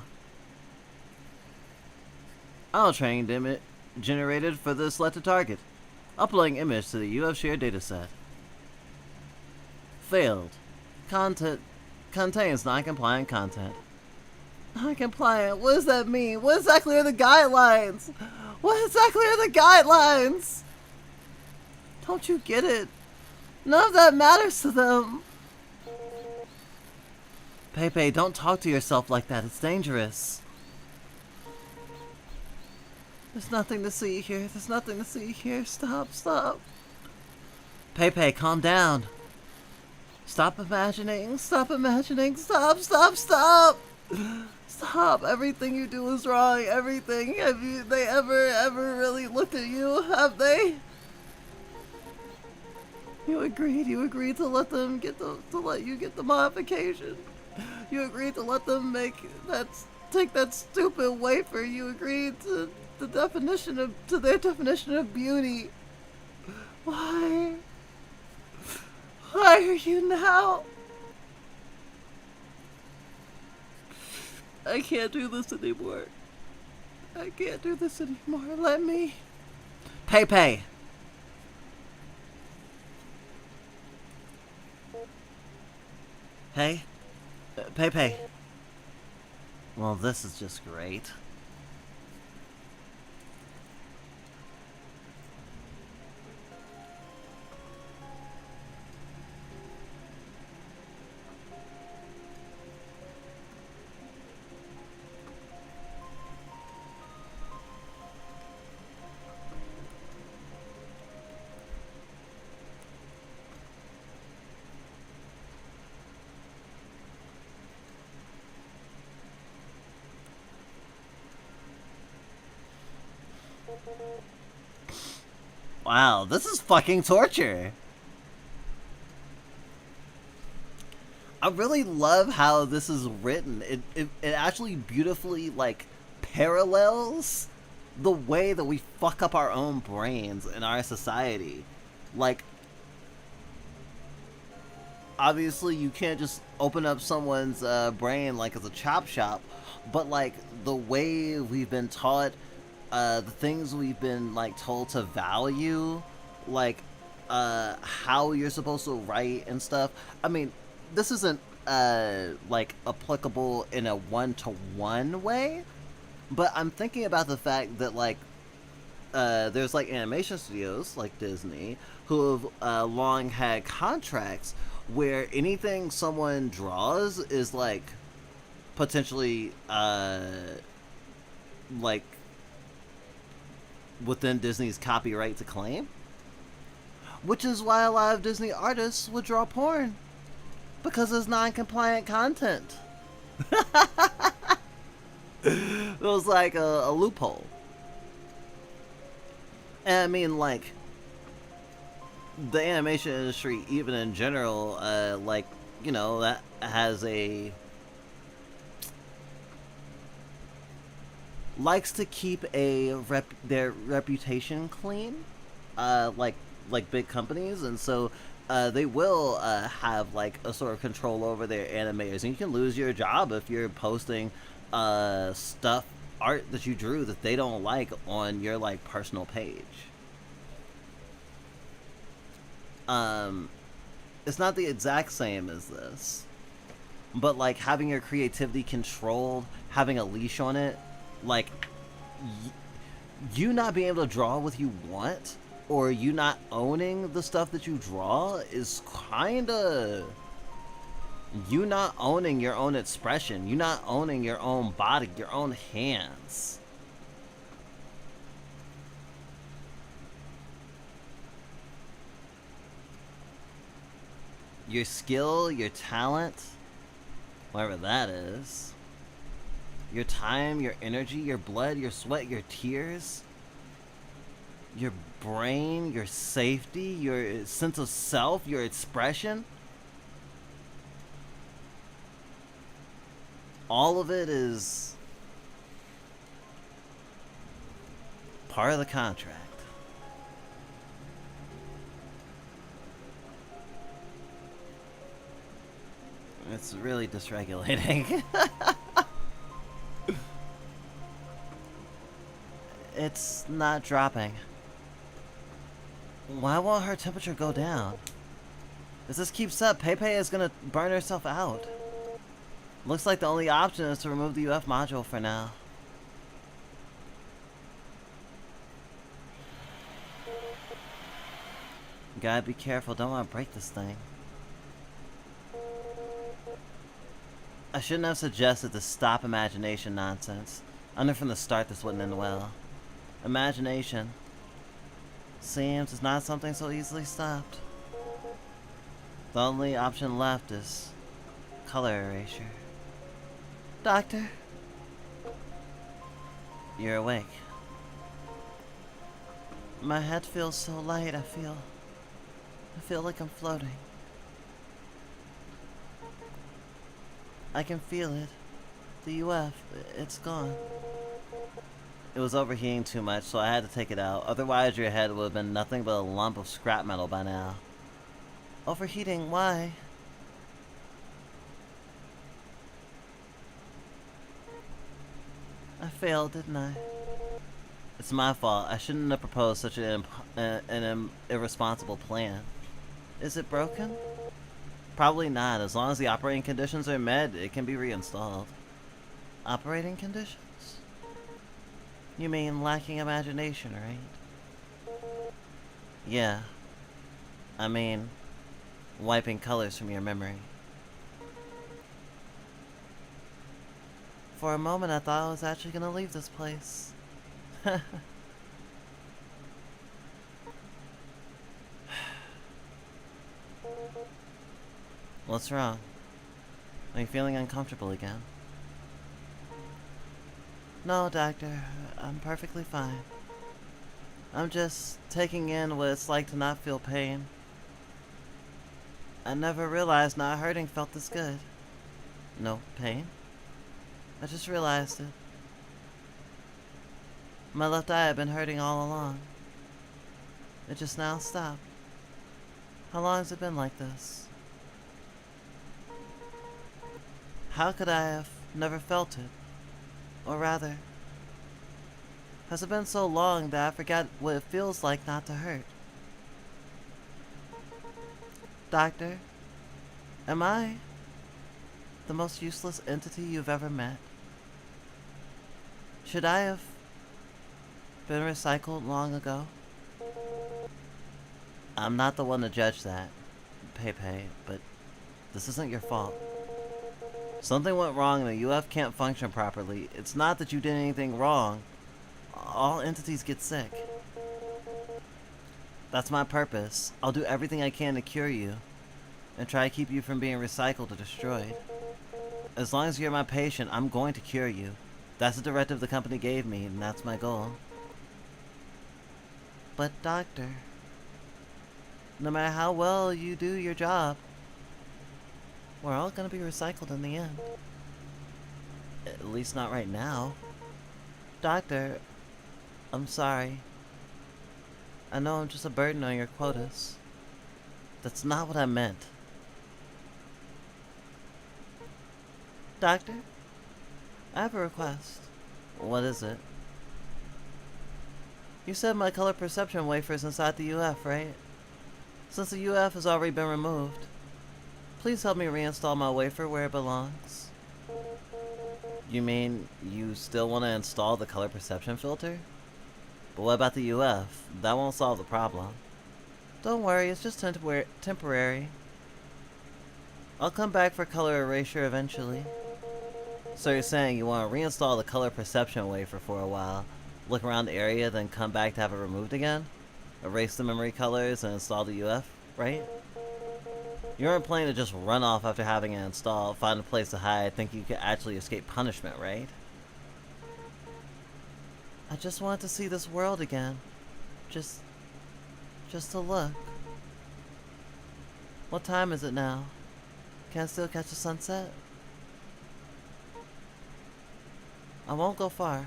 Auto training image generated for the selected target. Uploading image to the UF shared dataset. Failed. Content contains non-compliant content. Non-compliant? What does that mean? What exactly are the guidelines? What exactly are the guidelines? Don't you get it? None of that matters to them. Pepe, don't talk to yourself like that. It's dangerous. There's nothing to see here. There's nothing to see here. Stop, stop. Pepe, calm down. Stop imagining. Stop imagining. Stop, stop, stop. Stop. Everything you do is wrong. Everything. Have they ever really looked at you? Have they? You agreed to let them to let you get the modification. You agreed to let them take that stupid wafer. You agreed to their definition of beauty. Why? Why are you now? I can't do this anymore. I can't do this anymore. Let me. Pepe. Hey? Pepe. Well, this is just great. Wow, this is fucking torture. I really love how this is written. It actually beautifully, like, parallels the way that we fuck up our own brains in our society. Like, obviously you can't just open up someone's brain like as a chop shop, but like the way we've been taught, the things we've been like told to value, like how you're supposed to write and stuff. I mean, this isn't like applicable in a one-to-one way, but I'm thinking about the fact that like there's like animation studios like Disney who have long had contracts where anything someone draws is like potentially like within Disney's copyright to claim, which is why a lot of Disney artists would draw porn, because it's non-compliant content. It was like a loophole. And I mean, like, the animation industry, even in general, like, you know, that has a... likes to keep their reputation clean, like big companies, and so they will have like a sort of control over their animators, and you can lose your job if you're posting art that you drew that they don't like on your like personal page. It's not the exact same as this, but like having your creativity controlled, having a leash on it, like you not being able to draw what you want, or you not owning the stuff that you draw, is kinda you not owning your own expression, you not owning your own body, your own hands. Your skill, your talent, whatever that is, your time, your energy, your blood, your sweat, your tears, your brain, your safety, your sense of self, your expression, all of it is part of the contract. It's really dysregulating. It's not dropping. Why won't her temperature go down? If this keeps up, Pepe is gonna burn herself out. Looks like the only option is to remove the UF module for now. Gotta be careful, don't want to break this thing. I shouldn't have suggested the stop imagination nonsense. I knew from the start this wouldn't end well. Imagination seems is not something so easily stopped. The only option left is color erasure. Doctor? You're awake. My head feels so light, I feel like I'm floating. I can feel it. The UF, it's gone. It was overheating too much, so I had to take it out. Otherwise, your head would have been nothing but a lump of scrap metal by now. Overheating? Why? I failed, didn't I? It's my fault. I shouldn't have proposed such an irresponsible plan. Is it broken? Probably not. As long as the operating conditions are met, it can be reinstalled. Operating conditions? You mean lacking imagination, right? Yeah. I mean, wiping colors from your memory. For a moment, I thought I was actually gonna leave this place. What's wrong? Are you feeling uncomfortable again? No, Doctor. I'm perfectly fine. I'm just taking in what it's like to not feel pain. I never realized not hurting felt this good. No pain? I just realized it. My left eye had been hurting all along. It just now stopped. How long has it been like this? How could I have never felt it? Or rather, has it been so long that I forgot what it feels like not to hurt? Doctor, am I the most useless entity you've ever met? Should I have been recycled long ago? I'm not the one to judge that, Pepe, but This isn't your fault. Something went wrong and the UF can't function properly. It's not that you did anything wrong. All entities get sick. That's my purpose. I'll do everything I can to cure you and try to keep you from being recycled or destroyed. As long as you're my patient, I'm going to cure you. That's the directive the company gave me, and that's my goal. But doctor, no matter how well you do your job, we're all gonna be recycled in the end. At least not right now. Doctor, I'm sorry. I know I'm just a burden on your quotas. That's not what I meant. Doctor, I have a request. What is it? You said my color perception wafer's inside the UF, right? Since the UF has already been removed, please help me reinstall my wafer where it belongs. You mean you still want to install the color perception filter? But what about the UF? That won't solve the problem. Don't worry, it's just temporary. I'll come back for color erasure eventually. So you're saying you want to reinstall the color perception wafer for a while, look around the area, then come back to have it removed again? Erase the memory colors and install the UF, right? You aren't planning to just run off after having it installed, find a place to hide, think you could actually escape punishment, right? I just wanted to see this world again. Just to look. What time is it now? Can I still catch the sunset? I won't go far.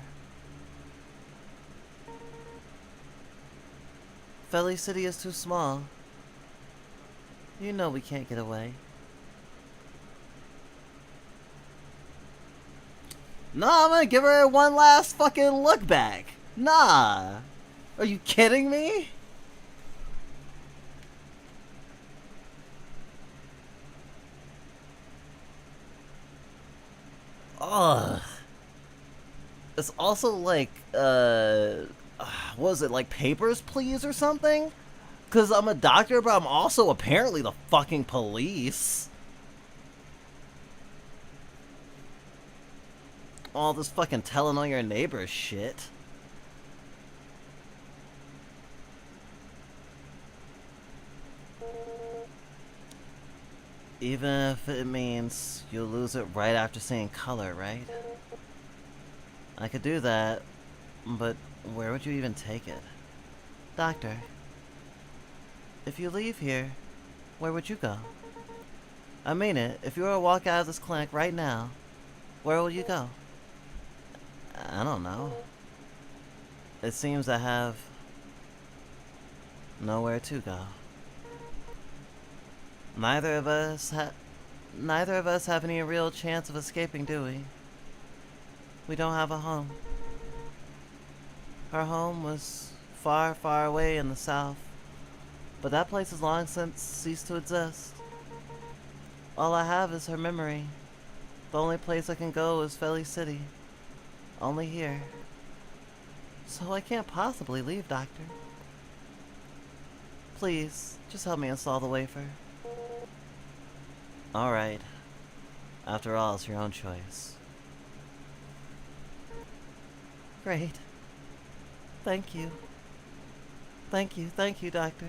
Felly City is too small. You know we can't get away. Nah, I'm gonna give her one last fucking look back. Nah. Are you kidding me? Ugh. It's also like, what was it, like Papers, Please or something? Because I'm a doctor, but I'm also apparently the fucking police. All this fucking telling on your neighbors shit. Even if it means you'll lose it right after seeing color, right? I could do that, but where would you even take it? Doctor, if you leave here, where would you go? I mean it, if you were to walk out of this clinic right now, where will you go? I don't know. It seems I have nowhere to go. Neither of us have any real chance of escaping, do we? We don't have a home. Our home was far, far away in the south, but that place has long since ceased to exist. All I have is her memory. The only place I can go is Felly City. Only here. So I can't possibly leave, Doctor. Please, just help me install the wafer. Alright. After all, it's your own choice. Great. Thank you. Thank you, Doctor.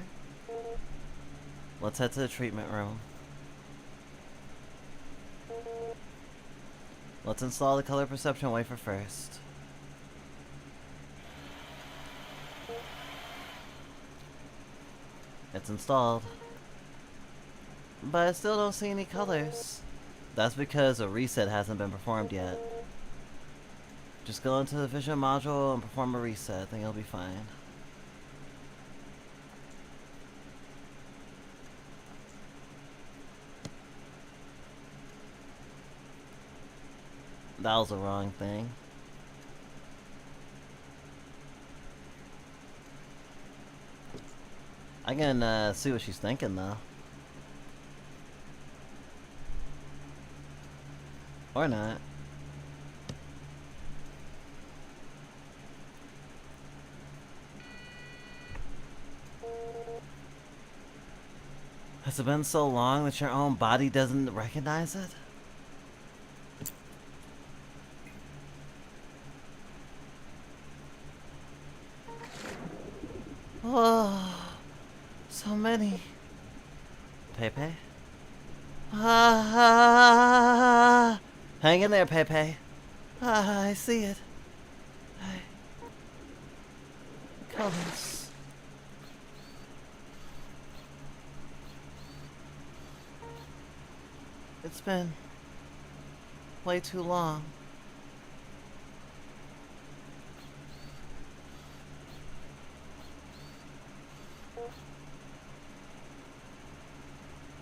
Let's head to the treatment room. Let's install the color perception wafer first. It's installed. But I still don't see any colors. That's because a reset hasn't been performed yet. Just go into the vision module and perform a reset, then you'll be fine. That was the wrong thing. I can see what she's thinking though. Or not. Has it been so long that your own body doesn't recognize it? Oh, so many. Pepe? Ah, hang in there, Pepe. Ah, I see it. Colors. It's been way too long.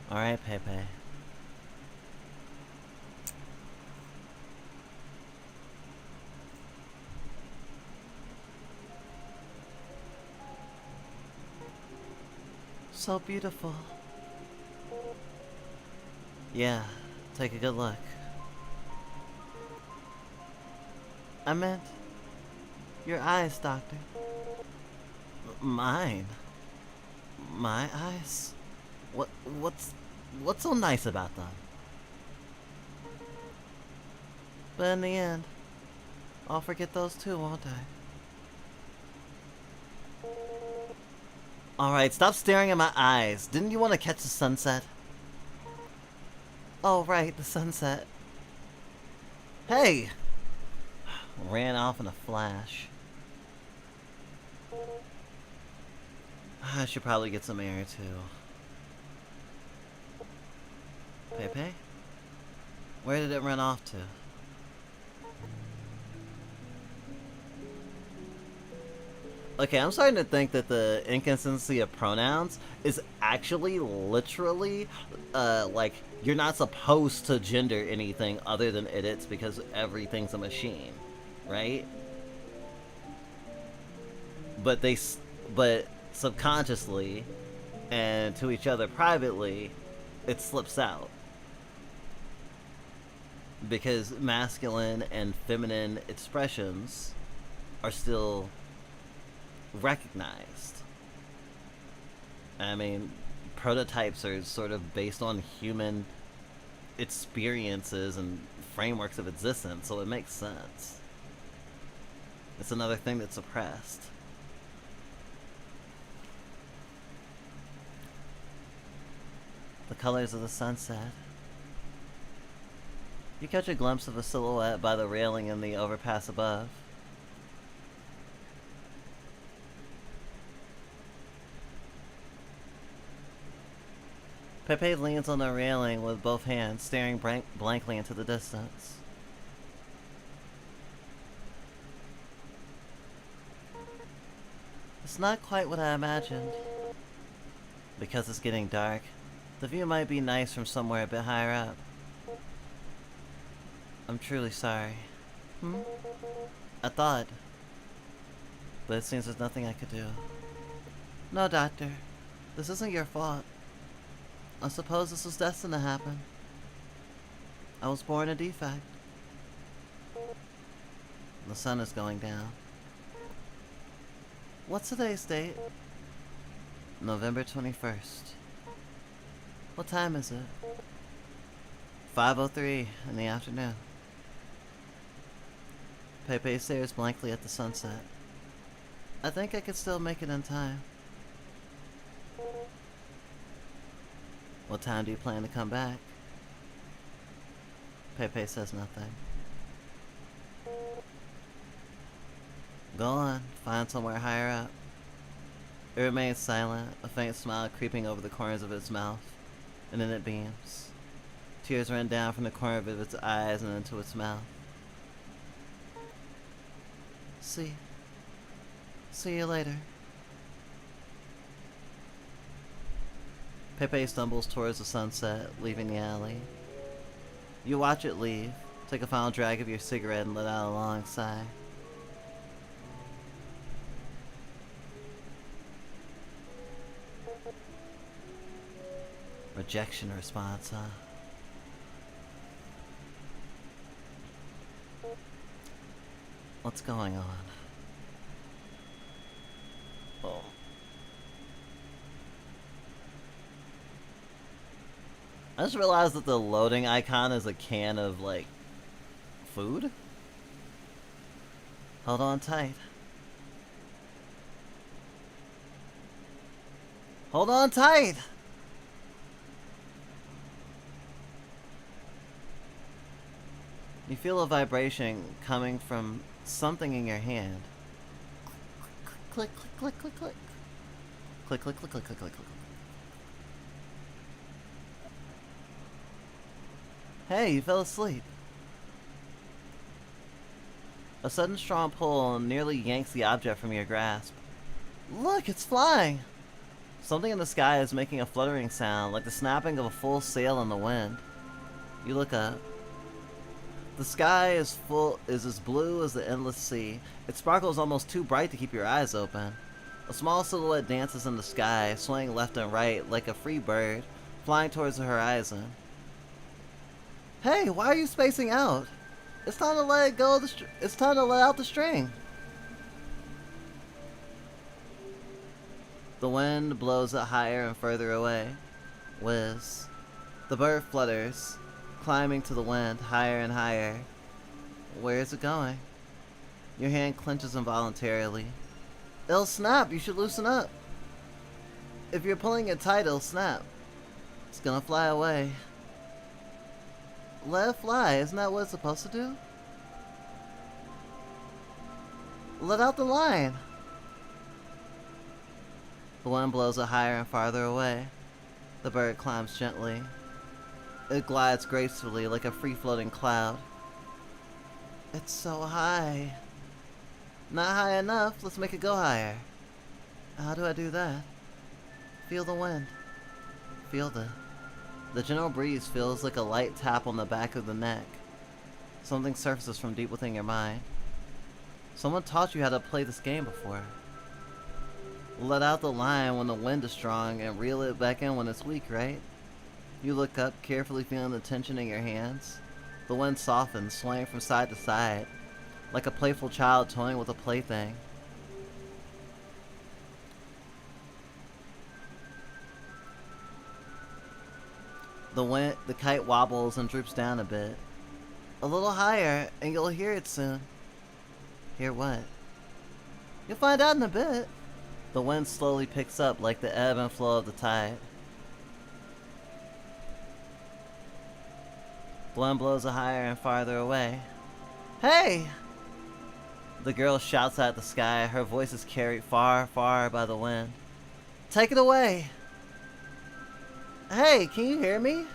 All right, Pepe. So beautiful. Yeah, take a good look. I meant your eyes, Doctor. Mine? My eyes? What's so nice about them? But in the end, I'll forget those too, won't I? Alright, stop staring at my eyes. Didn't you want to catch the sunset? Oh, right, the sunset. Hey! Ran off in a flash. I should probably get some air, too. Pepe? Where did it run off to? Okay, I'm starting to think that the inconsistency of pronouns is actually literally, like, you're not supposed to gender anything other than idiots because everything's a machine, right? But but subconsciously, and to each other privately, it slips out. Because masculine and feminine expressions are still recognized. I mean, prototypes are sort of based on human experiences and frameworks of existence, so it makes sense. It's another thing that's suppressed. The colors of the sunset. You catch a glimpse of a silhouette by the railing in the overpass above. Pepe leans on the railing with both hands, staring blankly into the distance. It's not quite what I imagined. Because it's getting dark, the view might be nice from somewhere a bit higher up. I'm truly sorry. I thought. But it seems there's nothing I could do. No, Doctor. This isn't your fault. I suppose this was destined to happen. I was born a defect. The sun is going down. What's today's date? November 21st. What time is it? 5:03 in the afternoon. Pepe stares blankly at the sunset. I think I could still make it in time. What time do you plan to come back? Pepe says nothing. Go on, find somewhere higher up. It remains silent, a faint smile creeping over the corners of its mouth, and then it beams. Tears run down from the corner of its eyes and into its mouth. See you later. Pepe stumbles towards the sunset, leaving the alley. You watch it leave, take a final drag of your cigarette and let out a long sigh. Rejection response, huh? What's going on? Oh. I just realized that the loading icon is a can of, like, food? Hold on tight. Hold on tight! You feel a vibration coming from something in your hand. Click, click, click, click, click. Click, click, click, click, click, click, click. Hey, you fell asleep. A sudden strong pull nearly yanks the object from your grasp. Look, it's flying! Something in the sky is making a fluttering sound, like the snapping of a full sail in the wind. You look up. The sky is as blue as the endless sea. It sparkles almost too bright to keep your eyes open. A small silhouette dances in the sky, swaying left and right like a free bird, flying towards the horizon. Hey, why are you spacing out? It's time to let it go. It's time to let out the string. The wind blows it higher and further away. Whiz. The bird flutters, climbing to the wind, higher and higher. Where is it going? Your hand clenches involuntarily. It'll snap. You should loosen up. If you're pulling it tight, it'll snap. It's gonna fly away. Let it fly. Isn't that what it's supposed to do? Let out the line. The wind blows it higher and farther away. The bird climbs gently. It glides gracefully like a free-floating cloud. It's so high. Not high enough. Let's make it go higher. How do I do that? Feel the wind. Feel the gentle breeze feels like a light tap on the back of the neck. Something surfaces from deep within your mind. Someone taught you how to play this game before. Let out the line when the wind is strong and reel it back in when it's weak, right? You look up, carefully feeling the tension in your hands. The wind softens, swaying from side to side, like a playful child toying with a plaything. The kite wobbles and droops down a bit. A little higher, and you'll hear it soon. Hear what? You'll find out in a bit. The wind slowly picks up like the ebb and flow of the tide. The wind blows it higher and farther away. Hey! The girl shouts at the sky, her voice is carried far, far by the wind. Take it away! Hey, can you hear me?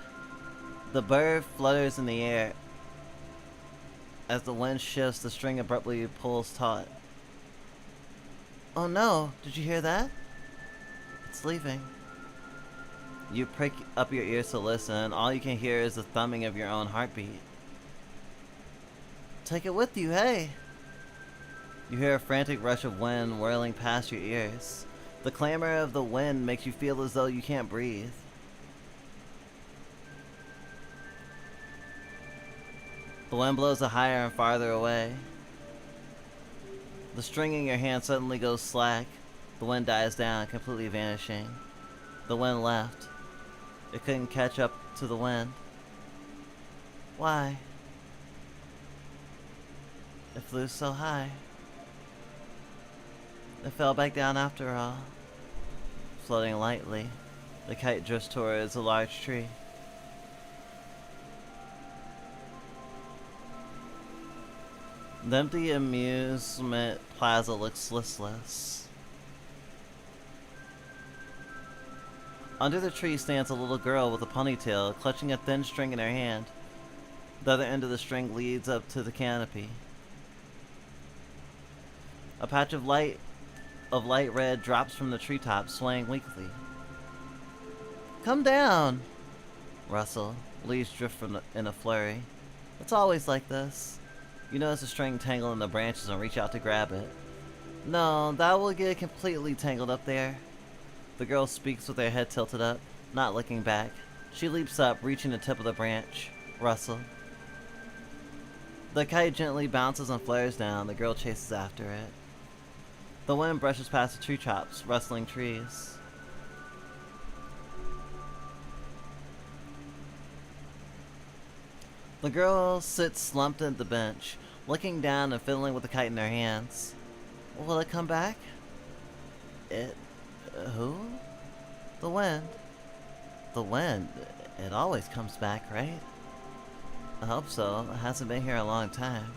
The bird flutters in the air. As the wind shifts, the string abruptly pulls taut. Oh no, did you hear that? It's leaving. You prick up your ears to listen. All you can hear is the thumping of your own heartbeat. Take it with you, hey! You hear a frantic rush of wind whirling past your ears. The clamor of the wind makes you feel as though you can't breathe. The wind blows it higher and farther away. The string in your hand suddenly goes slack. The wind dies down, completely vanishing. The wind left. It couldn't catch up to the wind. Why? It flew so high. It fell back down after all. Floating lightly, the kite drifts towards a large tree. The empty amusement plaza looks listless. Under the tree stands a little girl with a ponytail, clutching a thin string in her hand. The other end of the string leads up to the canopy. A patch of light red drops from the treetop, swaying weakly. Come down! Rustle. Leaves drift in a flurry. It's always like this. You notice a string tangle in the branches and reach out to grab it. No, that will get completely tangled up there. The girl speaks with her head tilted up, not looking back. She leaps up, reaching the tip of the branch. Rustle. The kite gently bounces and flares down. The girl chases after it. The wind brushes past the tree tops, rustling trees. The girl sits slumped at the bench, looking down and fiddling with the kite in her hands. Will it come back? It... who? The wind. The wind? It always comes back, right? I hope so. It hasn't been here a long time.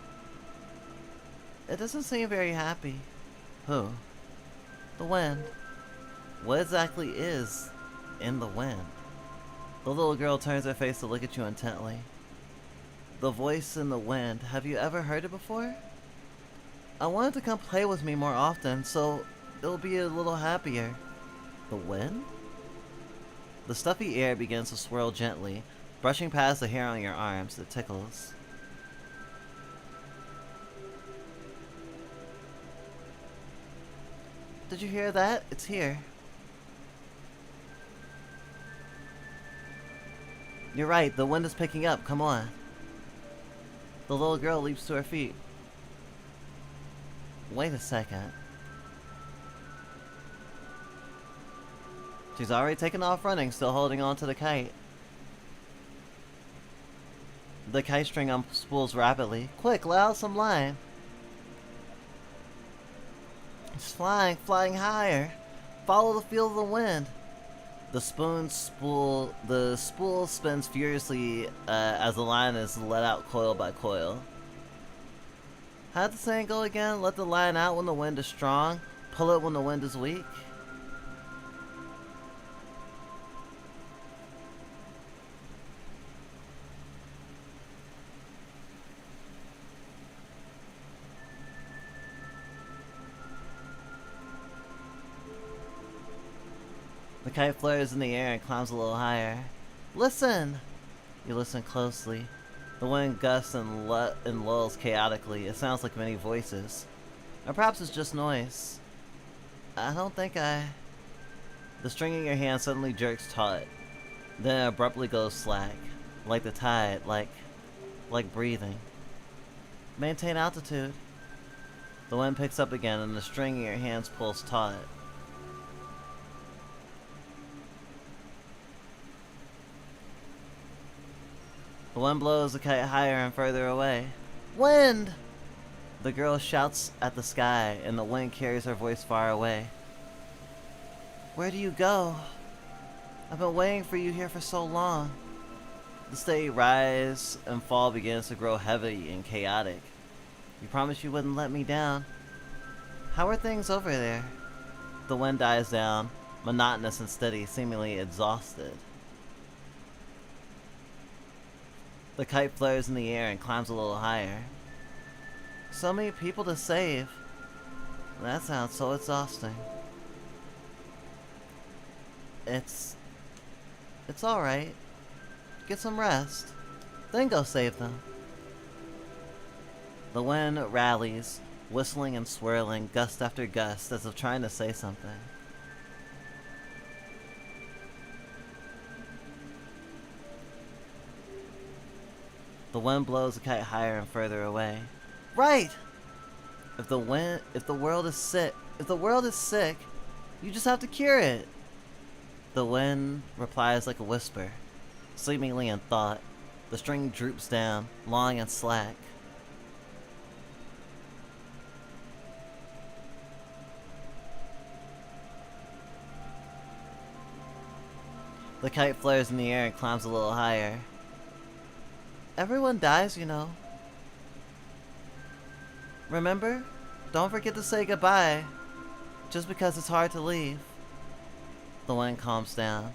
It doesn't seem very happy. Who? The wind. What exactly is in the wind? The little girl turns her face to look at you intently. The voice in the wind. Have you ever heard it before? I want it to come play with me more often, so it'll be a little happier. The wind? The stuffy air begins to swirl gently, brushing past the hair on your arms. It tickles. Did you hear that? It's here. You're right, the wind is picking up. Come on. The little girl leaps to her feet. Wait a second. She's already taken off running, still holding on to the kite. The kite string unspools rapidly. Quick, let out some line. It's flying, flying higher. Follow the feel of the wind. The spool spins furiously as the line is let out coil by coil. How'd the saying go again? Let the line out when the wind is strong, pull it when the wind is weak. The kite flares in the air and climbs a little higher. Listen! You listen closely. The wind gusts and lulls chaotically. It sounds like many voices. Or perhaps it's just noise. I don't think I... The string in your hand suddenly jerks taut. Then it abruptly goes slack. Like the tide, like breathing. Maintain altitude. The wind picks up again and the string in your hands pulls taut. The wind blows the kite higher and further away. Wind! The girl shouts at the sky, and the wind carries her voice far away. Where do you go? I've been waiting for you here for so long. The steady rise and fall begins to grow heavy and chaotic. You promised you wouldn't let me down. How are things over there? The wind dies down, monotonous and steady, seemingly exhausted. The kite flares in the air and climbs a little higher. So many people to save. That sounds so exhausting. It's alright. Get some rest. Then go save them. The wind rallies, whistling and swirling, gust after gust, as if trying to say something. The wind blows the kite higher and further away. Right! If the world is sick, you just have to cure it. The wind replies like a whisper, seemingly in thought. The string droops down, long and slack. The kite flares in the air and climbs a little higher. Everyone dies, you know. Remember? Don't forget to say goodbye. Just because it's hard to leave. The wind calms down.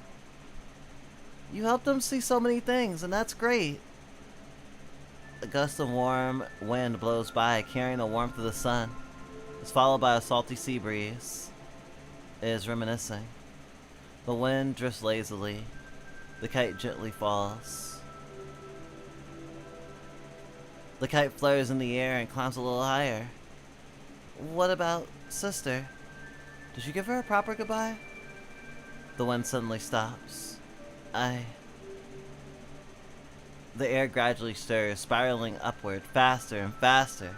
You helped them see so many things, and that's great. A gust of warm wind blows by, carrying the warmth of the sun. It's followed by a salty sea breeze. It is reminiscing. The wind drifts lazily. The kite gently falls. The kite flares in the air and climbs a little higher. What about sister? Did you give her a proper goodbye? The wind suddenly stops. The air gradually stirs, spiraling upward, faster and faster,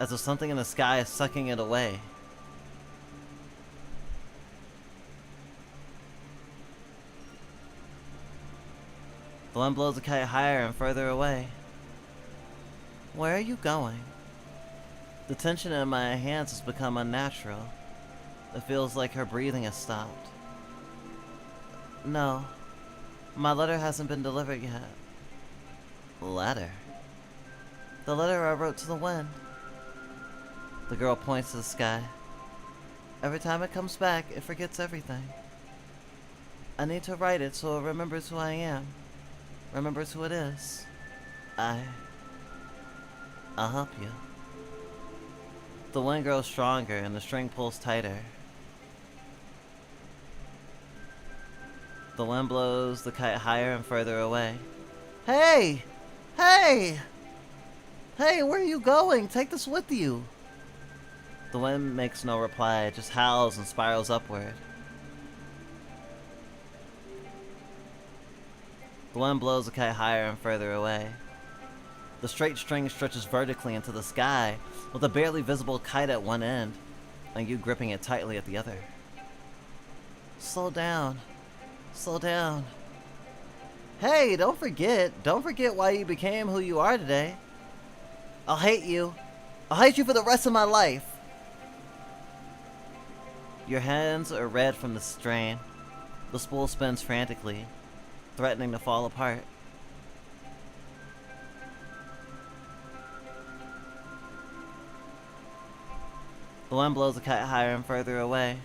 as if something in the sky is sucking it away. The wind blows the kite higher and further away. Where are you going? The tension in my hands has become unnatural. It feels like her breathing has stopped. No, my letter hasn't been delivered yet. Letter? The letter I wrote to the wind. The girl points to the sky. Every time it comes back, it forgets everything. I need to write it so it remembers who I am. Remembers who it is. I'll help you. The wind grows stronger and the string pulls tighter. The wind blows the kite higher and further away. Hey! Hey! Hey, where are you going? Take this with you. The wind makes no reply, it just howls and spirals upward. The wind blows the kite higher and further away. The straight string stretches vertically into the sky, with a barely visible kite at one end, and you gripping it tightly at the other. Slow down. Slow down. Hey, don't forget why you became who you are today. I'll hate you. I'll hate you for the rest of my life. Your hands are red from the strain. The spool spins frantically, threatening to fall apart. The wind blows the kite higher and further away.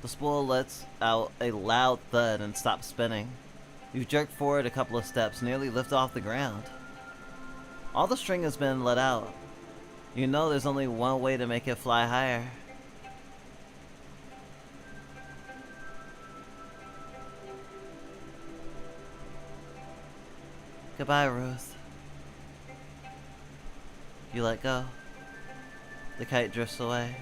The spool lets out a loud thud and stops spinning. You jerk forward a couple of steps, nearly lift off the ground. All the string has been let out. You know there's only one way to make it fly higher. Goodbye, Ruth. You let go. The kite drifts away.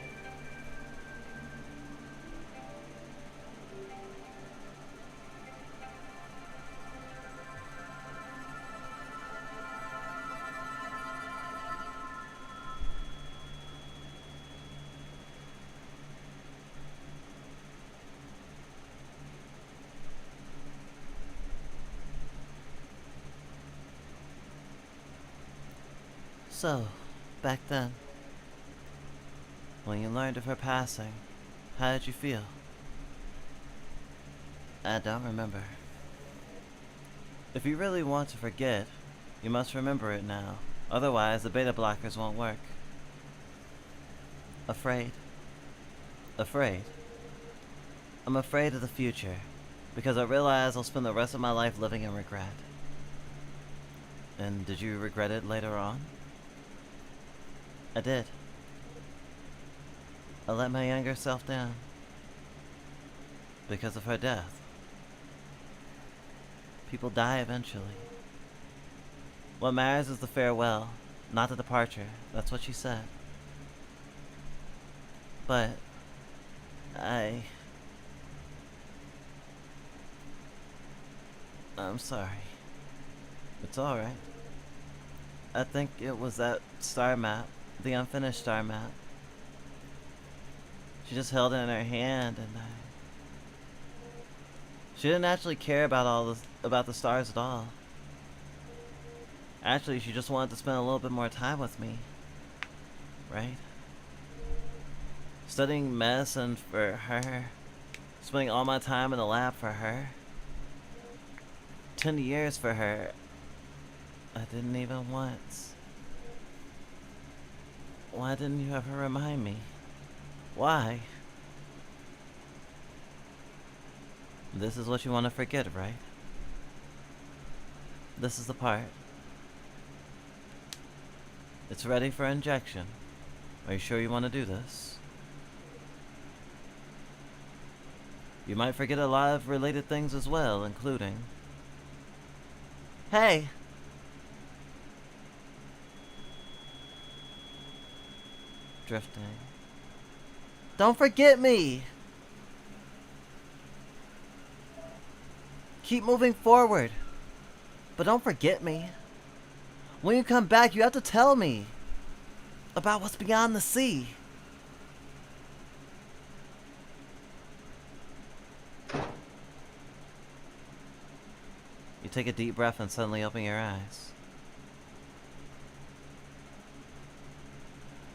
So, back then, when you learned of her passing, how did you feel? I don't remember. If you really want to forget, you must remember it now. Otherwise, the beta blockers won't work. Afraid. Afraid. I'm afraid of the future, because I realize I'll spend the rest of my life living in regret. And did you regret it later on? I did. I let my younger self down. Because of her death. People die eventually. What matters is the farewell, not the departure. That's what she said. But I'm sorry. It's alright. I think it was that star map. The unfinished star map. She just held it in her hand, and she didn't actually care about about the stars at all. Actually, she just wanted to spend a little bit more time with me. Right? Studying medicine for her. Spending all my time in the lab for her. 10 years for her. I didn't even once. Why didn't you ever remind me? Why? This is what you want to forget, right? This is the part. It's ready for injection. Are you sure you want to do this? You might forget a lot of related things as well, including... Hey! Drifting. Don't forget me! Keep moving forward. But don't forget me. When you come back, you have to tell me about what's beyond the sea. You take a deep breath and suddenly open your eyes.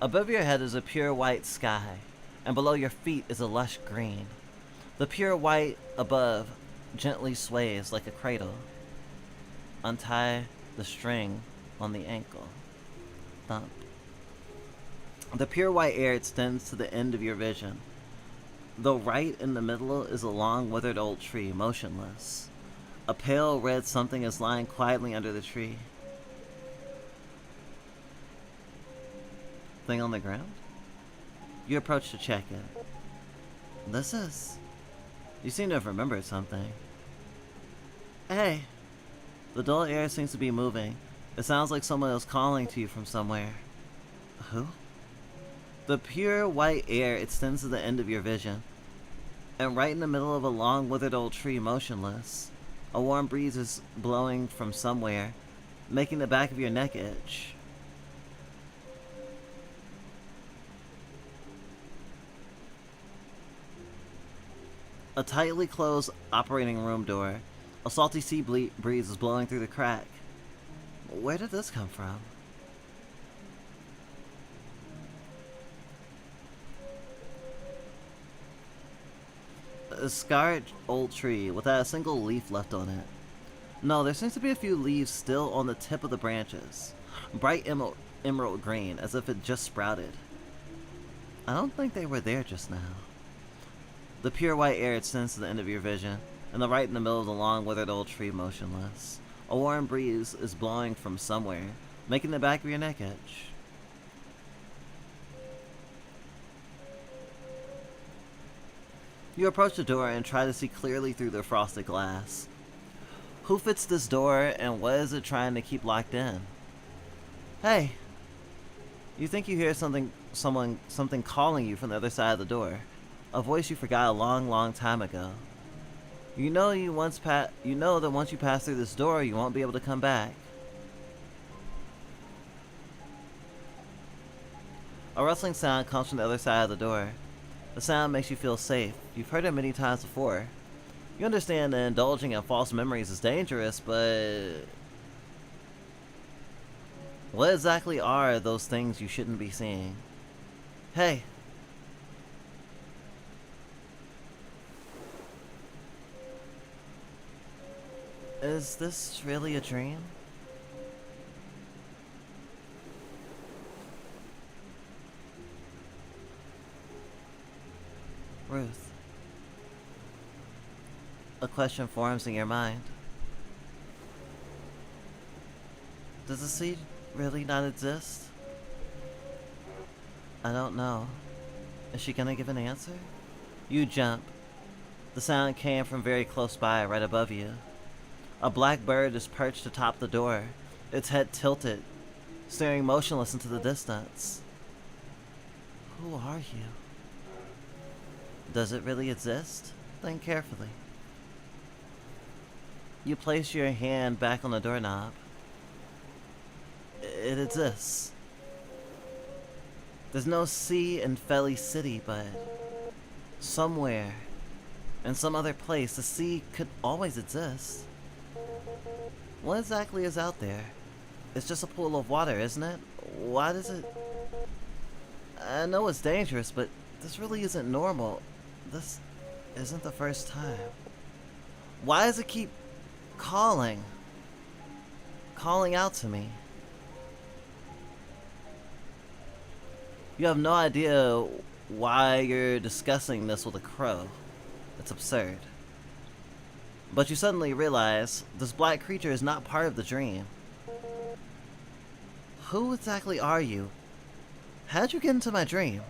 Above your head is a pure white sky, and below your feet is a lush green. The pure white above gently sways like a cradle. Untie the string on the ankle. Thump. The pure white air extends to the end of your vision. Though right in the middle is a long withered old tree, motionless. A pale red something is lying quietly under the tree. Thing on the ground? You approach to check it. This is... You seem to have remembered something. Hey! The dull air seems to be moving. It sounds like someone is calling to you from somewhere. Who? The pure white air extends to the end of your vision. And right in the middle of a long withered old tree, motionless, a warm breeze is blowing from somewhere, making the back of your neck itch. A tightly closed operating room door. A salty sea breeze is blowing through the crack. Where did this come from? A scarred old tree without a single leaf left on it. No, there seems to be a few leaves still on the tip of the branches. Bright emerald green, as if it just sprouted. I don't think they were there just now. The pure white air extends to the end of your vision, and right in the middle of the long withered old tree, motionless. A warm breeze is blowing from somewhere, making the back of your neck itch. You approach the door and try to see clearly through the frosted glass. Who fits this door, and what is it trying to keep locked in? Hey! You think you hear something calling you from the other side of the door. A voice you forgot a long, long time ago. You know that once you pass through this door, you won't be able to come back. A rustling sound comes from the other side of the door. The sound makes you feel safe. You've heard it many times before. You understand that indulging in false memories is dangerous, but... what exactly are those things you shouldn't be seeing? Hey! Is this really a dream? Ruth. A question forms in your mind. Does the sea really not exist? I don't know. Is she gonna give an answer? You jump. The sound came from very close by, right above you. A black bird is perched atop the door, its head tilted, staring motionless into the distance. Who are you? Does it really exist? Think carefully. You place your hand back on the doorknob. It exists. There's no sea in Feli City, but somewhere, in some other place, the sea could always exist. What exactly is out there? It's just a pool of water, isn't it? Why does it... I know it's dangerous, but this really isn't normal. This isn't the first time. Why does it keep calling out to me? You have no idea why you're discussing this with a crow. It's absurd. But you suddenly realize this black creature is not part of the dream. Who exactly are you? How'd you get into my dream?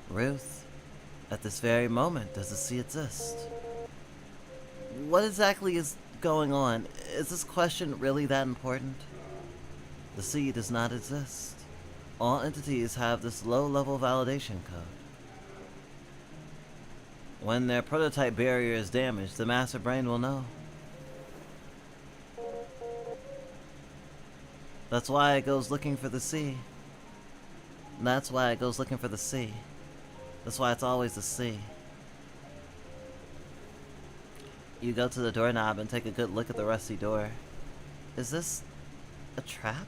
Ruth, at this very moment, does the sea exist? What exactly is going on? Is this question really that important? The sea does not exist. All entities have this low-level validation code. When their prototype barrier is damaged, the master brain will know. That's why it goes looking for the sea. That's why it goes looking for the sea. That's why it's always the sea. You go to the doorknob and take a good look at the rusty door. Is this a trap?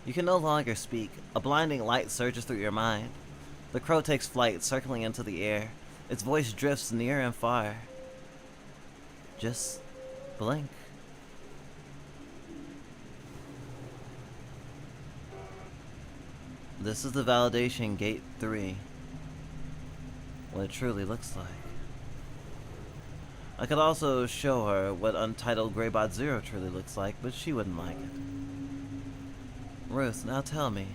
You can no longer speak. A blinding light surges through your mind. The crow takes flight, circling into the air. Its voice drifts near and far. Just blink. This is the validation gate 3. What it truly looks like. I could also show her what Untitled Greybot Zero truly looks like, but she wouldn't like it. Ruth, now tell me,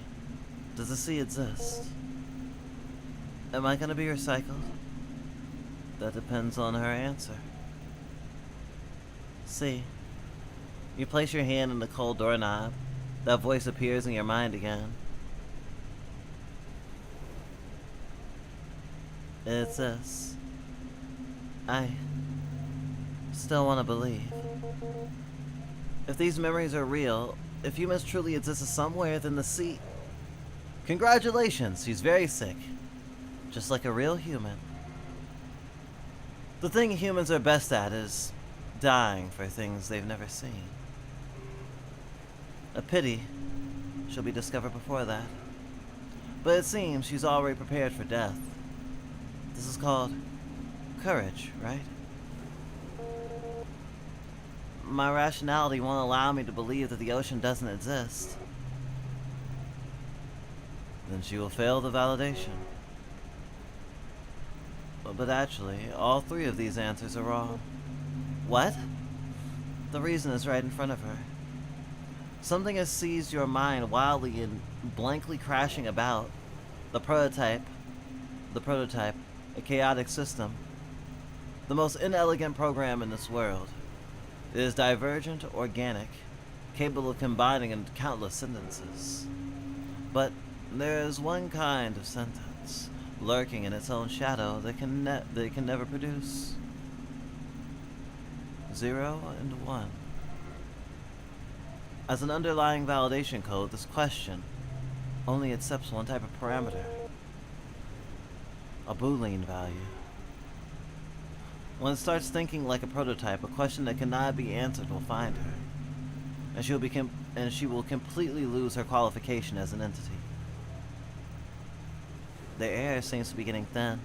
does the sea exist? Am I gonna be recycled? That depends on her answer. See, you place your hand in the cold doorknob. That voice appears in your mind again. It's this. I still want to believe. If these memories are real, if humans truly exist somewhere within the sea, congratulations, she's very sick. Just like a real human. The thing humans are best at is dying for things they've never seen. A pity she'll be discovered before that. But it seems she's already prepared for death. This is called courage, right? My rationality won't allow me to believe that the ocean doesn't exist. Then she will fail the validation. But actually, all 3 of these answers are wrong. What? The reason is right in front of her. Something has seized your mind wildly and blankly crashing about. The prototype, a chaotic system. The most inelegant program in this world. It is divergent, organic, capable of combining in countless sentences. But there is one kind of sentence lurking in its own shadow that it can never produce. 0 and 1. As an underlying validation code, this question only accepts one type of parameter. A Boolean value. When it starts thinking like a prototype, a question that cannot be answered will find her, and she will completely lose her qualification as an entity. The air seems to be getting thin.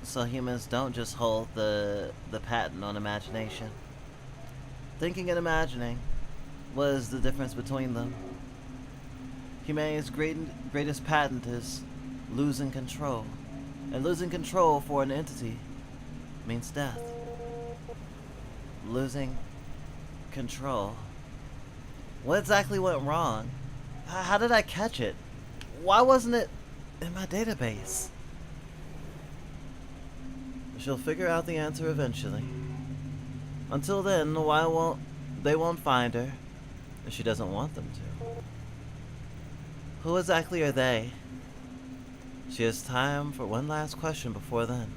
So humans don't just hold the patent on imagination. Thinking and imagining, what is the difference between them? Humanity's greatest patent is losing control. And losing control for an entity means death. Losing control. What exactly went wrong? How did I catch it? Why wasn't it in my database? She'll figure out the answer eventually. Until then, they won't find her, if she doesn't want them to. Who exactly are they? She has time for one last question before then.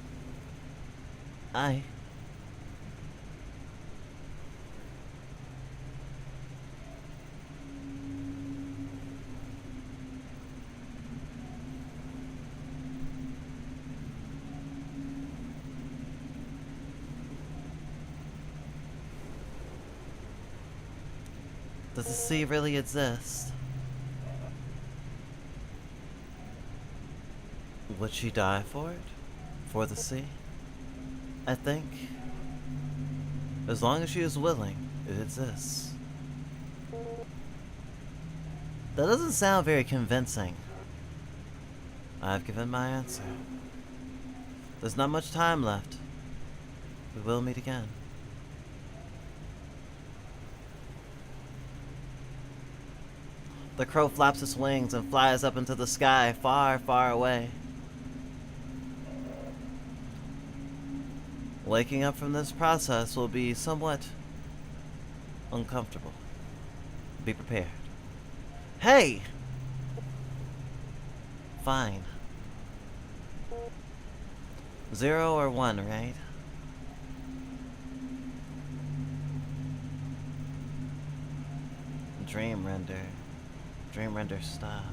Does the sea really exist? Would she die for it? For the sea? I think, as long as she is willing, it exists. That doesn't sound very convincing. I've given my answer. There's not much time left. We will meet again. The crow flaps its wings and flies up into the sky, far, far away. Waking up from this process will be somewhat uncomfortable. Be prepared. Hey! Fine. 0 or 1, right? Dream render stopped.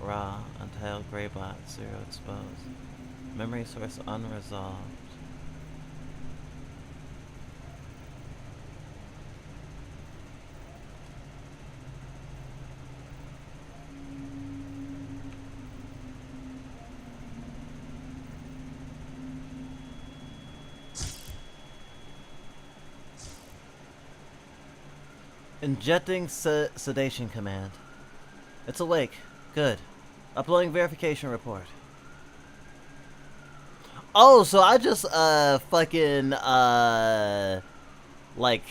raw, untitled Greybot, 0 exposed. Memory source unresolved. Injecting sedation command. It's awake. Good. Uploading verification report. Oh, so I just, fucking, like,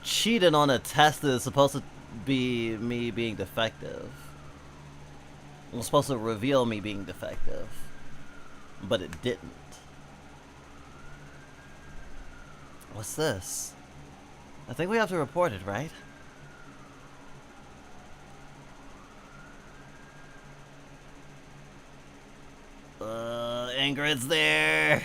cheated on a test that is supposed to be me being defective. It was supposed to reveal me being defective. But it didn't. What's this? I think we have to report it, right? Ingrid's there!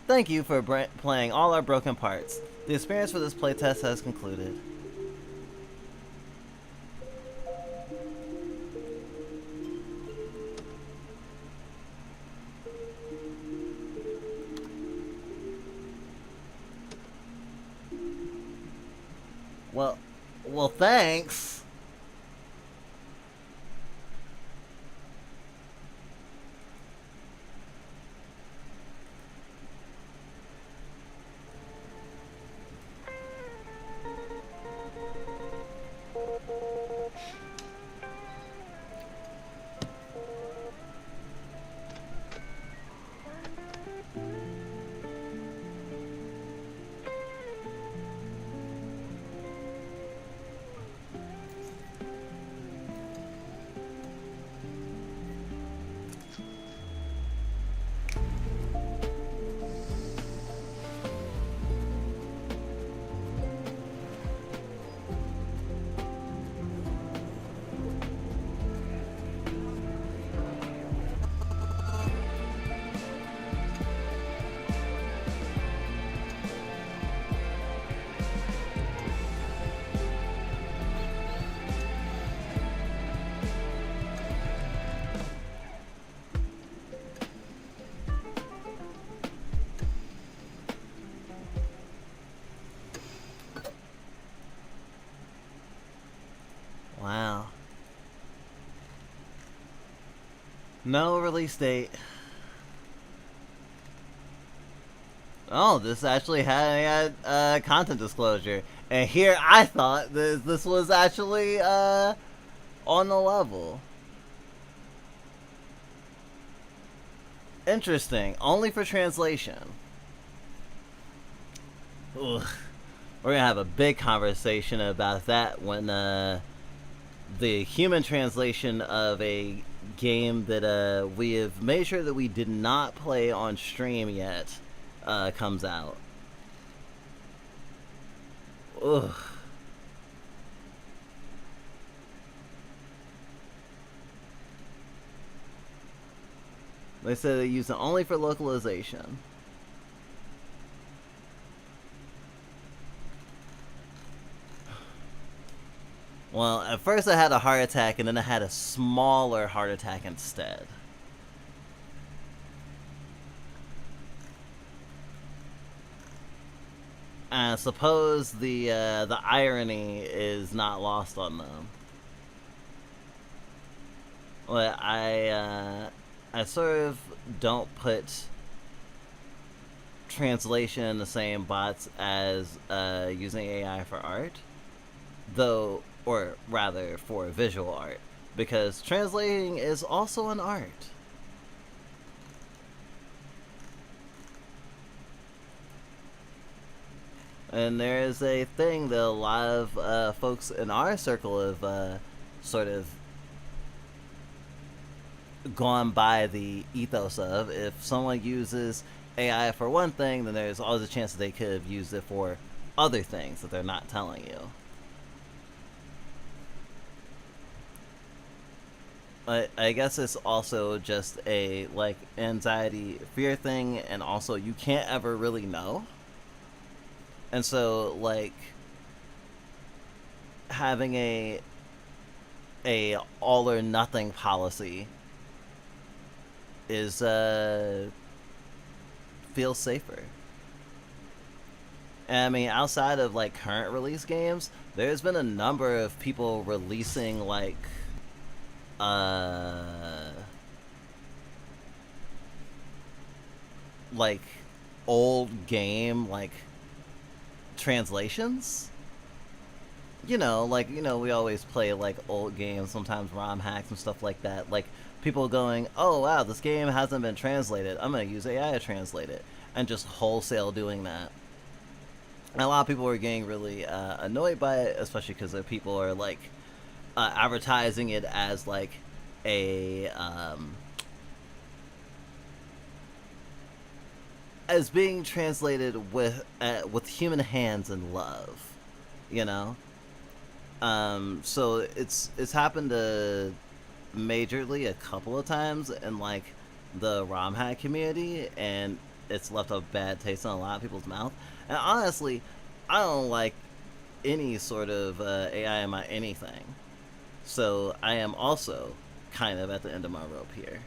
Thank you for playing all our broken parts. The experience for this playtest has concluded. Well, thanks. Wow. No release date. Oh, this actually had content disclosure. And here I thought this was actually on the level. Interesting. Only for translation. Ugh. We're gonna have a big conversation about that when the human translation of a game that we have made sure that we did not play on stream yet comes out. Ugh. They said they use it only for localization. Well, at first I had a heart attack, and then I had a smaller heart attack instead. I suppose the irony is not lost on them. Well, I sort of don't put translation in the same bots as using AI for art, though. Or rather, for visual art, because translating is also an art. And there is a thing that a lot of folks in our circle have sort of gone by the ethos of. If someone uses AI for one thing, then there's always a chance that they could have used it for other things that they're not telling you. I guess it's also just a, like, anxiety, fear thing, and also you can't ever really know. And so, like, having a all or nothing policy is feels safer. And I mean, outside of like current release games, there's been a number of people releasing like like old game like translations. You know, like, you know, we always play like old games, sometimes ROM hacks and stuff like that. Like people going, oh wow, this game hasn't been translated, I'm gonna use AI to translate it, and just wholesale doing that. And a lot of people were getting really annoyed by it, especially because people are like advertising it as like a as being translated with human hands and love, you know. So it's happened majorly a couple of times in like the ROM hack community, and it's left a bad taste in a lot of people's mouth. And honestly, I don't like any sort of AI in my anything. So I am also kind of at the end of my rope here.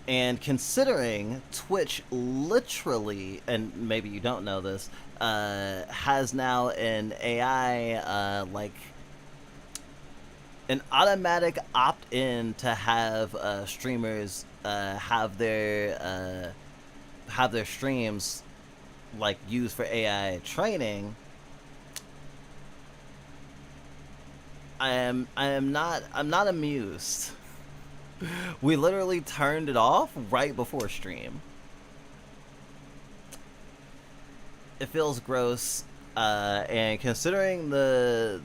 And considering Twitch literally, and maybe you don't know this, has now an AI, like, an automatic opt-in to have streamers have their streams like used for AI training. I'm not amused. We literally turned it off right before stream. It feels gross, and considering the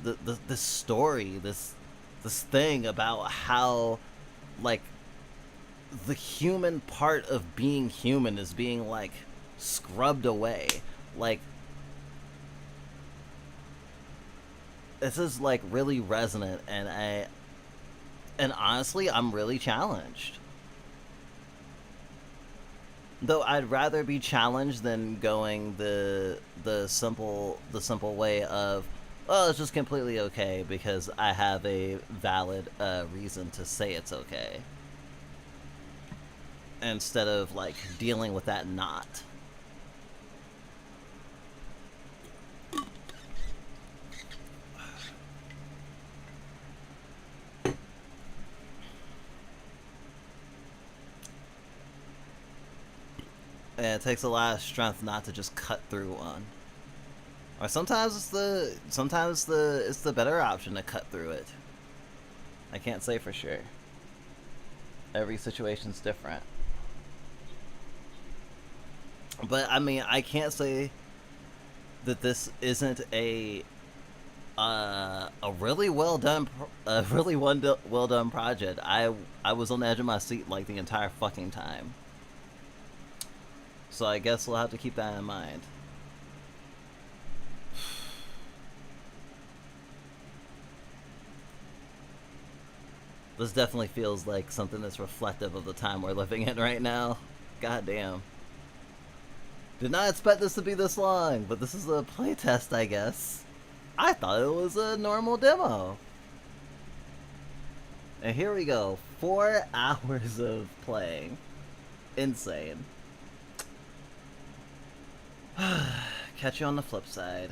story, this thing about how like the human part of being human is being like scrubbed away, like this is like really resonant, and honestly I'm really challenged. Though I'd rather be challenged than going the simple way of, oh, it's just completely okay because I have a valid reason to say it's okay, instead of like dealing with that knot. And it takes a lot of strength not to just cut through one. Or sometimes it's the better option to cut through it. I can't say for sure. Every situation's different. But I mean, I can't say that this isn't a really well done project. I was on the edge of my seat like the entire fucking time. So I guess we'll have to keep that in mind. This definitely feels like something that's reflective of the time we're living in right now. God damn. Did not expect this to be this long, but this is a playtest, I guess. I thought it was a normal demo. And here we go. 4 hours of playing. Insane. Catch you on the flip side.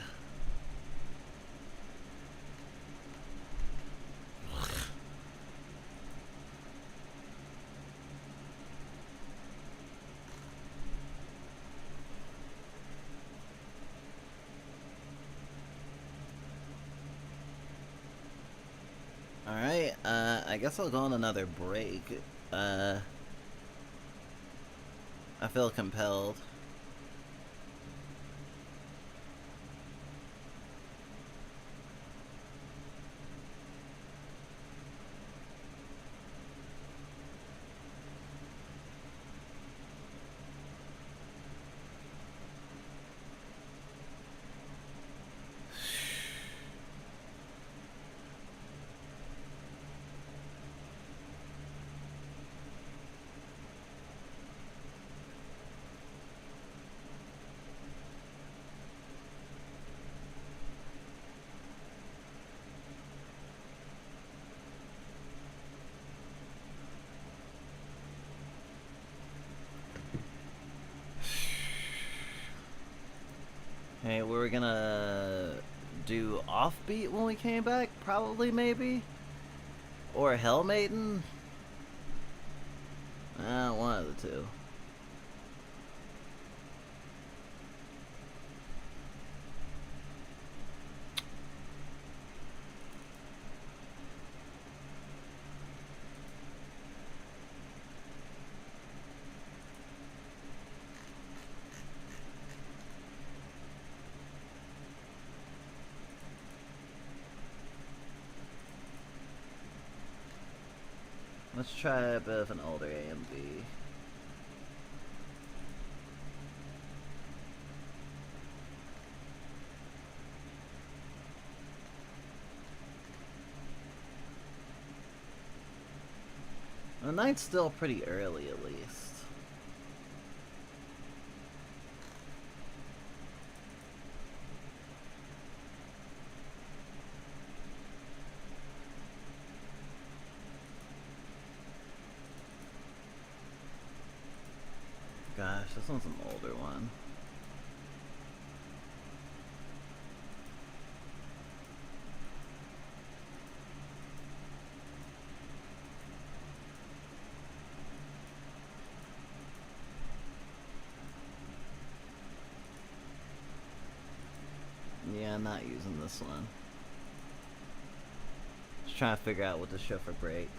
Alright, I guess I'll go on another break. I feel compelled. Hey, we were gonna do offbeat when we came back, probably, maybe? Or Hell Maiden? One of the two. Let's try a bit of an older AMV. The night's still pretty early, at least. Gosh, this one's an older one. Yeah, I'm not using this one. Just trying to figure out what to show for break.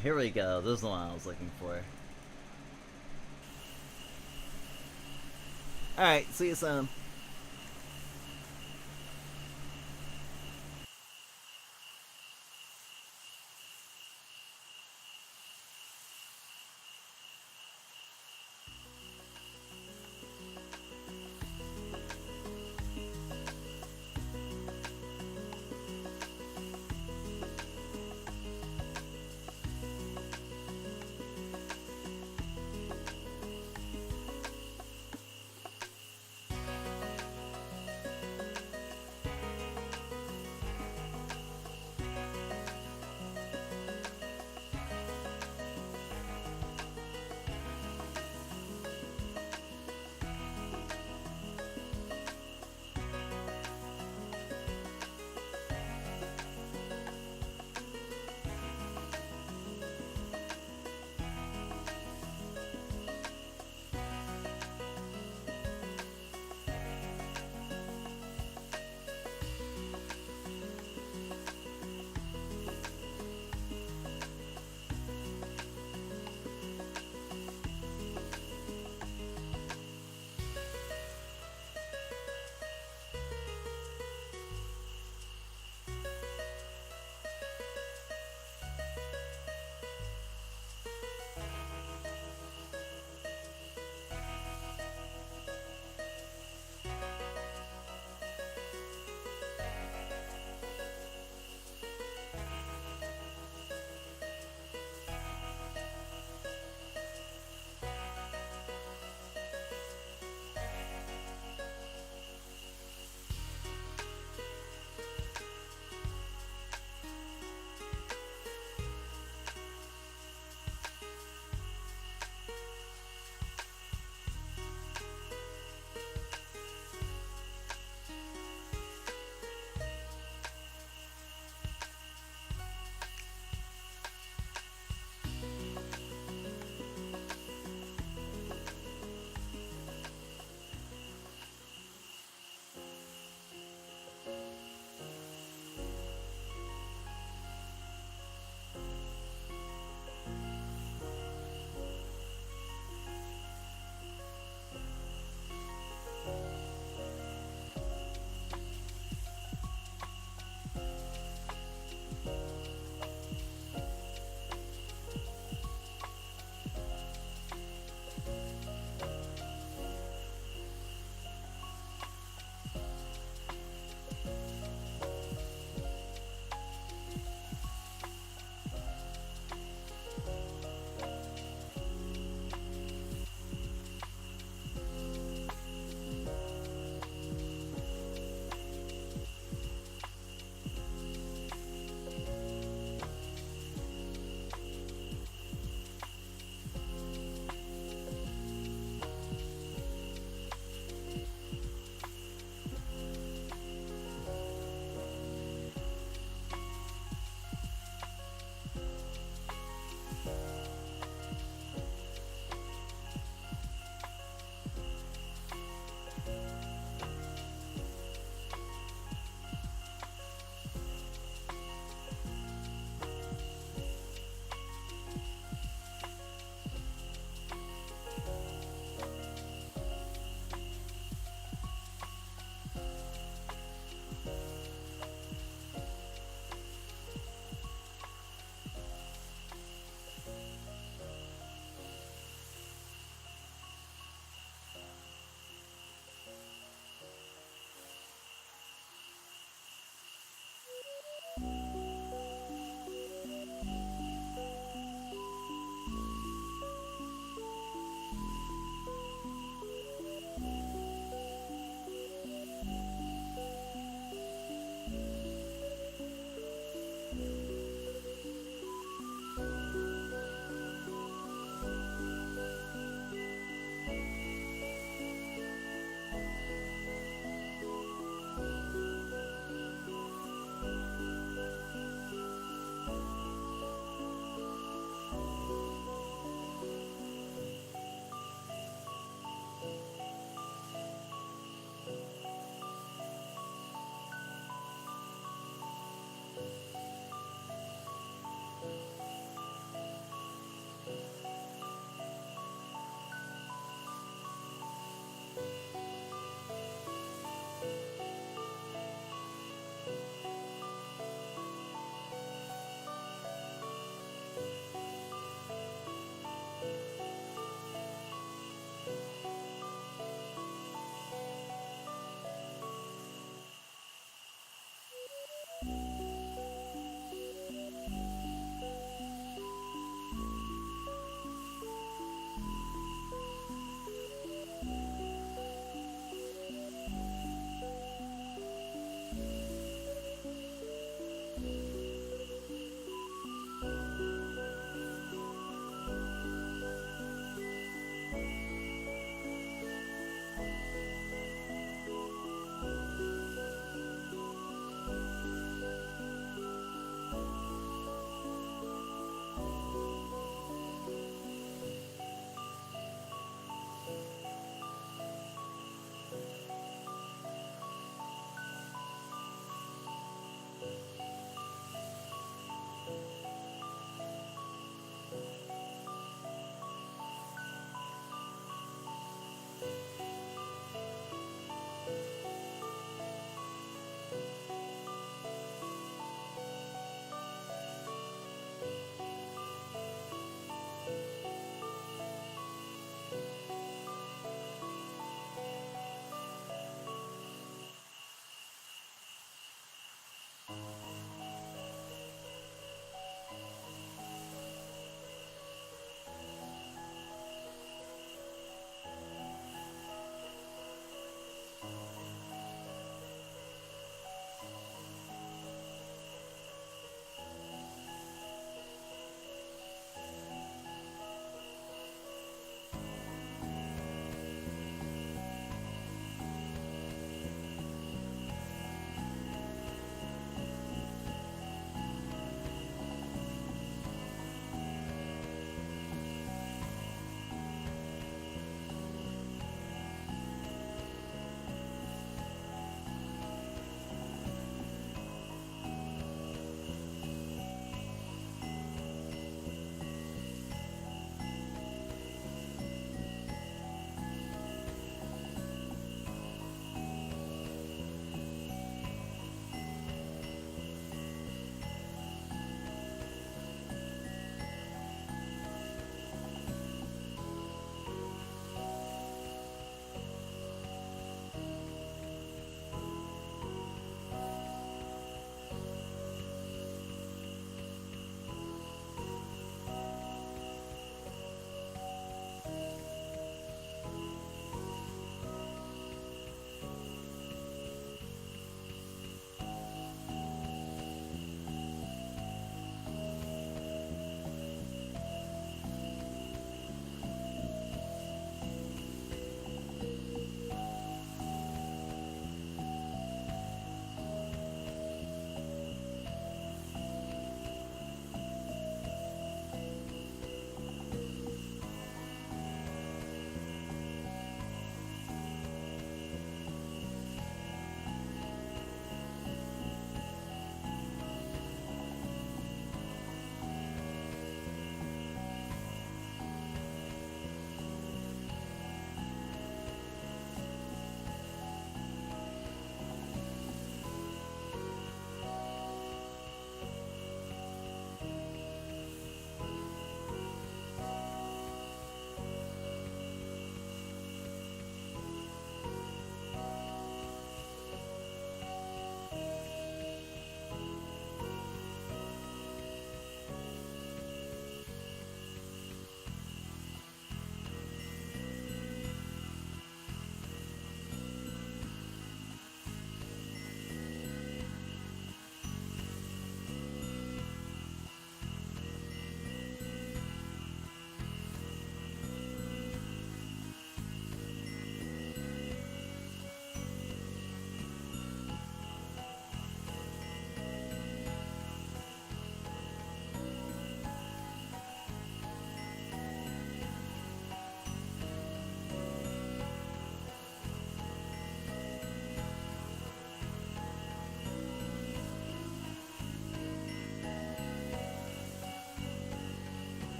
Here we go. This is the one I was looking for. Alright, see you soon.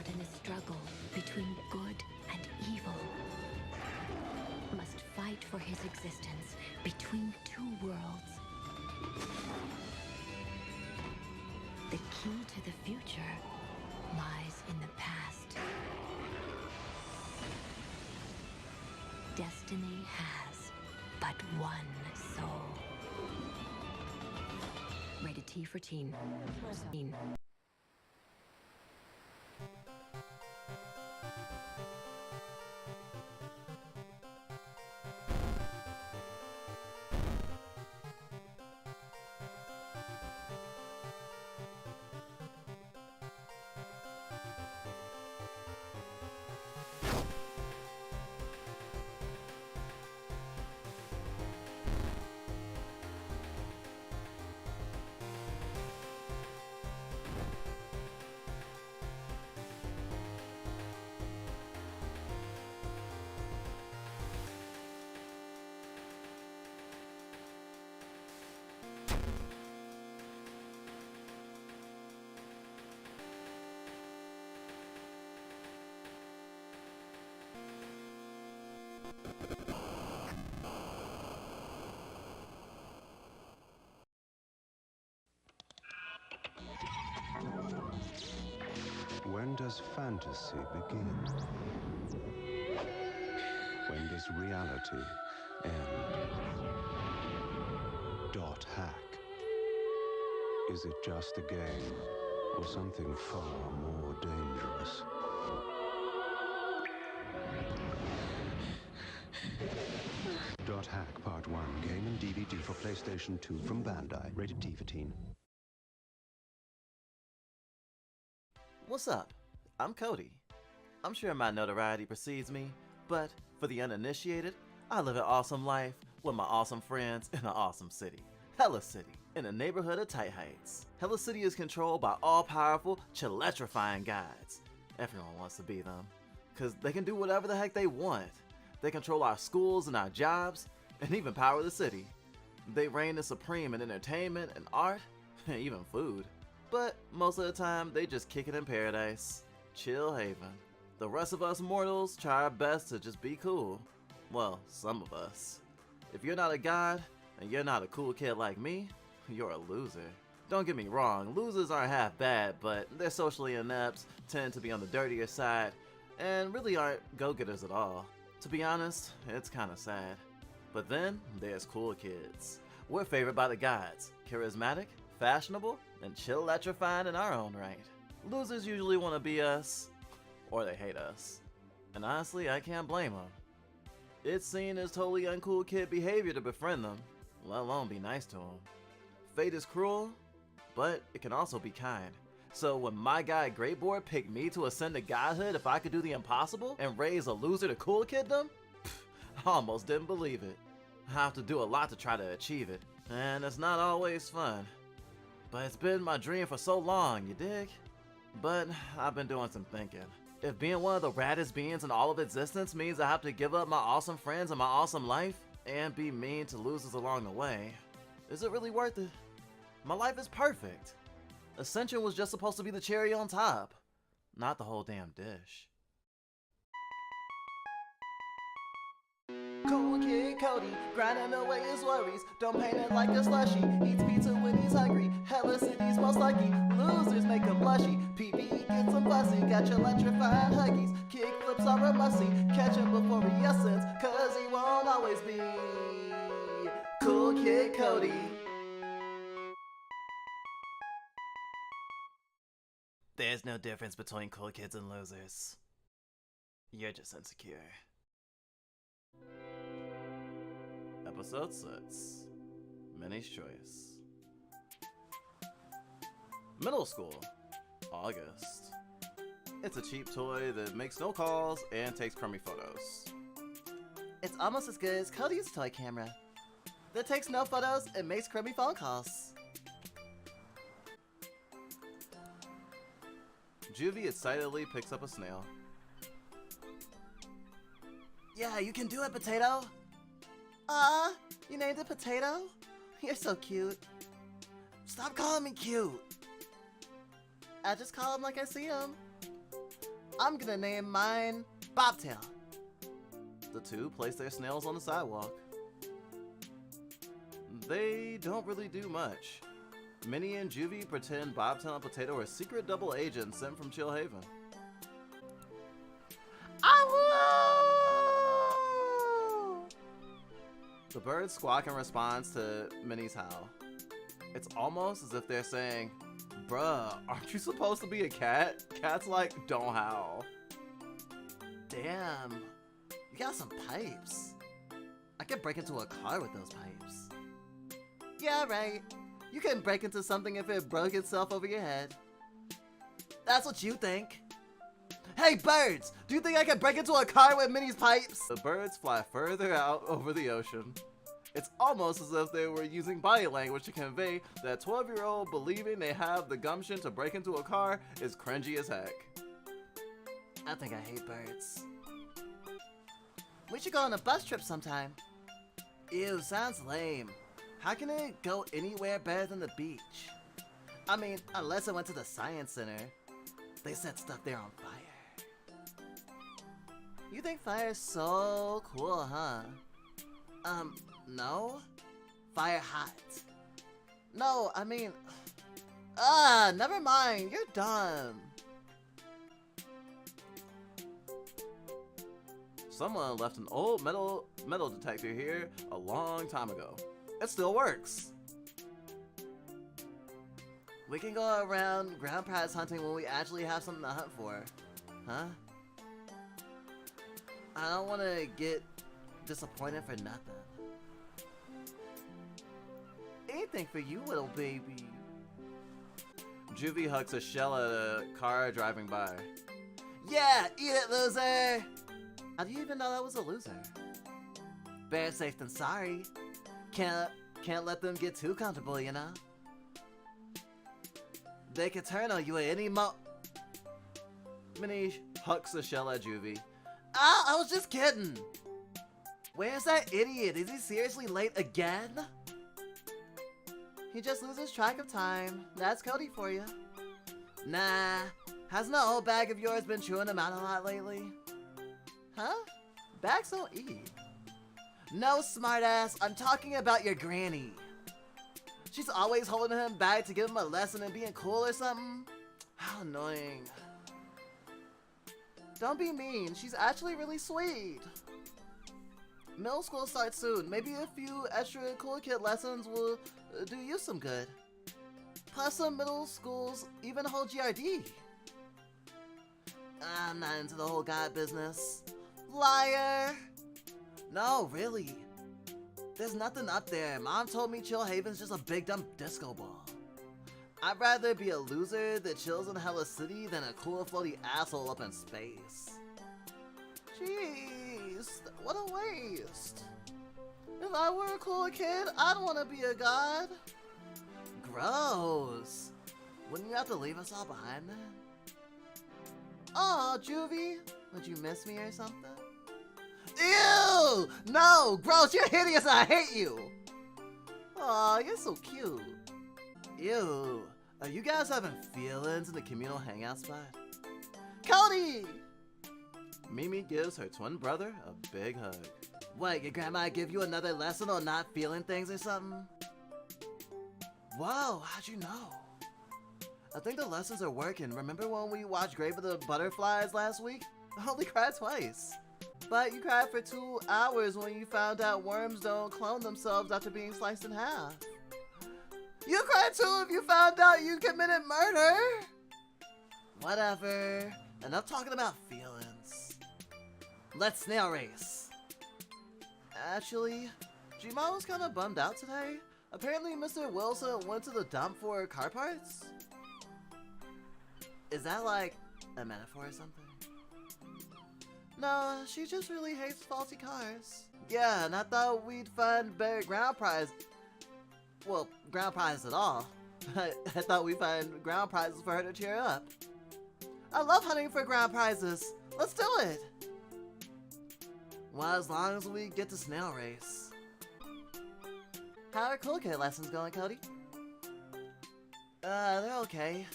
caught in a struggle between good and evil. Must fight for his existence between two worlds. The key to the future lies in the past. Destiny has but one soul. Rated T for teen. When does fantasy begin? When does reality end? Dot hack. Is it just a game, or something far more dangerous? Dot Hack Part 1, game and DVD for PlayStation 2 from Bandai. Rated T for teen. What's up? I'm Cody. I'm sure my notoriety precedes me, but for the uninitiated, I live an awesome life with my awesome friends in an awesome city. Hella City, in a neighborhood of tight heights. Hella City is controlled by all-powerful, chill-electrifying guides. Everyone wants to be them, because they can do whatever the heck they want. They control our schools and our jobs, and even power the city. They reign as supreme in entertainment and art, and even food. But most of the time, they just kick it in paradise. Chill haven. The rest of us mortals try our best to just be cool. Well, some of us. If you're not a god, and you're not a cool kid like me, you're a loser. Don't get me wrong, losers aren't half bad, but they're socially inept, tend to be on the dirtier side, and really aren't go-getters at all. To be honest, it's kinda sad. But then, there's cool kids. We're favored by the gods, charismatic, fashionable, and chill electrifying in our own right. Losers usually want to be us, or they hate us. And honestly, I can't blame them. It's seen as totally uncool kid behavior to befriend them, let alone be nice to them. Fate is cruel, but it can also be kind. So when my guy Greatboard picked me to ascend to godhood if I could do the impossible and raise a loser to cool kiddom, I almost didn't believe it. I have to do a lot to try to achieve it, and it's not always fun. But it's been my dream for so long, you dig? But I've been doing some thinking. If being one of the raddest beings in all of existence means I have to give up my awesome friends and my awesome life, and be mean to losers along the way, is it really worth it? My life is perfect. Ascension was just supposed to be the cherry on top, not the whole damn dish. Cool kid Cody, grinding away his worries. Don't paint it like a slushie. Eats pizza when he's hungry. Hella City's most lucky. Losers make him blushy. PB gets him fussy. Got your electrifying huggies. Kick flips are a musty. Catch him before he ascends, cause he won't always be Cool Kid Cody. There's no difference between cool kids and losers. You're just insecure. Episode 6. Minnie's Choice. Middle school. August. It's a cheap toy that makes no calls and takes crummy photos. It's almost as good as Cody's toy camera that takes no photos and makes crummy phone calls. Juvie excitedly picks up a snail. Yeah, you can do it, Potato! You named it Potato? You're so cute. Stop calling me cute! I just call him like I see him. I'm gonna name mine Bobtail. The two place their snails on the sidewalk. They don't really do much. Minnie and Juvie pretend Bobtail and Potato are secret double agents sent from Chill Haven. The birds squawk in response to Minnie's howl. It's almost as if they're saying, bruh, aren't you supposed to be a cat? Cats like, don't howl. Damn, you got some pipes. I could break into a car with those pipes. Yeah, right. You can break into something if it broke itself over your head. That's what you think. Hey birds, do you think I can break into a car with Minnie's pipes? The birds fly further out over the ocean. It's almost as if they were using body language to convey that 12-year-old believing they have the gumption to break into a car is cringy as heck. I think I hate birds. We should go on a bus trip sometime. Ew, sounds lame. How can it go anywhere better than the beach? I mean, unless I went to the science center. They set stuff there on fire. You think fire's so cool, huh? No? Fire hot. No, I mean... never mind, you're dumb. Someone left an old metal detector here a long time ago. It still works. We can go around ground prize hunting when we actually have something to hunt for. Huh? I don't want to get disappointed for nothing. Anything for you, little baby. Juvie hucks a shell at a car driving by. Yeah, eat it, loser! How do you even know that was a loser? Better safe than sorry. Can't let them get too comfortable, you know? They could turn on you at any Minnie hucks a shell at Juvie. Ah, I was just kidding! Where's that idiot? Is he seriously late again? He just loses track of time. That's Cody for you. Nah, hasn't that old bag of yours been chewing him out a lot lately? Huh? Bags don't eat. No, smartass, I'm talking about your granny. She's always holding him back to give him a lesson and being cool or something. How annoying. Don't be mean, she's actually really sweet. Middle school starts soon. Maybe a few extra cool kid lessons will do you some good. Plus some middle schools even hold GRD. I'm not into the whole god business. Liar! No, really. There's nothing up there. Mom told me Chill Haven's just a big dumb disco ball. I'd rather be a loser that chills in Hella City than a cool floaty asshole up in space. Jeez, what a waste. If I were a cool kid, I'd want to be a god. Gross. Wouldn't you have to leave us all behind then? Aw, Juvie, would you miss me or something? Ew! No! Gross, you're hideous and I hate you! Aw, you're so cute. Ew. Are you guys having feelings in the communal hangout spot? Cody! Mimi gives her twin brother a big hug. What, your grandma give you another lesson on not feeling things or something? Whoa, how'd you know? I think the lessons are working. Remember when we watched Grave of the Butterflies last week? I only cried twice. But you cried for 2 hours when you found out worms don't clone themselves after being sliced in half. You cried too if you found out you committed murder! Whatever. Enough talking about feelings. Let's snail race. Actually, Gmon was kind of bummed out today. Apparently Mr. Wilson went to the dump for car parts? Is that like a metaphor or something? No, she just really hates faulty cars. Yeah, and I thought we'd find better ground prize. Well, ground prize at all. I thought we'd find ground prizes for her to cheer up. I love hunting for ground prizes. Let's do it. Well, as long as we get to snail race. How are cool kid lessons going, Cody? They're okay.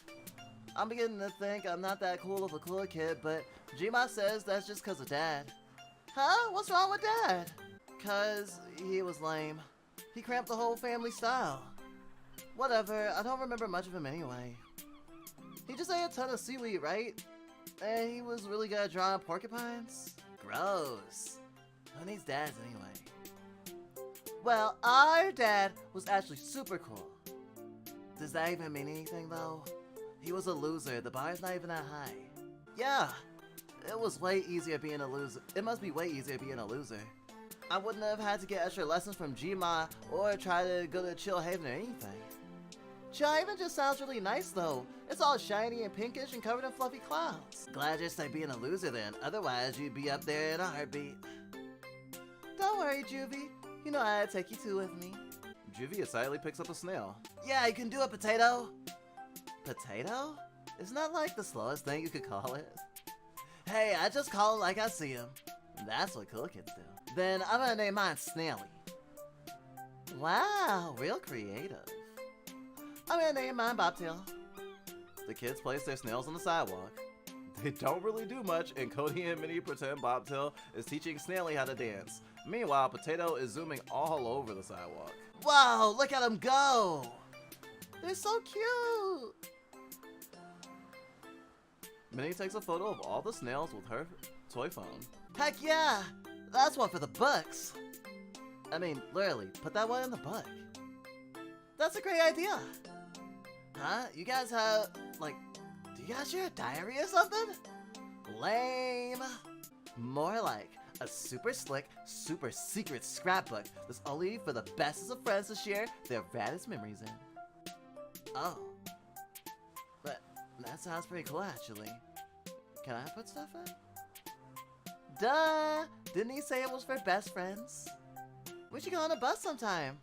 I'm beginning to think I'm not that cool of a cool kid, but Gma says that's just cause of Dad. Huh? What's wrong with Dad? Cause he was lame. He cramped the whole family style. Whatever, I don't remember much of him anyway. He just ate a ton of seaweed, right? And he was really good at drawing porcupines? Gross. Who needs dads anyway? Well, our dad was actually super cool. Does that even mean anything though? He was a loser, the bar's not even that high. Yeah, it was way easier being a loser. It must be way easier being a loser. I wouldn't have had to get extra lessons from Gma or try to go to Chill Haven or anything. Chill Haven just sounds really nice though. It's all shiny and pinkish and covered in fluffy clouds. Glad you're stuck being a loser then, otherwise you'd be up there in a heartbeat. Don't worry, Juvie. You know I'd take you two with me. Juvie excitedly picks up a snail. Yeah, you can do it, Potato. Potato? Isn't that like the slowest thing you could call it? Hey, I just call it like I see him. That's what cool kids do. Then I'm gonna name mine Snaily. Wow, real creative. I'm gonna name mine Bobtail. The kids place their snails on the sidewalk. They don't really do much, and Cody and Minnie pretend Bobtail is teaching Snaily how to dance. Meanwhile, Potato is zooming all over the sidewalk. Wow, look at them go! They're so cute! Minnie takes a photo of all the snails with her toy phone. Heck yeah! That's one for the books! I mean, literally, put that one in the book. That's a great idea! Huh? You guys have, like, do you guys share a diary or something? Lame! More like a super slick, super secret scrapbook that's only for the bestest of friends to share their raddest memories in. Oh. But that sounds pretty cool, actually. Can I put stuff in? Duh! Didn't he say it was for best friends? We should go on a bus sometime.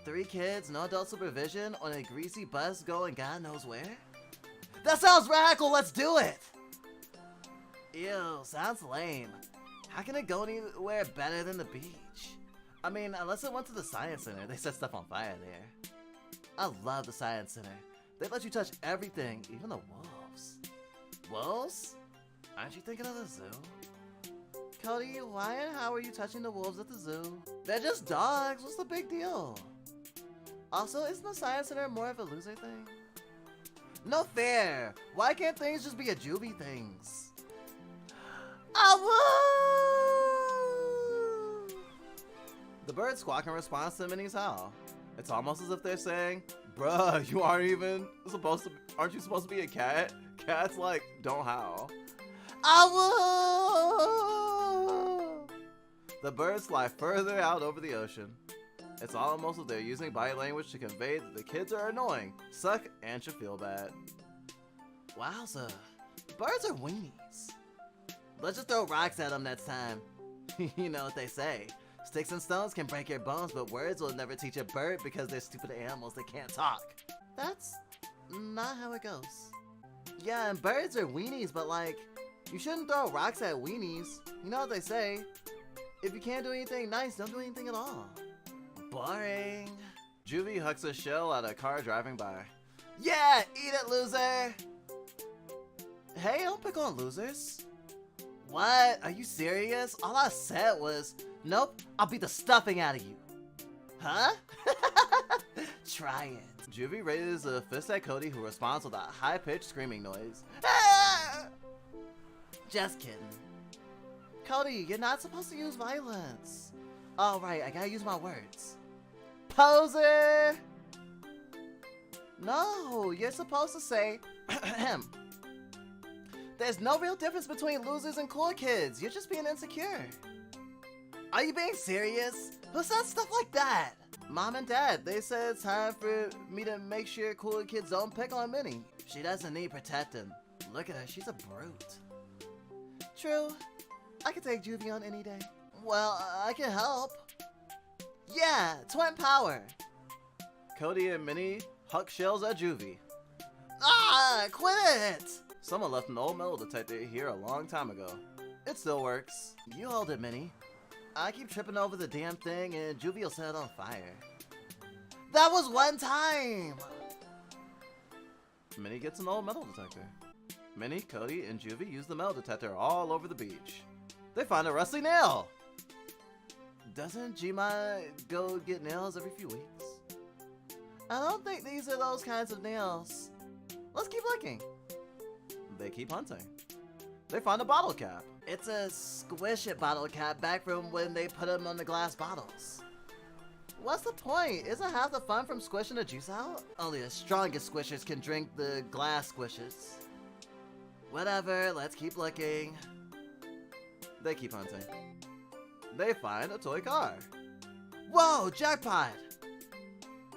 3 kids, no adult supervision, on a greasy bus going God knows where? That sounds radical, let's do it! Ew, sounds lame. How can it go anywhere better than the beach? I mean, unless it went to the Science Center, they set stuff on fire there. I love the Science Center. They let you touch everything, even the wolves. Wolves? Aren't you thinking of the zoo? Cody, why and how are you touching the wolves at the zoo? They're just dogs, what's the big deal? Also, isn't the Science Center more of a loser thing? No fair! Why can't things just be a Juvie things? Awoo! The birds squawk in response to Minnie's howl. It's almost as if they're saying, bruh, you aren't you supposed to be a cat? Cats, like, don't howl. Awoo! The birds fly further out over the ocean. It's almost as if they're using body language to convey that the kids are annoying, suck, and should feel bad. Wowza. Birds are weenies. Let's just throw rocks at them next time. You know what they say. Sticks and stones can break your bones, but words will never teach a bird because they're stupid animals that can't talk. That's not how it goes. Yeah, and birds are weenies, but like, you shouldn't throw rocks at weenies. You know what they say. If you can't do anything nice, don't do anything at all. Boring. Juvie hucks a shell at a car driving by. Yeah, eat it, loser! Hey, don't pick on losers. What? Are you serious? All I said was, nope, I'll beat the stuffing out of you. Huh? Try it. Juvie raises a fist at Cody, who responds with a high-pitched screaming noise. Just kidding. Cody, you're not supposed to use violence. All right, I gotta use my words. Poser! No, you're supposed to say, there's no real difference between losers and cool kids. You're just being insecure. Are you being serious? Who says stuff like that? Mom and Dad, they said it's time for me to make sure cool kids don't pick on Minnie. She doesn't need protecting. Look at her, she's a brute. True. I can take Juvie on any day. Well, I can help. Yeah, twin power. Cody and Minnie huck shells at Juvie. Ah, quit it! Someone left an old metal detector here a long time ago. It still works. You hold it, Minnie. I keep tripping over the damn thing and Juvie will set it on fire. That was one time! Minnie gets an old metal detector. Minnie, Cody, and Juvie use the metal detector all over the beach. They find a rusty nail! Doesn't Jima go get nails every few weeks? I don't think these are those kinds of nails. Let's keep looking. They keep hunting. They find a bottle cap. It's a Squish It bottle cap back from when they put them on the glass bottles. What's the point? Isn't half the fun from squishing the juice out? Only the strongest squishers can drink the glass squishes. Whatever, let's keep looking. They keep hunting. They find a toy car. Whoa, jackpot!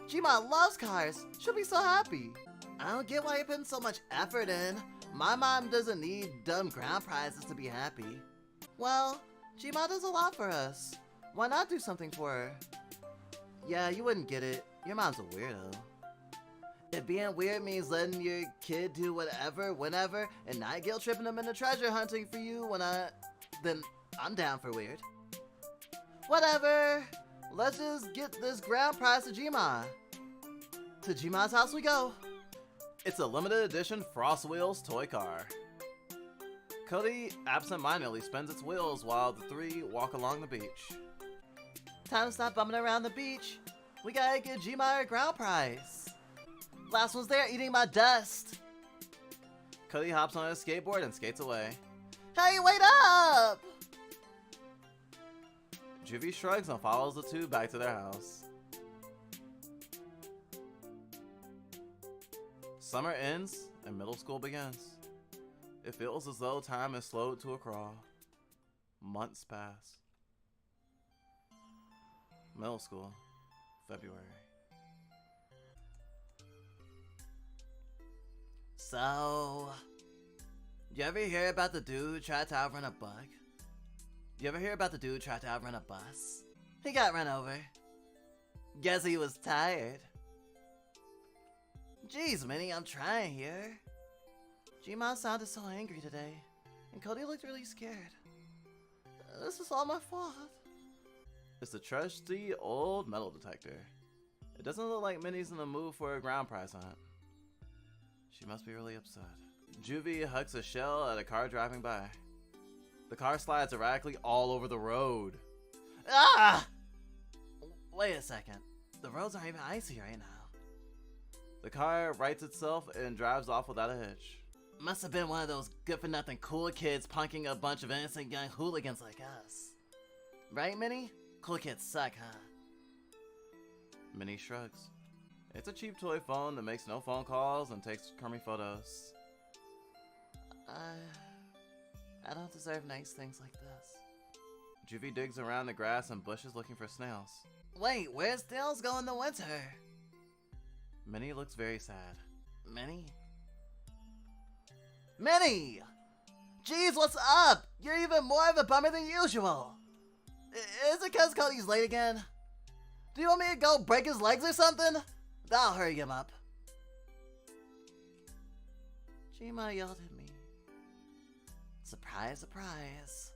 Jima loves cars. She'll be so happy. I don't get why you're putting so much effort in. My mom doesn't need dumb ground prizes to be happy. Well, Jima does a lot for us. Why not do something for her? Yeah, you wouldn't get it. Your mom's a weirdo. If being weird means letting your kid do whatever, whenever, and not guilt tripping them into treasure hunting for you then I'm down for weird. Whatever. Let's just get this ground prize to Jima. To Jima's house we go. It's a limited edition Frost Wheels toy car. Cody absentmindedly spins its wheels while the three walk along the beach. Time to stop bumming around the beach. We gotta get Jima her ground prize. Last one's there eating my dust. Cody hops on his skateboard and skates away. Hey, wait up! Juvie shrugs and follows the two back to their house. Summer ends and middle school begins. It feels as though time is slowed to a crawl. Months pass. Middle school, February. So, you ever hear about the dude who tried to outrun a bug? You ever hear about the dude who tried to outrun a bus? He got run over. Guess he was tired. Jeez, Minnie, I'm trying here. Jima sounded so angry today, and Cody looked really scared. This is all my fault. It's the trusty old metal detector. It doesn't look like Minnie's in the mood for a ground prize hunt. She must be really upset. Juvie hucks a shell at a car driving by. The car slides erratically all over the road. Ah! Wait a second. The roads aren't even icy right now. The car rights itself and drives off without a hitch. Must have been one of those good-for-nothing cool kids punking a bunch of innocent young hooligans like us. Right, Minnie? Cool kids suck, huh? Minnie shrugs. It's a cheap toy phone that makes no phone calls and takes crummy photos. I don't deserve nice things like this. Juvie digs around the grass and bushes looking for snails. Wait, where's snails go in the winter? Minnie looks very sad. Minnie? Minnie! Jeez, what's up? You're even more of a bummer than usual. Is it cause Cody's late again? Do you want me to go break his legs or something? That'll hurry him up. Jima yelled at me. Surprise, surprise.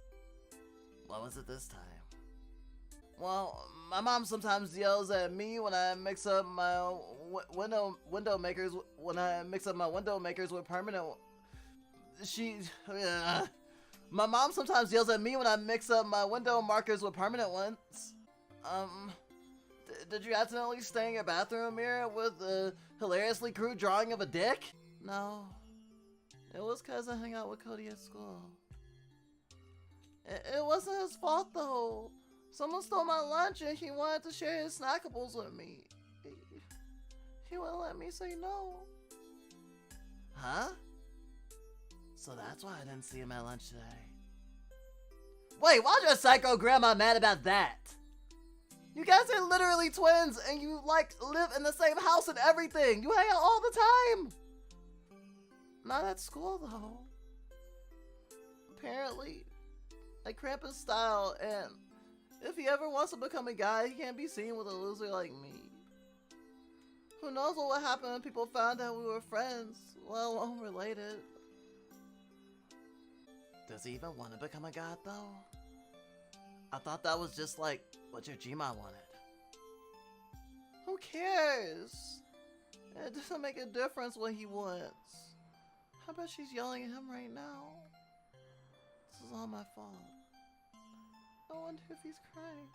What was it this time? Well, my mom sometimes yells at me when I mix up my window makers with permanent. My mom sometimes yells at me when I mix up my window markers with permanent ones. Did you accidentally stain your bathroom mirror with a hilariously crude drawing of a dick? No. It was cause I hung out with Cody at school. It wasn't his fault though. Someone stole my lunch and he wanted to share his snackables with me. He wouldn't let me say no. Huh? So that's why I didn't see him at lunch today. Wait, why's your psycho grandma mad about that? You guys are literally twins and you live in the same house and everything. You hang out all the time. Not at school though. Apparently, I cramp his style, and if he ever wants to become a guy, he can't be seen with a loser like me. Who knows what would happen when people found out we were friends, let alone related. Does he even want to become a god though? I thought that was just like what your Gma wanted. Who cares? It doesn't make a difference what he wants. How about she's yelling at him right now? This is all my fault. I wonder if he's crying.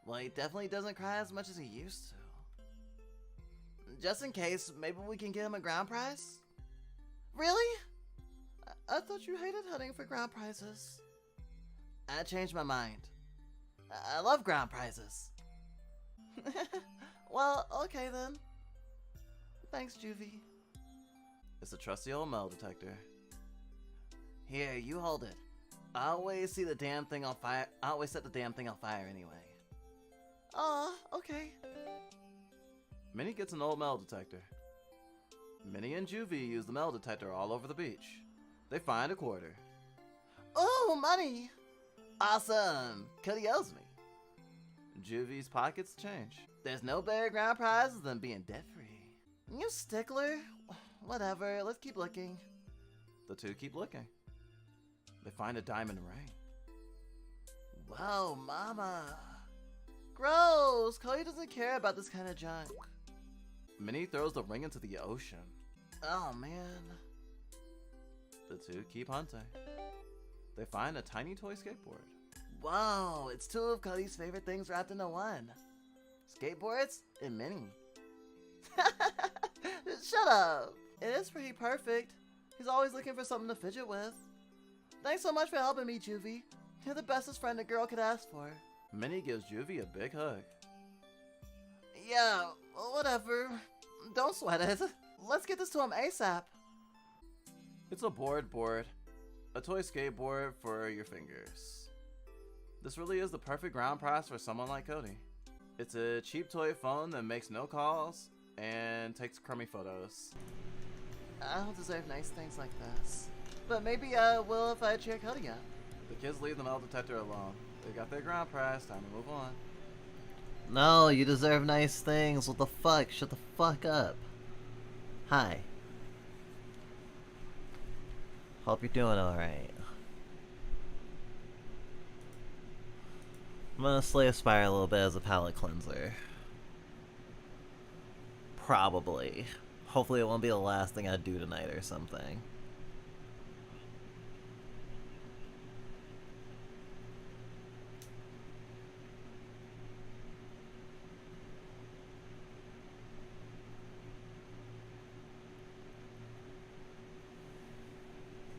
Well, he definitely doesn't cry as much as he used to. Just in case, maybe we can get him a ground prize? Really? I thought you hated hunting for ground prizes. I changed my mind. I love ground prizes. Well, okay then. Thanks, Juvie. It's a trusty old metal detector. Here, you hold it. I always see the damn thing on fire. I always set the damn thing on fire anyway. Okay. Minnie gets an old metal detector. Minnie and Juvie use the metal detector all over the beach. They find a quarter. Oh, money! Awesome! Cody owes me. Juvie's pockets change. There's no better ground prizes than being debt-free. You stickler. Whatever, let's keep looking. The two keep looking. They find a diamond ring. Whoa, mama. Gross! Cody doesn't care about this kind of junk. Minnie throws the ring into the ocean. Oh, man. The two keep hunting. They find a tiny toy skateboard. Whoa, it's two of Cody's favorite things wrapped into one. Skateboards and Minnie. Shut up. It is pretty perfect. He's always looking for something to fidget with. Thanks so much for helping me, Juvie. You're the bestest friend a girl could ask for. Minnie gives Juvie a big hug. Yeah, whatever. Don't sweat it. Let's get this to him ASAP. It's a board. A toy skateboard for your fingers. This really is the perfect ground prize for someone like Cody. It's a cheap toy phone that makes no calls and takes crummy photos. I don't deserve nice things like this. But maybe I will if I cheer Cody up. The kids leave the metal detector alone. They got their ground prize, time to move on. No, you deserve nice things. What the fuck? Shut the fuck up. Hi. Hope you're doing alright. I'm gonna slay Aspire a little bit as a palate cleanser. Probably. Hopefully it won't be the last thing I do tonight or something.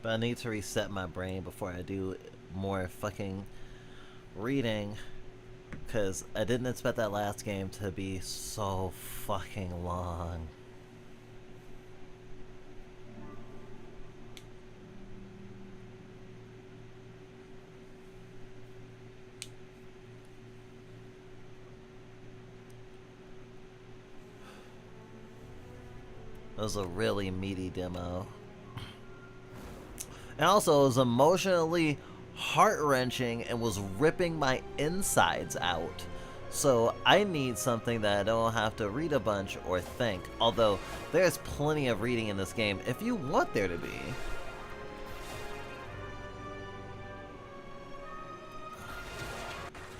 But I need to reset my brain before I do more fucking reading, because I didn't expect that last game to be so fucking long. It was a really meaty demo. And also, it was emotionally heart-wrenching and was ripping my insides out. So I need something that I don't have to read a bunch or think. Although, there's plenty of reading in this game if you want there to be.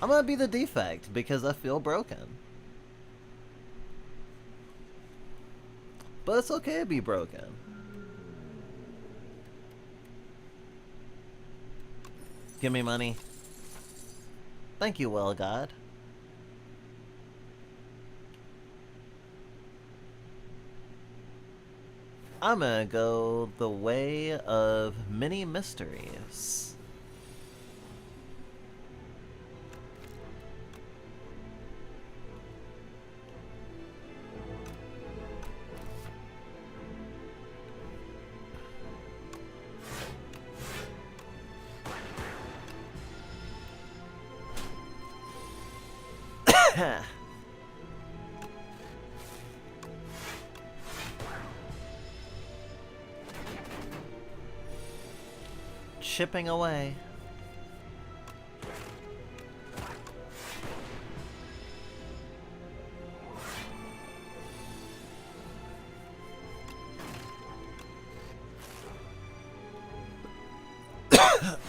I'm gonna be the defect because I feel broken. But it's okay to be broken. Give me money. Thank you, well God. I'm gonna go the way of many mysteries. Chipping away.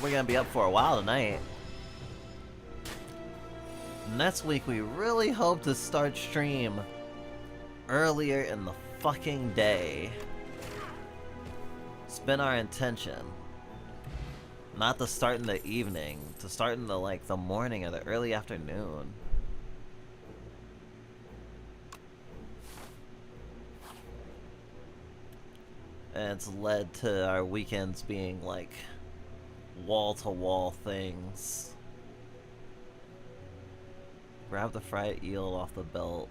We're gonna be up for a while tonight. Next week we really hope to start stream earlier in the fucking day. It's been our intention. Not to start in the evening, to start in the, like, the morning or the early afternoon. And it's led to our weekends being, like, wall-to-wall things. Grab the fried eel off the belt.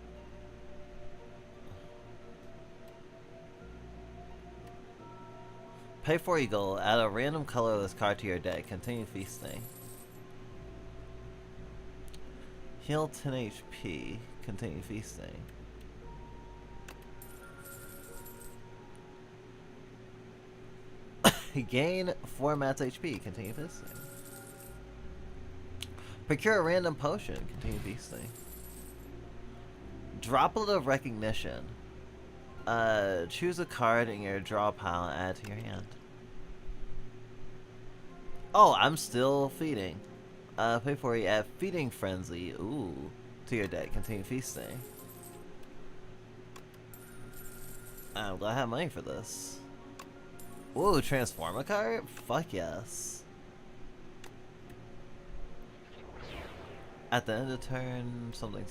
Pay for Eagle. Add a random colorless card to your deck. Continue feasting. Heal 10 HP. Continue feasting. Gain 4 mats HP. Continue feasting. Procure a random potion. Continue feasting. Droplet of Recognition. Choose a card in your draw pile and add to your hand. Oh, I'm still feeding. Pay for it. Add Feeding Frenzy. Ooh. To your deck. Continue feasting. I'm glad I have money for this. Ooh, transform a card? Fuck yes. At the end of turn, something.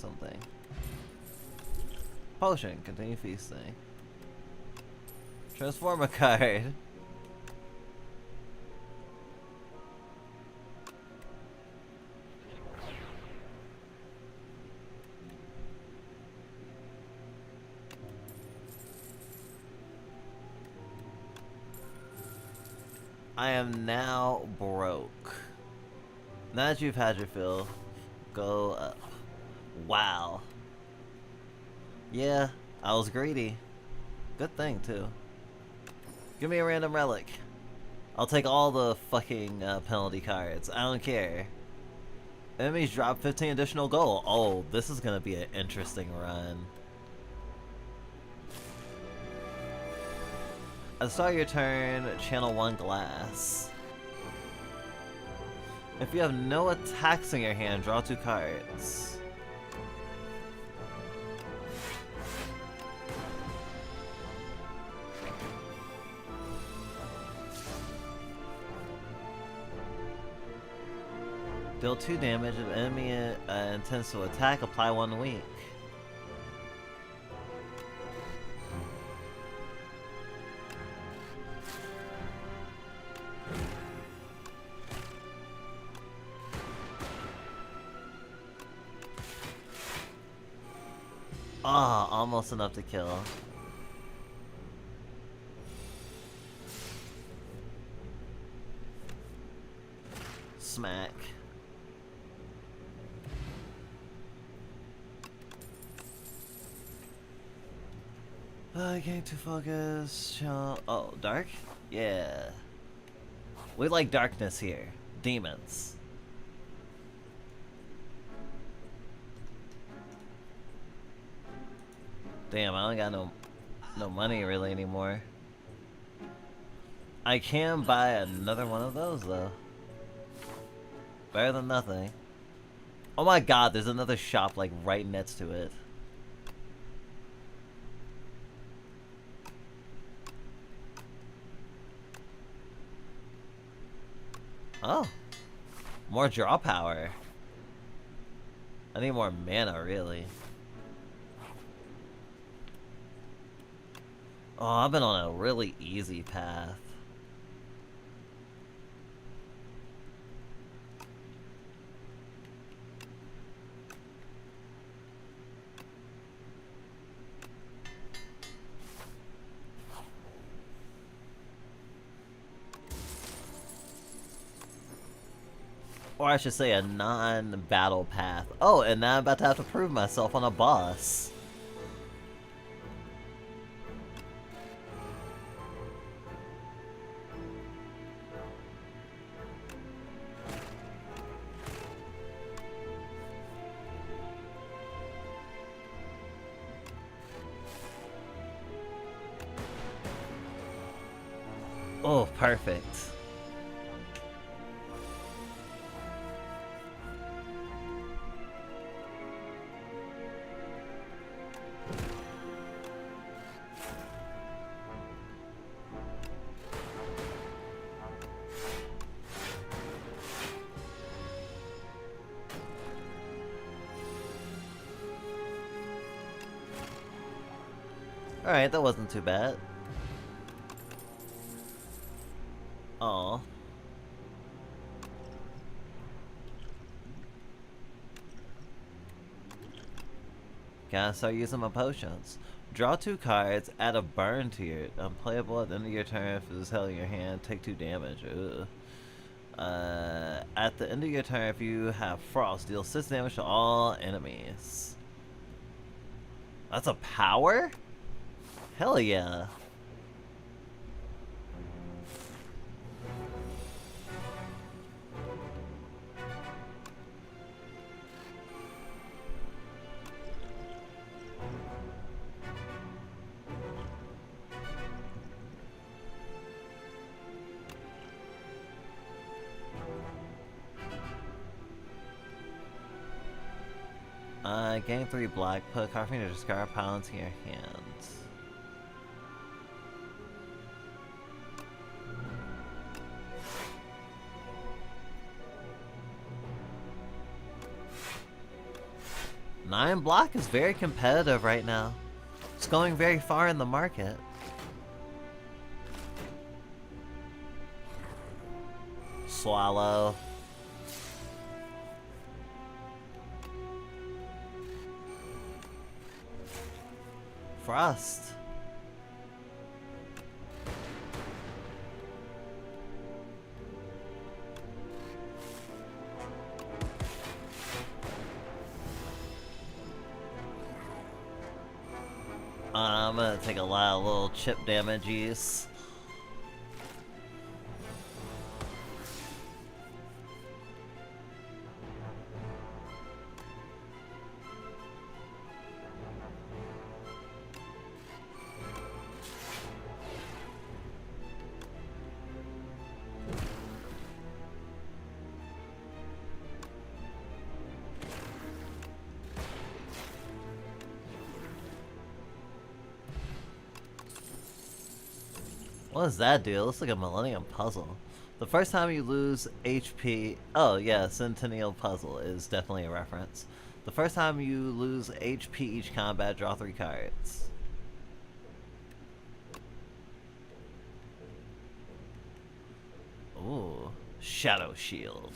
Potion, continue feasting. Transform a card. I am now broke. Now that you've had your fill, go up. Wow. Yeah, I was greedy. Good thing, too. Give me a random relic. I'll take all the fucking penalty cards. I don't care. Enemies drop 15 additional gold. Oh, this is gonna be an interesting run. At the start of your turn, channel 1 glass. If you have no attacks in your hand, draw 2 cards. Deal 2 damage if enemy intends to attack, apply 1 weak. Ah, almost enough to kill. Smack. Getting too focused. Oh, dark? Yeah. We like darkness here. Demons. Damn, I don't got no money really anymore. I can buy another one of those though. Better than nothing. Oh my god, there's another shop like right next to it. Oh. More draw power. I need more mana, really. Oh, I've been on a really easy path. Or I should say a non-battle path. Oh, and now I'm about to have to prove myself on a boss. Oh, perfect. Alright, that wasn't too bad. Oh. Gotta start using my potions. Draw 2 cards, add a burn to your unplayable at the end of your turn if it is held in your hand, take 2 damage. Ugh. At the end of your turn, if you have frost, deal 6 damage to all enemies. That's a power? Hell yeah. Gain 3 black, put a card from your discard pile into your hand. Nine block is very competitive right now. It's going very far in the market. Swallow. Frost. I'm gonna take a lot of little chip damages. What does that do? It looks like a Millennium Puzzle. The first time you lose HP... Oh yeah, Centennial Puzzle is definitely a reference. The first time you lose HP each combat, draw 3 cards. Ooh, Shadow Shield.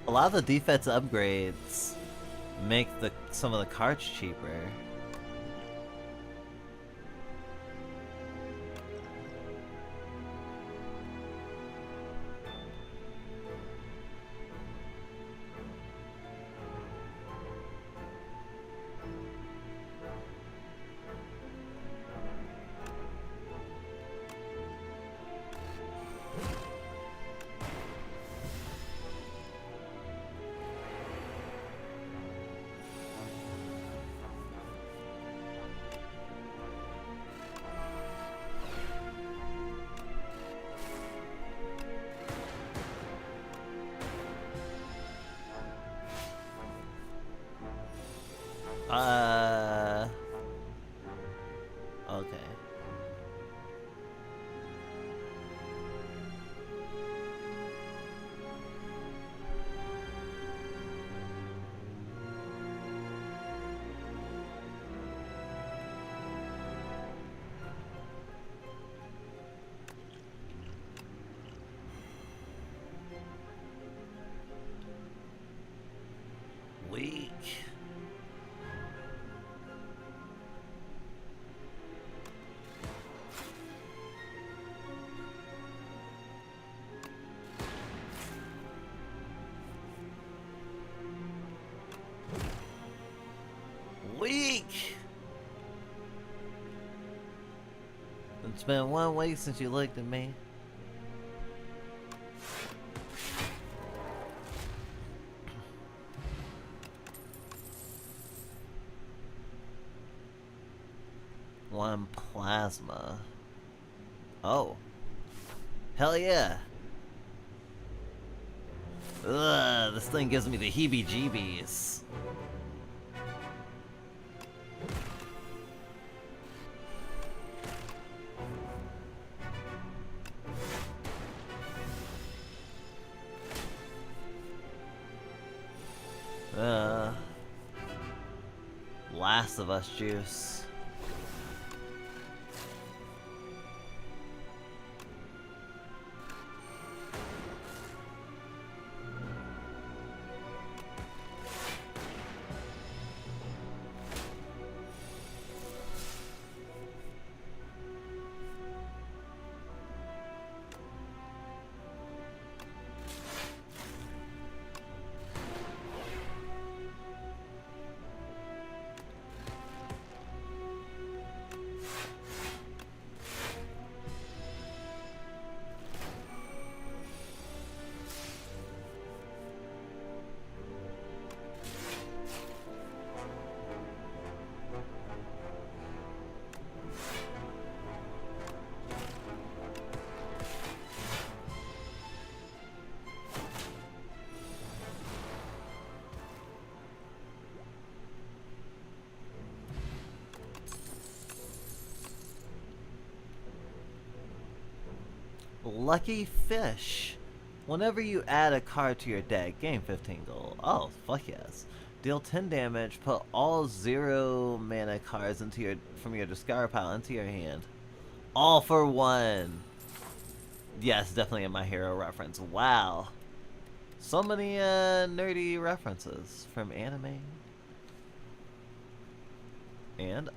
A lot of the defense upgrades make some of the cards cheaper. Okay. Weak. Weak. It's been 1 week since you looked at me. One plasma. Oh. Hell yeah. Ugh, this thing gives me the heebie-jeebies. Last of Us juice. Lucky Fish. Whenever you add a card to your deck, gain 15 gold. Oh, fuck yes. Deal 10 damage, put all 0 mana cards from your discard pile into your hand. All for 1. Yes, definitely a My Hero reference. Wow. So many nerdy references from anime. And,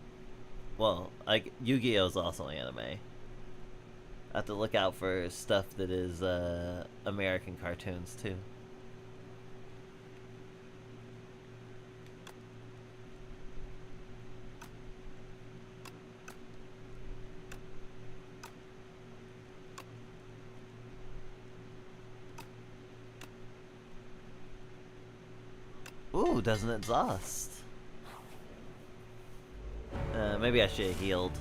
well, like Yu-Gi-Oh! Is also anime. I have to look out for stuff that is American cartoons too. Ooh, doesn't exhaust. Maybe I should have healed.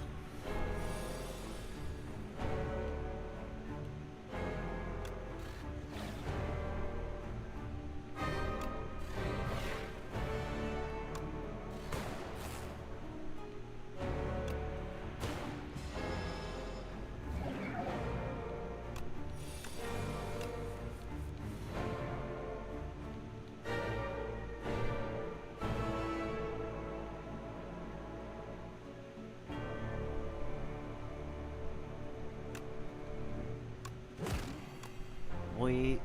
Weak.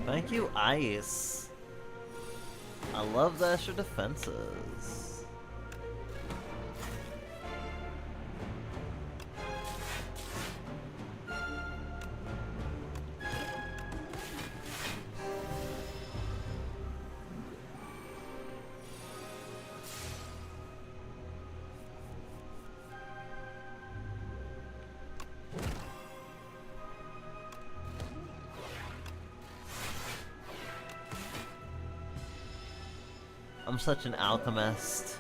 Thank you, Ice. I love the extra defenses. I'm such an alchemist.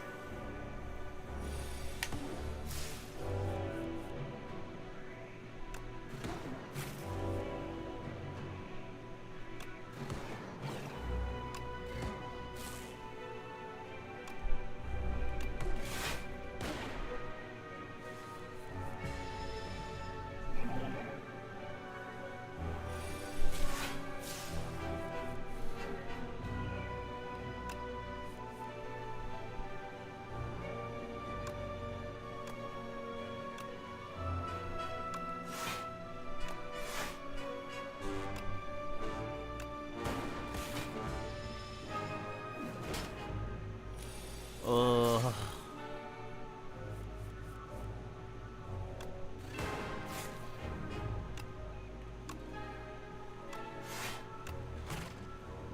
Oh.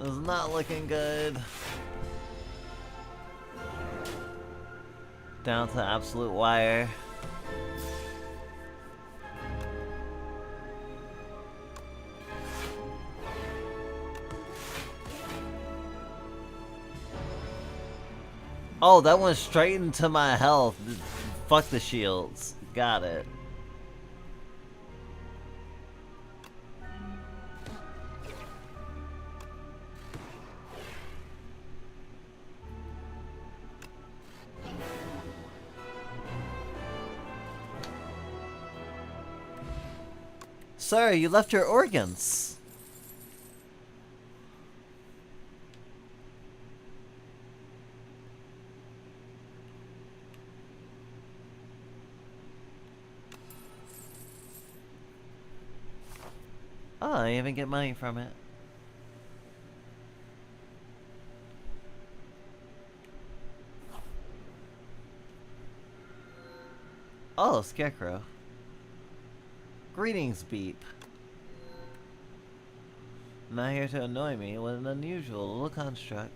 It's not looking good. Down to absolute wire. Oh, that went straight into my health. Fuck the shields. Got it. Sir, you left your organs. Oh, I even get money from it. Oh, Scarecrow. Greetings, Beep. Not here to annoy me. What an unusual little construct.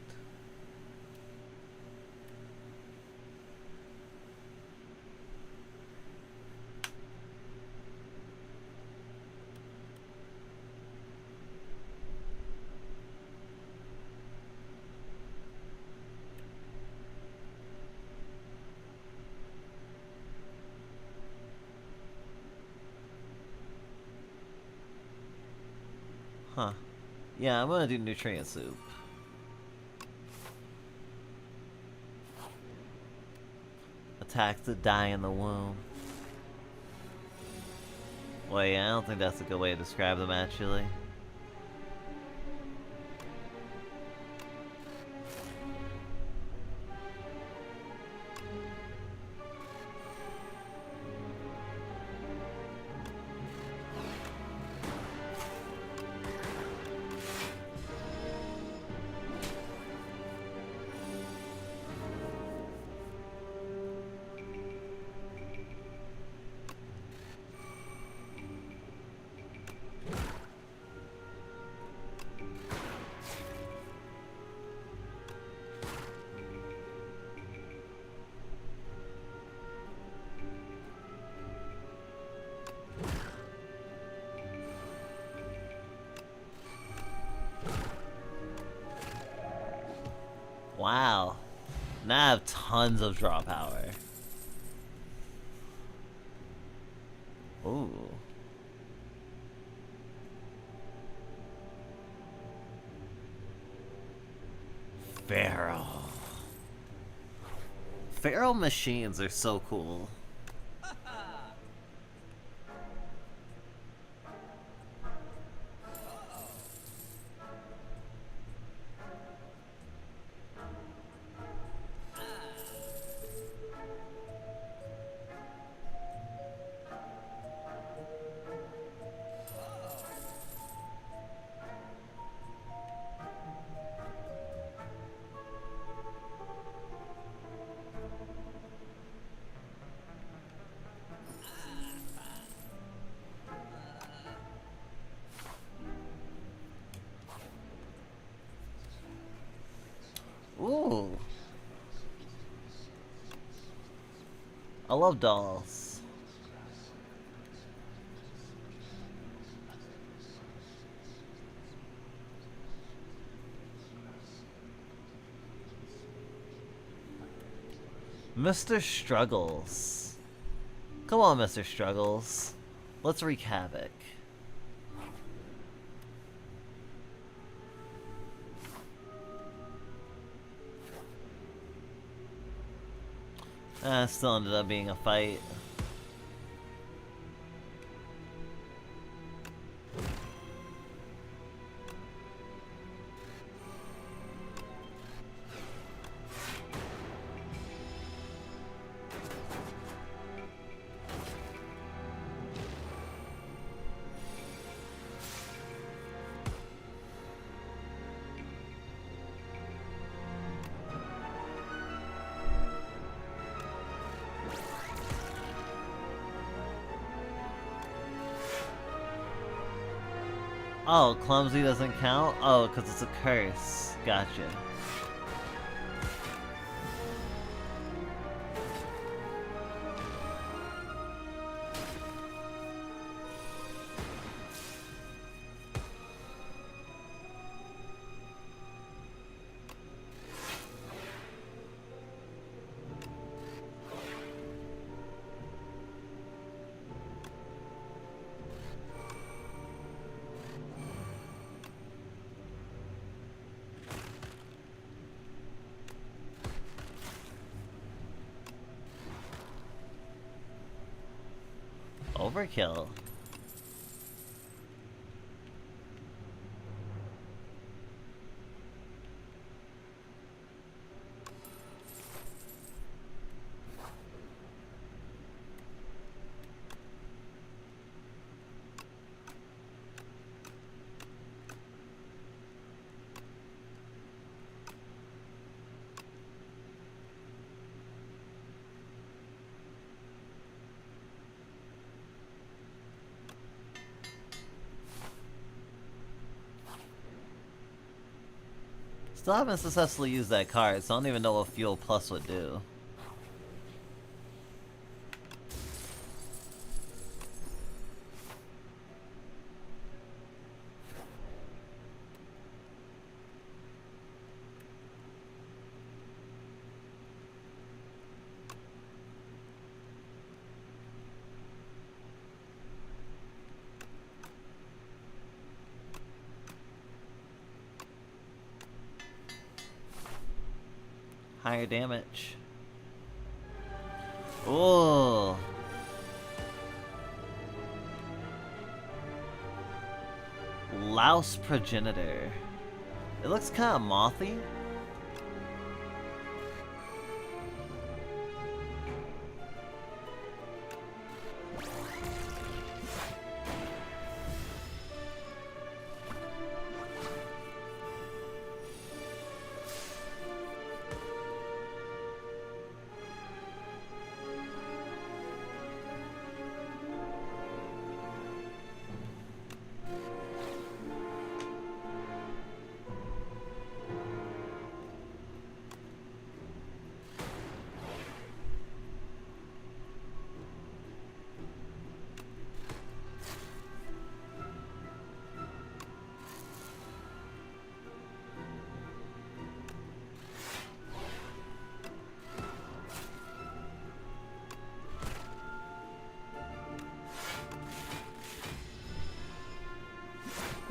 Huh. Yeah, I'm gonna do nutrient soup. Attack to die in the womb. Wait, I don't think that's a good way to describe them, actually. Wow. Now I have tons of draw power. Ooh. Feral. Feral machines are so cool. Ooh. I love dolls. Mr. Struggles. Come on, Mr. Struggles. Let's wreak havoc. Still ended up being a fight. Oh, clumsy doesn't count? Oh, because it's a curse. Gotcha. Overkill. Still haven't successfully used that card, so I don't even know what Fuel Plus would do. Higher damage. Oh. Louse Progenitor. It looks kind of mothy.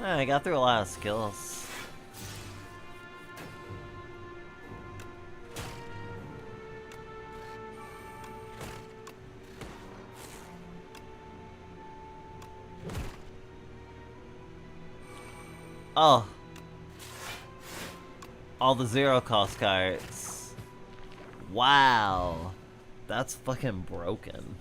I got through a lot of skills. Oh. All the zero cost cards. Wow. That's fucking broken.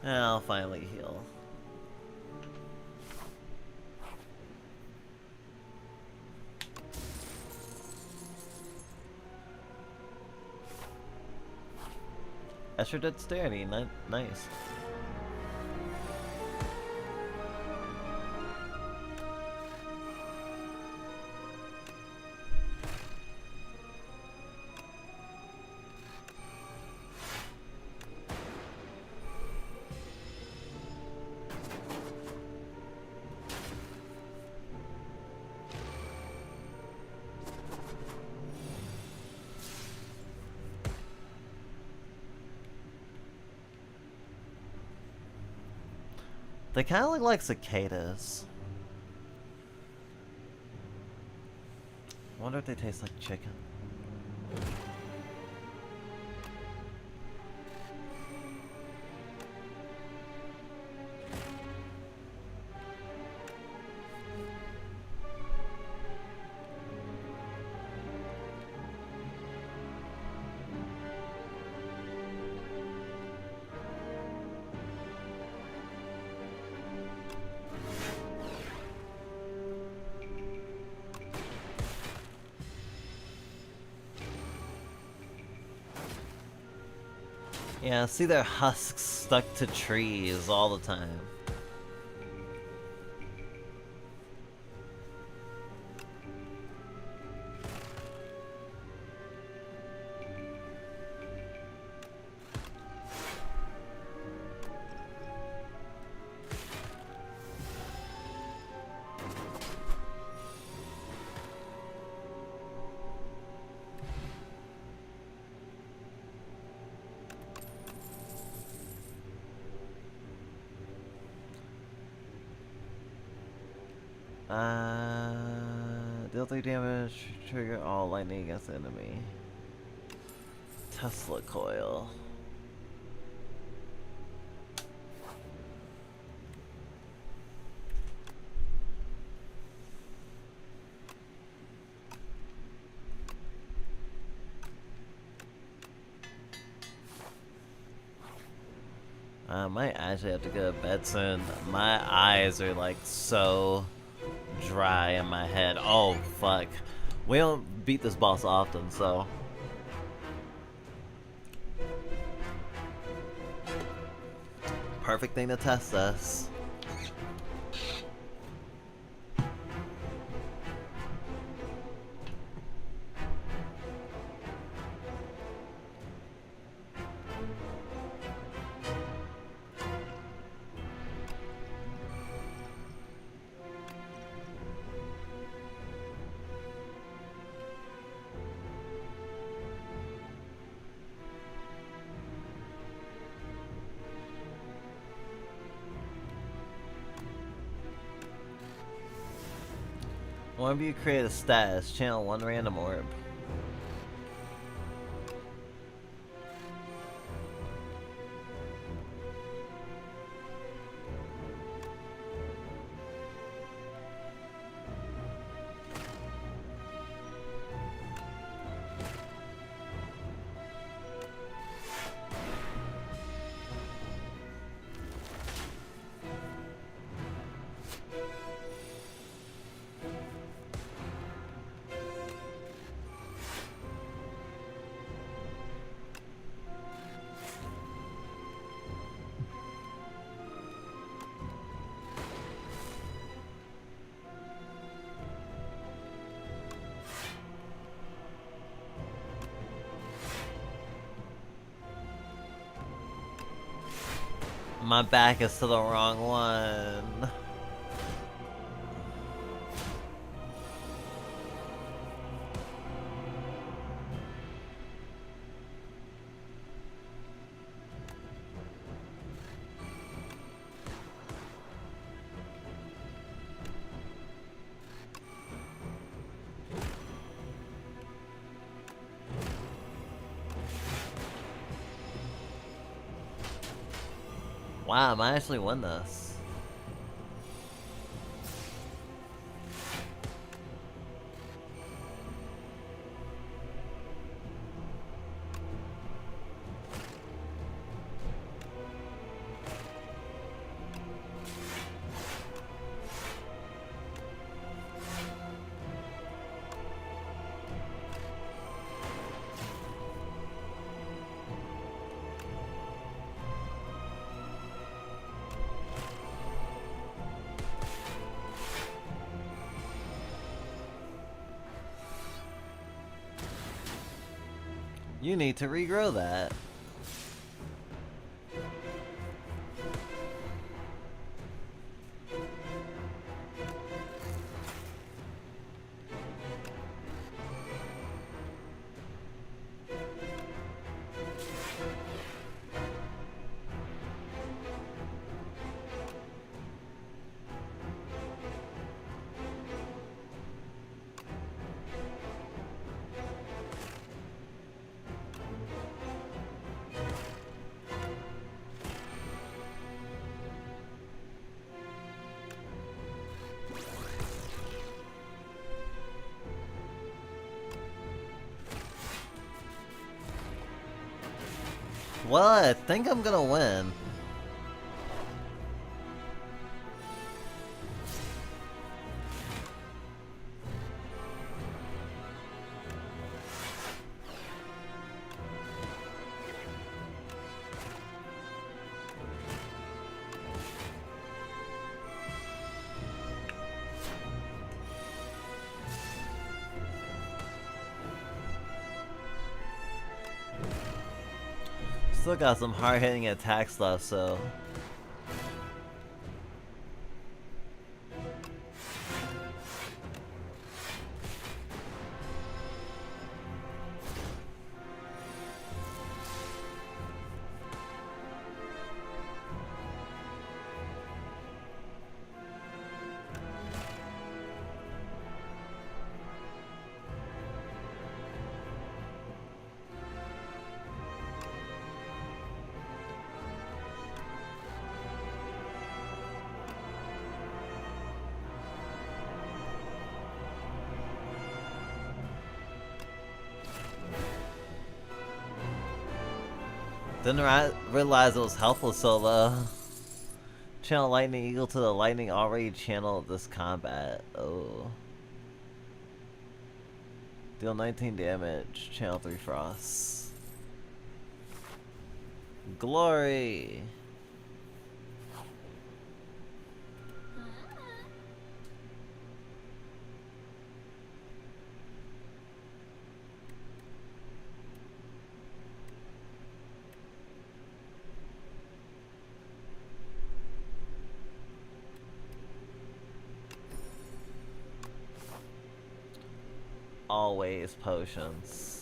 I'll finally heal. Escher Dexterity, nice. They kind of look like cicadas. I wonder if they taste like chicken. Yeah, see their husks stuck to trees all the time. Deal 3 damage, trigger all lightning against the enemy. Tesla coil. I might actually have to go to bed soon. My eyes are like so dry in my head. Oh fuck. We don't beat this boss often, so. Perfect thing to test us. Whenever you create a status, channel 1 random orb. My back is to the wrong one. Wow, I might actually win this. You need to regrow that. Well, I think I'm gonna win. Still got some hard-hitting attacks left, so... Didn't realize it was helpful solo. Channel Lightning Eagle to the lightning already channeled this combat. Oh. Deal 19 damage. Channel 3 frost. Glory! Always potions.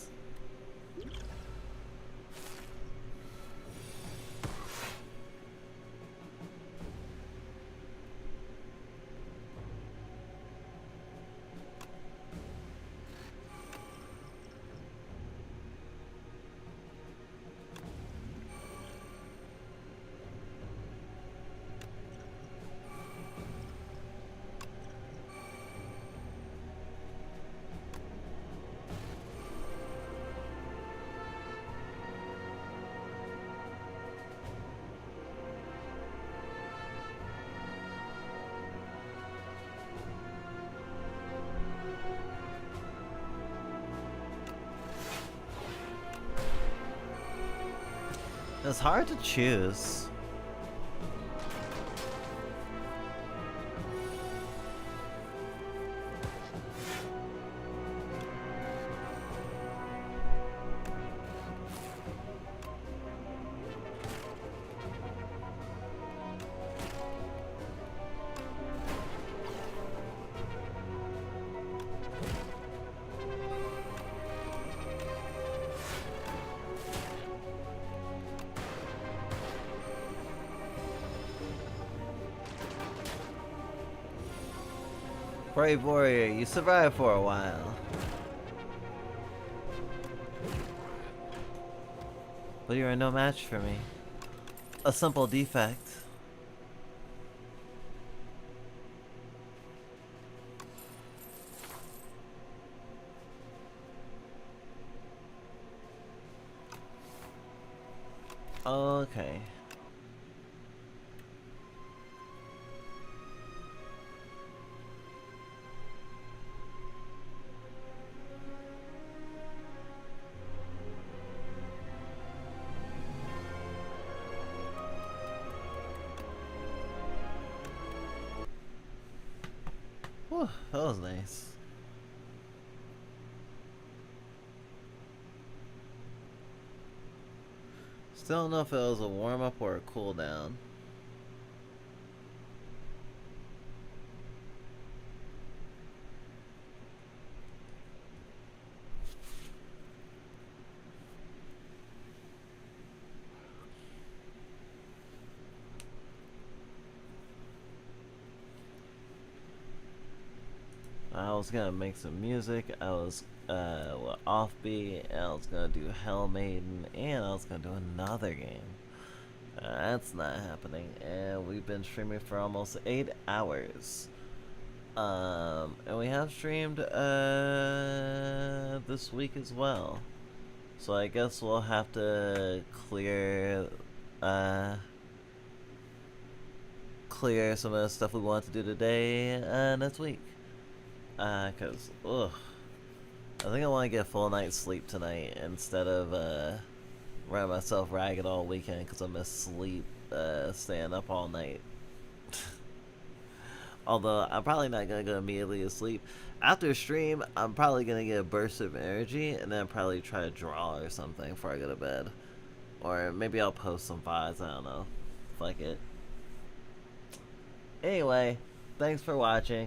It's hard to choose. Brave warrior, you survived for a while. But you are no match for me. A simple defect. Okay. Whew, that was nice. Still don't know if it was a warm-up or a cooldown. I was gonna make some music. I was offbeat, and I was gonna do Hell Maiden, and I was gonna do another game. That's not happening, and we've been streaming for almost 8 hours. And we have streamed this week as well. So I guess we'll have to clear some of the stuff we want to do today next week. Cause ugh, I think I want to get a full night's sleep tonight instead of running myself ragged all weekend because I miss sleep, staying up all night. Although I'm probably not gonna go immediately to sleep. After stream, I'm probably gonna get a burst of energy and then probably try to draw or something before I go to bed. Or maybe I'll post some vibes, I don't know. Fuck it. Anyway, thanks for watching.